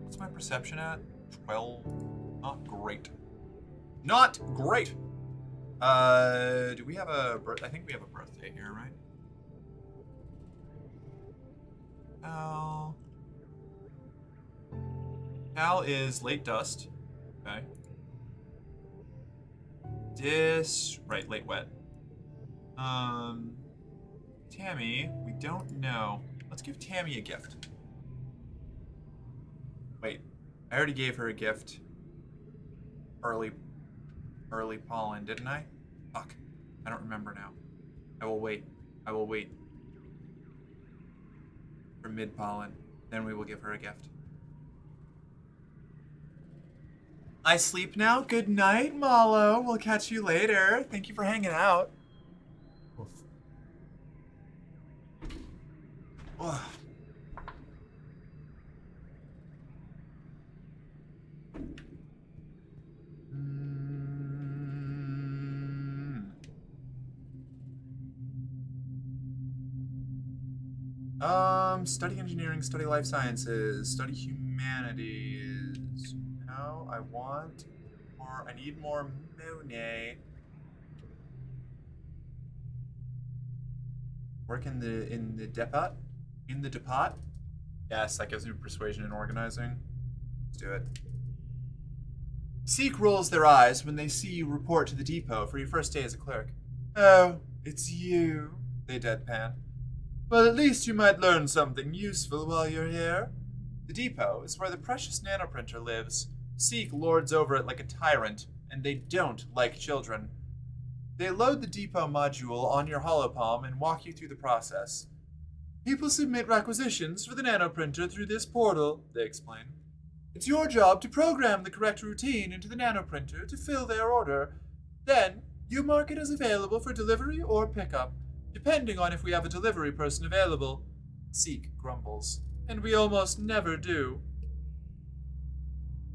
What's my perception at? 12. Not great. Not great! Do we have a birth? I think we have a birthday here, right? Cal is late dust. Okay. Right, late wet. Tammy, we don't know. Let's give Tammy a gift. Wait, I already gave her a gift. Early pollen, didn't I? Fuck, I don't remember now. I will wait for mid pollen, then we will give her a gift. I sleep now. Good night, Malo. We'll catch you later. Thank you for hanging out. Oof. Ugh. Study engineering, study life sciences, study humanities. No, I need more Monet. Work in the depot? In the depot? Yes, that gives me persuasion and organizing. Let's do it. Seek rolls their eyes when they see you report to the depot for your first day as a clerk. Oh, it's you, they deadpan. Well, at least you might learn something useful while you're here. The depot is where the precious nanoprinter lives. Seek lords over it like a tyrant, and they don't like children. They load the depot module on your holopalm and walk you through the process. People submit requisitions for the nanoprinter through this portal, they explain. It's your job to program the correct routine into the nanoprinter to fill their order. Then, you mark it as available for delivery or pickup, depending on if we have a delivery person available. Seek grumbles. And we almost never do.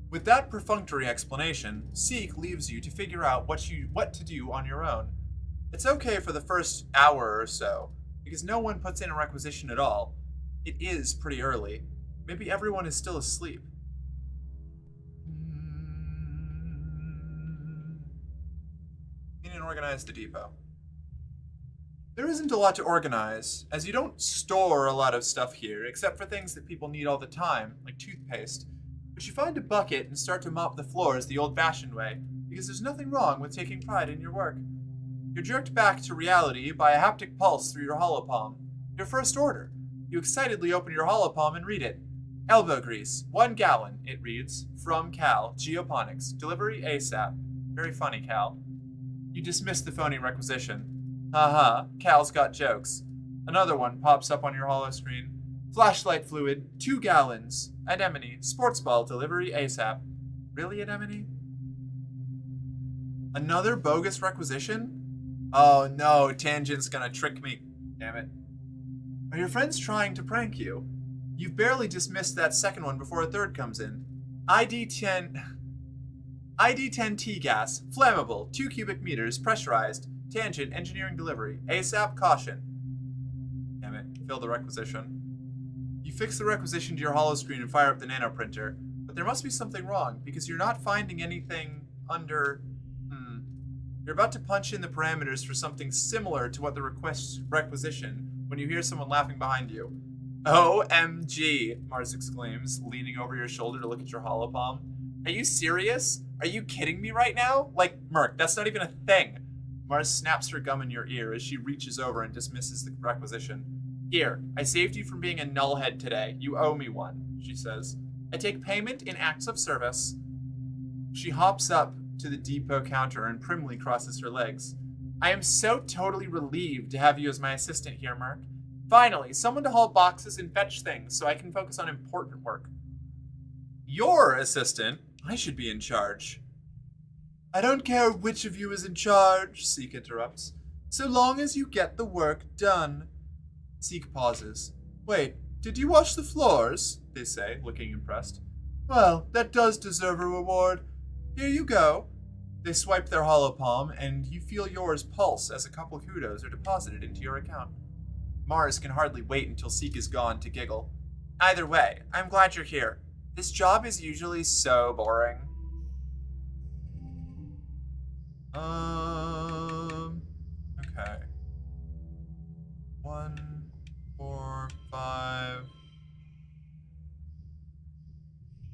With that perfunctory explanation, Seek leaves you to figure out what to do on your own. It's okay for the first hour or so, because no one puts in a requisition at all. It is pretty early. Maybe everyone is still asleep. Clean and organize the depot. There isn't a lot to organize, as you don't store a lot of stuff here, except for things that people need all the time, like toothpaste. But you find a bucket and start to mop the floors the old-fashioned way, because there's nothing wrong with taking pride in your work. You're jerked back to reality by a haptic pulse through your holopalm. Your first order. You excitedly open your holopalm and read it. Elbow grease, 1 gallon, it reads. From Cal, Geoponics. Delivery ASAP. Very funny, Cal. You dismiss the phony requisition. Haha, Cal's got jokes. Another one pops up on your holo screen. Flashlight fluid, 2 gallons. Anemone, sports ball, delivery ASAP. Really, Anemone? Another bogus requisition? Oh no, Tangent's gonna trick me. Damn it. Are your friends trying to prank you? You've barely dismissed that second one before a third comes in. ID10 T-gas, flammable, 2 cubic meters, pressurized. Tangent, engineering delivery. ASAP, caution. Damn it, fill the requisition. You fix the requisition to your holo screen and fire up the nanoprinter, but there must be something wrong, because you're not finding anything under... You're about to punch in the parameters for something similar to what the requisition when you hear someone laughing behind you. OMG, Mars exclaims, leaning over your shoulder to look at your holopalm. Are you serious? Are you kidding me right now? Like, Merc, that's not even a thing. Mars snaps her gum in your ear as she reaches over and dismisses the requisition. Here, I saved you from being a nullhead today. You owe me one, she says. I take payment in acts of service. She hops up to the depot counter and primly crosses her legs. I am so totally relieved to have you as my assistant here, Merc. Finally, someone to haul boxes and fetch things so I can focus on important work. Your assistant? I should be in charge. I don't care which of you is in charge, Seek interrupts, so long as you get the work done. Zeke pauses. Wait, did you wash the floors? They say, looking impressed. Well, that does deserve a reward. Here you go. They swipe their hollow palm, and you feel yours pulse as a couple kudos are deposited into your account. Mars can hardly wait until Zeke is gone to giggle. Either way, I'm glad you're here. This job is usually so boring. Okay. 1, 4, 5,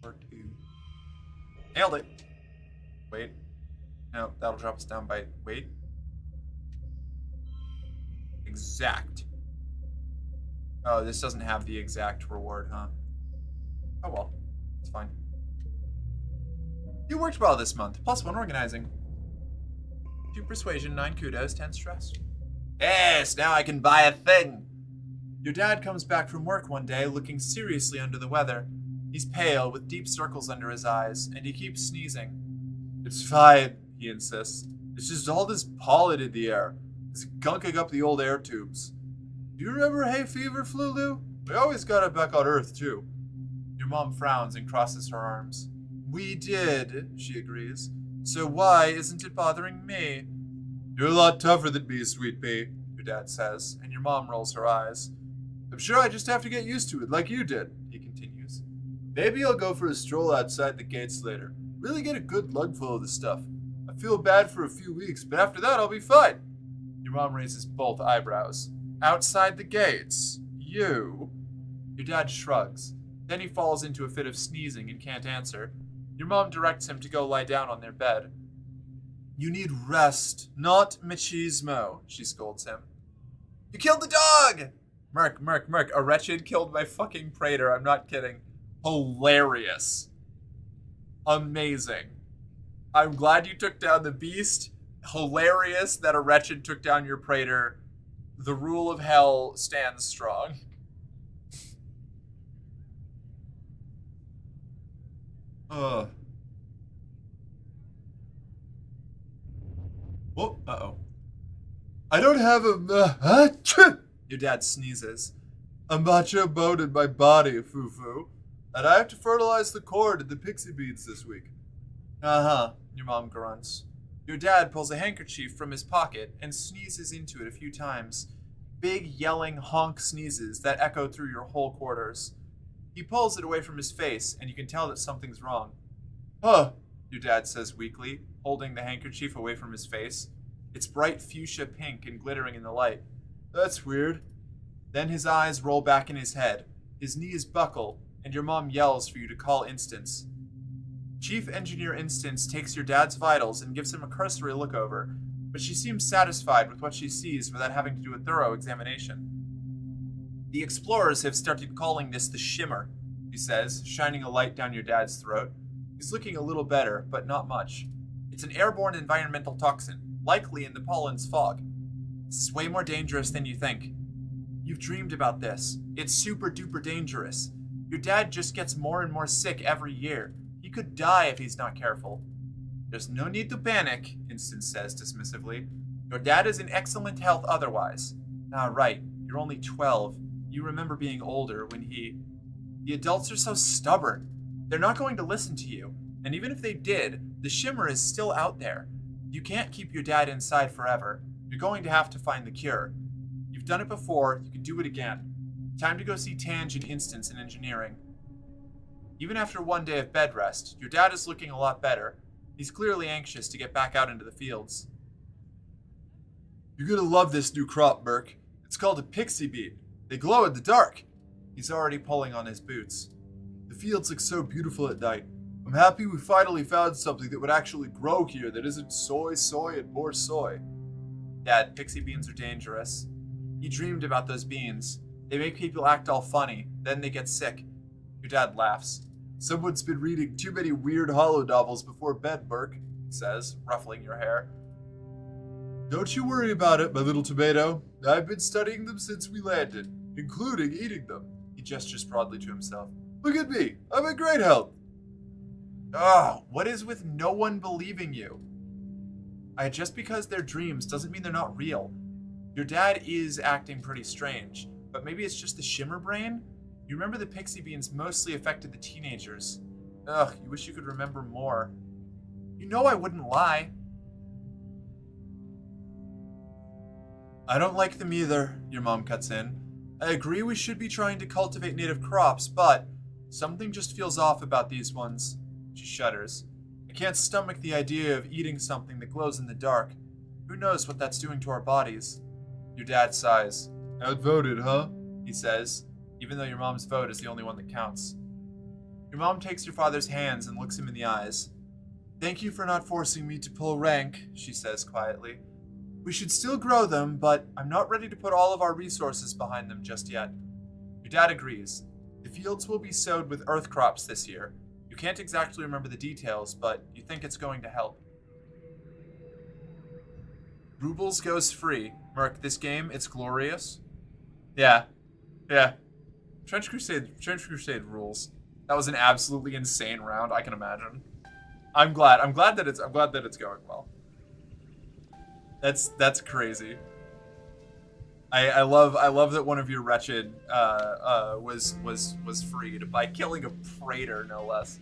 4, 2. Nailed it. Wait. No, that'll drop us down by, wait. Exact. Oh, this doesn't have the exact reward, huh? Oh well, it's fine. You worked well this month, +1 organizing. 2 persuasion, 9 kudos, 10 stress. Yes, now I can buy a thing. Your dad comes back from work one day looking seriously under the weather. He's pale, with deep circles under his eyes, and he keeps sneezing. It's fine, he insists. It's just all this pollen in the air. It's gunking up the old air tubes. Do you remember hay fever, Flulu? We always got it back on Earth, too. Your mom frowns and crosses her arms. We did, she agrees. So why isn't it bothering me? You're a lot tougher than me, sweet pea, your dad says, and your mom rolls her eyes. I'm sure I just have to get used to it like you did, he continues. Maybe I'll go for a stroll outside the gates later. Really get a good lungful of the stuff. I feel bad for a few weeks, but after that I'll be fine. Your mom raises both eyebrows. Outside the gates? You? Your dad shrugs. Then he falls into a fit of sneezing and can't answer. Your mom directs him to go lie down on their bed. You need rest, not machismo, she scolds him. You killed the dog! Merc. A wretched killed my fucking praetor. I'm not kidding. Hilarious. Amazing. I'm glad you took down the beast. Hilarious that a wretched took down your praetor. The rule of hell stands strong. Ugh. Whoa, uh-oh. I don't have a Your dad sneezes. A macho bone in my body, foo-foo. And I have to fertilize the corn and the pixie beans this week. Uh-huh, your mom grunts. Your dad pulls a handkerchief from his pocket and sneezes into it a few times. Big, yelling, honk sneezes that echo through your whole quarters. He pulls it away from his face, and you can tell that something's wrong. Huh, your dad says weakly, holding the handkerchief away from his face. It's bright fuchsia pink and glittering in the light. That's weird. Then his eyes roll back in his head. His knees buckle, and your mom yells for you to call Instance. Chief Engineer Instance takes your dad's vitals and gives him a cursory look over, but she seems satisfied with what she sees without having to do a thorough examination. The explorers have started calling this the Shimmer, he says, shining a light down your dad's throat. He's looking a little better, but not much. It's an airborne environmental toxin, likely in the pollen's fog. This is way more dangerous than you think. You've dreamed about this. It's super duper dangerous. Your dad just gets more and more sick every year. He could die if he's not careful. There's no need to panic, Instance says dismissively. Your dad is in excellent health otherwise. Ah, right. You're only 12. You remember being older when he... The adults are so stubborn. They're not going to listen to you. And even if they did, the Shimmer is still out there. You can't keep your dad inside forever. You're going to have to find the cure. You've done it before. You can do it again. Time to go see Tange and Instance in engineering. Even after one day of bed rest, your dad is looking a lot better. He's clearly anxious to get back out into the fields. You're gonna love this new crop, Merc. It's called a pixie bean. They glow in the dark. He's already pulling on his boots. The fields look so beautiful at night. I'm happy we finally found something that would actually grow here that isn't soy, and more soy. Dad, pixie beans are dangerous. You dreamed about those beans. They make people act all funny, then they get sick. Your dad laughs. Someone's been reading too many weird hollow novels before bed, Merc, he says, ruffling your hair. Don't you worry about it, my little tomato. I've been studying them since we landed, including eating them. He gestures broadly to himself. Look at me. I'm in great health. Ah, what is with no one believing you? Just because they're dreams doesn't mean they're not real. Your dad is acting pretty strange. but maybe it's just the shimmer brain? You remember the pixie beans mostly affected the teenagers. Ugh, you wish you could remember more. You know I wouldn't lie. I don't like them either, your mom cuts in. I agree we should be trying to cultivate native crops, but something just feels off about these ones. She shudders. I can't stomach the idea of eating something that glows in the dark. Who knows what that's doing to our bodies? Your dad sighs. Outvoted, huh? He says, even though your mom's vote is the only one that counts. Your mom takes your father's hands and looks him in the eyes. Thank you for not forcing me to pull rank, she says quietly. We should still grow them, but I'm not ready to put all of our resources behind them just yet. Your dad agrees. The fields will be sowed with earth crops this year. You can't exactly remember the details, but you think it's going to help. Rubles goes free. Merc, this game, it's glorious. Yeah. Trench Crusade rules. That was an absolutely insane round, I can imagine. I'm glad that it's going well. That's crazy. I love that one of your wretched was freed by killing a praetor, no less.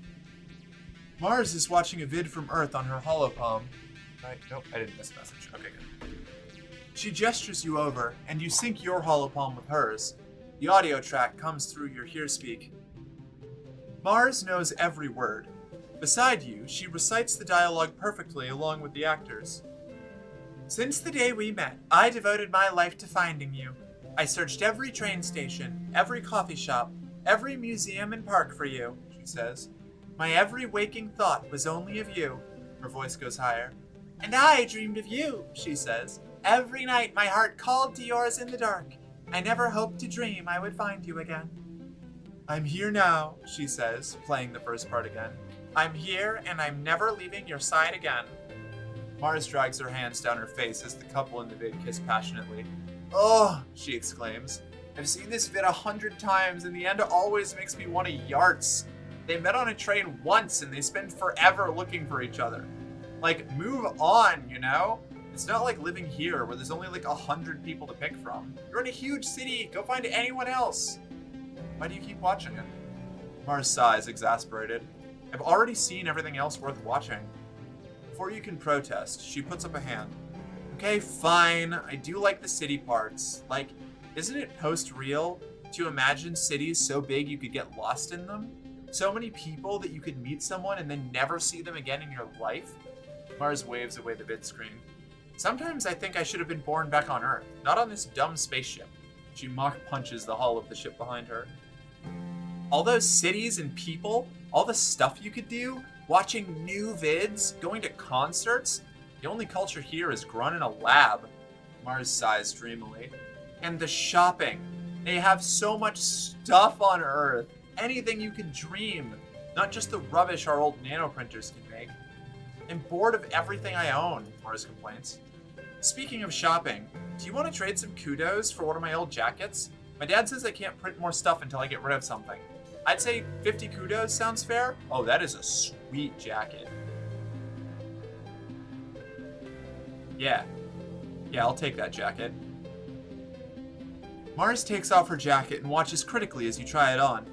Mars is watching a vid from Earth on her holopalm. Right? Nope, I didn't miss a message. Okay, good. She gestures you over, and you sync your holopalm with hers. The audio track comes through your hearspeak. Mars knows every word. Beside you, she recites the dialogue perfectly along with the actors. Since the day we met, I devoted my life to finding you. I searched every train station, every coffee shop, every museum and park for you, she says. My every waking thought was only of you. Her voice goes higher. And I dreamed of you, she says. Every night my heart called to yours in the dark. I never hoped to dream I would find you again. I'm here now, she says, playing the first part again. I'm here and I'm never leaving your side again. Mars drags her hands down her face as the couple in the vid kiss passionately. Oh, she exclaims. I've seen this vid 100 times and the end always makes me want to yarts. They met on a train once and they spend forever looking for each other. Like, move on, you know? It's not like living here where there's only like 100 people to pick from. You're in a huge city, go find anyone else. Why do you keep watching it? Mars sighs, exasperated. I've already seen everything else worth watching. Before you can protest, she puts up a hand. Okay, fine, I do like the city parts. Like, isn't it post-real to imagine cities so big you could get lost in them? So many people that you could meet someone and then never see them again in your life? Mars waves away the vid screen. Sometimes I think I should have been born back on Earth, not on this dumb spaceship. She mock punches the hull of the ship behind her. All those cities and people, all the stuff you could do, watching new vids, going to concerts. The only culture here is grown in a lab. Mars sighs dreamily. And the shopping. They have so much stuff on Earth. Anything you could dream. Not just the rubbish our old nanoprinters can make. I'm bored of everything I own, Mars complains. Speaking of shopping, do you want to trade some kudos for one of my old jackets? My dad says I can't print more stuff until I get rid of something. I'd say 50 kudos sounds fair. Oh, that is a sweet jacket. Yeah, I'll take that jacket. Mars takes off her jacket and watches critically as you try it on.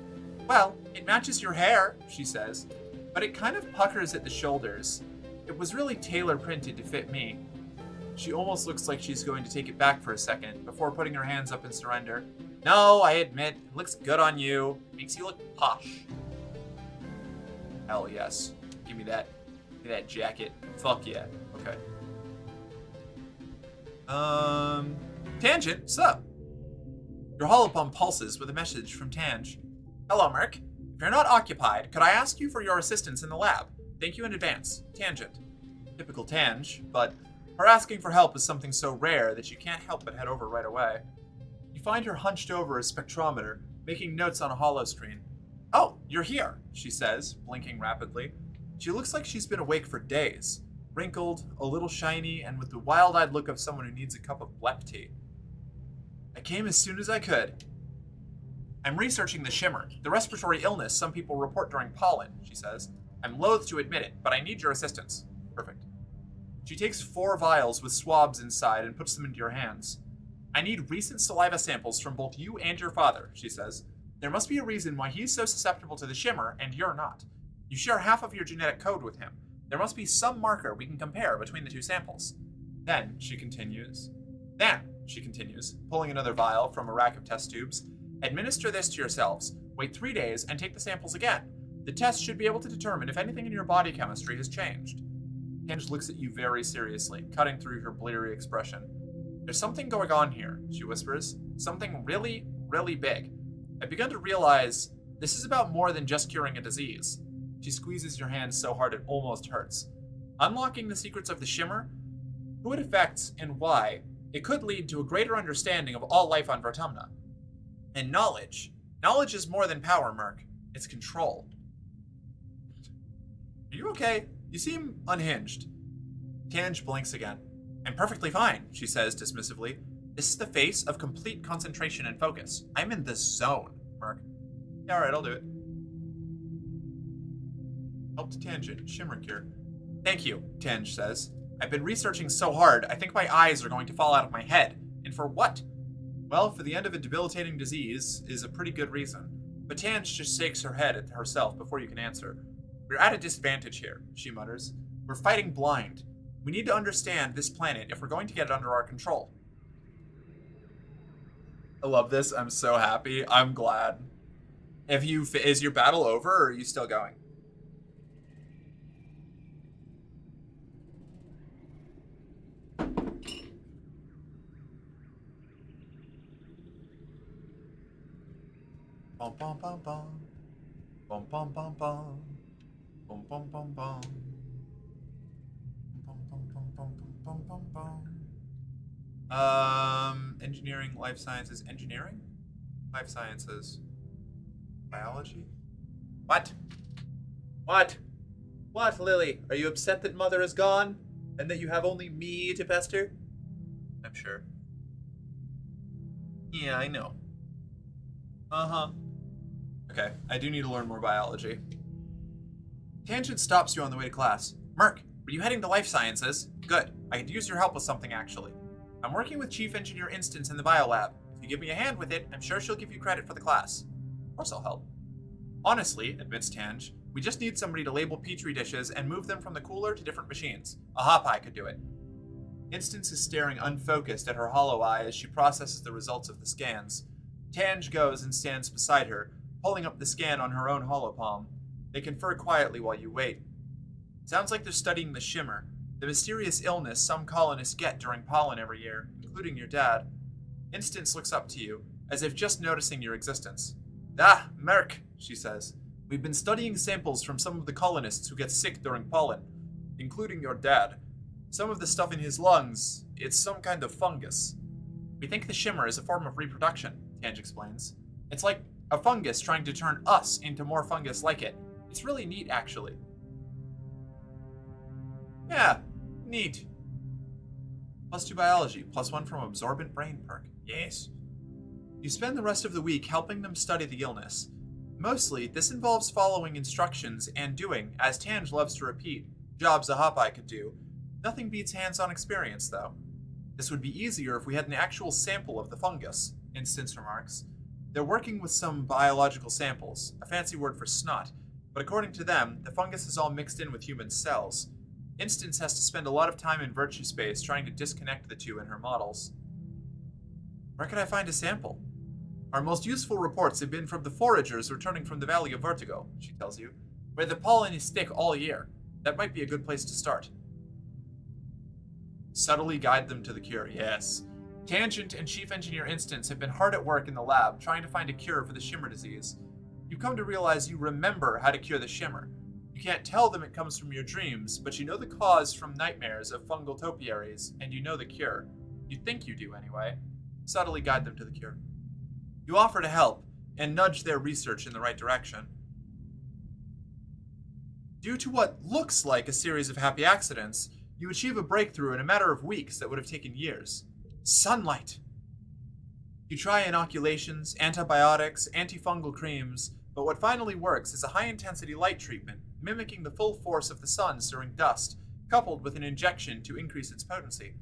Well, it matches your hair, she says, but it kind of puckers at the shoulders. It was really tailor-printed to fit me. She almost looks like she's going to take it back for a second before putting her hands up in surrender. No, I admit, it looks good on you. Makes you look posh. Hell yes. Give me that jacket. Fuck yeah. Okay. Tangent, sup? Your holopalm pulses with a message from Tange. Hello, Merc. If you're not occupied, could I ask you for your assistance in the lab? Thank you in advance. Tangent. Typical Tange, but her asking for help is something so rare that you can't help but head over right away. You find her hunched over a spectrometer, making notes on a holo screen. Oh, you're here, she says, blinking rapidly. She looks like she's been awake for days, wrinkled, a little shiny, and with the wild-eyed look of someone who needs a cup of black tea. I came as soon as I could. I'm researching the shimmer, the respiratory illness some people report during pollen, she says. I'm loath to admit it, but I need your assistance. Perfect. She takes 4 vials with swabs inside and puts them into your hands. I need recent saliva samples from both you and your father, she says. There must be a reason why he's so susceptible to the shimmer and you're not. You share half of your genetic code with him. There must be some marker we can compare between the two samples. Then, she continues, pulling another vial from a rack of test tubes, administer this to yourselves, wait 3 days, and take the samples again. The test should be able to determine if anything in your body chemistry has changed. Tange looks at you very seriously, cutting through her bleary expression. There's something going on here, she whispers. Something really, really big. I've begun to realize this is about more than just curing a disease. She squeezes your hand so hard it almost hurts. Unlocking the secrets of the shimmer, who it affects, and why, it could lead to a greater understanding of all life on Vertumna. And knowledge. Knowledge is more than power, Merc. It's control. Are you okay? You seem unhinged. Tange blinks again. I'm perfectly fine, she says dismissively. This is the face of complete concentration and focus. I'm in the zone, Merc. Yeah, alright, I'll do it. Help to Tangent, Shimmer Cure. Thank you, Tange says. I've been researching so hard, I think my eyes are going to fall out of my head. And for what? Well, for the end of a debilitating disease is a pretty good reason. But Tange just shakes her head at herself before you can answer. We're at a disadvantage here, she mutters. We're fighting blind. We need to understand this planet if we're going to get it under our control. I love this. I'm so happy. I'm glad. Is your battle over, or are you still going? Bum bum bum bum. Bum bum bum bum. Bum bum bum bum. Bum bum bum bum bum bum bum. Engineering, life sciences, engineering? Life sciences. Biology? What? What? What, Lily? Are you upset that Mother is gone? And that you have only me to pester? I'm sure. Yeah, I know. Uh-huh. Okay, I do need to learn more biology. Tangent stops you on the way to class. Merc, were you heading to life sciences? Good. I could use your help with something, actually. I'm working with Chief Engineer Instance in the biolab. If you give me a hand with it, I'm sure she'll give you credit for the class. Of course I'll help. Honestly, admits Tange, we just need somebody to label petri dishes and move them from the cooler to different machines. A hop eye could do it. Instance is staring unfocused at her hollow eye as she processes the results of the scans. Tange goes and stands beside her, pulling up the scan on her own hollow palm. They confer quietly while you wait. Sounds like they're studying the shimmer, the mysterious illness some colonists get during pollen every year, including your dad. Instance looks up to you, as if just noticing your existence. Ah, Merc, she says. We've been studying samples from some of the colonists who get sick during pollen, including your dad. Some of the stuff in his lungs, it's some kind of fungus. We think the shimmer is a form of reproduction, Tange explains. It's like a fungus trying to turn us into more fungus like it. It's really neat, actually. Yeah, neat. +2 biology, +1 from absorbent brain perk. Yes. You spend the rest of the week helping them study the illness. Mostly, this involves following instructions and doing, as Tange loves to repeat, jobs a hop eye could do. Nothing beats hands-on experience, though. This would be easier if we had an actual sample of the fungus, Instance remarks. They're working with some biological samples, a fancy word for snot, but according to them, the fungus is all mixed in with human cells. Instance has to spend a lot of time in Virtue Space trying to disconnect the two in her models. Where can I find a sample? Our most useful reports have been from the foragers returning from the Valley of Vertigo, she tells you, where the pollen is thick all year. That might be a good place to start. Subtly guide them to the cure, yes. Tangent and Chief Engineer Instance have been hard at work in the lab trying to find a cure for the shimmer disease. You come to realize you remember how to cure the shimmer. You can't tell them it comes from your dreams, but you know the cause from nightmares of fungal topiaries, and you know the cure. You think you do anyway. Subtly guide them to the cure. You offer to help, and nudge their research in the right direction. Due to what looks like a series of happy accidents, you achieve a breakthrough in a matter of weeks that would have taken years. Sunlight! You try inoculations, antibiotics, antifungal creams, but what finally works is a high-intensity light treatment, mimicking the full force of the sun during dust, coupled with an injection to increase its potency.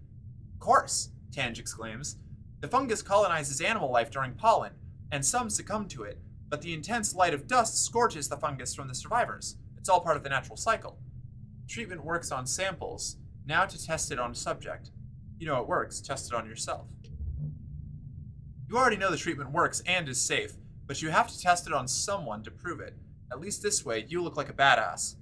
Of course, Tange exclaims. The fungus colonizes animal life during pollen, and some succumb to it, but the intense light of dust scorches the fungus from the survivors. It's all part of the natural cycle. Treatment works on samples, now to test it on a subject. You know it works, test it on yourself. You already know the treatment works and is safe, but you have to test it on someone to prove it. At least this way, you look like a badass.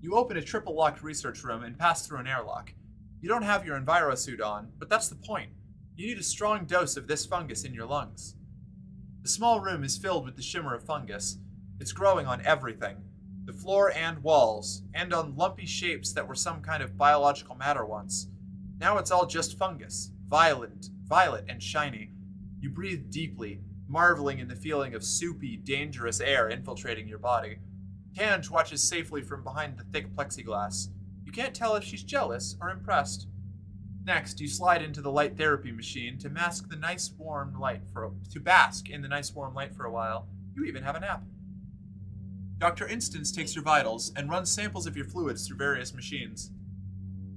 You open a triple-locked research room and pass through an airlock. You don't have your EnviroSuit on, but that's the point. You need a strong dose of this fungus in your lungs. The small room is filled with the shimmer of fungus. It's growing on everything. The floor and walls, and on lumpy shapes that were some kind of biological matter once. Now it's all just fungus, violet and shiny. You breathe deeply, marveling in the feeling of soupy, dangerous air infiltrating your body. Tange watches safely from behind the thick plexiglass. You can't tell if she's jealous or impressed. Next, you slide into the light therapy machine to bask in the nice warm light for a while. You even have a nap. Dr. Instance takes your vitals and runs samples of your fluids through various machines.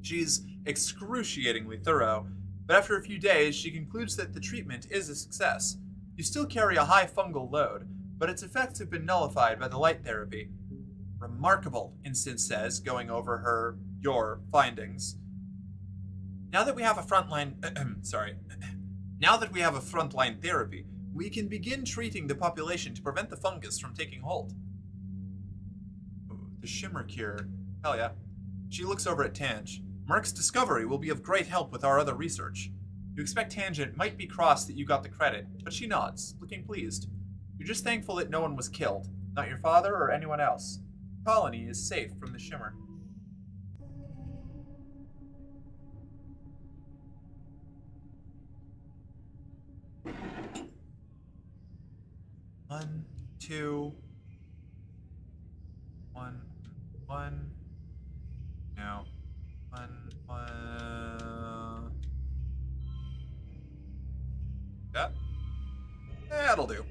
She's excruciatingly thorough, but after a few days, she concludes that the treatment is a success. You still carry a high fungal load, but its effects have been nullified by the light therapy. Remarkable, Instance says, going over your findings. Now that we have a frontline therapy, we can begin treating the population to prevent the fungus from taking hold. The shimmer cure. Hell yeah. She looks over at Tange. Merck's discovery will be of great help with our other research. You expect Tangent might be cross that you got the credit, but she nods, looking pleased. You're just thankful that no one was killed, not your father or anyone else. The colony is safe from the shimmer. One, two, one. No. One. That? That'll do.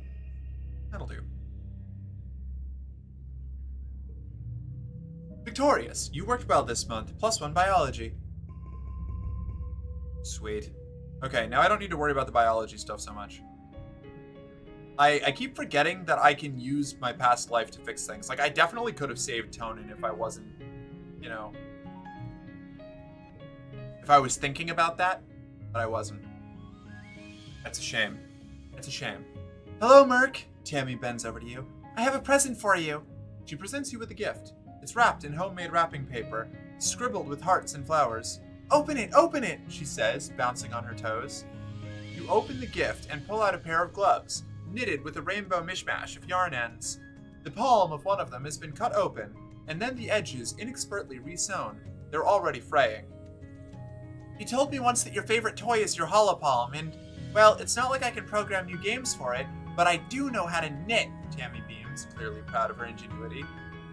Victorious, you worked well this month. +1 biology. Sweet. Okay, now I don't need to worry about the biology stuff so much. I keep forgetting that I can use my past life to fix things. Like, I definitely could have saved Tonin if I wasn't, if I was thinking about that, but I wasn't. That's a shame. Hello, Merc. Tammy bends over to you. I have a present for you. She presents you with a gift. It's wrapped in homemade wrapping paper, scribbled with hearts and flowers. Open it, she says, bouncing on her toes. You open the gift and pull out a pair of gloves, knitted with a rainbow mishmash of yarn ends. The palm of one of them has been cut open, and then the edges inexpertly resewn. They're already fraying. You told me once that your favorite toy is your holopalm, and, well, it's not like I can program new games for it, but I do know how to knit, Tammy beams, clearly proud of her ingenuity.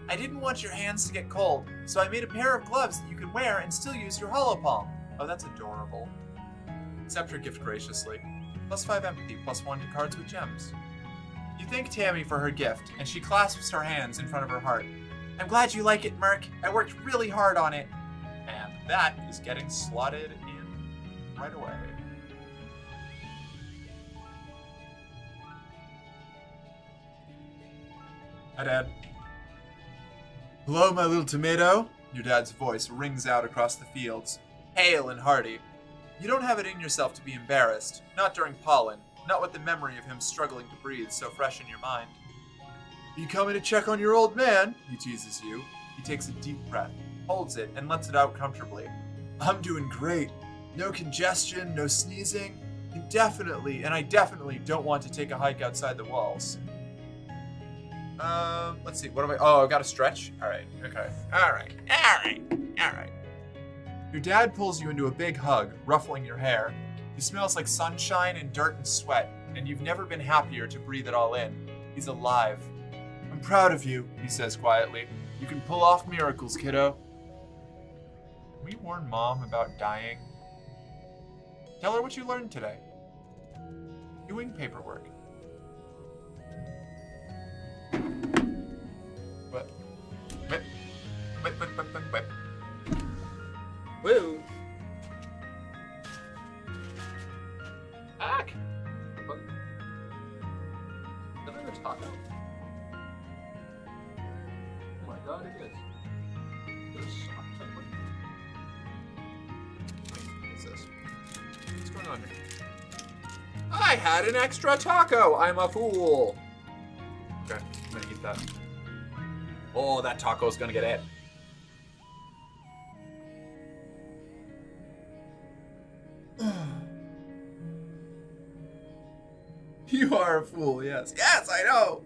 I didn't want your hands to get cold, so I made a pair of gloves that you could wear and still use your holopalm. Oh, that's adorable. Accept her gift graciously. +5 empathy, +1 to cards with gems. You thank Tammy for her gift, and she clasps her hands in front of her heart. I'm glad you like it, Merc. I worked really hard on it. And that is getting slotted in right away. Hi, Dad. Hello, my little tomato. Your dad's voice rings out across the fields, hale and hearty. You don't have it in yourself to be embarrassed, not during pollen, not with the memory of him struggling to breathe so fresh in your mind. You coming to check on your old man? He teases you. He takes a deep breath, holds it, and lets it out comfortably. I'm doing great. No congestion, no sneezing. I definitely don't want to take a hike outside the walls. Let's see, what have I got to stretch? Alright, okay. Alright. Your dad pulls you into a big hug, ruffling your hair. He smells like sunshine and dirt and sweat, and you've never been happier to breathe it all in. He's alive. I'm proud of you, he says quietly. You can pull off miracles, kiddo. Can we warn Mom about dying? Tell her what you learned today. Doing paperwork. What? Whip. Woo! Ack! on. I had an extra taco. I'm a fool. Okay, I'm gonna eat that. Oh, that taco's gonna get it. You are a fool, yes. Yes, I know!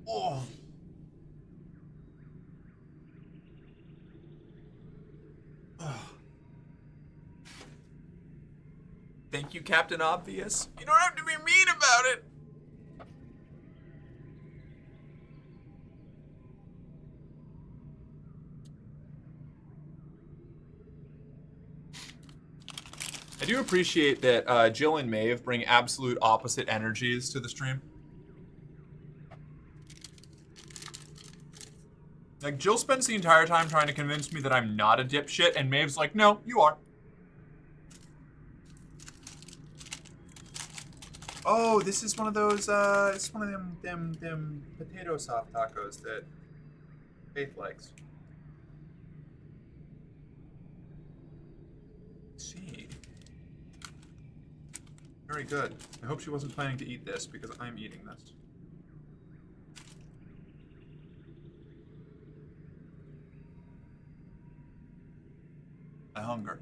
Oh. Thank you, Captain Obvious. You don't have to be mean about it. I do appreciate that Jill and Maeve bring absolute opposite energies to the stream. Like, Jill spends the entire time trying to convince me that I'm not a dipshit, and Maeve's like, no, you are. Oh, this is one of those, it's one of them potato soft tacos that Faith likes. Let's see. Very good. I hope she wasn't planning to eat this, because I'm eating this. I hunger.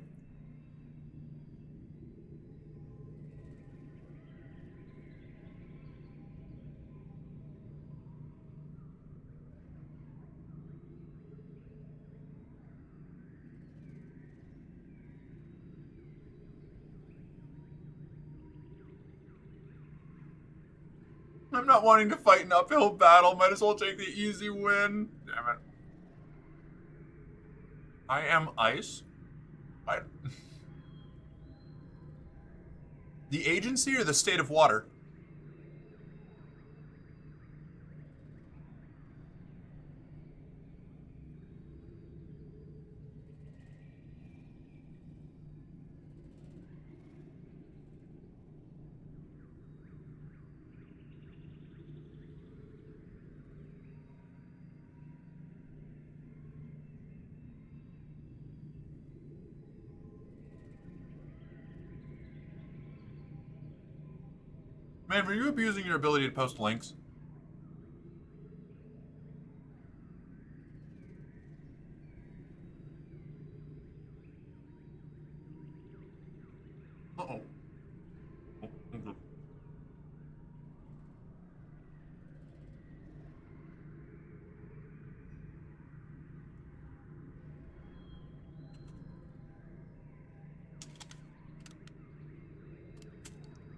I'm not wanting to fight an uphill battle. Might as well take the easy win. Damn it. I am ice. The agency or the state of water? Man, were you abusing your ability to post links? Uh-oh. Oh, okay.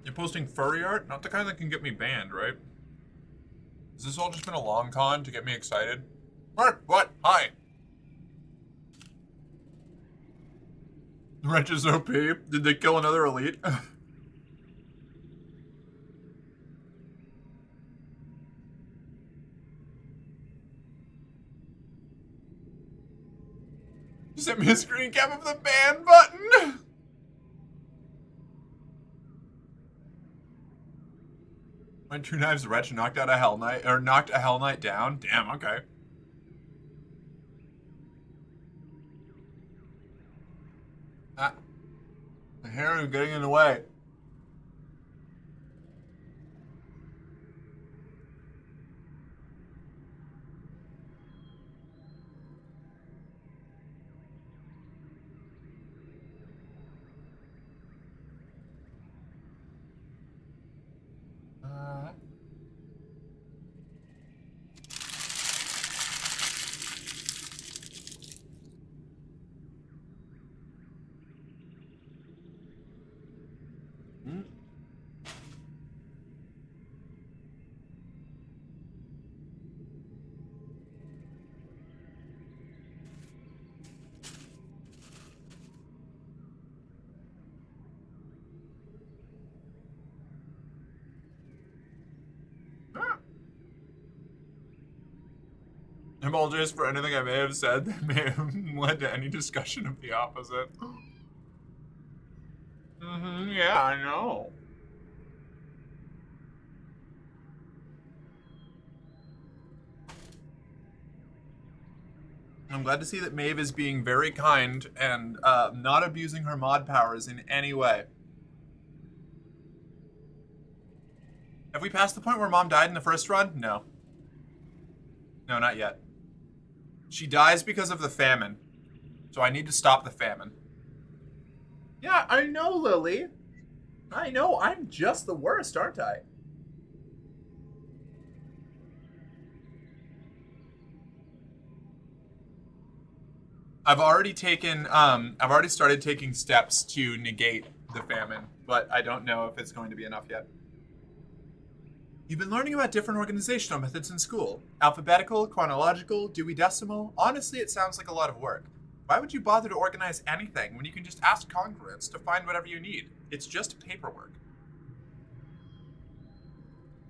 You're posting furry art? Not the kind that can get me banned, right? Has this all just been a long con to get me excited? What? Hi. The wrench is OP. Did they kill another elite? You sent me a screen cap of the ban button. My Two Knives Wretch knocked out a Hell Knight, or knocked a Hell Knight down? Damn, okay. Ah. The hair is getting in the way. I apologize for anything I may have said that may have led to any discussion of the opposite. Yeah, I know. I'm glad to see that Maeve is being very kind and not abusing her mod powers in any way. Have we passed the point where Mom died in the first run? No. No, not yet. She dies because of the famine. So I need to stop the famine. Yeah, I know, Lily. I know, I'm just the worst, aren't I? I've already started taking steps to negate the famine, but I don't know if it's going to be enough yet. You've been learning about different organizational methods in school. Alphabetical, chronological, Dewey Decimal. Honestly, it sounds like a lot of work. Why would you bother to organize anything when you can just ask congruence to find whatever you need? It's just paperwork.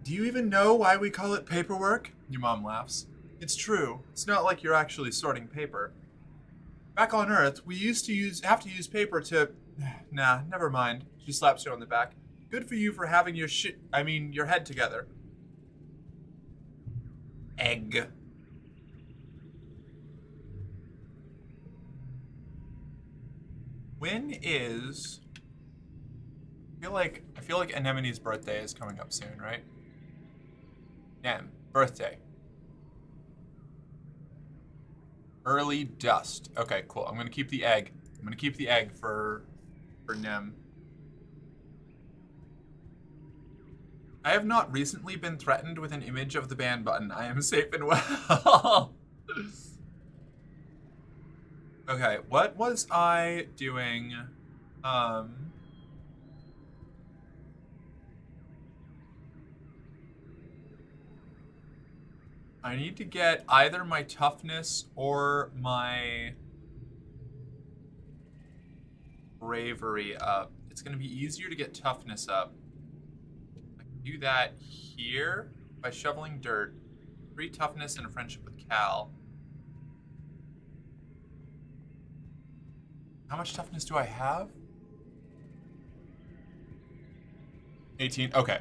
Do you even know why we call it paperwork? Your mom laughs. It's true. It's not like you're actually sorting paper. Back on Earth, we used to have to use paper to... Nah, never mind. She slaps you on the back. Good for you for having your head together. Egg. When is... I feel like Anemone's birthday is coming up soon, right? Nem, birthday. Early dust. Okay, cool. I'm gonna keep the egg. I'm gonna keep the egg for Nem. I have not recently been threatened with an image of the ban button. I am safe and well. Okay, what was I doing? I need to get either my toughness or my bravery up. It's going to be easier to get toughness up. I can do that here by shoveling dirt. 3 toughness and a friendship with Cal. How much toughness do I have? 18. Okay.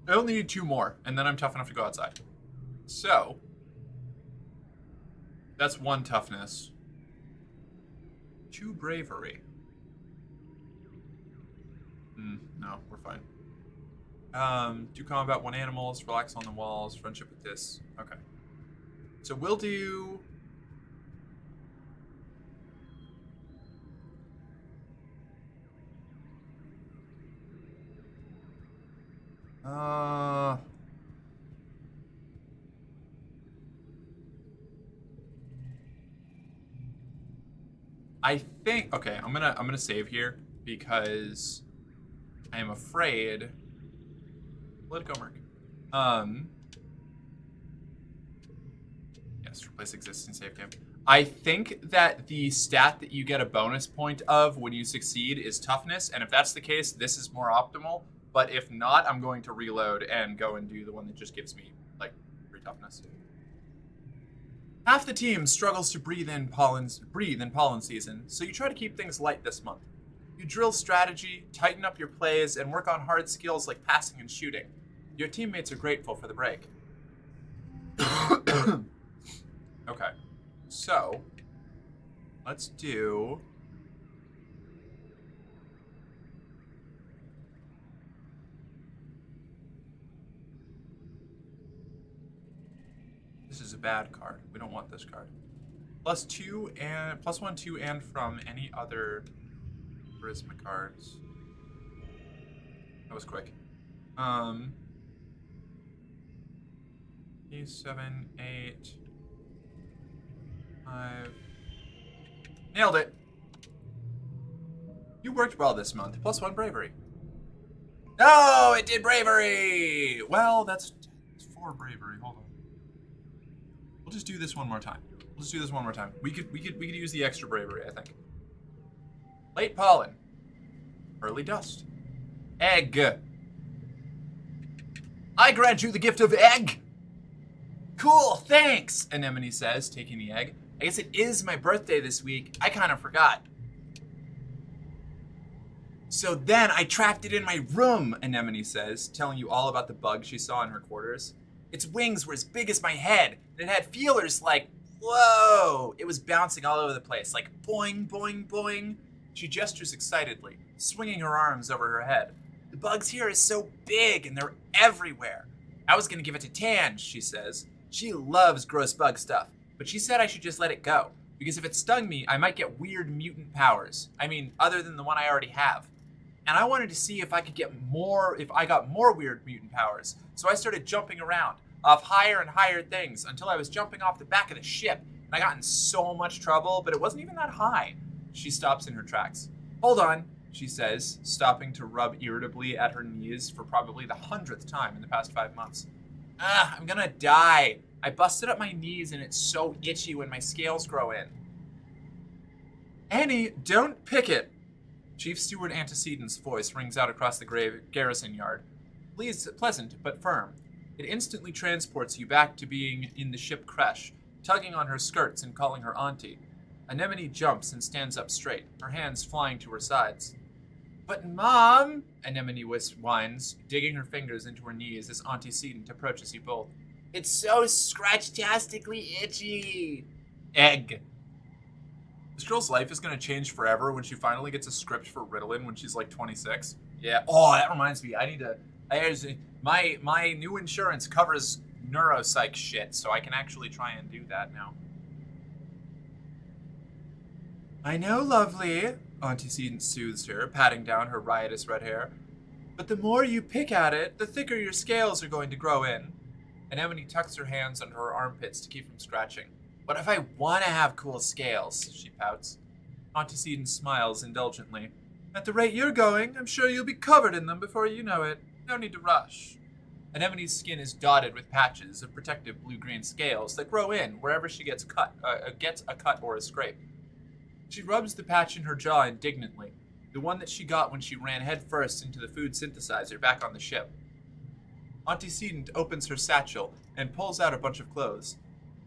I only need 2 more, and then I'm tough enough to go outside. So, that's 1 toughness. 2 bravery. No, we're fine. 2 combat, 1 animals, relax on the walls, friendship with this. Okay. So we'll do... I think, okay, I'm gonna save here because I am afraid. Let it go, Merc. Yes, replace existing save game. I think that the stat that you get a bonus point of when you succeed is toughness, and if that's the case, this is more optimal. But if not, I'm going to reload and go and do the one that just gives me, like, 3 toughness. Half the team struggles to breathe in pollen season, so you try to keep things light this month. You drill strategy, tighten up your plays, and work on hard skills like passing and shooting. Your teammates are grateful for the break. Okay, so let's do... This is a bad card. We don't want this card. +2 and +1, 2, and from any other charisma cards. That was quick. 7, 8, 5. Nailed it. You worked well this month. +1 bravery. No, it did bravery. Well, that's 4 bravery. Hold on. We'll just do this one more time. We could use the extra bravery, I think. Late pollen. Early dust. Egg. I grant you the gift of egg. Cool, thanks, Anemone says, taking the egg. I guess it is my birthday this week. I kind of forgot. So then I trapped it in my room, Anemone says, telling you all about the bug she saw in her quarters. Its wings were as big as my head, and it had feelers like Whoa! It was bouncing all over the place, like boing, boing, boing. She gestures excitedly, swinging her arms over her head. The bugs here are so big and they're everywhere. I was gonna give it to Tan, she says. She loves gross bug stuff, but she said I should just let it go, because if it stung me, I might get weird mutant powers. I mean, other than the one I already have. And I wanted to see if I could get more, if I got more weird mutant powers. So I started jumping around, off higher and higher things, until I was jumping off the back of the ship. And I got in so much trouble, but it wasn't even that high. She stops in her tracks. Hold on, she says, stopping to rub irritably at her knees for probably the 100th time in the past 5 months. I'm gonna die. I busted up my knees and it's so itchy when my scales grow in. Annie, don't pick it. Chief Steward Antecedent's voice rings out across the garrison yard. Pleasant, but firm. It instantly transports you back to being in the ship Kresh, tugging on her skirts and calling her auntie. Anemone jumps and stands up straight, her hands flying to her sides. But Mom, Anemone whines, digging her fingers into her knees as Antecedent approaches you both. It's so scratch-tastically itchy. Egg. This girl's life is going to change forever when she finally gets a script for Ritalin when she's like 26. Yeah. Oh, that reminds me. My new insurance covers neuropsych shit, so I can actually try and do that now. I know, lovely, Antecedent soothes her, patting down her riotous red hair. But the more you pick at it, the thicker your scales are going to grow in. Anemone tucks her hands under her armpits to keep from scratching. What if I want to have cool scales? She pouts. Antecedent smiles indulgently. At the rate you're going, I'm sure you'll be covered in them before you know it. No need to rush. Anemone's skin is dotted with patches of protective blue-green scales that grow in wherever she gets a cut or a scrape. She rubs the patch in her jaw indignantly, the one that she got when she ran headfirst into the food synthesizer back on the ship. Antecedent opens her satchel and pulls out a bunch of clothes.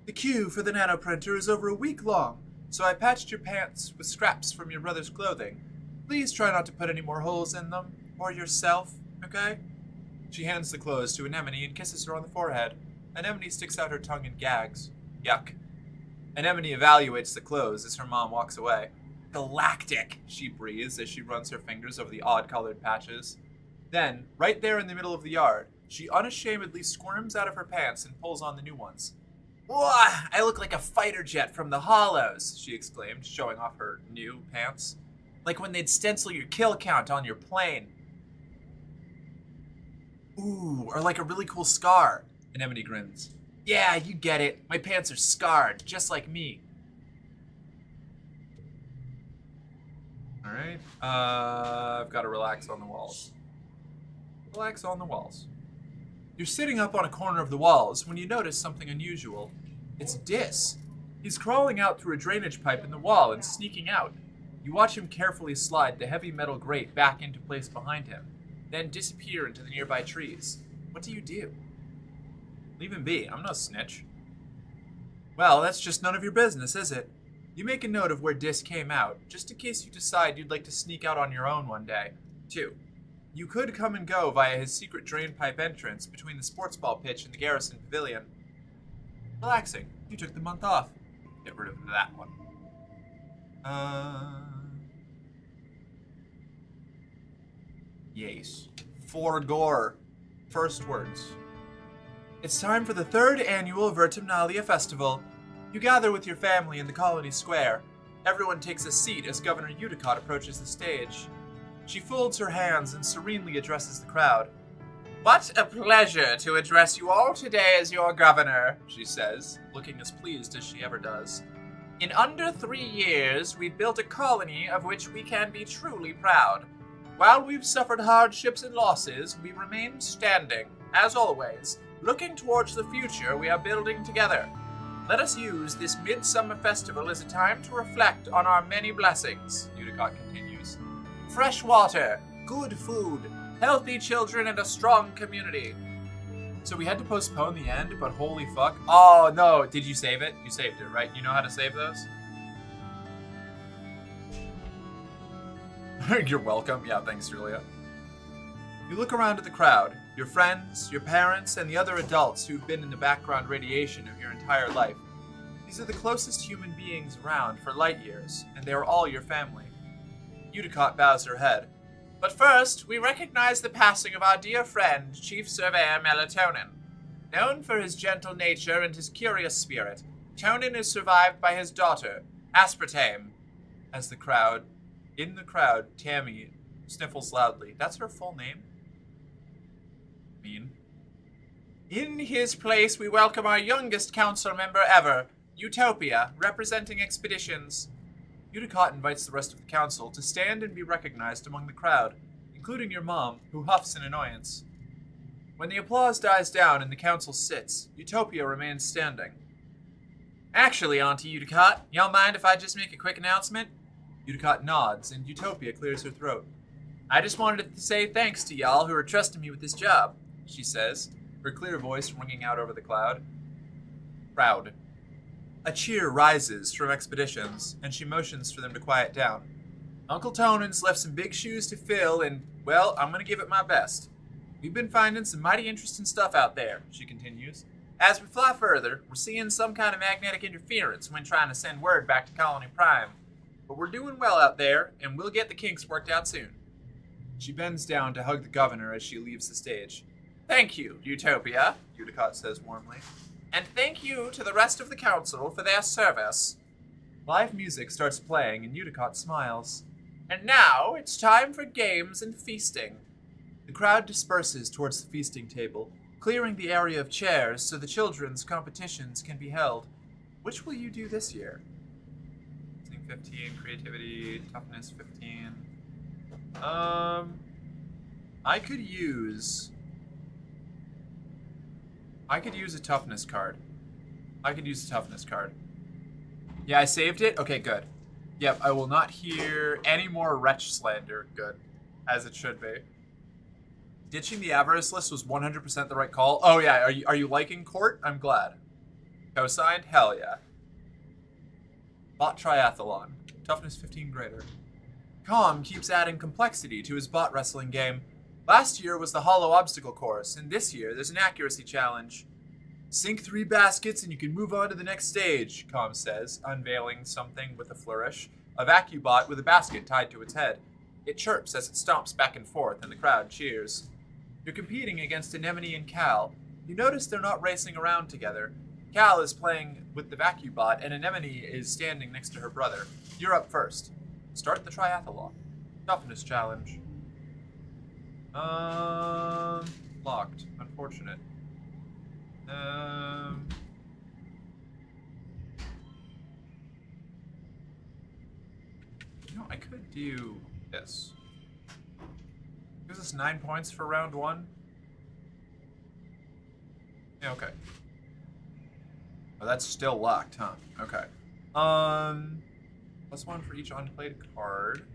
The queue for the nanoprinter is over a week long, so I patched your pants with scraps from your brother's clothing. Please try not to put any more holes in them, or yourself, okay? She hands the clothes to Anemone and kisses her on the forehead. Anemone sticks out her tongue and gags. Yuck. Anemone evaluates the clothes as her mom walks away. Galactic, she breathes as she runs her fingers over the odd-colored patches. Then, right there in the middle of the yard, she unashamedly squirms out of her pants and pulls on the new ones. Whoa, I look like a fighter jet from the Hollows, she exclaimed, showing off her new pants. Like when they'd stencil your kill count on your plane. Ooh, or like a really cool scar. Anemone grins. Yeah, you get it. My pants are scarred, just like me. Alright, I've got to relax on the walls. Relax on the walls. You're sitting up on a corner of the walls when you notice something unusual. It's Dis. He's crawling out through a drainage pipe in the wall and sneaking out. You watch him carefully slide the heavy metal grate back into place behind him, then disappear into the nearby trees. What do? Leave him be. I'm no snitch. Well, that's just none of your business, is it? You make a note of where Dis came out, just in case you decide you'd like to sneak out on your own one day. 2. You could come and go via his secret drain pipe entrance between the sports ball pitch and the garrison pavilion. Relaxing. You took the month off. Get rid of that one. Yes. For gore. First words. It's time for the 3rd annual Vertumnalia Festival. You gather with your family in the colony square. Everyone takes a seat as Governor Udicott approaches the stage. She folds her hands and serenely addresses the crowd. What a pleasure to address you all today as your governor, she says, looking as pleased as she ever does. In under 3 years, we've built a colony of which we can be truly proud. While we've suffered hardships and losses, we remain standing, as always, looking towards the future we are building together. Let us use this midsummer festival as a time to reflect on our many blessings, Udicott continues. Fresh water, good food, healthy children, and a strong community. So we had to postpone the end, but holy fuck. Oh, no. Did you save it? You saved it, right? You know how to save those? You're welcome. Yeah, thanks, Julia. You look around at the crowd, your friends, your parents, and the other adults who've been in the background radiation of your entire life. You These are the closest human beings around for light years, and they are all your family. Udicott bows her head. But first, we recognize the passing of our dear friend, Chief Surveyor Melatonin. Known for his gentle nature and his curious spirit, Tonin is survived by his daughter, Aspartame. In the crowd, Tammy sniffles loudly. That's her full name? Mean. In his place, we welcome our youngest council member ever, Utopia, representing Expeditions. Udicott invites the rest of the council to stand and be recognized among the crowd, including your mom, who huffs in annoyance. When the applause dies down and the council sits, Utopia remains standing. Actually, Auntie Udicott, y'all mind if I just make a quick announcement? Udicott nods, and Utopia clears her throat. I just wanted to say thanks to y'all who are trusting me with this job, she says, her clear voice ringing out over the crowd. A cheer rises from Expeditions, and she motions for them to quiet down. Uncle Tonin's left some big shoes to fill, and, well, I'm gonna give it my best. We've been finding some mighty interesting stuff out there, she continues. As we fly further, we're seeing some kind of magnetic interference when trying to send word back to Colony Prime. But we're doing well out there, and we'll get the kinks worked out soon. She bends down to hug the governor as she leaves the stage. Thank you, Utopia, Udicott says warmly. And thank you to the rest of the council for their service. Live music starts playing, and Udicott smiles. And now it's time for games and feasting. The crowd disperses towards the feasting table, clearing the area of chairs so the children's competitions can be held. Which will you do this year? 15, creativity, toughness 15. I could use a toughness card. Yeah, I saved it? Okay, good. Yep, I will not hear any more wretch slander. Good. As it should be. Ditching the avarice list was 100% the right call. Oh yeah, are you liking Court? I'm glad. Co-signed? Hell yeah. Bot triathlon. Toughness 15 greater. Com keeps adding complexity to his bot wrestling game. Last year was the hollow obstacle course, and this year there's an accuracy challenge. Sink 3 baskets and you can move on to the next stage, Com says, unveiling something with a flourish. A VacuBot with a basket tied to its head. It chirps as it stomps back and forth, and the crowd cheers. You're competing against Anemone and Cal. You notice they're not racing around together. Cal is playing with the VacuBot, and Anemone is standing next to her brother. You're up first. Start the triathlon. Toughness challenge. Locked. Unfortunate. I could do this. Gives us 9 points for round 1. Yeah, okay. Oh, that's still locked, huh? Okay. +1 for each unplayed card.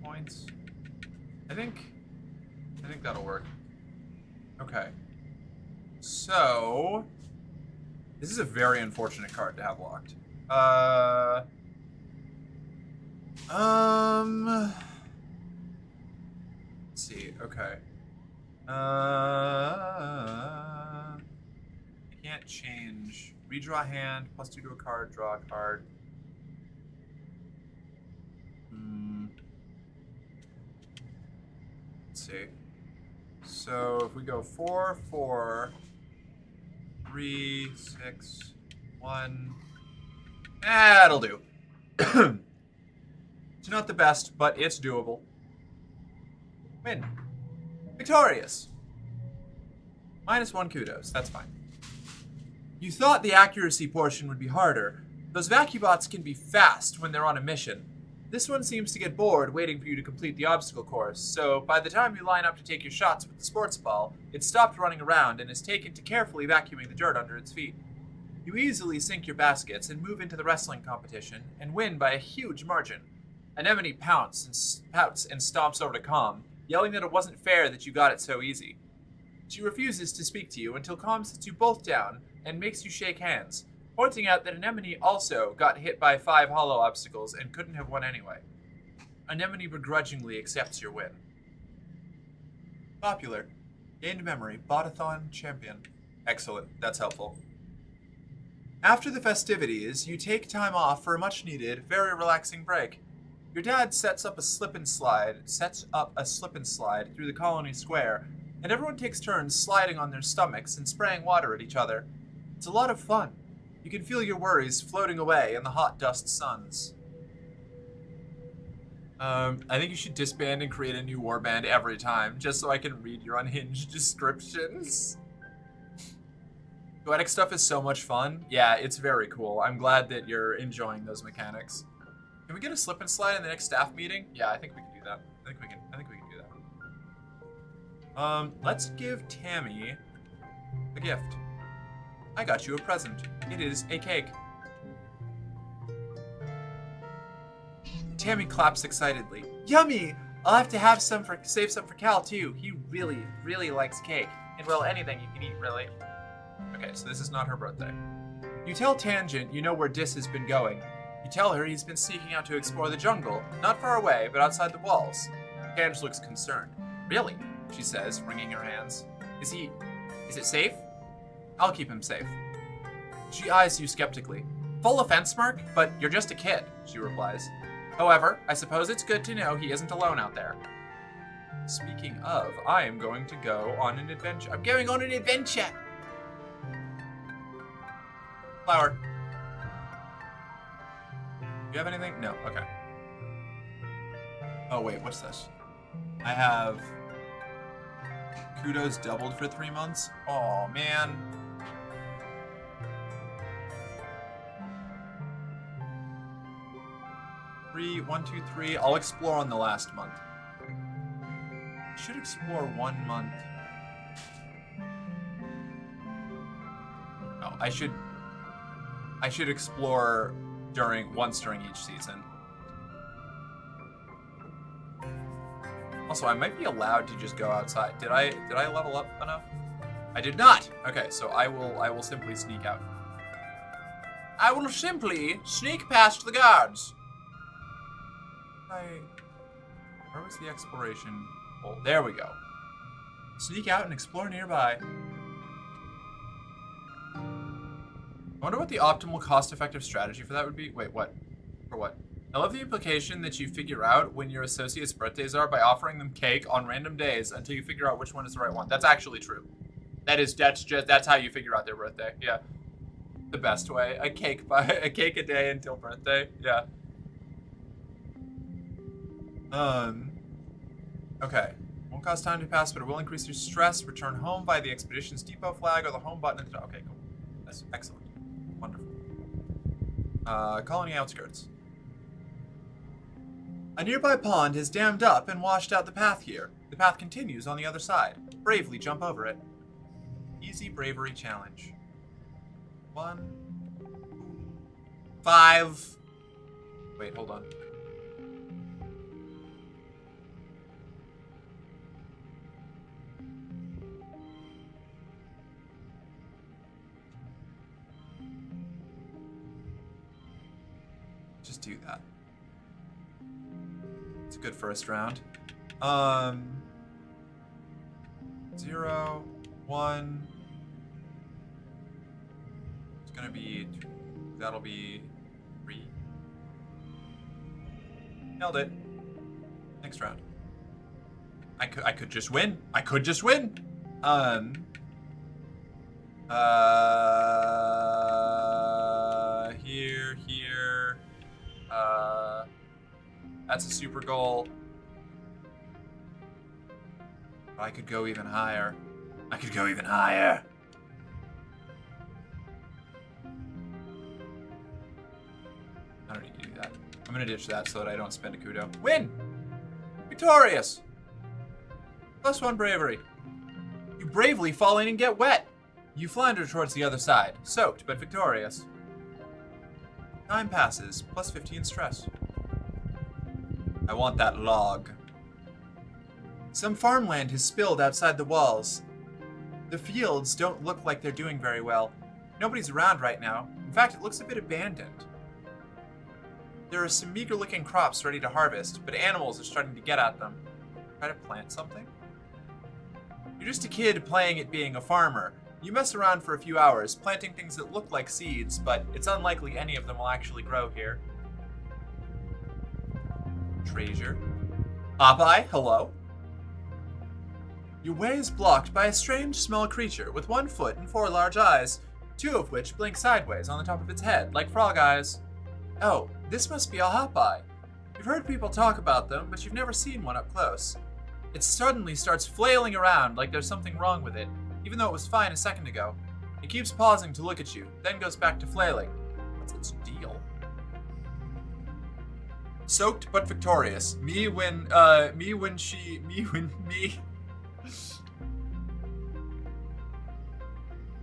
Points. I think that'll work. Okay. So this is a very unfortunate card to have locked. Let's see. Okay. I can't change. Redraw hand, +2 to a card, draw a card. See. So if we go 4, 4, 3, 6, 1, that'll do. It's not the best, but it's doable. Win. Victorious. -1 kudos. That's fine. You thought the accuracy portion would be harder. Those VacuBots can be fast when they're on a mission. This one seems to get bored waiting for you to complete the obstacle course, so by the time you line up to take your shots with the sports ball, it's stopped running around and is taken to carefully vacuuming the dirt under its feet. You easily sink your baskets and move into the wrestling competition, and win by a huge margin. Anemone pouts and stomps over to Com, yelling that it wasn't fair that you got it so easy. She refuses to speak to you until Com sits you both down and makes you shake hands. pointing out that Anemone also got hit by 5 hollow obstacles and couldn't have won anyway. Anemone begrudgingly accepts your win. Popular. Gained memory. Botathon champion. Excellent. That's helpful. After the festivities, you take time off for a much-needed, very relaxing break. Your dad sets up a slip and slide through the colony square, and everyone takes turns sliding on their stomachs and spraying water at each other. It's a lot of fun. You can feel your worries floating away in the hot dust suns. I think you should disband and create a new warband every time, just so I can read your unhinged descriptions. Poetic stuff is so much fun. Yeah, it's very cool. I'm glad that you're enjoying those mechanics. Can we get a slip and slide in the next staff meeting? Yeah, I think we can do that. I think we can do that. Let's give Tammy a gift. I got you a present. It is a cake. Tammy claps excitedly. Yummy! I'll have to have save some for Cal too. He really, really likes cake. And well, anything you can eat, really. Okay, so this is not her birthday. You tell Tangent you know where Dis has been going. You tell her he's been sneaking out to explore the jungle, not far away, but outside the walls. Tange looks concerned. Really? She says, wringing her hands. Is it safe? I'll keep him safe. She eyes you skeptically. Full offense, Mark, but you're just a kid, she replies. However, I suppose it's good to know he isn't alone out there. Speaking of, I am going to go on an adventure. I'm going on an adventure! Flower. Do you have anything? No, okay. Oh wait, what's this? I have kudos doubled for 3 months. Oh man. 3, 1, 2, 3. I'll explore on the last month. I should explore 1 month. No, I should explore once during each season. Also, I might be allowed to just go outside. Did I level up enough? I did not. Okay, so I will simply sneak out. I will simply sneak past the guards. Where was the exploration hole? There we go. Sneak out and explore nearby. I wonder what the optimal cost-effective strategy for that would be. Wait, what? For what? I love the implication that you figure out when your associates' birthdays are by offering them cake on random days until you figure out which one is the right one. That's actually true. That's how you figure out their birthday. Yeah. The best way. A cake a day until birthday. Yeah. Okay. Won't cause time to pass, but it will increase your stress. Return home by the expedition's depot flag or the home button at the top. Okay, cool. That's excellent. Wonderful. Colony outskirts. A nearby pond has dammed up and washed out the path here. The path continues on the other side. Bravely jump over it. Easy bravery challenge. 1, 5. Wait, hold on. Just do that. It's a good first round. 0, 1. It's gonna be 2. That'll be 3. Nailed it. Next round. I could just win. I could just win. Here. That's a super goal. But I could go even higher. I don't need to do that. I'm gonna ditch that so that I don't spend a kudo. Win! Victorious! +1 bravery. You bravely fall in and get wet. You flounder towards the other side, soaked but victorious. Time passes, +15 stress. I want that log. Some farmland has spilled outside the walls. The fields don't look like they're doing very well. Nobody's around right now. In fact, it looks a bit abandoned. There are some meager-looking crops ready to harvest, but animals are starting to get at them. Try to plant something? You're just a kid playing at being a farmer. You mess around for a few hours, planting things that look like seeds, but it's unlikely any of them will actually grow here. Treasure. Popeye, hello? Your way is blocked by a strange small creature with 1 foot and 4 large eyes, 2 of which blink sideways on the top of its head, like frog eyes. Oh, this must be a Hopeye. You've heard people talk about them, but you've never seen one up close. It suddenly starts flailing around like there's something wrong with it, even though it was fine a second ago. It keeps pausing to look at you, then goes back to flailing. What's its deal? Soaked but victorious. Me when.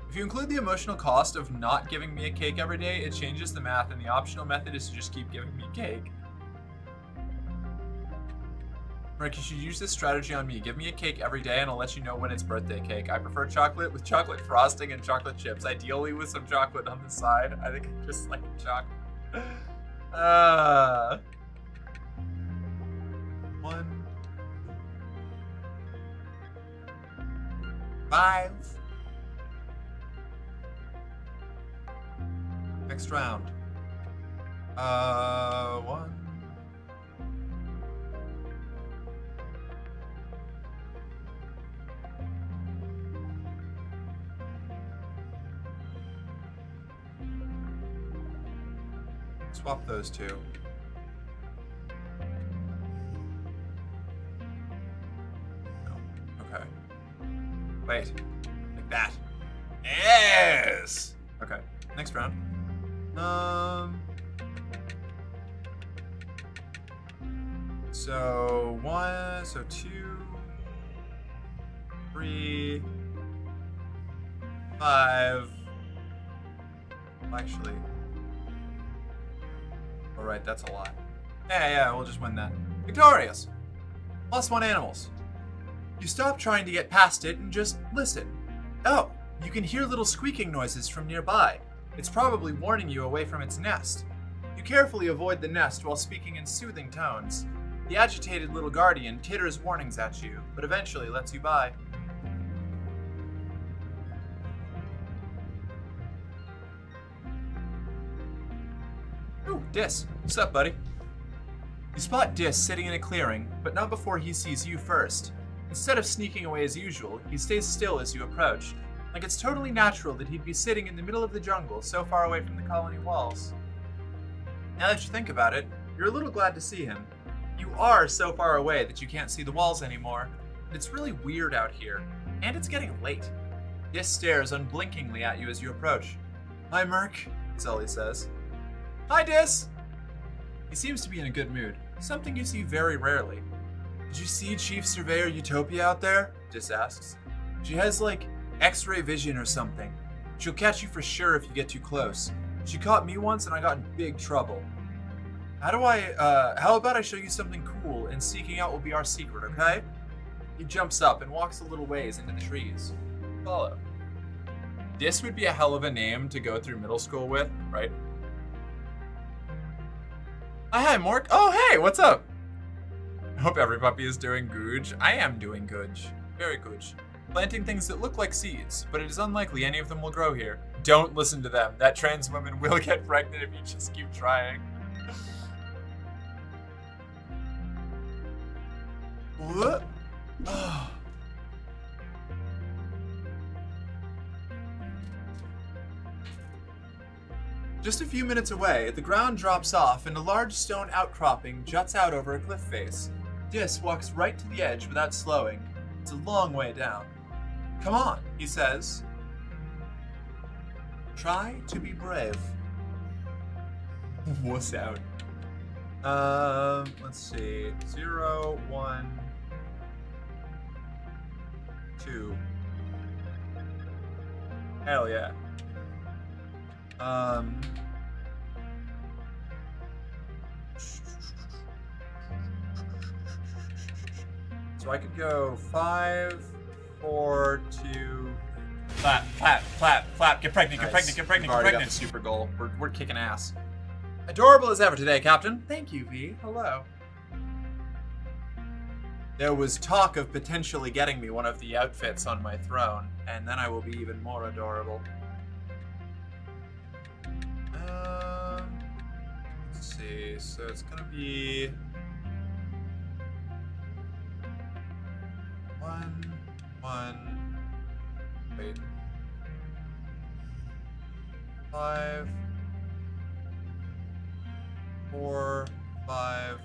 If you include the emotional cost of not giving me a cake every day, it changes the math, and the optional method is to just keep giving me cake. Mark, you should use this strategy on me. Give me a cake every day and I'll let you know when it's birthday cake. I prefer chocolate with chocolate frosting and chocolate chips, ideally with some chocolate on the side. I think I just like chocolate. 1, 5. Next round. 1. Swap those 2. Oh, okay. Wait. Like that. Yes! Okay. Next round. So 1, so 2, 3, 5. Actually. Alright, that's a lot. Yeah, we'll just win that. Victorious! +1 animals. You stop trying to get past it and just listen. Oh, you can hear little squeaking noises from nearby. It's probably warning you away from its nest. You carefully avoid the nest while speaking in soothing tones. The agitated little guardian titters warnings at you, but eventually lets you by. Ooh, Dis. What's up, buddy? You spot Dis sitting in a clearing, but not before he sees you first. Instead of sneaking away as usual, he stays still as you approach, like it's totally natural that he'd be sitting in the middle of the jungle so far away from the colony walls. Now that you think about it, you're a little glad to see him. You are so far away that you can't see the walls anymore. It's really weird out here, and it's getting late. Dis stares unblinkingly at you as you approach. Hi, Merc, Sully says. Hi, Dis! He seems to be in a good mood, something you see very rarely. Did you see Chief Surveyor Utopia out there? Dis asks. She has, like, X-ray vision or something. She'll catch you for sure if you get too close. She caught me once and I got in big trouble. How about I show you something cool and seeking out will be our secret, okay? He jumps up and walks a little ways into the trees. Follow. Dis would be a hell of a name to go through middle school with, right? Hi, Mork. Oh, hey, what's up? I hope every puppy is doing googe. I am doing googe. Very googe. Planting things that look like seeds, but it is unlikely any of them will grow here. Don't listen to them. That trans woman will get pregnant if you just keep trying. What? Oh. Just a few minutes away, the ground drops off and a large stone outcropping juts out over a cliff face. Dis walks right to the edge without slowing. It's a long way down. Come on, he says. Try to be brave. Wuss out. Let's see. 0, 1, 2. Hell yeah. So I could go 5, 4, 2, Flap, flap, flap, flap. Get pregnant, get pregnant, get pregnant, We've get already got pregnant. the super goal. We're kicking ass. Adorable as ever today, Captain. Thank you, V. Hello. There was talk of potentially getting me one of the outfits on my throne, and then I will be even more adorable. Let's see. So it's gonna be one. Wait. 5, 4, 5.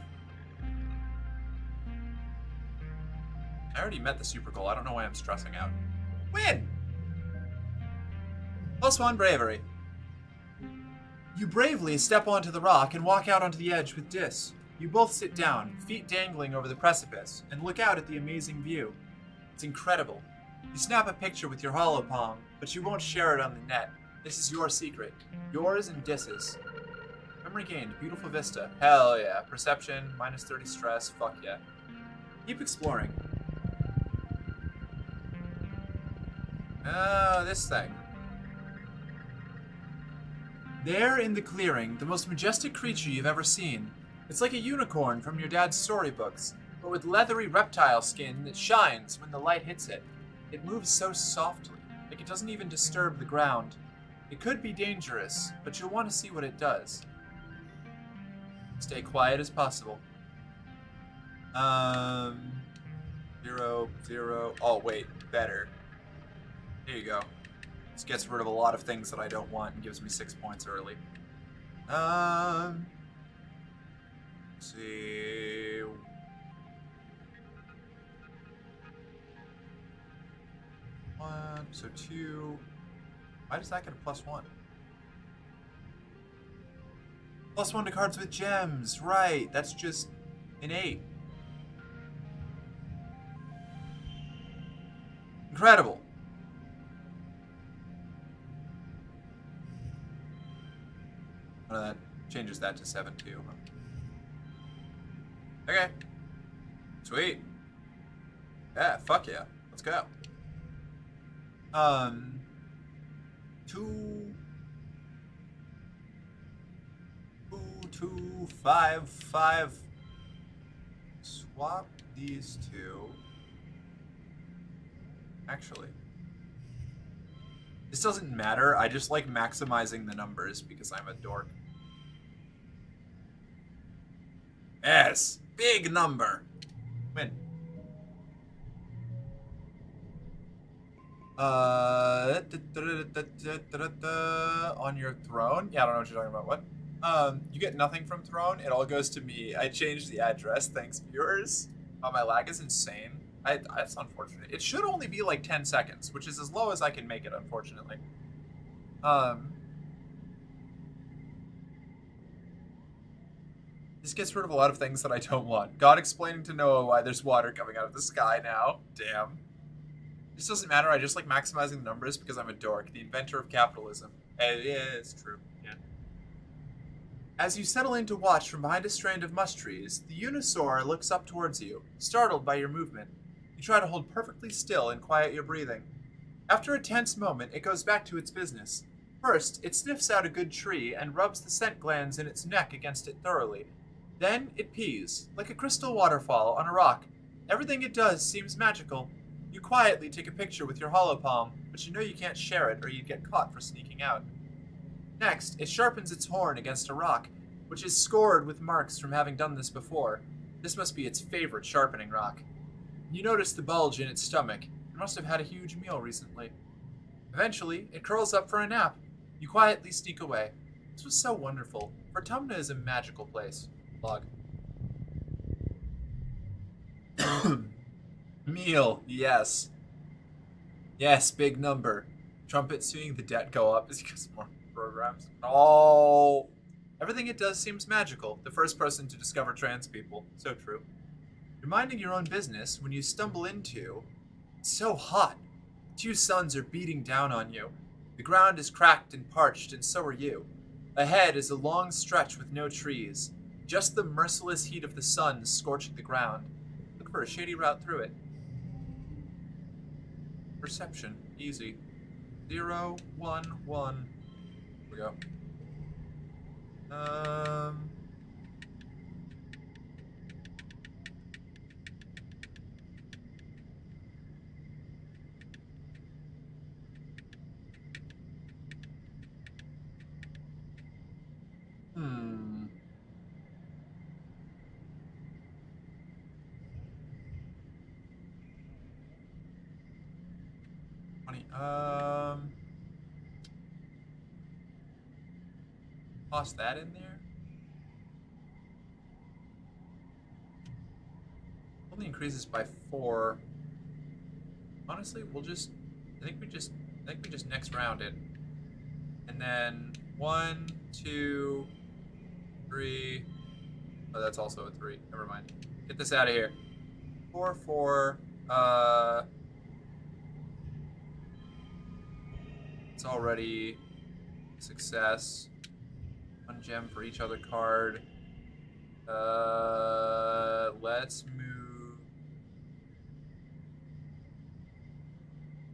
I already met the super goal. I don't know why I'm stressing out. Win! +1 bravery. You bravely step onto the rock and walk out onto the edge with Dis. You both sit down, feet dangling over the precipice, and look out at the amazing view. It's incredible. You snap a picture with your hollow palm, but you won't share it on the net. This is your secret. Yours and Dis's. Memory gained. Beautiful vista. Hell yeah. Perception. -30 stress. Fuck yeah. Keep exploring. This thing. There in the clearing, the most majestic creature you've ever seen. It's like a unicorn from your dad's storybooks, but with leathery reptile skin that shines when the light hits it. It moves so softly, like it doesn't even disturb the ground. It could be dangerous, but you'll want to see what it does. Stay quiet as possible. 0, 0. Oh, wait. Better. Here you go. This gets rid of a lot of things that I don't want and gives me 6 points early. Let's see. One, so 2. Why does that get a +1? +1 to cards with gems. Right, that's just an 8. Incredible. Well, that changes that to 7 too. Okay. Sweet. Yeah, fuck yeah. Let's go. 2, 2, 5, 5. Swap these two. Actually, this doesn't matter. I just like maximizing the numbers because I'm a dork. Yes, big number. Win. On your throne? Yeah, I don't know what you're talking about. What? You get nothing from throne. It all goes to me. I changed the address. Thanks, viewers. Oh, my lag is insane. That's unfortunate. It should only be like 10 seconds, which is as low as I can make it, unfortunately. This gets rid of a lot of things that I don't want. God explaining to Noah why there's water coming out of the sky now. Damn. This doesn't matter. I just like maximizing the numbers because I'm a dork. The inventor of capitalism. Yeah, it's true. Yeah. As you settle in to watch from behind a strand of mush trees, the Unisaur looks up towards you, startled by your movement. You try to hold perfectly still and quiet your breathing. After a tense moment, it goes back to its business. First, it sniffs out a good tree and rubs the scent glands in its neck against it thoroughly. Then, it pees, like a crystal waterfall on a rock. Everything it does seems magical. You quietly take a picture with your hollow palm, but you know you can't share it or you'd get caught for sneaking out. Next, it sharpens its horn against a rock, which is scored with marks from having done this before. This must be its favorite sharpening rock. You notice the bulge in its stomach. It must have had a huge meal recently. Eventually, it curls up for a nap. You quietly sneak away. This was so wonderful. Vertumna is a magical place. Log. Meal, yes. Yes, big number. Trumpet seeing the debt go up is because more programs. Oh. Everything it does seems magical. The first person to discover trans people. So true. You're minding your own business when you stumble into... It's so hot. 2 suns are beating down on you. The ground is cracked and parched, and so are you. Ahead is a long stretch with no trees. Just the merciless heat of the sun scorching the ground. Look for a shady route through it. Perception. Easy. 0, 1, 1. Here we go. Funny. Toss that in there. Only increases by 4. Honestly, we'll just. I think we just next round it, and then 1, 2, 3. Oh, that's also a 3. Never mind. Get this out of here. 4, 4. It's already a success. 1 gem for each other card. Let's move.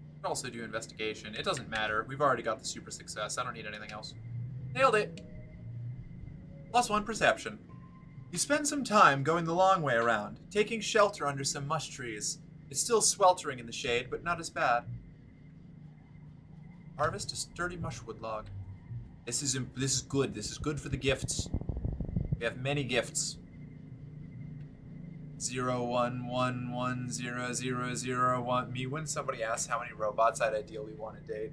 We can also do investigation. It doesn't matter. We've already got the super success. I don't need anything else. Nailed it. +1 perception. You spend some time going the long way around, taking shelter under some mush trees. It's still sweltering in the shade, but not as bad. Harvest a sturdy mushwood log. This is good. This is good for the gifts. We have many gifts. 0, 1, 1, 1, 0, 0, 0, 1. Me when somebody asks how many robots I'd ideally want to date.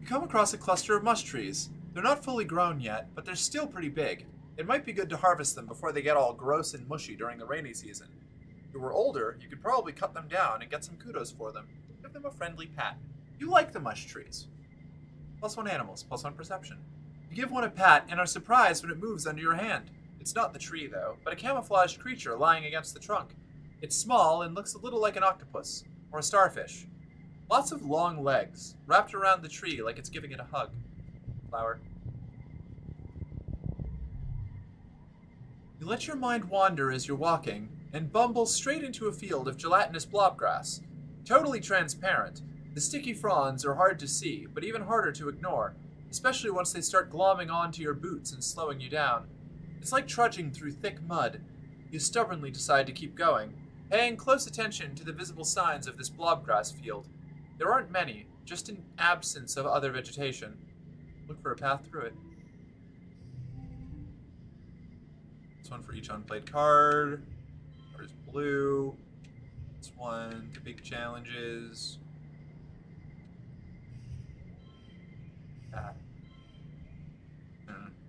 You come across a cluster of mush trees. They're not fully grown yet, but they're still pretty big. It might be good to harvest them before they get all gross and mushy during the rainy season. If you were older, you could probably cut them down and get some kudos for them. Give them a friendly pat. You like the mush trees. +1 animals, +1 perception. You give one a pat and are surprised when it moves under your hand. It's not the tree, though, but a camouflaged creature lying against the trunk. It's small and looks a little like an octopus, or a starfish. Lots of long legs, wrapped around the tree like it's giving it a hug. Flower. You let your mind wander as you're walking, and bumble straight into a field of gelatinous blobgrass. Totally transparent, the sticky fronds are hard to see, but even harder to ignore, especially once they start glomming onto your boots and slowing you down. It's like trudging through thick mud. You stubbornly decide to keep going, paying close attention to the visible signs of this blobgrass field. There aren't many, just an absence of other vegetation. Look for a path through it. This one for each unplayed card. Card is blue. This one to big challenges. It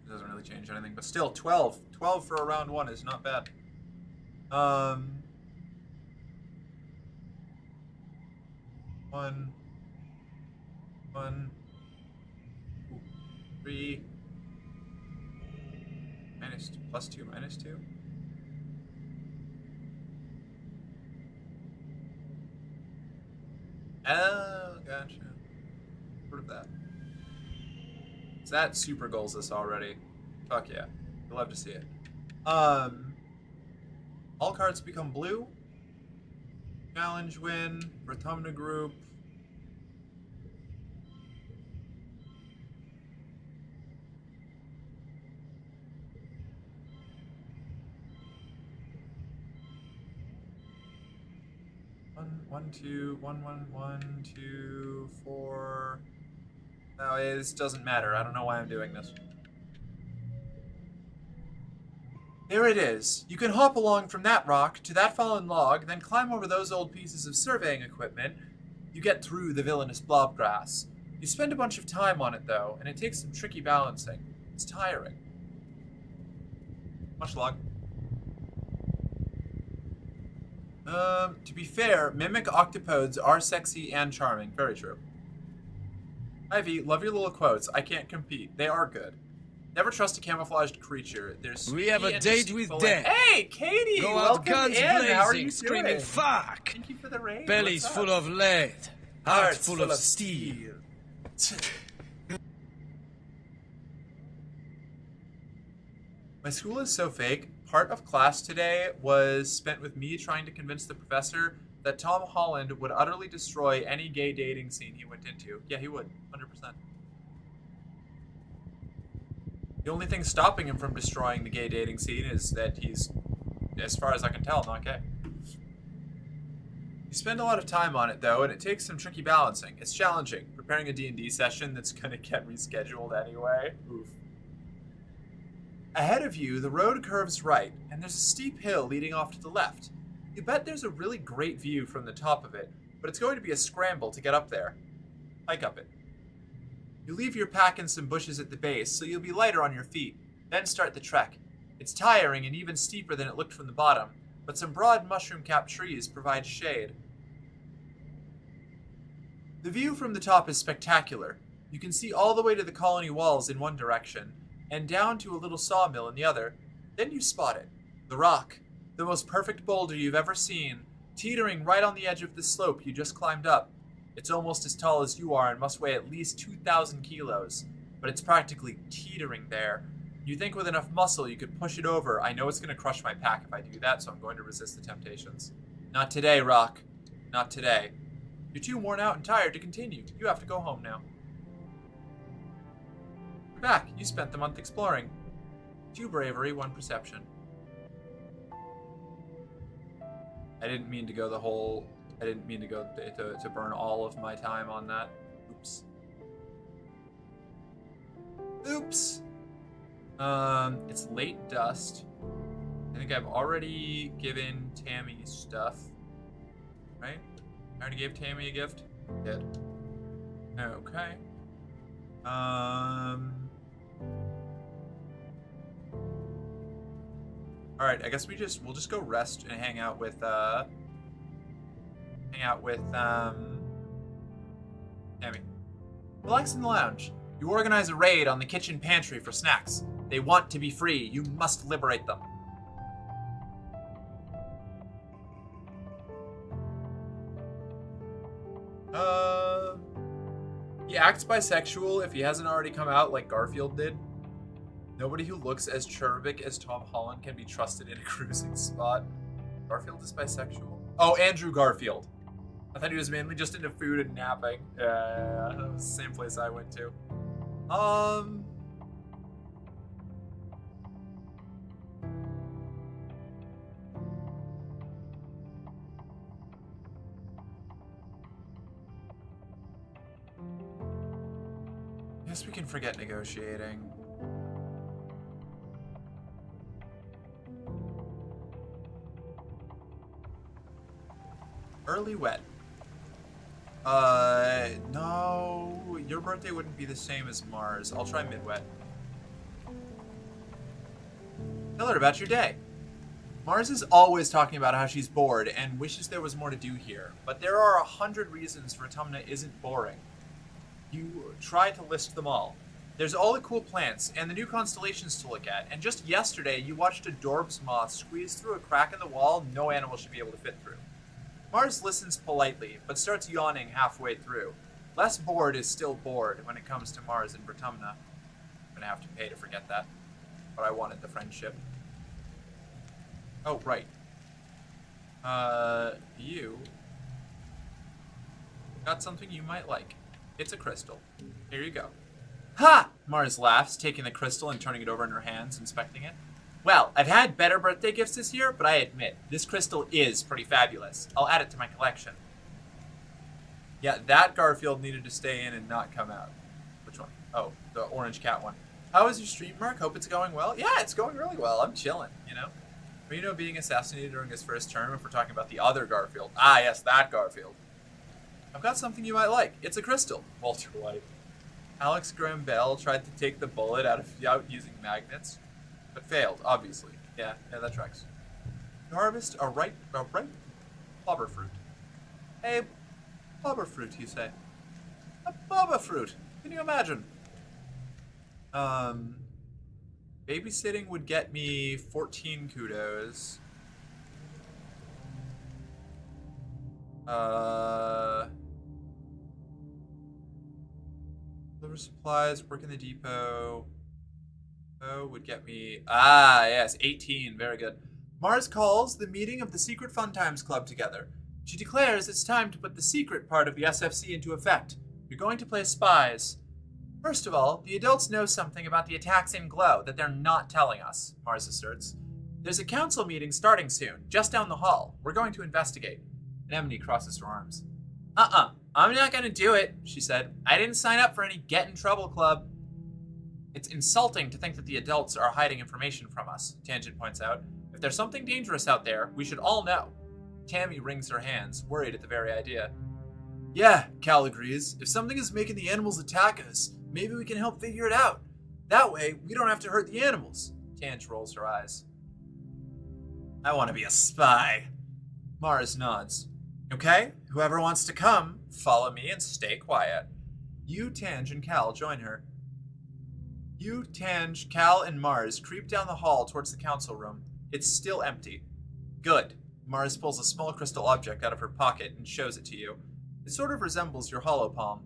doesn't really change anything, but still 12. 12 for a round 1 is not bad. 1, 1, 3, +2, -2. Oh, gotcha. Heard of that. So that super goals us already. Fuck yeah. I'd love to see it. All cards become blue. Challenge win. Rotunda group. One, 2, 1, 1, 1, 2, 4. No, this doesn't matter. I don't know why I'm doing this. There it is. You can hop along from that rock to that fallen log, then climb over those old pieces of surveying equipment. You get through the villainous blobgrass. You spend a bunch of time on it, though, and it takes some tricky balancing. It's tiring. Much log. To be fair, mimic octopodes are sexy and charming. Very true. Ivy, love your little quotes. I can't compete. They are good. Never trust a camouflaged creature. There's We have a date with death. Hey, Katie! Go out Welcome guns in. How are you blazing, screaming doing? fuck. Thank you for the raid. Bellies What's full up? of lead. Hearts full of steel. My school is so fake. part of class today was spent with me trying to convince the professor that Tom Holland would utterly destroy any gay dating scene he went into. Yeah, he would, 100%. The only thing stopping him from destroying the gay dating scene is that he's, as far as I can tell, not gay. You spend a lot of time on it, though, and it takes some tricky balancing. It's challenging, preparing a D&D session that's going to get rescheduled anyway. Oof. Ahead of you, the road curves right, and there's a steep hill leading off to the left. You bet there's a really great view from the top of it, but it's going to be a scramble to get up there. Hike up it. You leave your pack in some bushes at the base, so you'll be lighter on your feet, then start the trek. It's tiring and even steeper than it looked from the bottom, but some broad mushroom-capped trees provide shade. The view from the top is spectacular. You can see all the way to the colony walls in one direction, and down to a little sawmill in the other. Then you spot it. The rock. The most perfect boulder you've ever seen, teetering right on the edge of the slope you just climbed up. It's almost as tall as you are and must weigh at least 2,000 kilos, but it's practically teetering there. You think with enough muscle you could push it over. I know it's going to crush my pack if I do that, so I'm going to resist the temptations. Not today, Rock. Not today. You're too worn out and tired to continue. You have to go home now. You're back. You spent the month exploring. 2 bravery, 1 perception. I didn't mean to go the whole... I didn't mean to go to burn all of my time on that. Oops. Oops! It's late dusk. I think I've already given Tammy stuff. Right? I already gave Tammy a gift? Did. Okay. Alright, I guess we'll just go rest and hang out with Tammy. Relax in the lounge. You organize a raid on the kitchen pantry for snacks. They want to be free. You must liberate them. He acts bisexual if he hasn't already come out like Garfield did. Nobody who looks as cherubic as Tom Holland can be trusted in a cruising spot. Garfield is bisexual. Oh, Andrew Garfield. I thought he was mainly just into food and napping. Yeah, that was the same place I went to. Guess we can forget negotiating. Early wet. No, your birthday wouldn't be the same as Mars. I'll try mid-wet. Tell her about your day. Mars is always talking about how she's bored and wishes there was more to do here, but there are 100 reasons Vertumna isn't boring. You try to list them all. There's all the cool plants and the new constellations to look at, and just yesterday you watched a Dorbs moth squeeze through a crack in the wall no animal should be able to fit through. Mars listens politely, but starts yawning halfway through. Less bored is still bored when it comes to Mars and Vertumna. I'm gonna have to pay to forget that, but I wanted the friendship. Oh, right. You got something you might like. It's a crystal. Here you go. Ha! Mars laughs, taking the crystal and turning it over in her hands, inspecting it. Well, I've had better birthday gifts this year, but I admit, this crystal is pretty fabulous. I'll add it to my collection. Yeah, that Garfield needed to stay in and not come out. Which one? Oh, the orange cat one. How is your stream, Mark? Hope it's going well? Yeah, it's going really well. I'm chilling, you know? But you know, being assassinated during his first term, if we're talking about the other Garfield. Ah, yes, that Garfield. I've got something you might like. It's a crystal. Walter White. Alex Graham Bell tried to take the bullet out using magnets, but failed, obviously. Yeah, that tracks. You harvest a ripe blubber fruit. A blubber fruit, you say? A blubber fruit. Can you imagine? Babysitting would get me 14 kudos. Deliver supplies, work in the depot. Oh, would get me. Ah, yes, 18. Very good. Mars calls the meeting of the Secret Fun Times Club together. She declares it's time to put the secret part of the SFC into effect. You're going to play spies. First of all, the adults know something about the attacks in Glow that they're not telling us, Mars asserts. There's a council meeting starting soon, just down the hall. We're going to investigate. Anemone crosses her arms. I'm not going to do it, she said. I didn't sign up for any Get in Trouble Club. It's insulting to think that the adults are hiding information from us, Tangent points out. If there's something dangerous out there, we should all know. Tammy wrings her hands, worried at the very idea. Yeah, Cal agrees. If something is making the animals attack us, maybe we can help figure it out. That way, we don't have to hurt the animals. Tange rolls her eyes. I want to be a spy. Mars nods. Okay, whoever wants to come, follow me and stay quiet. You, Tange, and Cal join her. You, Tange, Cal, and Mars creep down the hall towards the council room. It's still empty. Good. Mars pulls a small crystal object out of her pocket and shows it to you. It sort of resembles your holopalm.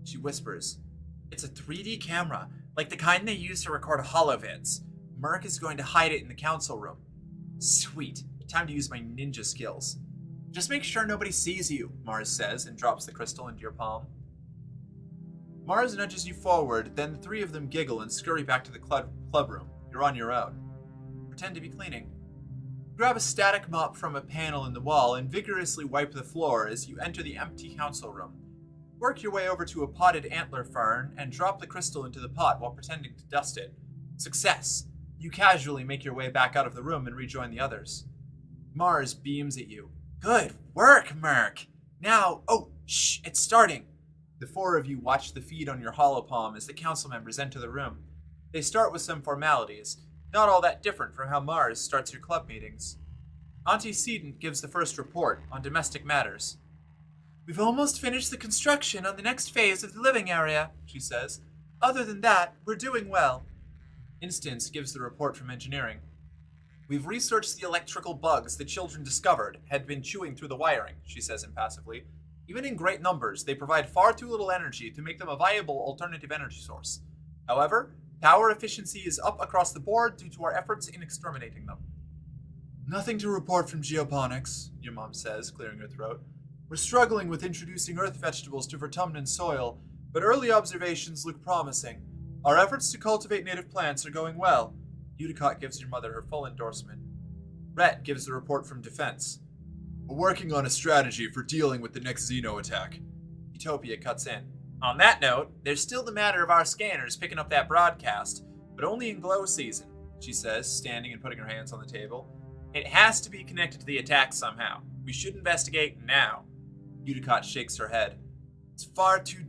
She whispers. It's a 3D camera, like the kind they use to record holovids. Merc is going to hide it in the council room. Sweet. Time to use my ninja skills. Just make sure nobody sees you, Mars says, and drops the crystal into your palm. Mars nudges you forward, then the three of them giggle and scurry back to the club room. You're on your own. Pretend to be cleaning. Grab a static mop from a panel in the wall and vigorously wipe the floor as you enter the empty council room. Work your way over to a potted antler fern and drop the crystal into the pot while pretending to dust it. Success! You casually make your way back out of the room and rejoin the others. Mars beams at you. Good work, Merc! Now, shh, it's starting! The four of you watch the feed on your holopalm as the council members enter the room. They start with some formalities, not all that different from how Mars starts your club meetings. Auntie Sedent gives the first report on domestic matters. We've almost finished the construction on the next phase of the living area, she says. Other than that, we're doing well. Instance gives the report from engineering. We've researched the electrical bugs the children discovered had been chewing through the wiring, she says impassively. Even in great numbers, they provide far too little energy to make them a viable alternative energy source. However, power efficiency is up across the board due to our efforts in exterminating them. Nothing to report from geoponics, your mom says, clearing her throat. We're struggling with introducing earth vegetables to Vertumnan soil, but early observations look promising. Our efforts to cultivate native plants are going well. Udicott gives your mother her full endorsement. Rhett gives the report from Defense. We're working on a strategy for dealing with the next Xeno attack. Utopia cuts in. On that note, there's still the matter of our scanners picking up that broadcast, but only in glow season, she says, standing and putting her hands on the table. It has to be connected to the attack somehow. We should investigate now. Udicott shakes her head. It's far too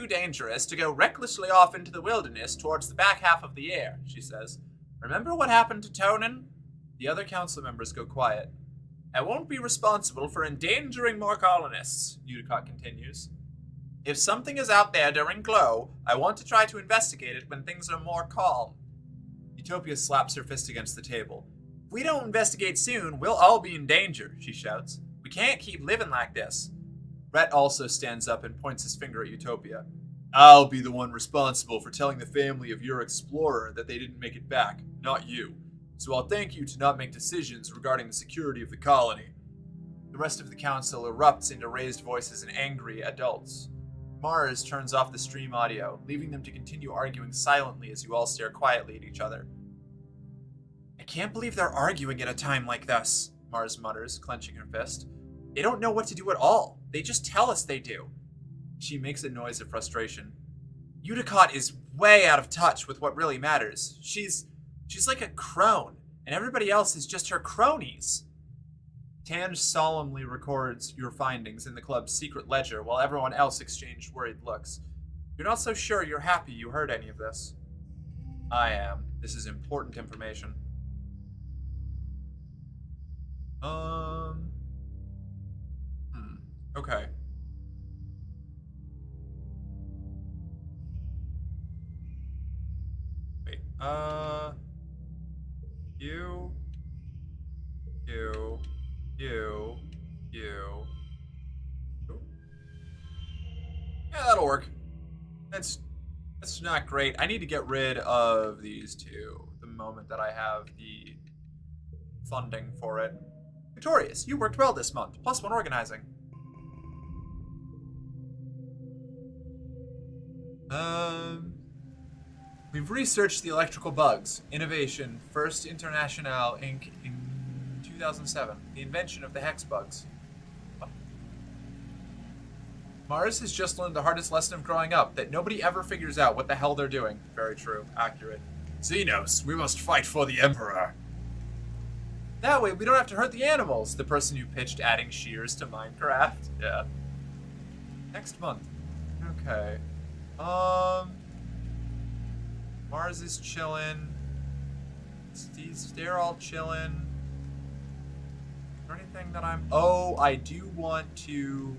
dangerous to go recklessly off into the wilderness towards the back half of the year, she says. Remember what happened to Tonin? The other council members go quiet. I won't be responsible for endangering more colonists, Udicott continues. If something is out there during Glow, I want to try to investigate it when things are more calm. Utopia slaps her fist against the table. If we don't investigate soon, we'll all be in danger, she shouts. We can't keep living like this. Rhett also stands up and points his finger at Utopia. I'll be the one responsible for telling the family of your explorer that they didn't make it back, not you. So I'll thank you to not make decisions regarding the security of the colony. The rest of the council erupts into raised voices and angry adults. Mars turns off the stream audio, leaving them to continue arguing silently as you all stare quietly at each other. I can't believe they're arguing at a time like this, Mars mutters, clenching her fist. They don't know what to do at all. They just tell us they do. She makes a noise of frustration. Udicott is way out of touch with what really matters. She's like a crone, and everybody else is just her cronies. Tange solemnly records your findings in the club's secret ledger while everyone else exchanged worried looks. You're not so sure you're happy you heard any of this. I am. This is important information. Okay. Wait, you. Yeah, that'll work. That's That's not great. I need to get rid of these two the moment that I have the funding for it. Victorious, you worked well this month. +1 organizing. We've researched the electrical bugs. Innovation, First International Inc. in 2007. The invention of the hex bugs. What? Mars has just learned the hardest lesson of growing up, that nobody ever figures out what the hell they're doing. Very true. Accurate. Xenos, we must fight for the Emperor. That way we don't have to hurt the animals. The person who pitched adding shears to Minecraft. Yeah. Next month. Okay. Mars is chillin'. They're all chillin'. Is there anything that I'm... Oh, I do want to...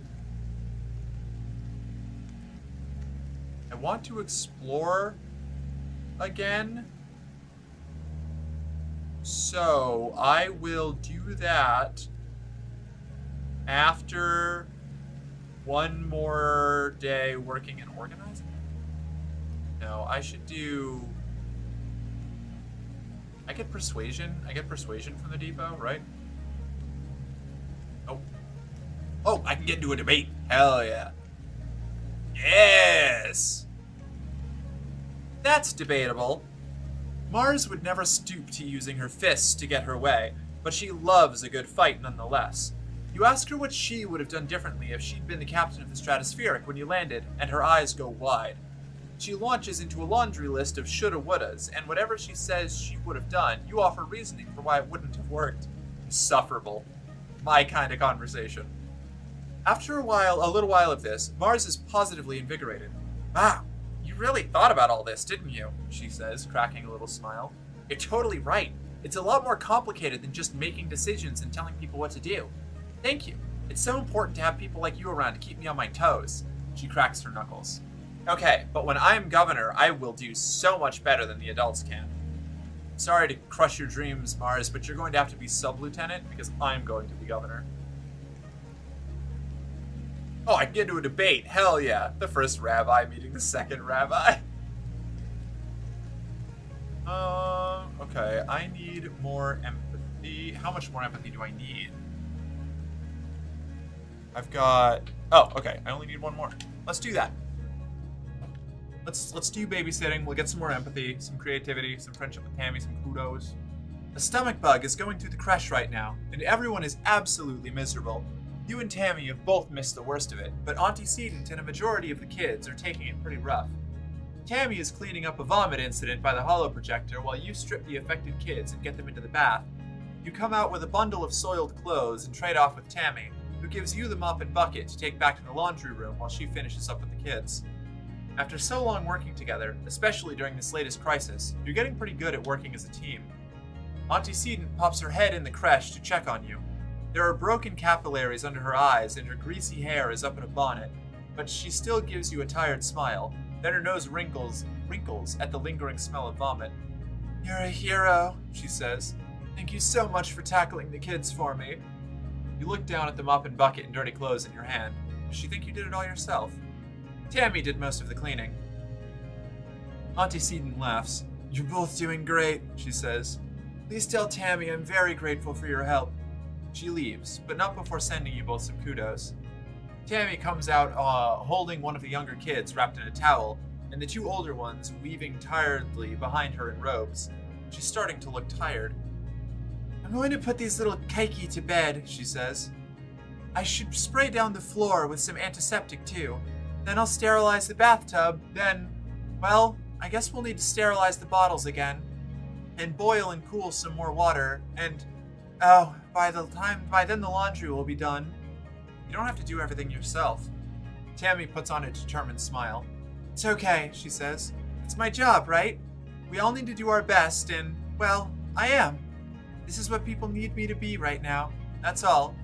I want to explore again. So, I will do that after one more day working and organizing. No, I should do... I get persuasion. I get persuasion from the depot, right? Oh. Oh, I can get into a debate. Hell yeah. Yes! That's debatable. Mars would never stoop to using her fists to get her way, but she loves a good fight nonetheless. You ask her what she would have done differently if she'd been the captain of the Stratospheric when you landed, and her eyes go wide. She launches into a laundry list of shoulda wouldas, and whatever she says she would have done, you offer reasoning for why it wouldn't have worked. Insufferable. My kind of conversation. After a little while of this, Mars is positively invigorated. Wow, you really thought about all this, didn't you? She says, cracking a little smile. You're totally right. It's a lot more complicated than just making decisions and telling people what to do. Thank you. It's so important to have people like you around to keep me on my toes. She cracks her knuckles. Okay, but when I'm governor, I will do so much better than the adults can. Sorry to crush your dreams, Mars, but you're going to have to be sub-lieutenant because I'm going to be governor. Oh, I can get into a debate. Hell yeah. The first rabbi meeting the second rabbi. Okay, I need more empathy. How much more empathy do I need? I've got... Oh, okay. I only need one more. Let's do that. Let's do babysitting. We'll get some more empathy, some creativity, some friendship with Tammy, some kudos. A stomach bug is going through the creche right now, and everyone is absolutely miserable. You and Tammy have both missed the worst of it, but Auntie Sedent and a majority of the kids are taking it pretty rough. Tammy is cleaning up a vomit incident by the holo projector while you strip the affected kids and get them into the bath. You come out with a bundle of soiled clothes and trade off with Tammy, who gives you the mop and bucket to take back to the laundry room while she finishes up with the kids. After so long working together, especially during this latest crisis, you're getting pretty good at working as a team. Auntie Sedent pops her head in the creche to check on you. There are broken capillaries under her eyes and her greasy hair is up in a bonnet, but she still gives you a tired smile. Then her nose wrinkles at the lingering smell of vomit. You're a hero, she says. Thank you so much for tackling the kids for me. You look down at the mop and bucket and dirty clothes in your hand. Does she think you did it all yourself? Tammy did most of the cleaning. Auntie Sedent laughs. You're both doing great, she says. Please tell Tammy I'm very grateful for your help. She leaves, but not before sending you both some kudos. Tammy comes out holding one of the younger kids wrapped in a towel, and the two older ones weaving tiredly behind her in robes. She's starting to look tired. I'm going to put these little keiki to bed, she says. I should spray down the floor with some antiseptic too. Then I'll sterilize the bathtub, then, well, I guess we'll need to sterilize the bottles again. And boil and cool some more water, and, oh, by then the laundry will be done. You don't have to do everything yourself. Tammy puts on a determined smile. It's okay, she says. It's my job, right? We all need to do our best, and, well, I am. This is what people need me to be right now. That's all.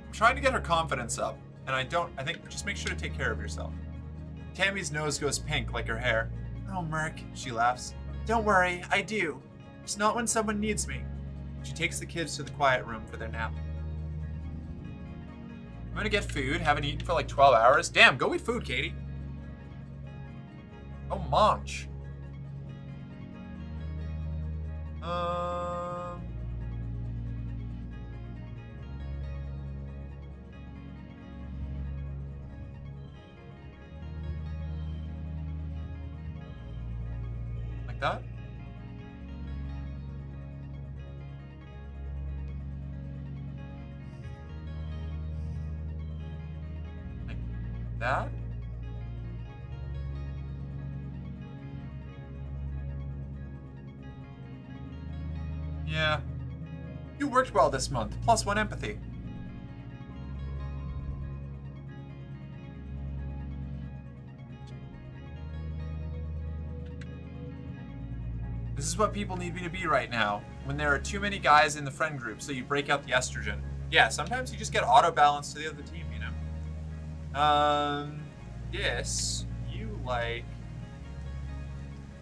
I'm trying to get her confidence up, and I think just make sure to take care of yourself. Tammy's nose goes pink like her hair. Oh, Merc, she laughs. Don't worry, I do. It's not when someone needs me. She takes the kids to the quiet room for their nap. I'm gonna get food. Haven't eaten for like 12 hours. Damn, go eat food, Katie. Oh, munch. Like that? Like that? Yeah. You worked well this month, +1 empathy. This is what people need me to be right now. When there are too many guys in the friend group, so you break out the estrogen. Yeah, sometimes you just get auto-balance to the other team, you know? Yes. You like...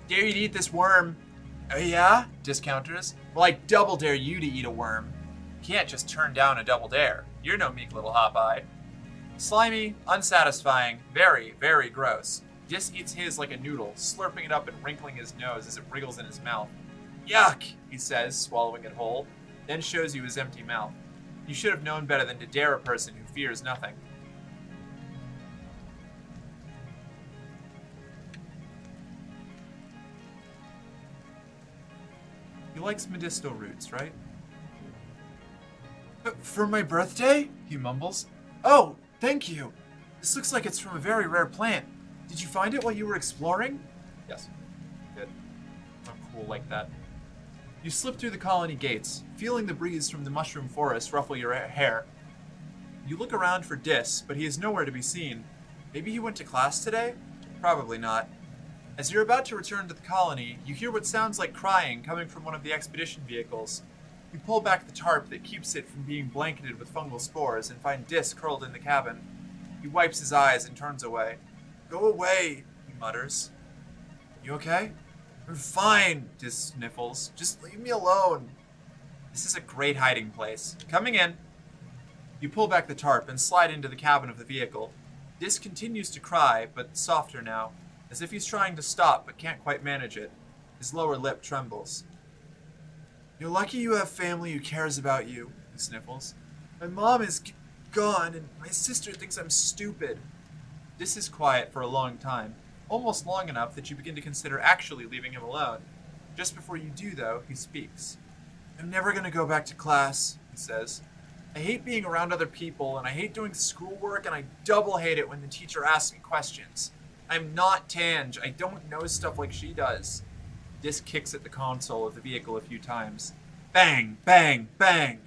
Dare you to eat this worm. Oh yeah? Discounters? Well, I double dare you to eat a worm. You can't just turn down a double dare. You're no meek little hop-eye. Slimy, unsatisfying, very, very gross. Dis eats his like a noodle, slurping it up and wrinkling his nose as it wriggles in his mouth. Yuck, he says, swallowing it whole, then shows you his empty mouth. You should have known better than to dare a person who fears nothing. He likes medicinal roots, right? For my birthday? He mumbles. Oh, thank you. This looks like it's from a very rare plant. Did you find it while you were exploring? Yes. Good. I'm cool like that. You slip through the colony gates, feeling the breeze from the mushroom forest ruffle your hair. You look around for Dis, but he is nowhere to be seen. Maybe he went to class today? Probably not. As you're about to return to the colony, you hear what sounds like crying coming from one of the expedition vehicles. You pull back the tarp that keeps it from being blanketed with fungal spores and find Dis curled in the cabin. He wipes his eyes and turns away. Go away, he mutters. You okay? I'm fine, Dis sniffles. Just leave me alone. This is a great hiding place. Coming in. You pull back the tarp and slide into the cabin of the vehicle. Dis continues to cry, but softer now, as if he's trying to stop but can't quite manage it. His lower lip trembles. You're lucky you have family who cares about you, he sniffles. My mom is gone, and my sister thinks I'm stupid. Dis is quiet for a long time, almost long enough that you begin to consider actually leaving him alone. Just before you do, though, he speaks. I'm never going to go back to class, he says. I hate being around other people, and I hate doing schoolwork, and I double hate it when the teacher asks me questions. I'm not Tange. I don't know stuff like she does. Dis kicks at the console of the vehicle a few times. Bang, bang, bang,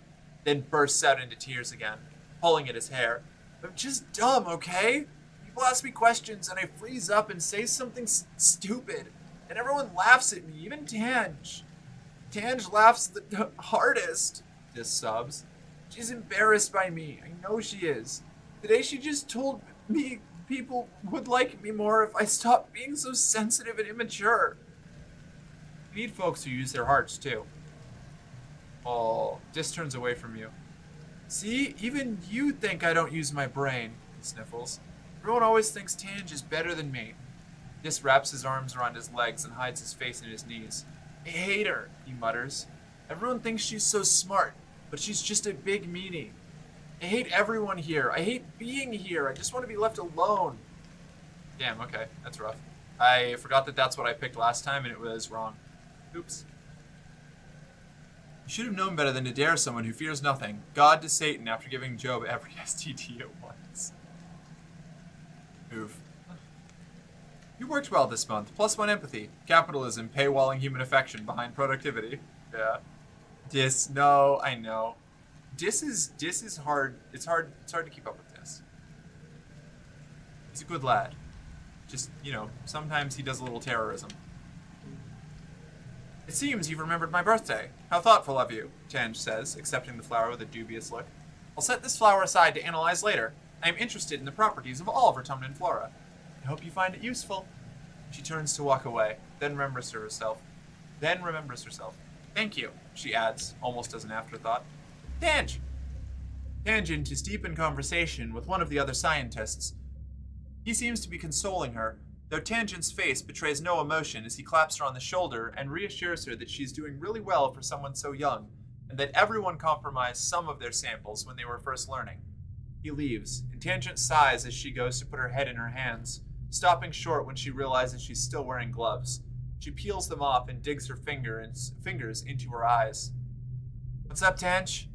then bursts out into tears again, pulling at his hair. I'm just dumb, okay? People ask me questions, and I freeze up and say something stupid, and everyone laughs at me, even Tange. Tange laughs the hardest, Dis sobs. She's embarrassed by me. I know she is. Today she just told me people would like me more if I stopped being so sensitive and immature. You need folks who use their hearts, too. Oh, Dis turns away from you. See, even you think I don't use my brain, he sniffles. Everyone always thinks Tange is better than me. Dis wraps his arms around his legs and hides his face in his knees. I hate her, he mutters. Everyone thinks she's so smart, but she's just a big meanie. I hate everyone here. I hate being here. I just want to be left alone. Damn, okay, that's rough. I forgot that that's what I picked last time, and it was wrong. Oops. You should have known better than to dare someone who fears nothing. God to Satan after giving Job every STD at once. Oof. You worked well this month. +1 empathy. Capitalism, paywalling human affection behind productivity. Yeah. Dis, no, I know. Dis is hard. It's hard to keep up with Dis. He's a good lad. Just, sometimes he does a little terrorism. It seems you've remembered my birthday. How thoughtful of you, Tange says, accepting the flower with a dubious look. I'll set this flower aside to analyze later. I am interested in the properties of all Vertumnus flora. I hope you find it useful. She turns to walk away, then remembers to herself. then remembers herself. Thank you, she adds, almost as an afterthought. Tange! Tangent is deep in conversation with one of the other scientists. He seems to be consoling her, though Tangent's face betrays no emotion as he claps her on the shoulder and reassures her that she's doing really well for someone so young, and that everyone compromised some of their samples when they were first learning. He leaves, and Tangent sighs as she goes to put her head in her hands, stopping short when she realizes she's still wearing gloves. She peels them off and digs her fingers into her eyes. What's up, Tange?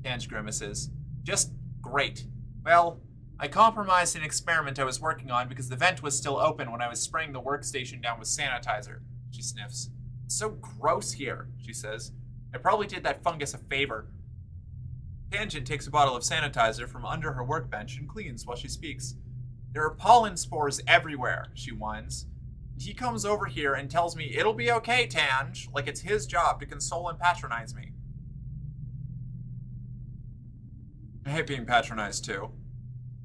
Tange grimaces. Just great. Well, I compromised an experiment I was working on because the vent was still open when I was spraying the workstation down with sanitizer. She sniffs. It's so gross here, she says. I probably did that fungus a favor. Tangent takes a bottle of sanitizer from under her workbench and cleans while she speaks. There are pollen spores everywhere, she whines. He comes over here and tells me it'll be okay, Tange, like it's his job to console and patronize me. I hate being patronized too.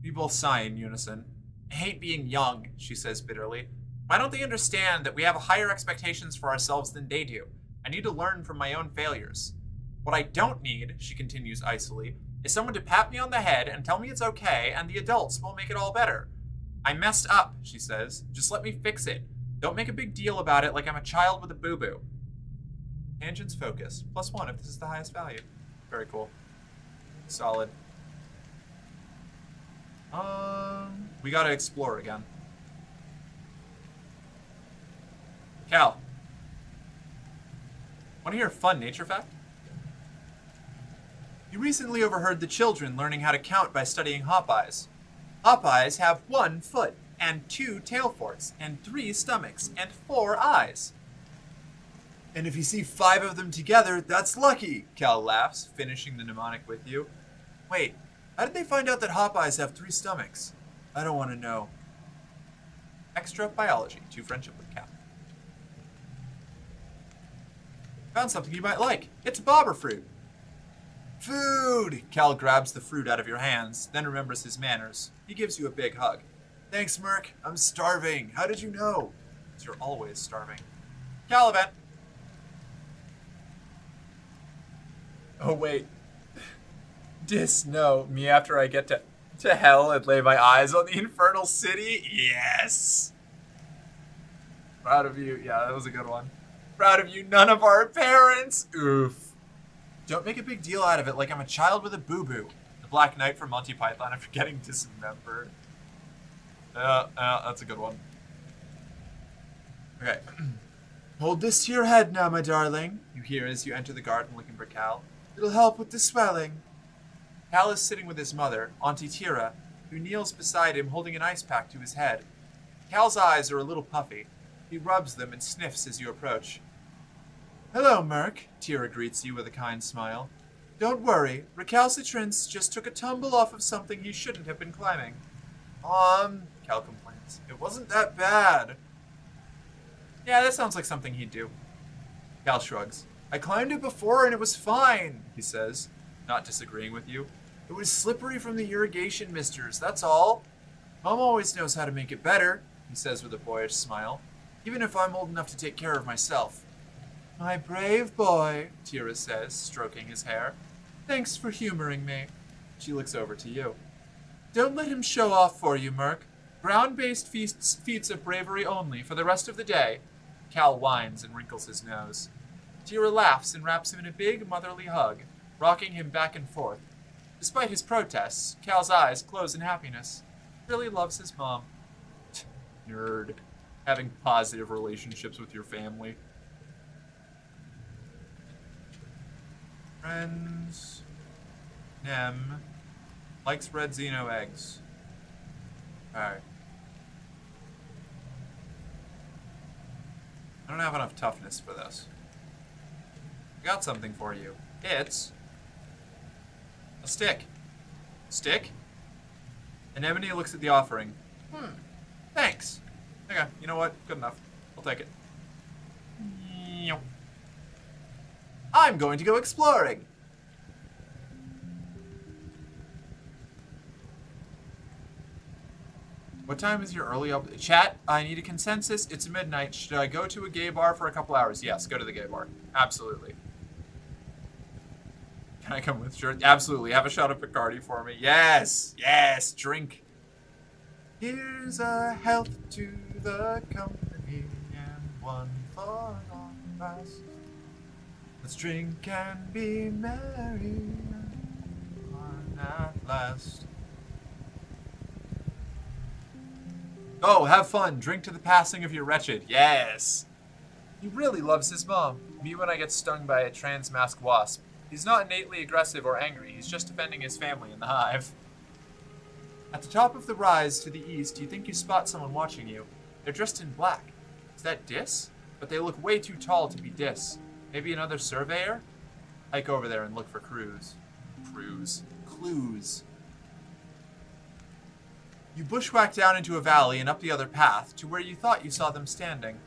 We both sigh in unison. I hate being young, she says bitterly. Why don't they understand that we have higher expectations for ourselves than they do? I need to learn from my own failures. What I don't need, she continues icily, is someone to pat me on the head and tell me it's okay and the adults will make it all better. I messed up, she says. Just let me fix it. Don't make a big deal about it like I'm a child with a boo-boo. Tangent's focus. +1 if this is the highest value. Very cool. Solid. We gotta explore again. Cal. Wanna hear a fun nature fact? You recently overheard the children learning how to count by studying hop-eyes. Hop-eyes have 1 foot, and 2 tail forks, and 3 stomachs, and 4 eyes. And if you see 5 of them together, that's lucky, Cal laughs, finishing the mnemonic with you. Wait, how did they find out that hop-eyes have 3 stomachs? I don't want to know. Extra biology to friendship with Cal. Found something you might like. It's bobber fruit. Food! Cal grabs the fruit out of your hands, then remembers his manners. He gives you a big hug. Thanks, Merc. I'm starving. How did you know? 'Cause you're always starving. Caliban! Oh, wait. No. Me after I get to hell and lay my eyes on the infernal city? Yes! Proud of you. Yeah, that was a good one. Proud of you, none of our parents! Oof. Don't make a big deal out of it like I'm a child with a boo-boo. The Black Knight from Monty Python after getting dismembered. That's a good one. Okay. Hold this to your head now, my darling, you hear as you enter the garden looking for Cal. It'll help with the swelling. Cal is sitting with his mother, Auntie Tira, who kneels beside him holding an ice pack to his head. Cal's eyes are a little puffy. He rubs them and sniffs as you approach. Hello, Merc, Tira greets you with a kind smile. Don't worry, recalcitrance just took a tumble off of something he shouldn't have been climbing. Cal complains. It wasn't that bad. Yeah, that sounds like something he'd do. Cal shrugs. I climbed it before and it was fine, he says, not disagreeing with you. It was slippery from the irrigation misters, that's all. Mom always knows how to make it better, he says with a boyish smile, even if I'm old enough to take care of myself. My brave boy, Tira says, stroking his hair. Thanks for humoring me. She looks over to you. Don't let him show off for you, Merc. Ground-based feats of bravery only for the rest of the day. Cal whines and wrinkles his nose. Tira laughs and wraps him in a big motherly hug, rocking him back and forth. Despite his protests, Cal's eyes close in happiness. He really loves his mom. Nerd. Having positive relationships with your family. Friends. Nem. Likes red Xeno eggs. Alright. I don't have enough toughness for this. I got something for you. It's a stick. Stick? Anemone looks at the offering. Thanks. Okay, you know what? Good enough. I'll take it. I'm going to go exploring. What time is your early up? Chat, I need a consensus. It's midnight. Should I go to a gay bar for a couple hours? Yes, go to the gay bar. Absolutely. Can I come with you? Absolutely. Have a shot of Bacardi for me. Yes. Yes. Drink. Here's a health to the company and one for all of us. Let's drink and be merry at last. Oh, have fun. Drink to the passing of your wretched. Yes. He really loves his mom. Me when I get stung by a trans-masked wasp. He's not innately aggressive or angry. He's just defending his family in the hive. At the top of the rise to the east, you think you spot someone watching you. They're dressed in black. Is that Dis? But they look way too tall to be Dis. Maybe another surveyor? Hike over there and look for clues. Clues. You bushwhack down into a valley and up the other path to where you thought you saw them standing.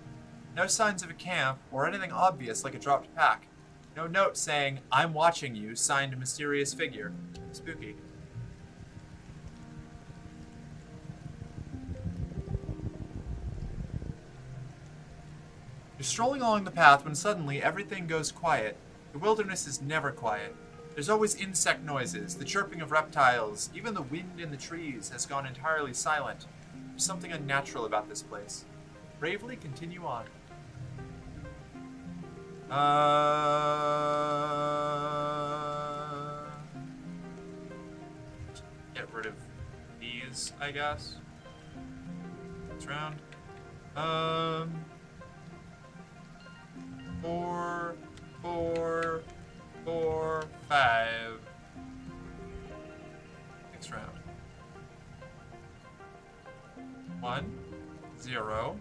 No signs of a camp or anything obvious like a dropped pack. No note saying, "I'm watching you," signed a mysterious figure. Spooky. You're strolling along the path when suddenly everything goes quiet. The wilderness is never quiet. There's always insect noises, the chirping of reptiles, even the wind in the trees has gone entirely silent. There's something unnatural about this place. Bravely continue on. Get rid of these, I guess. It's round. 4, 4, 4, 5. Next round. 1, 0.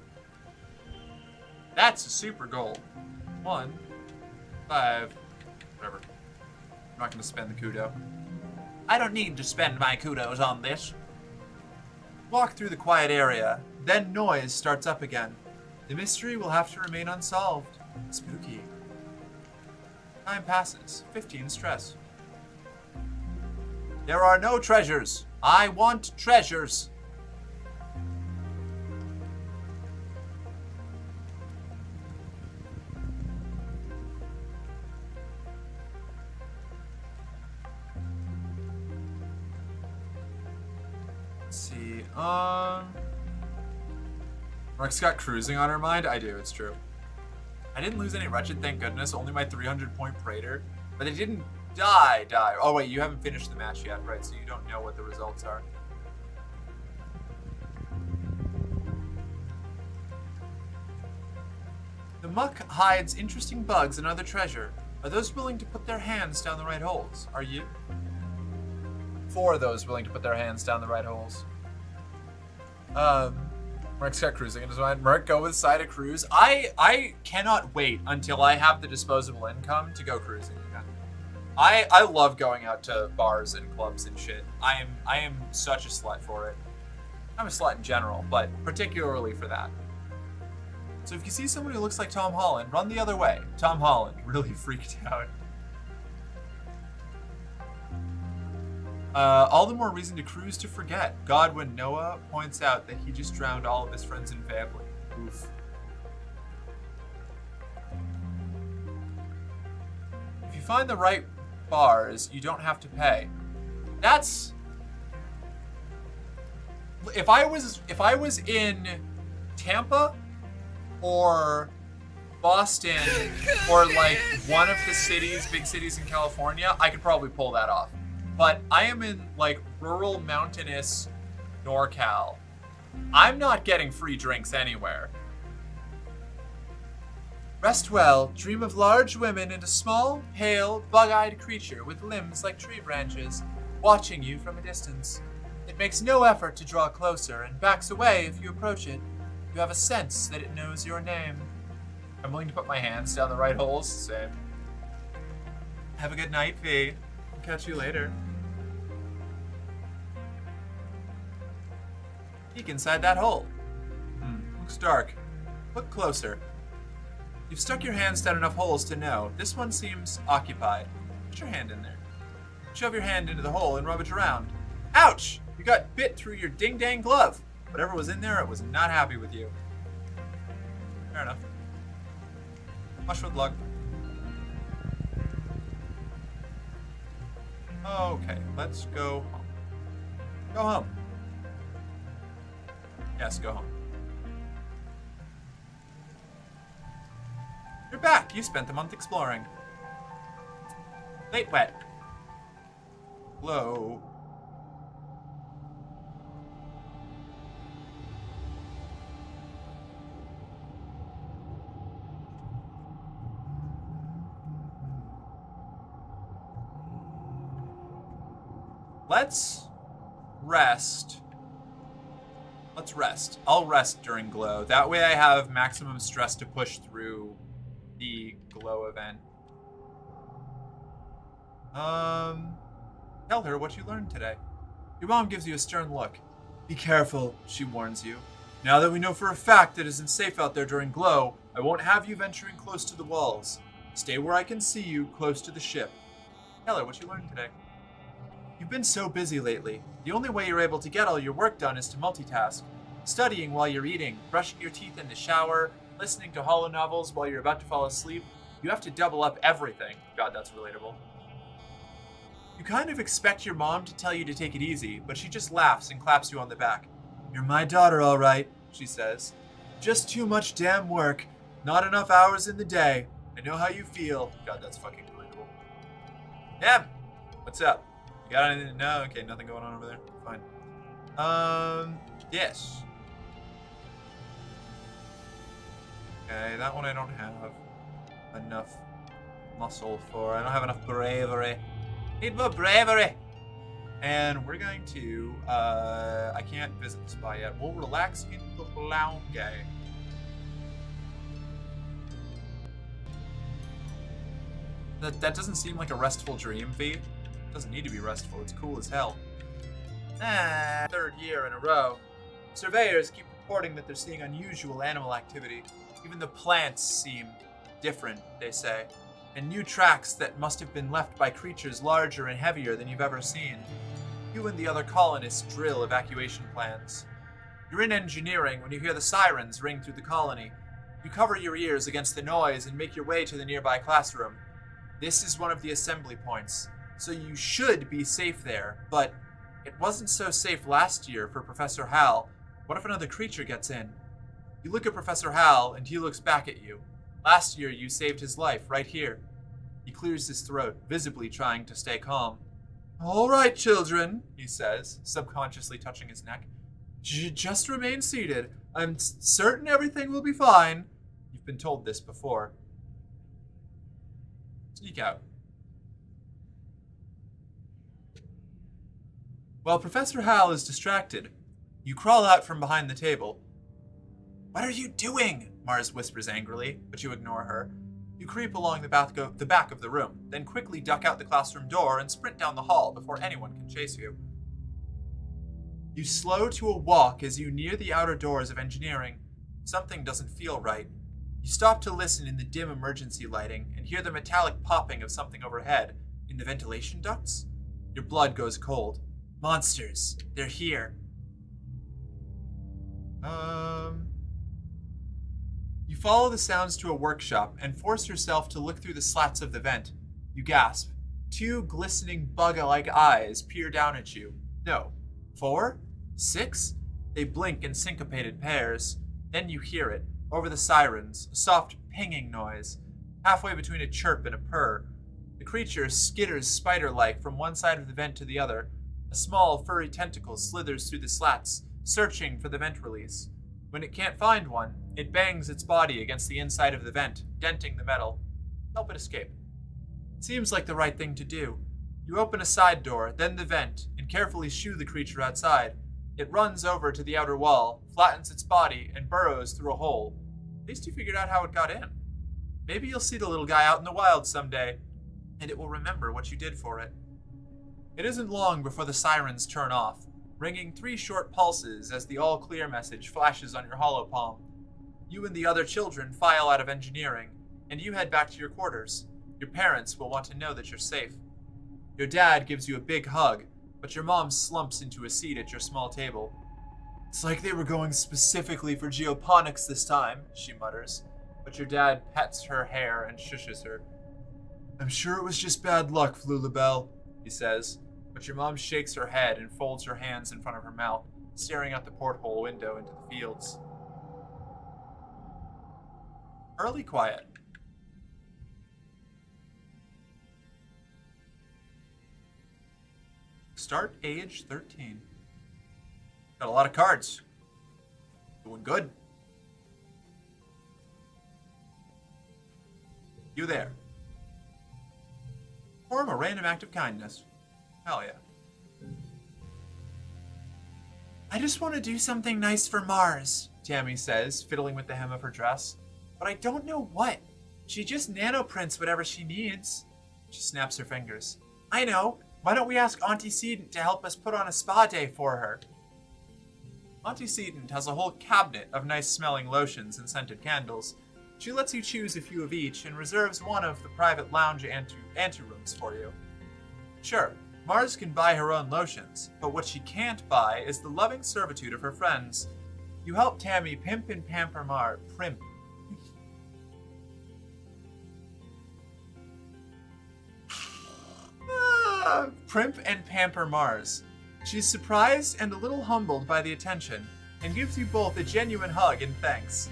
That's a super goal. 1, 5. Whatever. I'm not going to spend the kudo. I don't need to spend my kudos on this. Walk through the quiet area. Then noise starts up again. The mystery will have to remain unsolved. Spooky. Time passes. 15 stress. There are no treasures. I want treasures. Let's see. Mark's got cruising on her mind? I do, it's true. I didn't lose any wretched, thank goodness. Only my 300-point Praetor. But they didn't die. Oh, wait, you haven't finished the match yet, right? So you don't know what the results are. The muck hides interesting bugs and other treasure. Are those willing to put their hands down the right holes? Are you? 4 of those willing to put their hands down the right holes. Merc's got cruising in his mind. Merc, go with side of cruise. I cannot wait until I have the disposable income to go cruising again. I love going out to bars and clubs and shit. I am such a slut for it. I'm a slut in general, but particularly for that. So if you see someone who looks like Tom Holland, run the other way. Tom Holland really freaked out. All the more reason to cruise to forget. God, when Noah points out that he just drowned all of his friends and family. Oof. If you find the right bars, you don't have to pay. That's... If I was in Tampa or Boston or like one of the big cities in California, I could probably pull that off. But I am in, like, rural, mountainous NorCal. I'm not getting free drinks anywhere. Rest well, dream of large women and a small, pale, bug-eyed creature with limbs like tree branches, watching you from a distance. It makes no effort to draw closer and backs away if you approach it. You have a sense that it knows your name. I'm willing to put my hands down the right holes. Same. Have a good night, V. I'll catch you later. Peek inside that hole. Looks dark. Look closer. You've stuck your hands down enough holes to know. This one seems occupied. Put your hand in there. Shove your hand into the hole and rub it around. Ouch! You got bit through your ding-dang glove. Whatever was in there, it was not happy with you. Fair enough. Much with luck. Okay, let's go home. Go home. Yes, go home. You're back. You spent the month exploring. Late wet. Glow. Let's rest. Let's rest. I'll rest during Glow. That way I have maximum stress to push through the Glow event. Tell her what you learned today. Your mom gives you a stern look. Be careful, she warns you. Now that we know for a fact it isn't safe out there during Glow, I won't have you venturing close to the walls. Stay where I can see you, close to the ship. Tell her what you learned today. You've been so busy lately. The only way you're able to get all your work done is to multitask. Studying while you're eating, brushing your teeth in the shower, listening to holo novels while you're about to fall asleep. You have to double up everything. God, that's relatable. You kind of expect your mom to tell you to take it easy, but she just laughs and claps you on the back. You're my daughter, all right, she says. Just too much damn work. Not enough hours in the day. I know how you feel. God, that's fucking relatable. Em, what's up? You got anything? No? Okay, nothing going on over there. Fine. Yes. Okay, that one I don't have enough muscle for. I don't have enough bravery. Need more bravery! And we're going to, I can't visit the spa yet. We'll relax in the lounge. That doesn't seem like a restful dream, V. It doesn't need to be restful. It's cool as hell. Third year in a row. Surveyors keep reporting that they're seeing unusual animal activity. Even the plants seem different, they say. And new tracks that must have been left by creatures larger and heavier than you've ever seen. You and the other colonists drill evacuation plans. You're in engineering when you hear the sirens ring through the colony. You cover your ears against the noise and make your way to the nearby classroom. This is one of the assembly points, so you should be safe there, but it wasn't so safe last year for Professor Hal. What if another creature gets in? You look at Professor Hal, and he looks back at you. Last year, you saved his life, right here. He clears his throat, visibly trying to stay calm. All right, children, he says, subconsciously touching his neck. Just remain seated. I'm certain everything will be fine. You've been told this before. Sneak out. While Professor Hal is distracted, you crawl out from behind the table. What are you doing? Mars whispers angrily, but you ignore her. You creep along the back of the room, then quickly duck out the classroom door and sprint down the hall before anyone can chase you. You slow to a walk as you near the outer doors of engineering. Something doesn't feel right. You stop to listen in the dim emergency lighting and hear the metallic popping of something overhead. In the ventilation ducts? Your blood goes cold. Monsters. They're here. You follow the sounds to a workshop and force yourself to look through the slats of the vent. You gasp. 2 glistening bug-like eyes peer down at you. No. 4? 6? They blink in syncopated pairs. Then you hear it, over the sirens, a soft pinging noise, halfway between a chirp and a purr. The creature skitters spider-like from one side of the vent to the other. A small, furry tentacle slithers through the slats, searching for the vent release. When it can't find one, it bangs its body against the inside of the vent, denting the metal. Help it escape. It seems like the right thing to do. You open a side door, then the vent, and carefully shoo the creature outside. It runs over to the outer wall, flattens its body, and burrows through a hole. At least you figured out how it got in. Maybe you'll see the little guy out in the wild someday, and it will remember what you did for it. It isn't long before the sirens turn off, ringing 3 short pulses as the all-clear message flashes on your holopalm. You and the other children file out of engineering, and you head back to your quarters. Your parents will want to know that you're safe. Your dad gives you a big hug, but your mom slumps into a seat at your small table. It's like they were going specifically for geoponics this time, she mutters, but your dad pets her hair and shushes her. I'm sure it was just bad luck, Flulabelle, he says, but your mom shakes her head and folds her hands in front of her mouth, staring out the porthole window into the fields. Early quiet. Start age 13. Got a lot of cards. Doing good. You there. Perform a random act of kindness. Hell yeah. I just want to do something nice for Mars, Tammy says, fiddling with the hem of her dress. But I don't know what. She just nanoprints whatever she needs. She snaps her fingers. I know. Why don't we ask Auntie Sedent to help us put on a spa day for her? Auntie Sedent has a whole cabinet of nice-smelling lotions and scented candles. She lets you choose a few of each and reserves one of the private lounge anterooms for you. Sure, Mars can buy her own lotions, but what she can't buy is the loving servitude of her friends. You help Tammy pimp and pamper Primp. Primp and pamper Mars. She's surprised and a little humbled by the attention, and gives you both a genuine hug and thanks.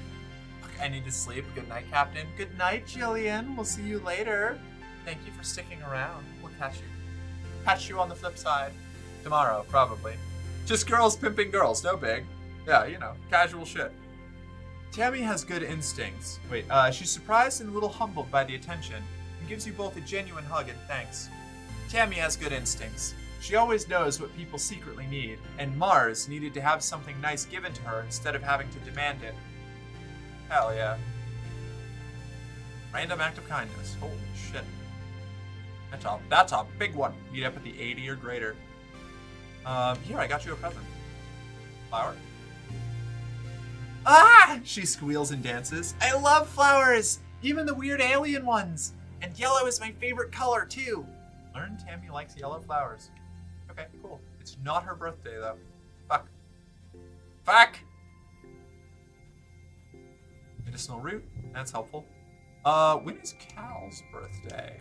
Look, I need to sleep. Good night, Captain. Good night, Jillian. We'll see you later. Thank you for sticking around. We'll catch you on the flip side. Tomorrow, probably. Just girls pimping girls, no big. Yeah, you know, casual shit. Tammy has good instincts. She's surprised and a little humbled by the attention, and gives you both a genuine hug and thanks. Tammy has good instincts. She always knows what people secretly need, and Mars needed to have something nice given to her instead of having to demand it. Hell yeah. Random act of kindness. Holy shit. That's a big one. Meet up at the 80 or greater. Here, I got you a present. Flower? Ah! She squeals and dances. I love flowers! Even the weird alien ones! And yellow is my favorite color, too! Learn Tammy likes yellow flowers. Okay, cool. It's not her birthday, though. Fuck. Fuck! Medicinal root. That's helpful. When is Cal's birthday?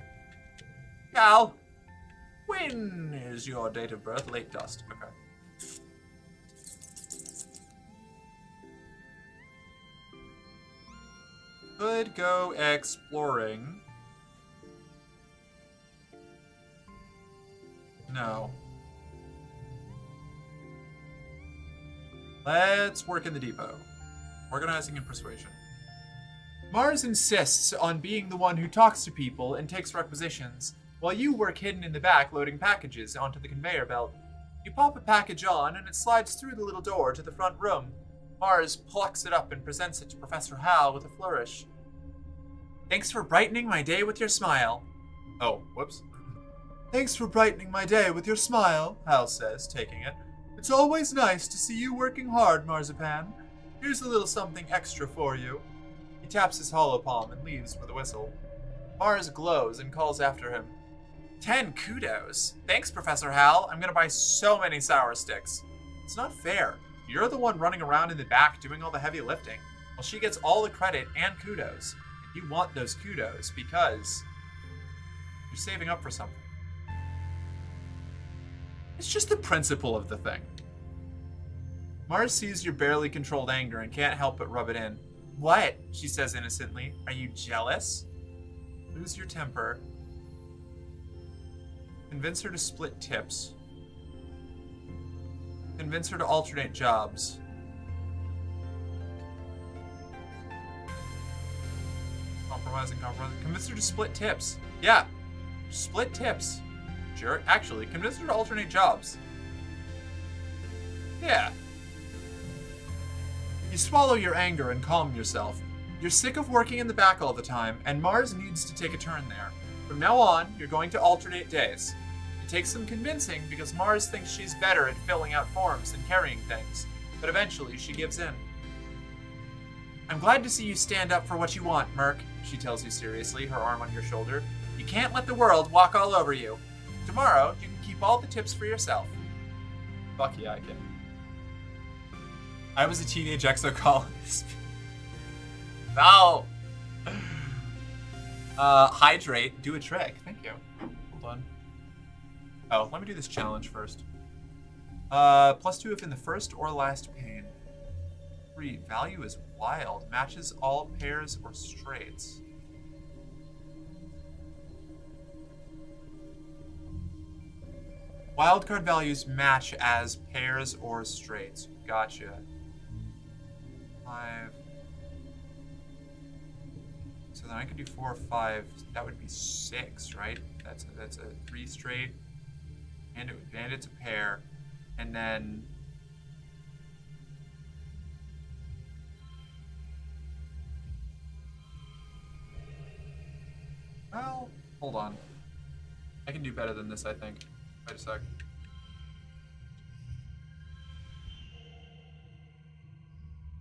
Cal! When is your date of birth? Late dust. Okay. Could go exploring. No. Let's work in the depot. Organizing and persuasion. Mars insists on being the one who talks to people and takes requisitions, while you work hidden in the back loading packages onto the conveyor belt. You pop a package on and it slides through the little door to the front room. Mars plucks it up and presents it to Professor Hal with a flourish. Thanks for brightening my day with your smile. Oh, whoops. Thanks for brightening my day with your smile, Hal says, taking it. It's always nice to see you working hard, Marzipan. Here's a little something extra for you. He taps his hollow palm and leaves with a whistle. Mars glows and calls after him. 10 kudos. Thanks, Professor Hal. I'm gonna buy so many sour sticks. It's not fair. You're the one running around in the back doing all the heavy lifting, while she gets all the credit and kudos. And you want those kudos because you're saving up for something. It's just the principle of the thing. Mars sees your barely controlled anger and can't help but rub it in. What? She says innocently. Are you jealous? Lose your temper. Convince her to split tips. Convince her to alternate jobs. Compromising. Convince her to split tips. Yeah. Split tips. Jerk. Actually, convince her to alternate jobs. Yeah. You swallow your anger and calm yourself. You're sick of working in the back all the time, and Mars needs to take a turn there. From now on, you're going to alternate days. It takes some convincing because Mars thinks she's better at filling out forms than carrying things, but eventually she gives in. I'm glad to see you stand up for what you want, Merc, she tells you seriously, her arm on your shoulder. You can't let the world walk all over you. Tomorrow, you can keep all the tips for yourself. Fuck yeah, I can. I was a teenage exocolonist. No! Hydrate, do a trick. Thank you. Hold on. Oh, let me do this challenge first. +2 if in the first or last pane. 3, value is wild. Matches all pairs or straights. Wildcard values match as pairs or straights. Gotcha. 5. So then I could do 4 or 5. That would be 6, right? That's a 3 straight. And it's a pair. And then well, hold on. I can do better than this, I think. Wait a sec.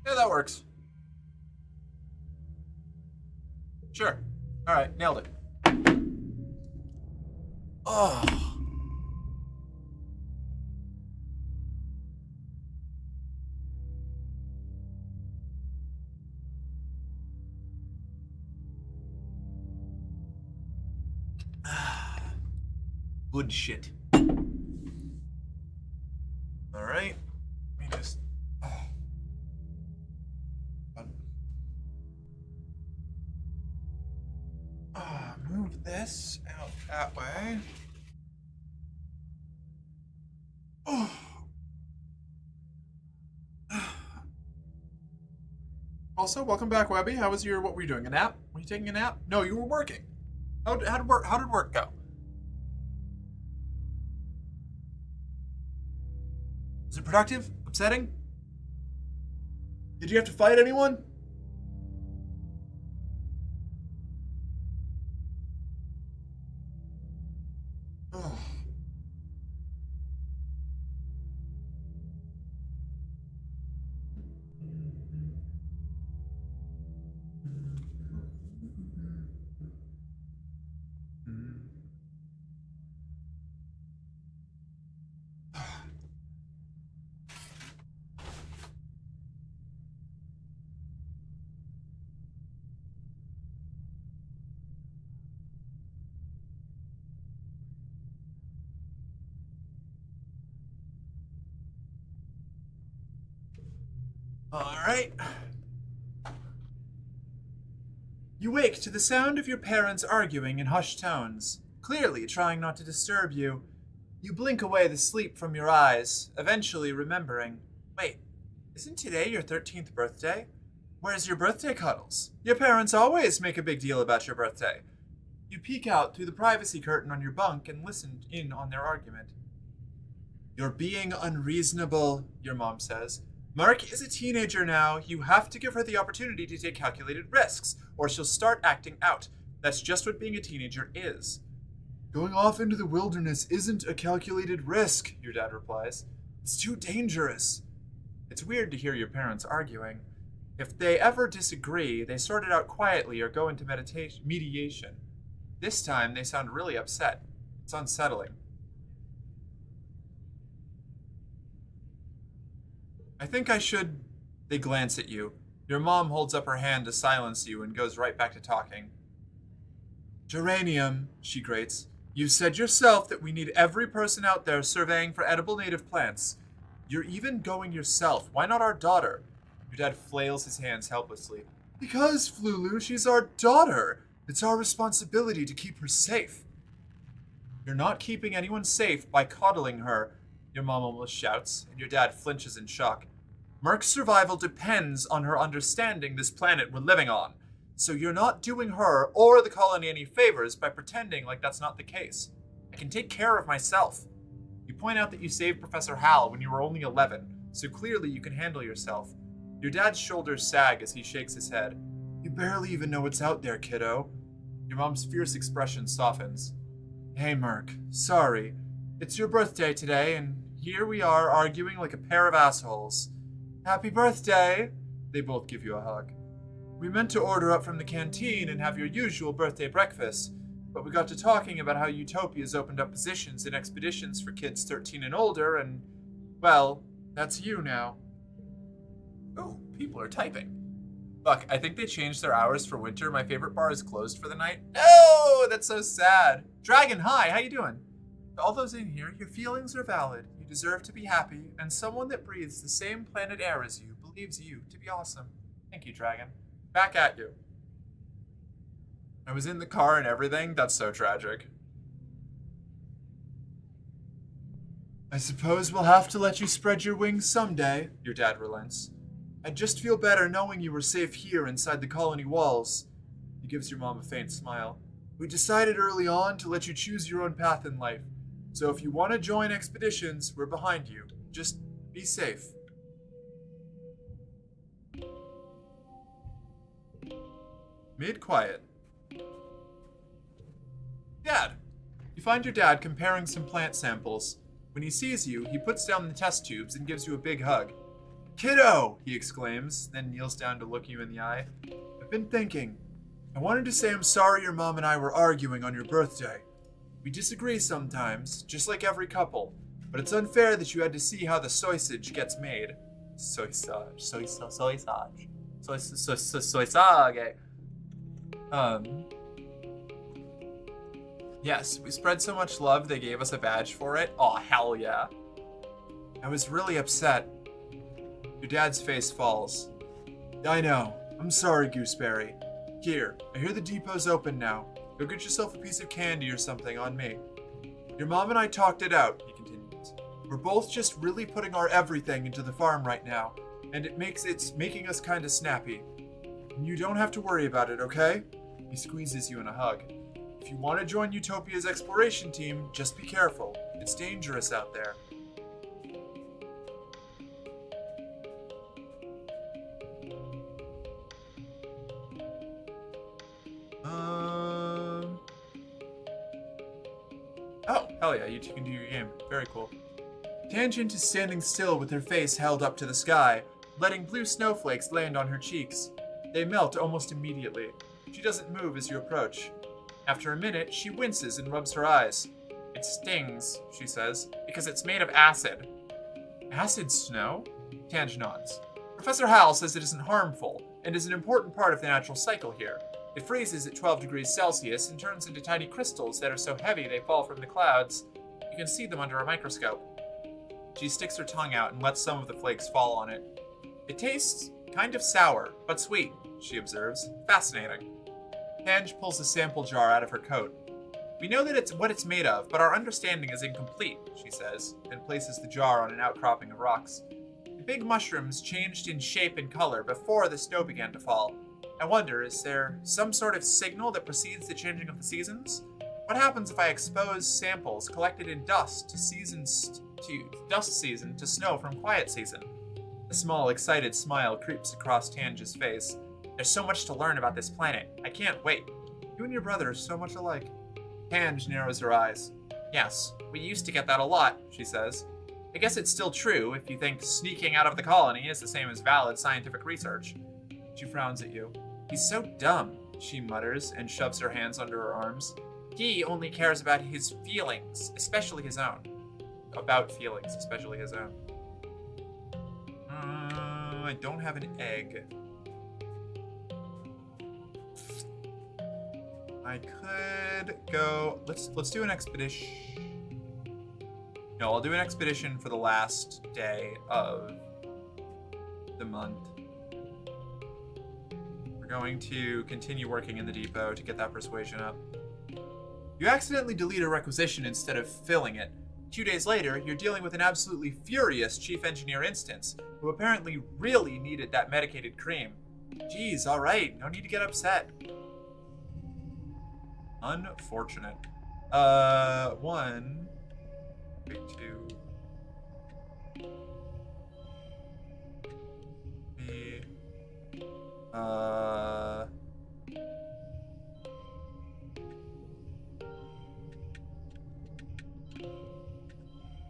Yeah, that works. Sure. Alright, nailed it. Oh. Good shit. Alright. Let me just. Move this out that way. Oh. Also, welcome back, Webby. How was what were you doing? A nap? Were you taking a nap? No, you were working. How did work go? Was it productive? Upsetting? Did you have to fight anyone? Oh. All right. You wake to the sound of your parents arguing in hushed tones, clearly trying not to disturb you. You blink away the sleep from your eyes, eventually remembering. Wait, isn't today your 13th birthday? Where's your birthday cuddles? Your parents always make a big deal about your birthday. You peek out through the privacy curtain on your bunk and listen in on their argument. You're being unreasonable, your mom says. Mark is a teenager now. You have to give her the opportunity to take calculated risks, or she'll start acting out. That's just what being a teenager is. Going off into the wilderness isn't a calculated risk, your dad replies. It's too dangerous. It's weird to hear your parents arguing. If they ever disagree, they sort it out quietly or go into mediation. This time, they sound really upset. It's unsettling. I think I should... They glance at you. Your mom holds up her hand to silence you and goes right back to talking. Geranium, she grates. You said yourself that we need every person out there surveying for edible native plants. You're even going yourself. Why not our daughter? Your dad flails his hands helplessly. Because, Flulu, she's our daughter. It's our responsibility to keep her safe. You're not keeping anyone safe by coddling her, your mom almost shouts, and your dad flinches in shock. Merc's survival depends on her understanding this planet we're living on, so you're not doing her or the colony any favors by pretending like that's not the case. I can take care of myself. You point out that you saved Professor Hal when you were only 11, so clearly you can handle yourself. Your dad's shoulders sag as he shakes his head. You barely even know what's out there, kiddo. Your mom's fierce expression softens. Hey, Merc. Sorry. It's your birthday today, and here we are arguing like a pair of assholes. Happy birthday! They both give you a hug. We meant to order up from the canteen and have your usual birthday breakfast, but we got to talking about how Utopia's opened up positions in expeditions for kids 13 and older, and, well, that's you now. Ooh, people are typing. Fuck, I think they changed their hours for winter. My favorite bar is closed for the night. No, that's so sad. Dragon, hi, how you doing? To all those in here, your feelings are valid. You deserve to be happy, and someone that breathes the same planet air as you believes you to be awesome. Thank you, Dragon. Back at you. I was in the car and everything. That's so tragic. I suppose we'll have to let you spread your wings someday, your dad relents. I'd just feel better knowing you were safe here inside the colony walls. He gives your mom a faint smile. We decided early on to let you choose your own path in life. So if you want to join expeditions, we're behind you. Just be safe. Mid-quiet. Dad! You find your dad comparing some plant samples. When he sees you, he puts down the test tubes and gives you a big hug. Kiddo! He exclaims, then kneels down to look you in the eye. I've been thinking. I wanted to say I'm sorry your mom and I were arguing on your birthday. We disagree sometimes, just like every couple, but it's unfair that you had to see how the sausage gets made. Sausage. Yes, we spread so much love they gave us a badge for it. Aw, hell yeah. I was really upset. Your dad's face falls. I know. I'm sorry, Gooseberry. Here, I hear the depot's open now. Go get yourself a piece of candy or something on me. Your mom and I talked it out, he continues. We're both just really putting our everything into the farm right now, and it's making us kinda snappy. And you don't have to worry about it, okay? He squeezes you in a hug. If you want to join Utopia's exploration team, just be careful. It's dangerous out there. Oh, hell yeah, you two can do your game. Very cool. Tangent is standing still with her face held up to the sky, letting blue snowflakes land on her cheeks. They melt almost immediately. She doesn't move as you approach. After a minute, she winces and rubs her eyes. It stings, she says, because it's made of acid. Acid snow? Tange nods. Professor Howell says it isn't harmful, and is an important part of the natural cycle here. It freezes at 12 degrees Celsius and turns into tiny crystals that are so heavy they fall from the clouds. You can see them under a microscope. She sticks her tongue out and lets some of the flakes fall on it. It tastes kind of sour, but sweet, she observes. Fascinating. Tange pulls a sample jar out of her coat. We know that it's what it's made of, but our understanding is incomplete, she says, and places the jar on an outcropping of rocks. The big mushrooms changed in shape and color before the snow began to fall. I wonder, is there some sort of signal that precedes the changing of the seasons? What happens if I expose samples collected in dust dust season to snow from quiet season? A small, excited smile creeps across Tange's face. There's so much to learn about this planet. I can't wait. You and your brother are so much alike. Tange narrows her eyes. Yes, we used to get that a lot, she says. I guess it's still true if you think sneaking out of the colony is the same as valid scientific research. She frowns at you. He's so dumb, she mutters and shoves her hands under her arms. He only cares about his feelings, especially his own. About feelings, especially his own. I don't have an egg. I could go. Let's do an expedition. No, I'll do an expedition for the last day of the month. We're going to continue working in the depot to get that persuasion up. You accidentally delete a requisition instead of filling it. 2 days later, you're dealing with an absolutely furious chief engineer Instance, who apparently really needed that medicated cream. Geez, alright, no need to get upset. Unfortunate. 1, 2, 3,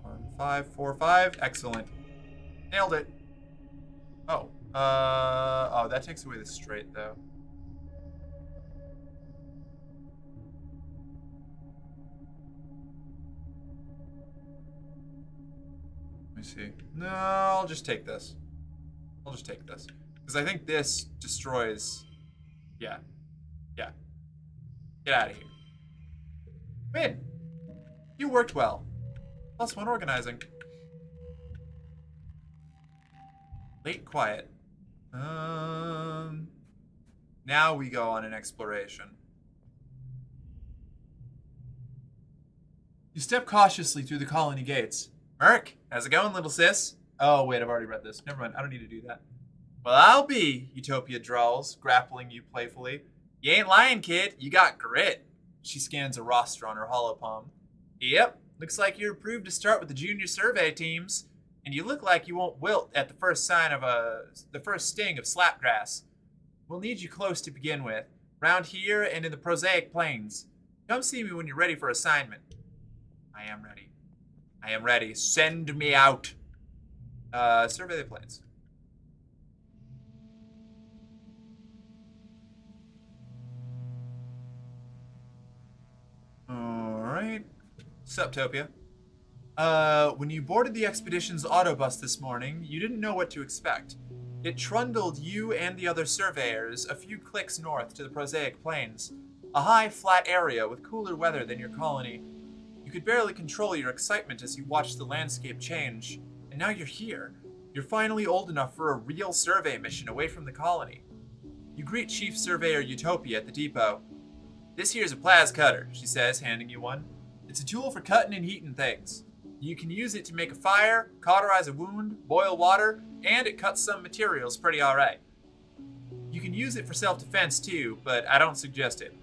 1, 5, 4, 5. Excellent. Nailed it. Oh, that takes away the straight though. Let me see. No, I'll just take this. I'll just take this. Because I think this destroys... Yeah. Yeah. Get out of here. Win! You worked well. +1 organizing. Late quiet. Now we go on an exploration. You step cautiously through the colony gates. Merc, how's it going, little sis? Oh, wait, I've already read this. Never mind, I don't need to do that. Well, I'll be, Utopia drawls, grappling you playfully. You ain't lying, kid. You got grit. She scans a roster on her hollow palm. Yep, looks like you're approved to start with the junior survey teams. And you look like you won't wilt at the first sign of the first sting of slapgrass. We'll need you close to begin with, round here and in the prosaic plains. Come see me when you're ready for assignment. I am ready. I am ready. Send me out. Survey the plains. Alright. Subtopia. When you boarded the expedition's autobus this morning, you didn't know what to expect. It trundled you and the other surveyors a few clicks north to the prosaic plains, a high, flat area with cooler weather than your colony. You could barely control your excitement as you watched the landscape change, and now you're here. You're finally old enough for a real survey mission away from the colony. You greet Chief Surveyor Utopia at the depot. This here's a plas cutter, she says, handing you one. It's a tool for cutting and heating things. You can use it to make a fire, cauterize a wound, boil water, and it cuts some materials pretty alright. You can use it for self-defense too, but I don't suggest it.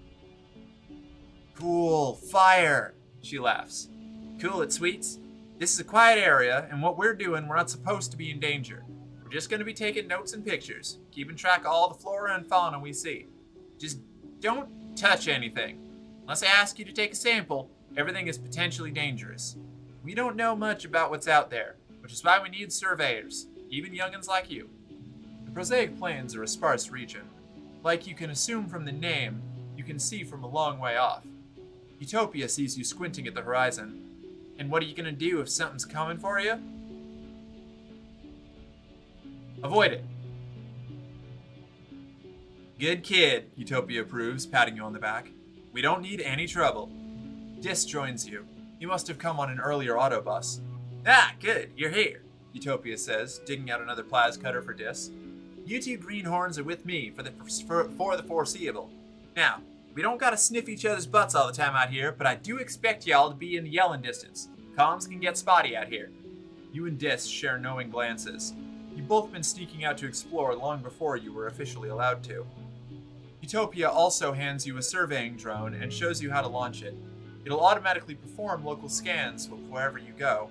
Cool, fire, she laughs. Cool it, sweets. This is a quiet area, and what we're doing, we're not supposed to be in danger. We're just going to be taking notes and pictures, keeping track of all the flora and fauna we see. Just don't touch anything. Unless I ask you to take a sample, everything is potentially dangerous. We don't know much about what's out there, which is why we need surveyors, even youngins like you. The prosaic plains are a sparse region. Like you can assume from the name, you can see from a long way off. Utopia sees you squinting at the horizon. And what are you gonna do if something's coming for you? Avoid it. Good kid, Utopia approves, patting you on the back. We don't need any trouble. Dis joins you. You must have come on an earlier autobus. Ah, good, you're here, Utopia says, digging out another plas cutter for Dis. You two greenhorns are with me for the foreseeable. Now, we don't gotta sniff each other's butts all the time out here, but I do expect y'all to be in the yelling distance. Comms can get spotty out here. You and Dis share knowing glances. You've both been sneaking out to explore long before you were officially allowed to. Utopia also hands you a surveying drone and shows you how to launch it. It'll automatically perform local scans wherever you go.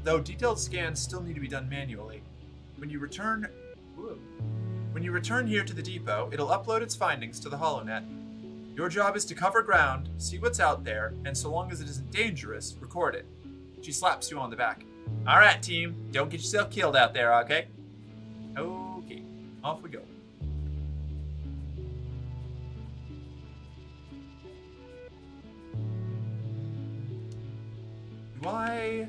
Though detailed scans still need to be done manually. When you return here to the depot, it'll upload its findings to the HoloNet. Your job is to cover ground, see what's out there, and so long as it isn't dangerous, record it. She slaps you on the back. Alright, team, don't get yourself killed out there, okay? Okay, off we go. Do I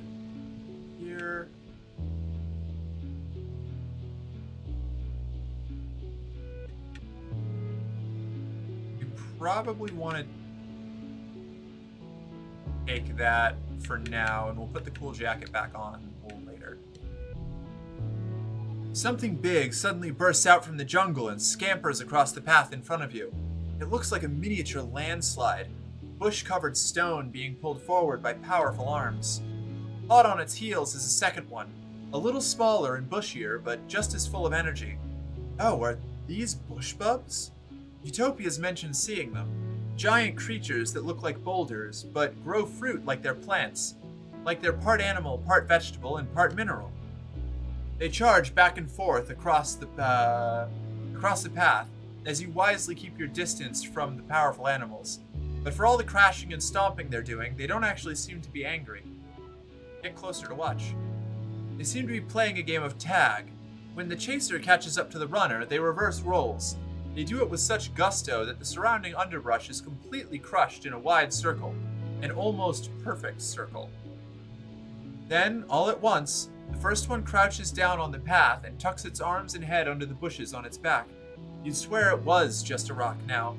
hear... We probably want to take that for now, and we'll put the cool jacket back on later. Something big suddenly bursts out from the jungle and scampers across the path in front of you. It looks like a miniature landslide. Bush-covered stone being pulled forward by powerful arms. Hot on its heels is a second one, a little smaller and bushier, but just as full of energy. Oh, are these bush bubs? Utopia's mentioned seeing them. Giant creatures that look like boulders, but grow fruit like they're plants. Like they're part animal, part vegetable, and part mineral. They charge back and forth across the path, as you wisely keep your distance from the powerful animals. But for all the crashing and stomping they're doing, they don't actually seem to be angry. Get closer to watch. They seem to be playing a game of tag. When the chaser catches up to the runner, they reverse roles. They do it with such gusto that the surrounding underbrush is completely crushed in a wide circle, an almost perfect circle. Then, all at once, The first one crouches down on the path and tucks its arms and head under the bushes on its back. You'd swear it was just a rock now.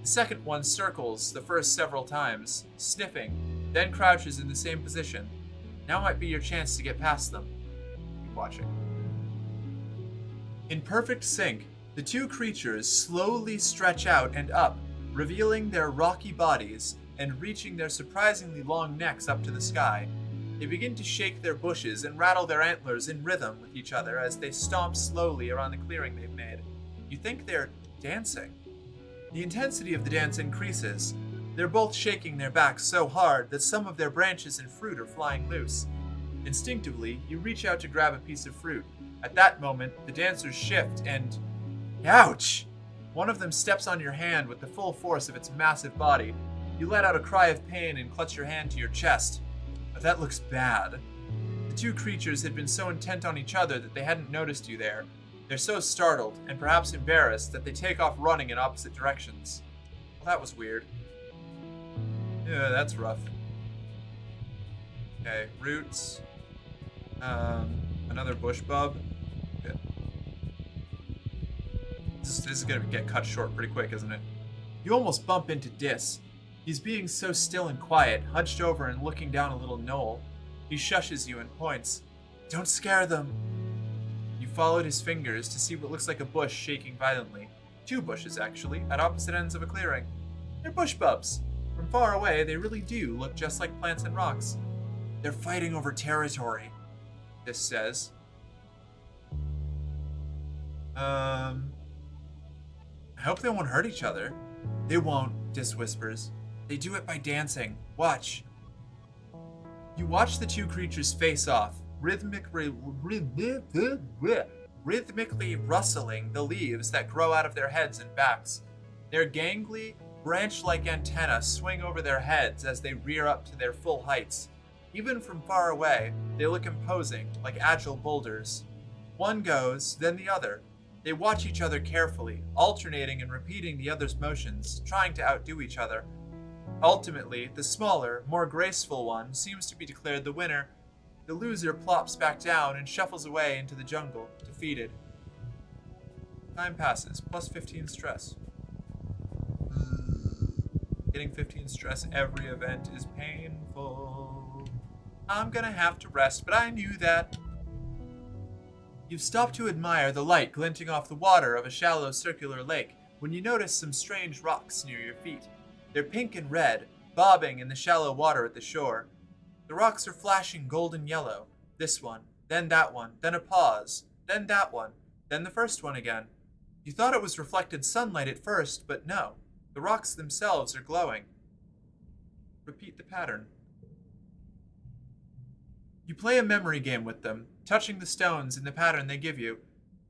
The second one circles the first several times, sniffing, then crouches in the same position. Now might be your chance to get past them. Keep watching. In perfect sync, the two creatures slowly stretch out and up, revealing their rocky bodies and reaching their surprisingly long necks up to the sky. They begin to shake their bushes and rattle their antlers in rhythm with each other as they stomp slowly around the clearing they've made. You think they're dancing. The intensity of the dance increases. They're both shaking their backs so hard that some of their branches and fruit are flying loose. Instinctively, you reach out to grab a piece of fruit. At that moment, the dancers shift and... Ouch! One of them steps on your hand with the full force of its massive body. You let out a cry of pain and clutch your hand to your chest. But that looks bad. The two creatures had been so intent on each other that they hadn't noticed you there. They're so startled, and perhaps embarrassed, that they take off running in opposite directions. Well, that was weird. Yeah, that's rough. Okay, roots. Another bush bub. Okay. This is gonna get cut short pretty quick, isn't it? You almost bump into Dis. He's being so still and quiet, hunched over and looking down a little knoll. He shushes you and points. Don't scare them. You followed his fingers to see what looks like a bush shaking violently. Two bushes, actually, at opposite ends of a clearing. They're bush bubs. From far away, they really do look just like plants and rocks. They're fighting over territory, Dis says. I hope they won't hurt each other. They won't, Dis whispers. They do it by dancing. Watch. You watch the two creatures face off, rhythmically rustling the leaves that grow out of their heads and backs. Their gangly, branch-like antennae swing over their heads as they rear up to their full heights. Even from far away, they look imposing, like agile boulders. One goes, then the other. They watch each other carefully, alternating and repeating the other's motions, trying to outdo each other. Ultimately, the smaller, more graceful one seems to be declared the winner. The loser plops back down and shuffles away into the jungle, defeated. Time passes, plus 15 stress. Getting 15 stress every event is painful. I'm gonna have to rest, but I knew that. You've stopped to admire the light glinting off the water of a shallow circular lake when you notice some strange rocks near your feet. They're pink and red, bobbing in the shallow water at the shore. The rocks are flashing golden yellow. This one, then that one, then a pause, then that one, then the first one again. You thought it was reflected sunlight at first, but no. The rocks themselves are glowing. Repeat the pattern. You play a memory game with them, touching the stones in the pattern they give you.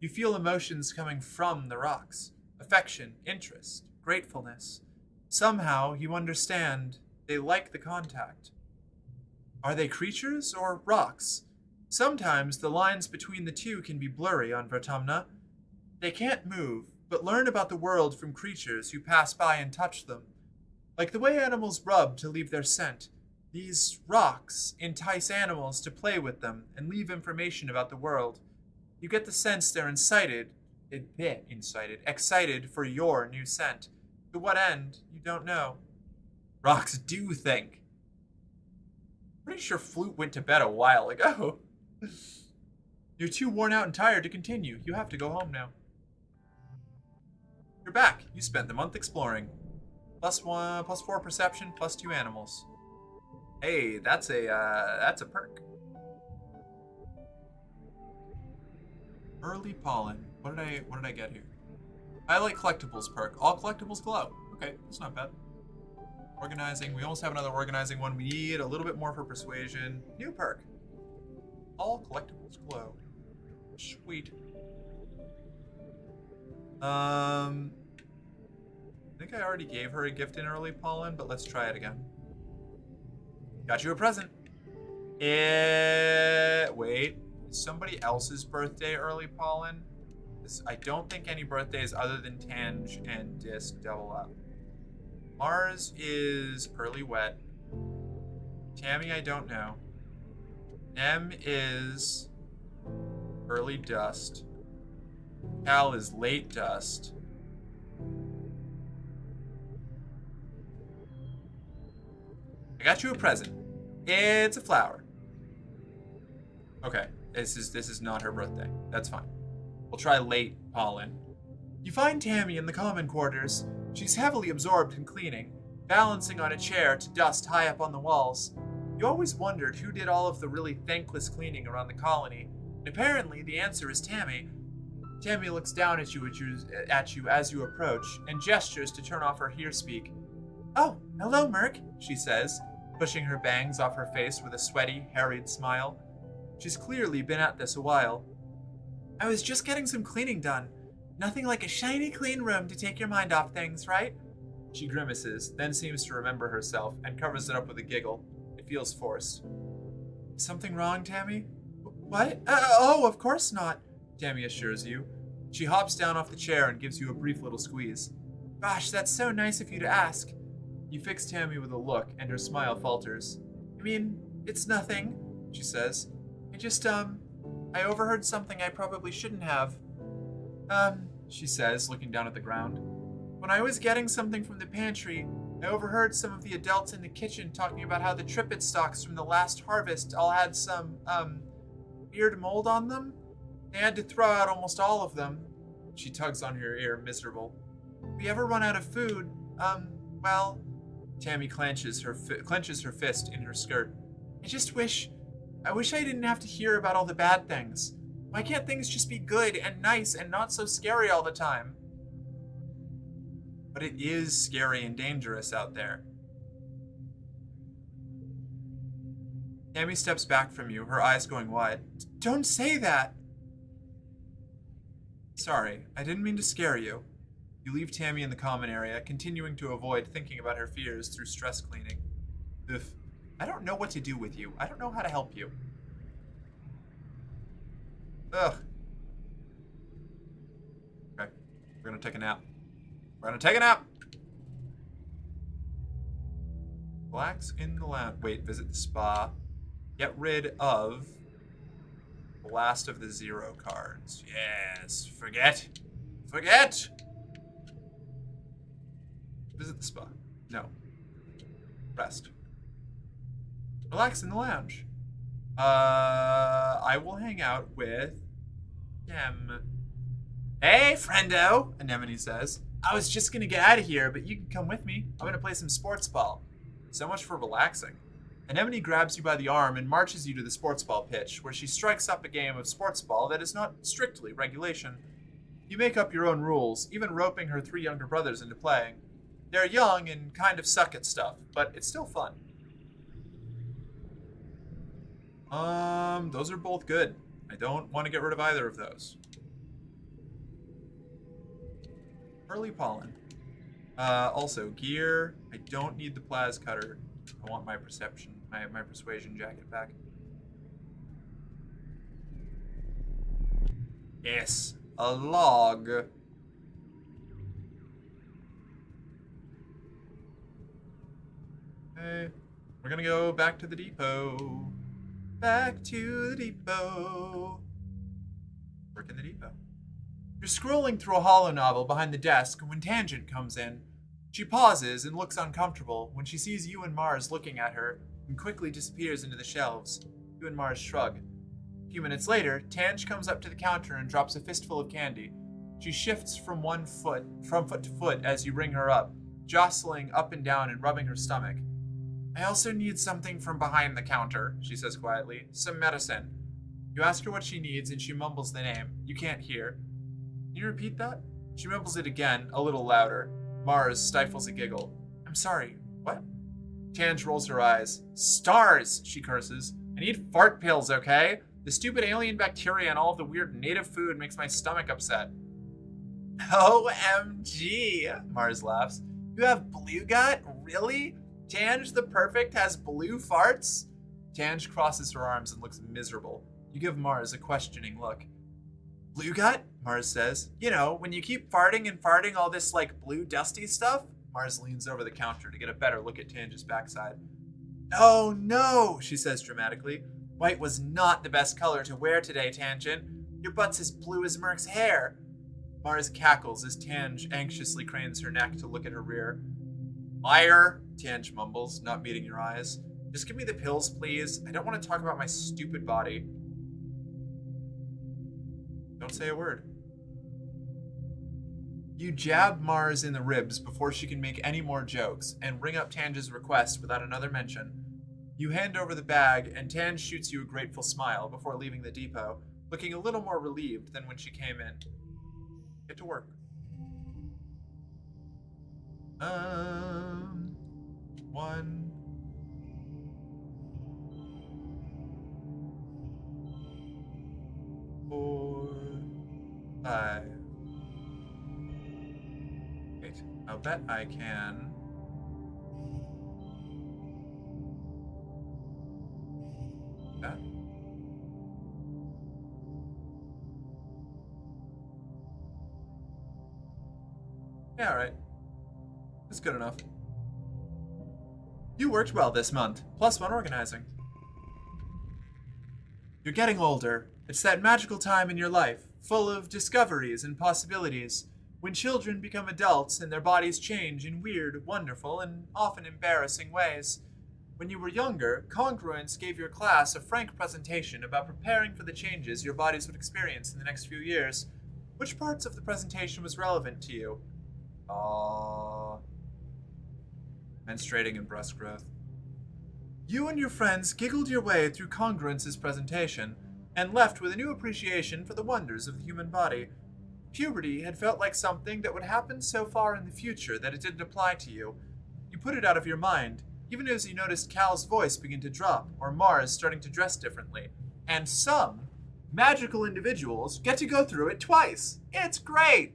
You feel emotions coming from the rocks. Affection, interest, gratefulness. Somehow you understand they like the contact. Are they creatures or rocks? Sometimes the lines between the two can be blurry on Vertumna. They can't move, but learn about the world from creatures who pass by and touch them. Like the way animals rub to leave their scent, these rocks entice animals to play with them and leave information about the world. You get the sense they're excited for your new scent. To what end, you don't know. Rocks do think. Pretty sure Flute went to bed a while ago. You're too worn out and tired to continue. You have to go home now. You're back. You spent the month exploring. +1, +4 perception, +2 animals. Hey, that's a perk. Early pollen. What did I get here? I like collectibles perk. All collectibles glow. Okay, that's not bad. Organizing. We almost have another organizing one. We need a little bit more for persuasion. New perk. All collectibles glow. Sweet. I think I already gave her a gift in early pollen, but let's try it again. Got you a present. Wait. Is somebody else's birthday early pollen? I don't think any birthdays other than Tange and Disc double up. Mars is early wet. Tammy, I don't know. Nem is Early dust. Cal is late dust. I got you a present. It's a flower. Okay, this is not her birthday. That's fine. We'll try late pollen. You find Tammy in the common quarters. She's heavily absorbed in cleaning, balancing on a chair to dust high up on the walls. You always wondered who did all of the really thankless cleaning around the colony, and apparently the answer is Tammy. Tammy looks down at you as you approach and gestures to turn off her hear speak. Oh, hello, Merc, she says, pushing her bangs off her face with a sweaty, harried smile. She's clearly been at this a while. I was just getting some cleaning done. Nothing like a shiny, clean room to take your mind off things, right? She grimaces, then seems to remember herself and covers it up with a giggle. It feels forced. Something wrong, Tammy? What? Oh, of course not, Tammy assures you. She hops down off the chair and gives you a brief little squeeze. Gosh, that's so nice of you to ask. You fix Tammy with a look, and her smile falters. I mean, it's nothing, she says. I overheard something I probably shouldn't have. She says, looking down at the ground. When I was getting something from the pantry, I overheard some of the adults in the kitchen talking about how the trippet stalks from the last harvest all had some, weird mold on them. They had to throw out almost all of them. She tugs on her ear, miserable. If we ever run out of food, well... Tammy clenches her fist in her skirt. I wish I didn't have to hear about all the bad things. Why can't things just be good and nice and not so scary all the time? But it is scary and dangerous out there. Tammy steps back from you, her eyes going wide. Don't say that! Sorry, I didn't mean to scare you. You leave Tammy in the common area, continuing to avoid thinking about her fears through stress cleaning. Ugh. I don't know what to do with you. I don't know how to help you. Ugh. Okay. We're gonna take a nap. Relax in the lounge. Wait, visit the spa. Get rid of the last of the 0 cards. Yes. Forget. Visit the spa. No. Rest. Relax in the lounge. I will hang out with them. Hey, friendo, Anemone says. I was just gonna get out of here, but you can come with me. I'm gonna play some sports ball. So much for relaxing. Anemone grabs you by the arm and marches you to the sports ball pitch, where she strikes up a game of sports ball that is not strictly regulation. You make up your own rules, even roping her 3 younger brothers into playing. They're young and kind of suck at stuff, but it's still fun. Those are both good. I don't want to get rid of either of those. Early pollen. Also, gear. I don't need the plas cutter. I want my my persuasion jacket back. Yes, a log. Okay, we're gonna go back to the depot. Back to the depot. Work in the depot. You're scrolling through a holo novel behind the desk when Tangent comes in. She pauses and looks uncomfortable when she sees you and Mars looking at her and quickly disappears into the shelves. You and Mars shrug. A few minutes later, Tange comes up to the counter and drops a fistful of candy. She shifts from foot to foot as you ring her up, jostling up and down and rubbing her stomach. I also need something from behind the counter, she says quietly. Some medicine. You ask her what she needs and she mumbles the name. You can't hear. Can you repeat that? She mumbles it again, a little louder. Mars stifles a giggle. I'm sorry, what? Tange rolls her eyes. Stars, she curses. I need fart pills, okay? The stupid alien bacteria and all of the weird native food makes my stomach upset. OMG, Mars laughs. You have blue gut? Really? Tange the Perfect has blue farts? Tange crosses her arms and looks miserable. You give Mars a questioning look. Blue gut? Mars says. You know, when you keep farting and farting all this, like, blue dusty stuff? Mars leans over the counter to get a better look at Tange's backside. Oh no, she says dramatically. White was not the best color to wear today, Tangent. Your butt's as blue as Merc's hair. Mars cackles as Tange anxiously cranes her neck to look at her rear. Liar, Tange mumbles, not meeting your eyes. Just give me the pills, please. I don't want to talk about my stupid body. Don't say a word. You jab Mars in the ribs before she can make any more jokes, and ring up Tange's request without another mention. You hand over the bag, and Tange shoots you a grateful smile before leaving the depot, looking a little more relieved than when she came in. Get to work. 1, 4, 5. Wait, I'll bet I can. That. Yeah, all right. That's good enough. You worked well this month, +1 organizing. You're getting older. It's that magical time in your life, full of discoveries and possibilities, when children become adults and their bodies change in weird, wonderful, and often embarrassing ways. When you were younger, Congruence gave your class a frank presentation about preparing for the changes your bodies would experience in the next few years. Which parts of the presentation was relevant to you? Menstruating and breast growth. You and your friends giggled your way through Congruence's presentation and left with a new appreciation for the wonders of the human body. Puberty had felt like something that would happen so far in the future that it didn't apply to you. You put it out of your mind, even as you noticed Cal's voice begin to drop or Mars starting to dress differently. And some magical individuals get to go through it twice. It's great!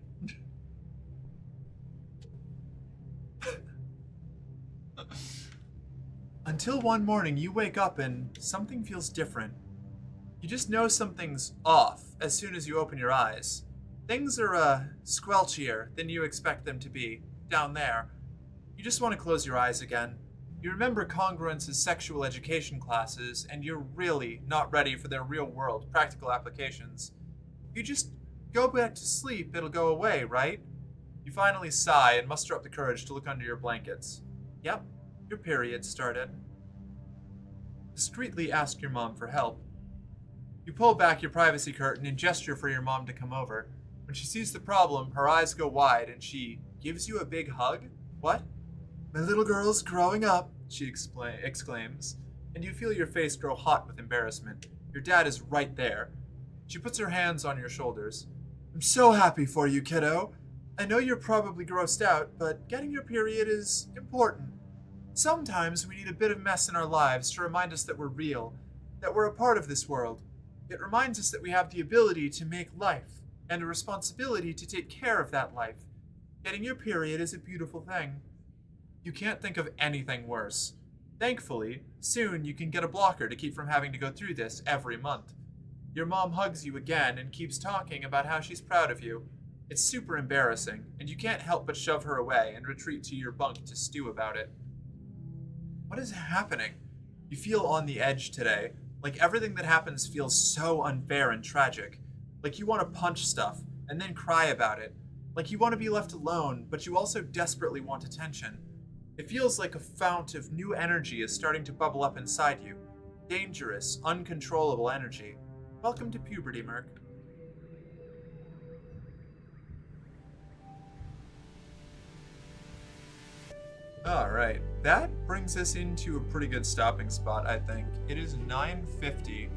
Until one morning you wake up and something feels different. You just know something's off as soon as you open your eyes. Things are, squelchier than you expect them to be, down there. You just want to close your eyes again. You remember Congruence's sexual education classes, and you're really not ready for their real-world practical applications. If you just go back to sleep, it'll go away, right? You finally sigh and muster up the courage to look under your blankets. Yep, your period started. Discreetly ask your mom for help. You pull back your privacy curtain and gesture for your mom to come over. When she sees the problem, her eyes go wide and she gives you a big hug? What? My little girl's growing up, she exclaims, and you feel your face grow hot with embarrassment. Your dad is right there. She puts her hands on your shoulders. I'm so happy for you, kiddo. I know you're probably grossed out, but getting your period is important. Sometimes we need a bit of mess in our lives to remind us that we're real, that we're a part of this world. It reminds us that we have the ability to make life, and a responsibility to take care of that life. Getting your period is a beautiful thing. You can't think of anything worse. Thankfully, soon you can get a blocker to keep from having to go through this every month. Your mom hugs you again and keeps talking about how she's proud of you. It's super embarrassing, and you can't help but shove her away and retreat to your bunk to stew about it. What is happening? You feel on the edge today, like everything that happens feels so unfair and tragic. Like you want to punch stuff, and then cry about it. Like you want to be left alone, but you also desperately want attention. It feels like a fount of new energy is starting to bubble up inside you. Dangerous, uncontrollable energy. Welcome to puberty, Merc. Alright, that brings us into a pretty good stopping spot, I think. It is 9:50.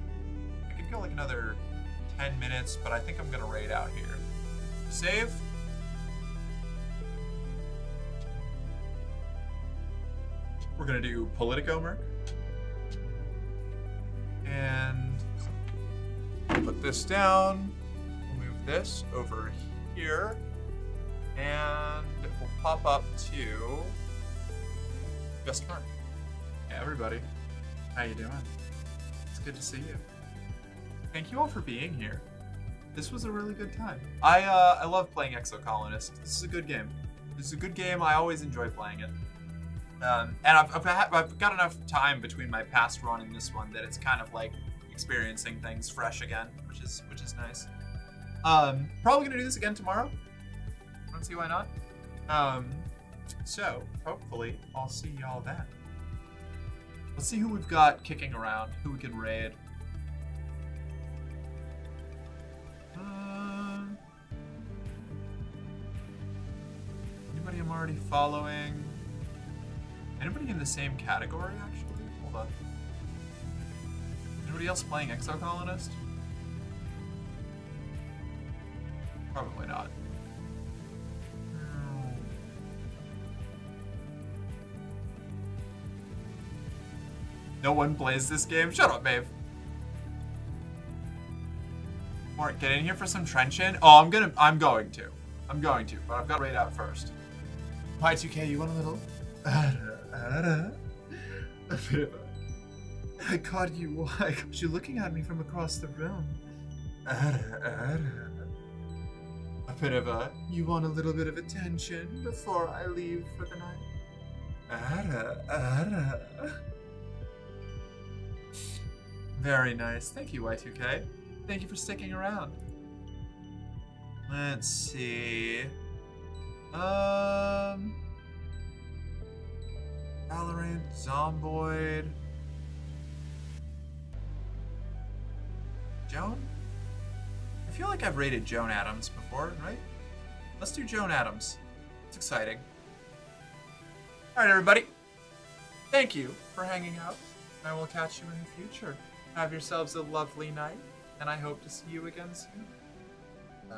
I could go like another 10 minutes, but I think I'm gonna raid out here. Save. We're gonna do Politico, Merc. And put this down. We'll move this over here. And we'll pop up to Just Merc. Hey everybody. How you doing? It's good to see you. Thank you all for being here. This was a really good time. I love playing Exocolonist. This is a good game. This is a good game. I always enjoy playing it. And I've got enough time between my past run and this one that it's kind of like experiencing things fresh again, which is nice. Probably gonna do this again tomorrow. I don't see why not. So hopefully I'll see y'all then. Let's see who we've got kicking around, who we can raid. Anybody I'm already following? Anybody in the same category, actually? Hold on. Anybody else playing Exocolonist? Probably not. No one plays this game? Shut up, babe. Mark, get in here for some trenching. Oh, I'm going to, but I've got to raid out first. Y2K, you want a little? A bit of a... I caught you. Why? Cause you're looking at me from across the room. A bit of a... You want a little bit of attention before I leave for the night? Very nice. Thank you, Y2K. Thank you for sticking around. Let's see. Valorant, Zomboid. Joan? I feel like I've rated Joan Adams before, right? Let's do Joan Adams. It's exciting. Alright, everybody. Thank you for hanging out. I will catch you in the future. Have yourselves a lovely night, and I hope to see you again soon. Bye.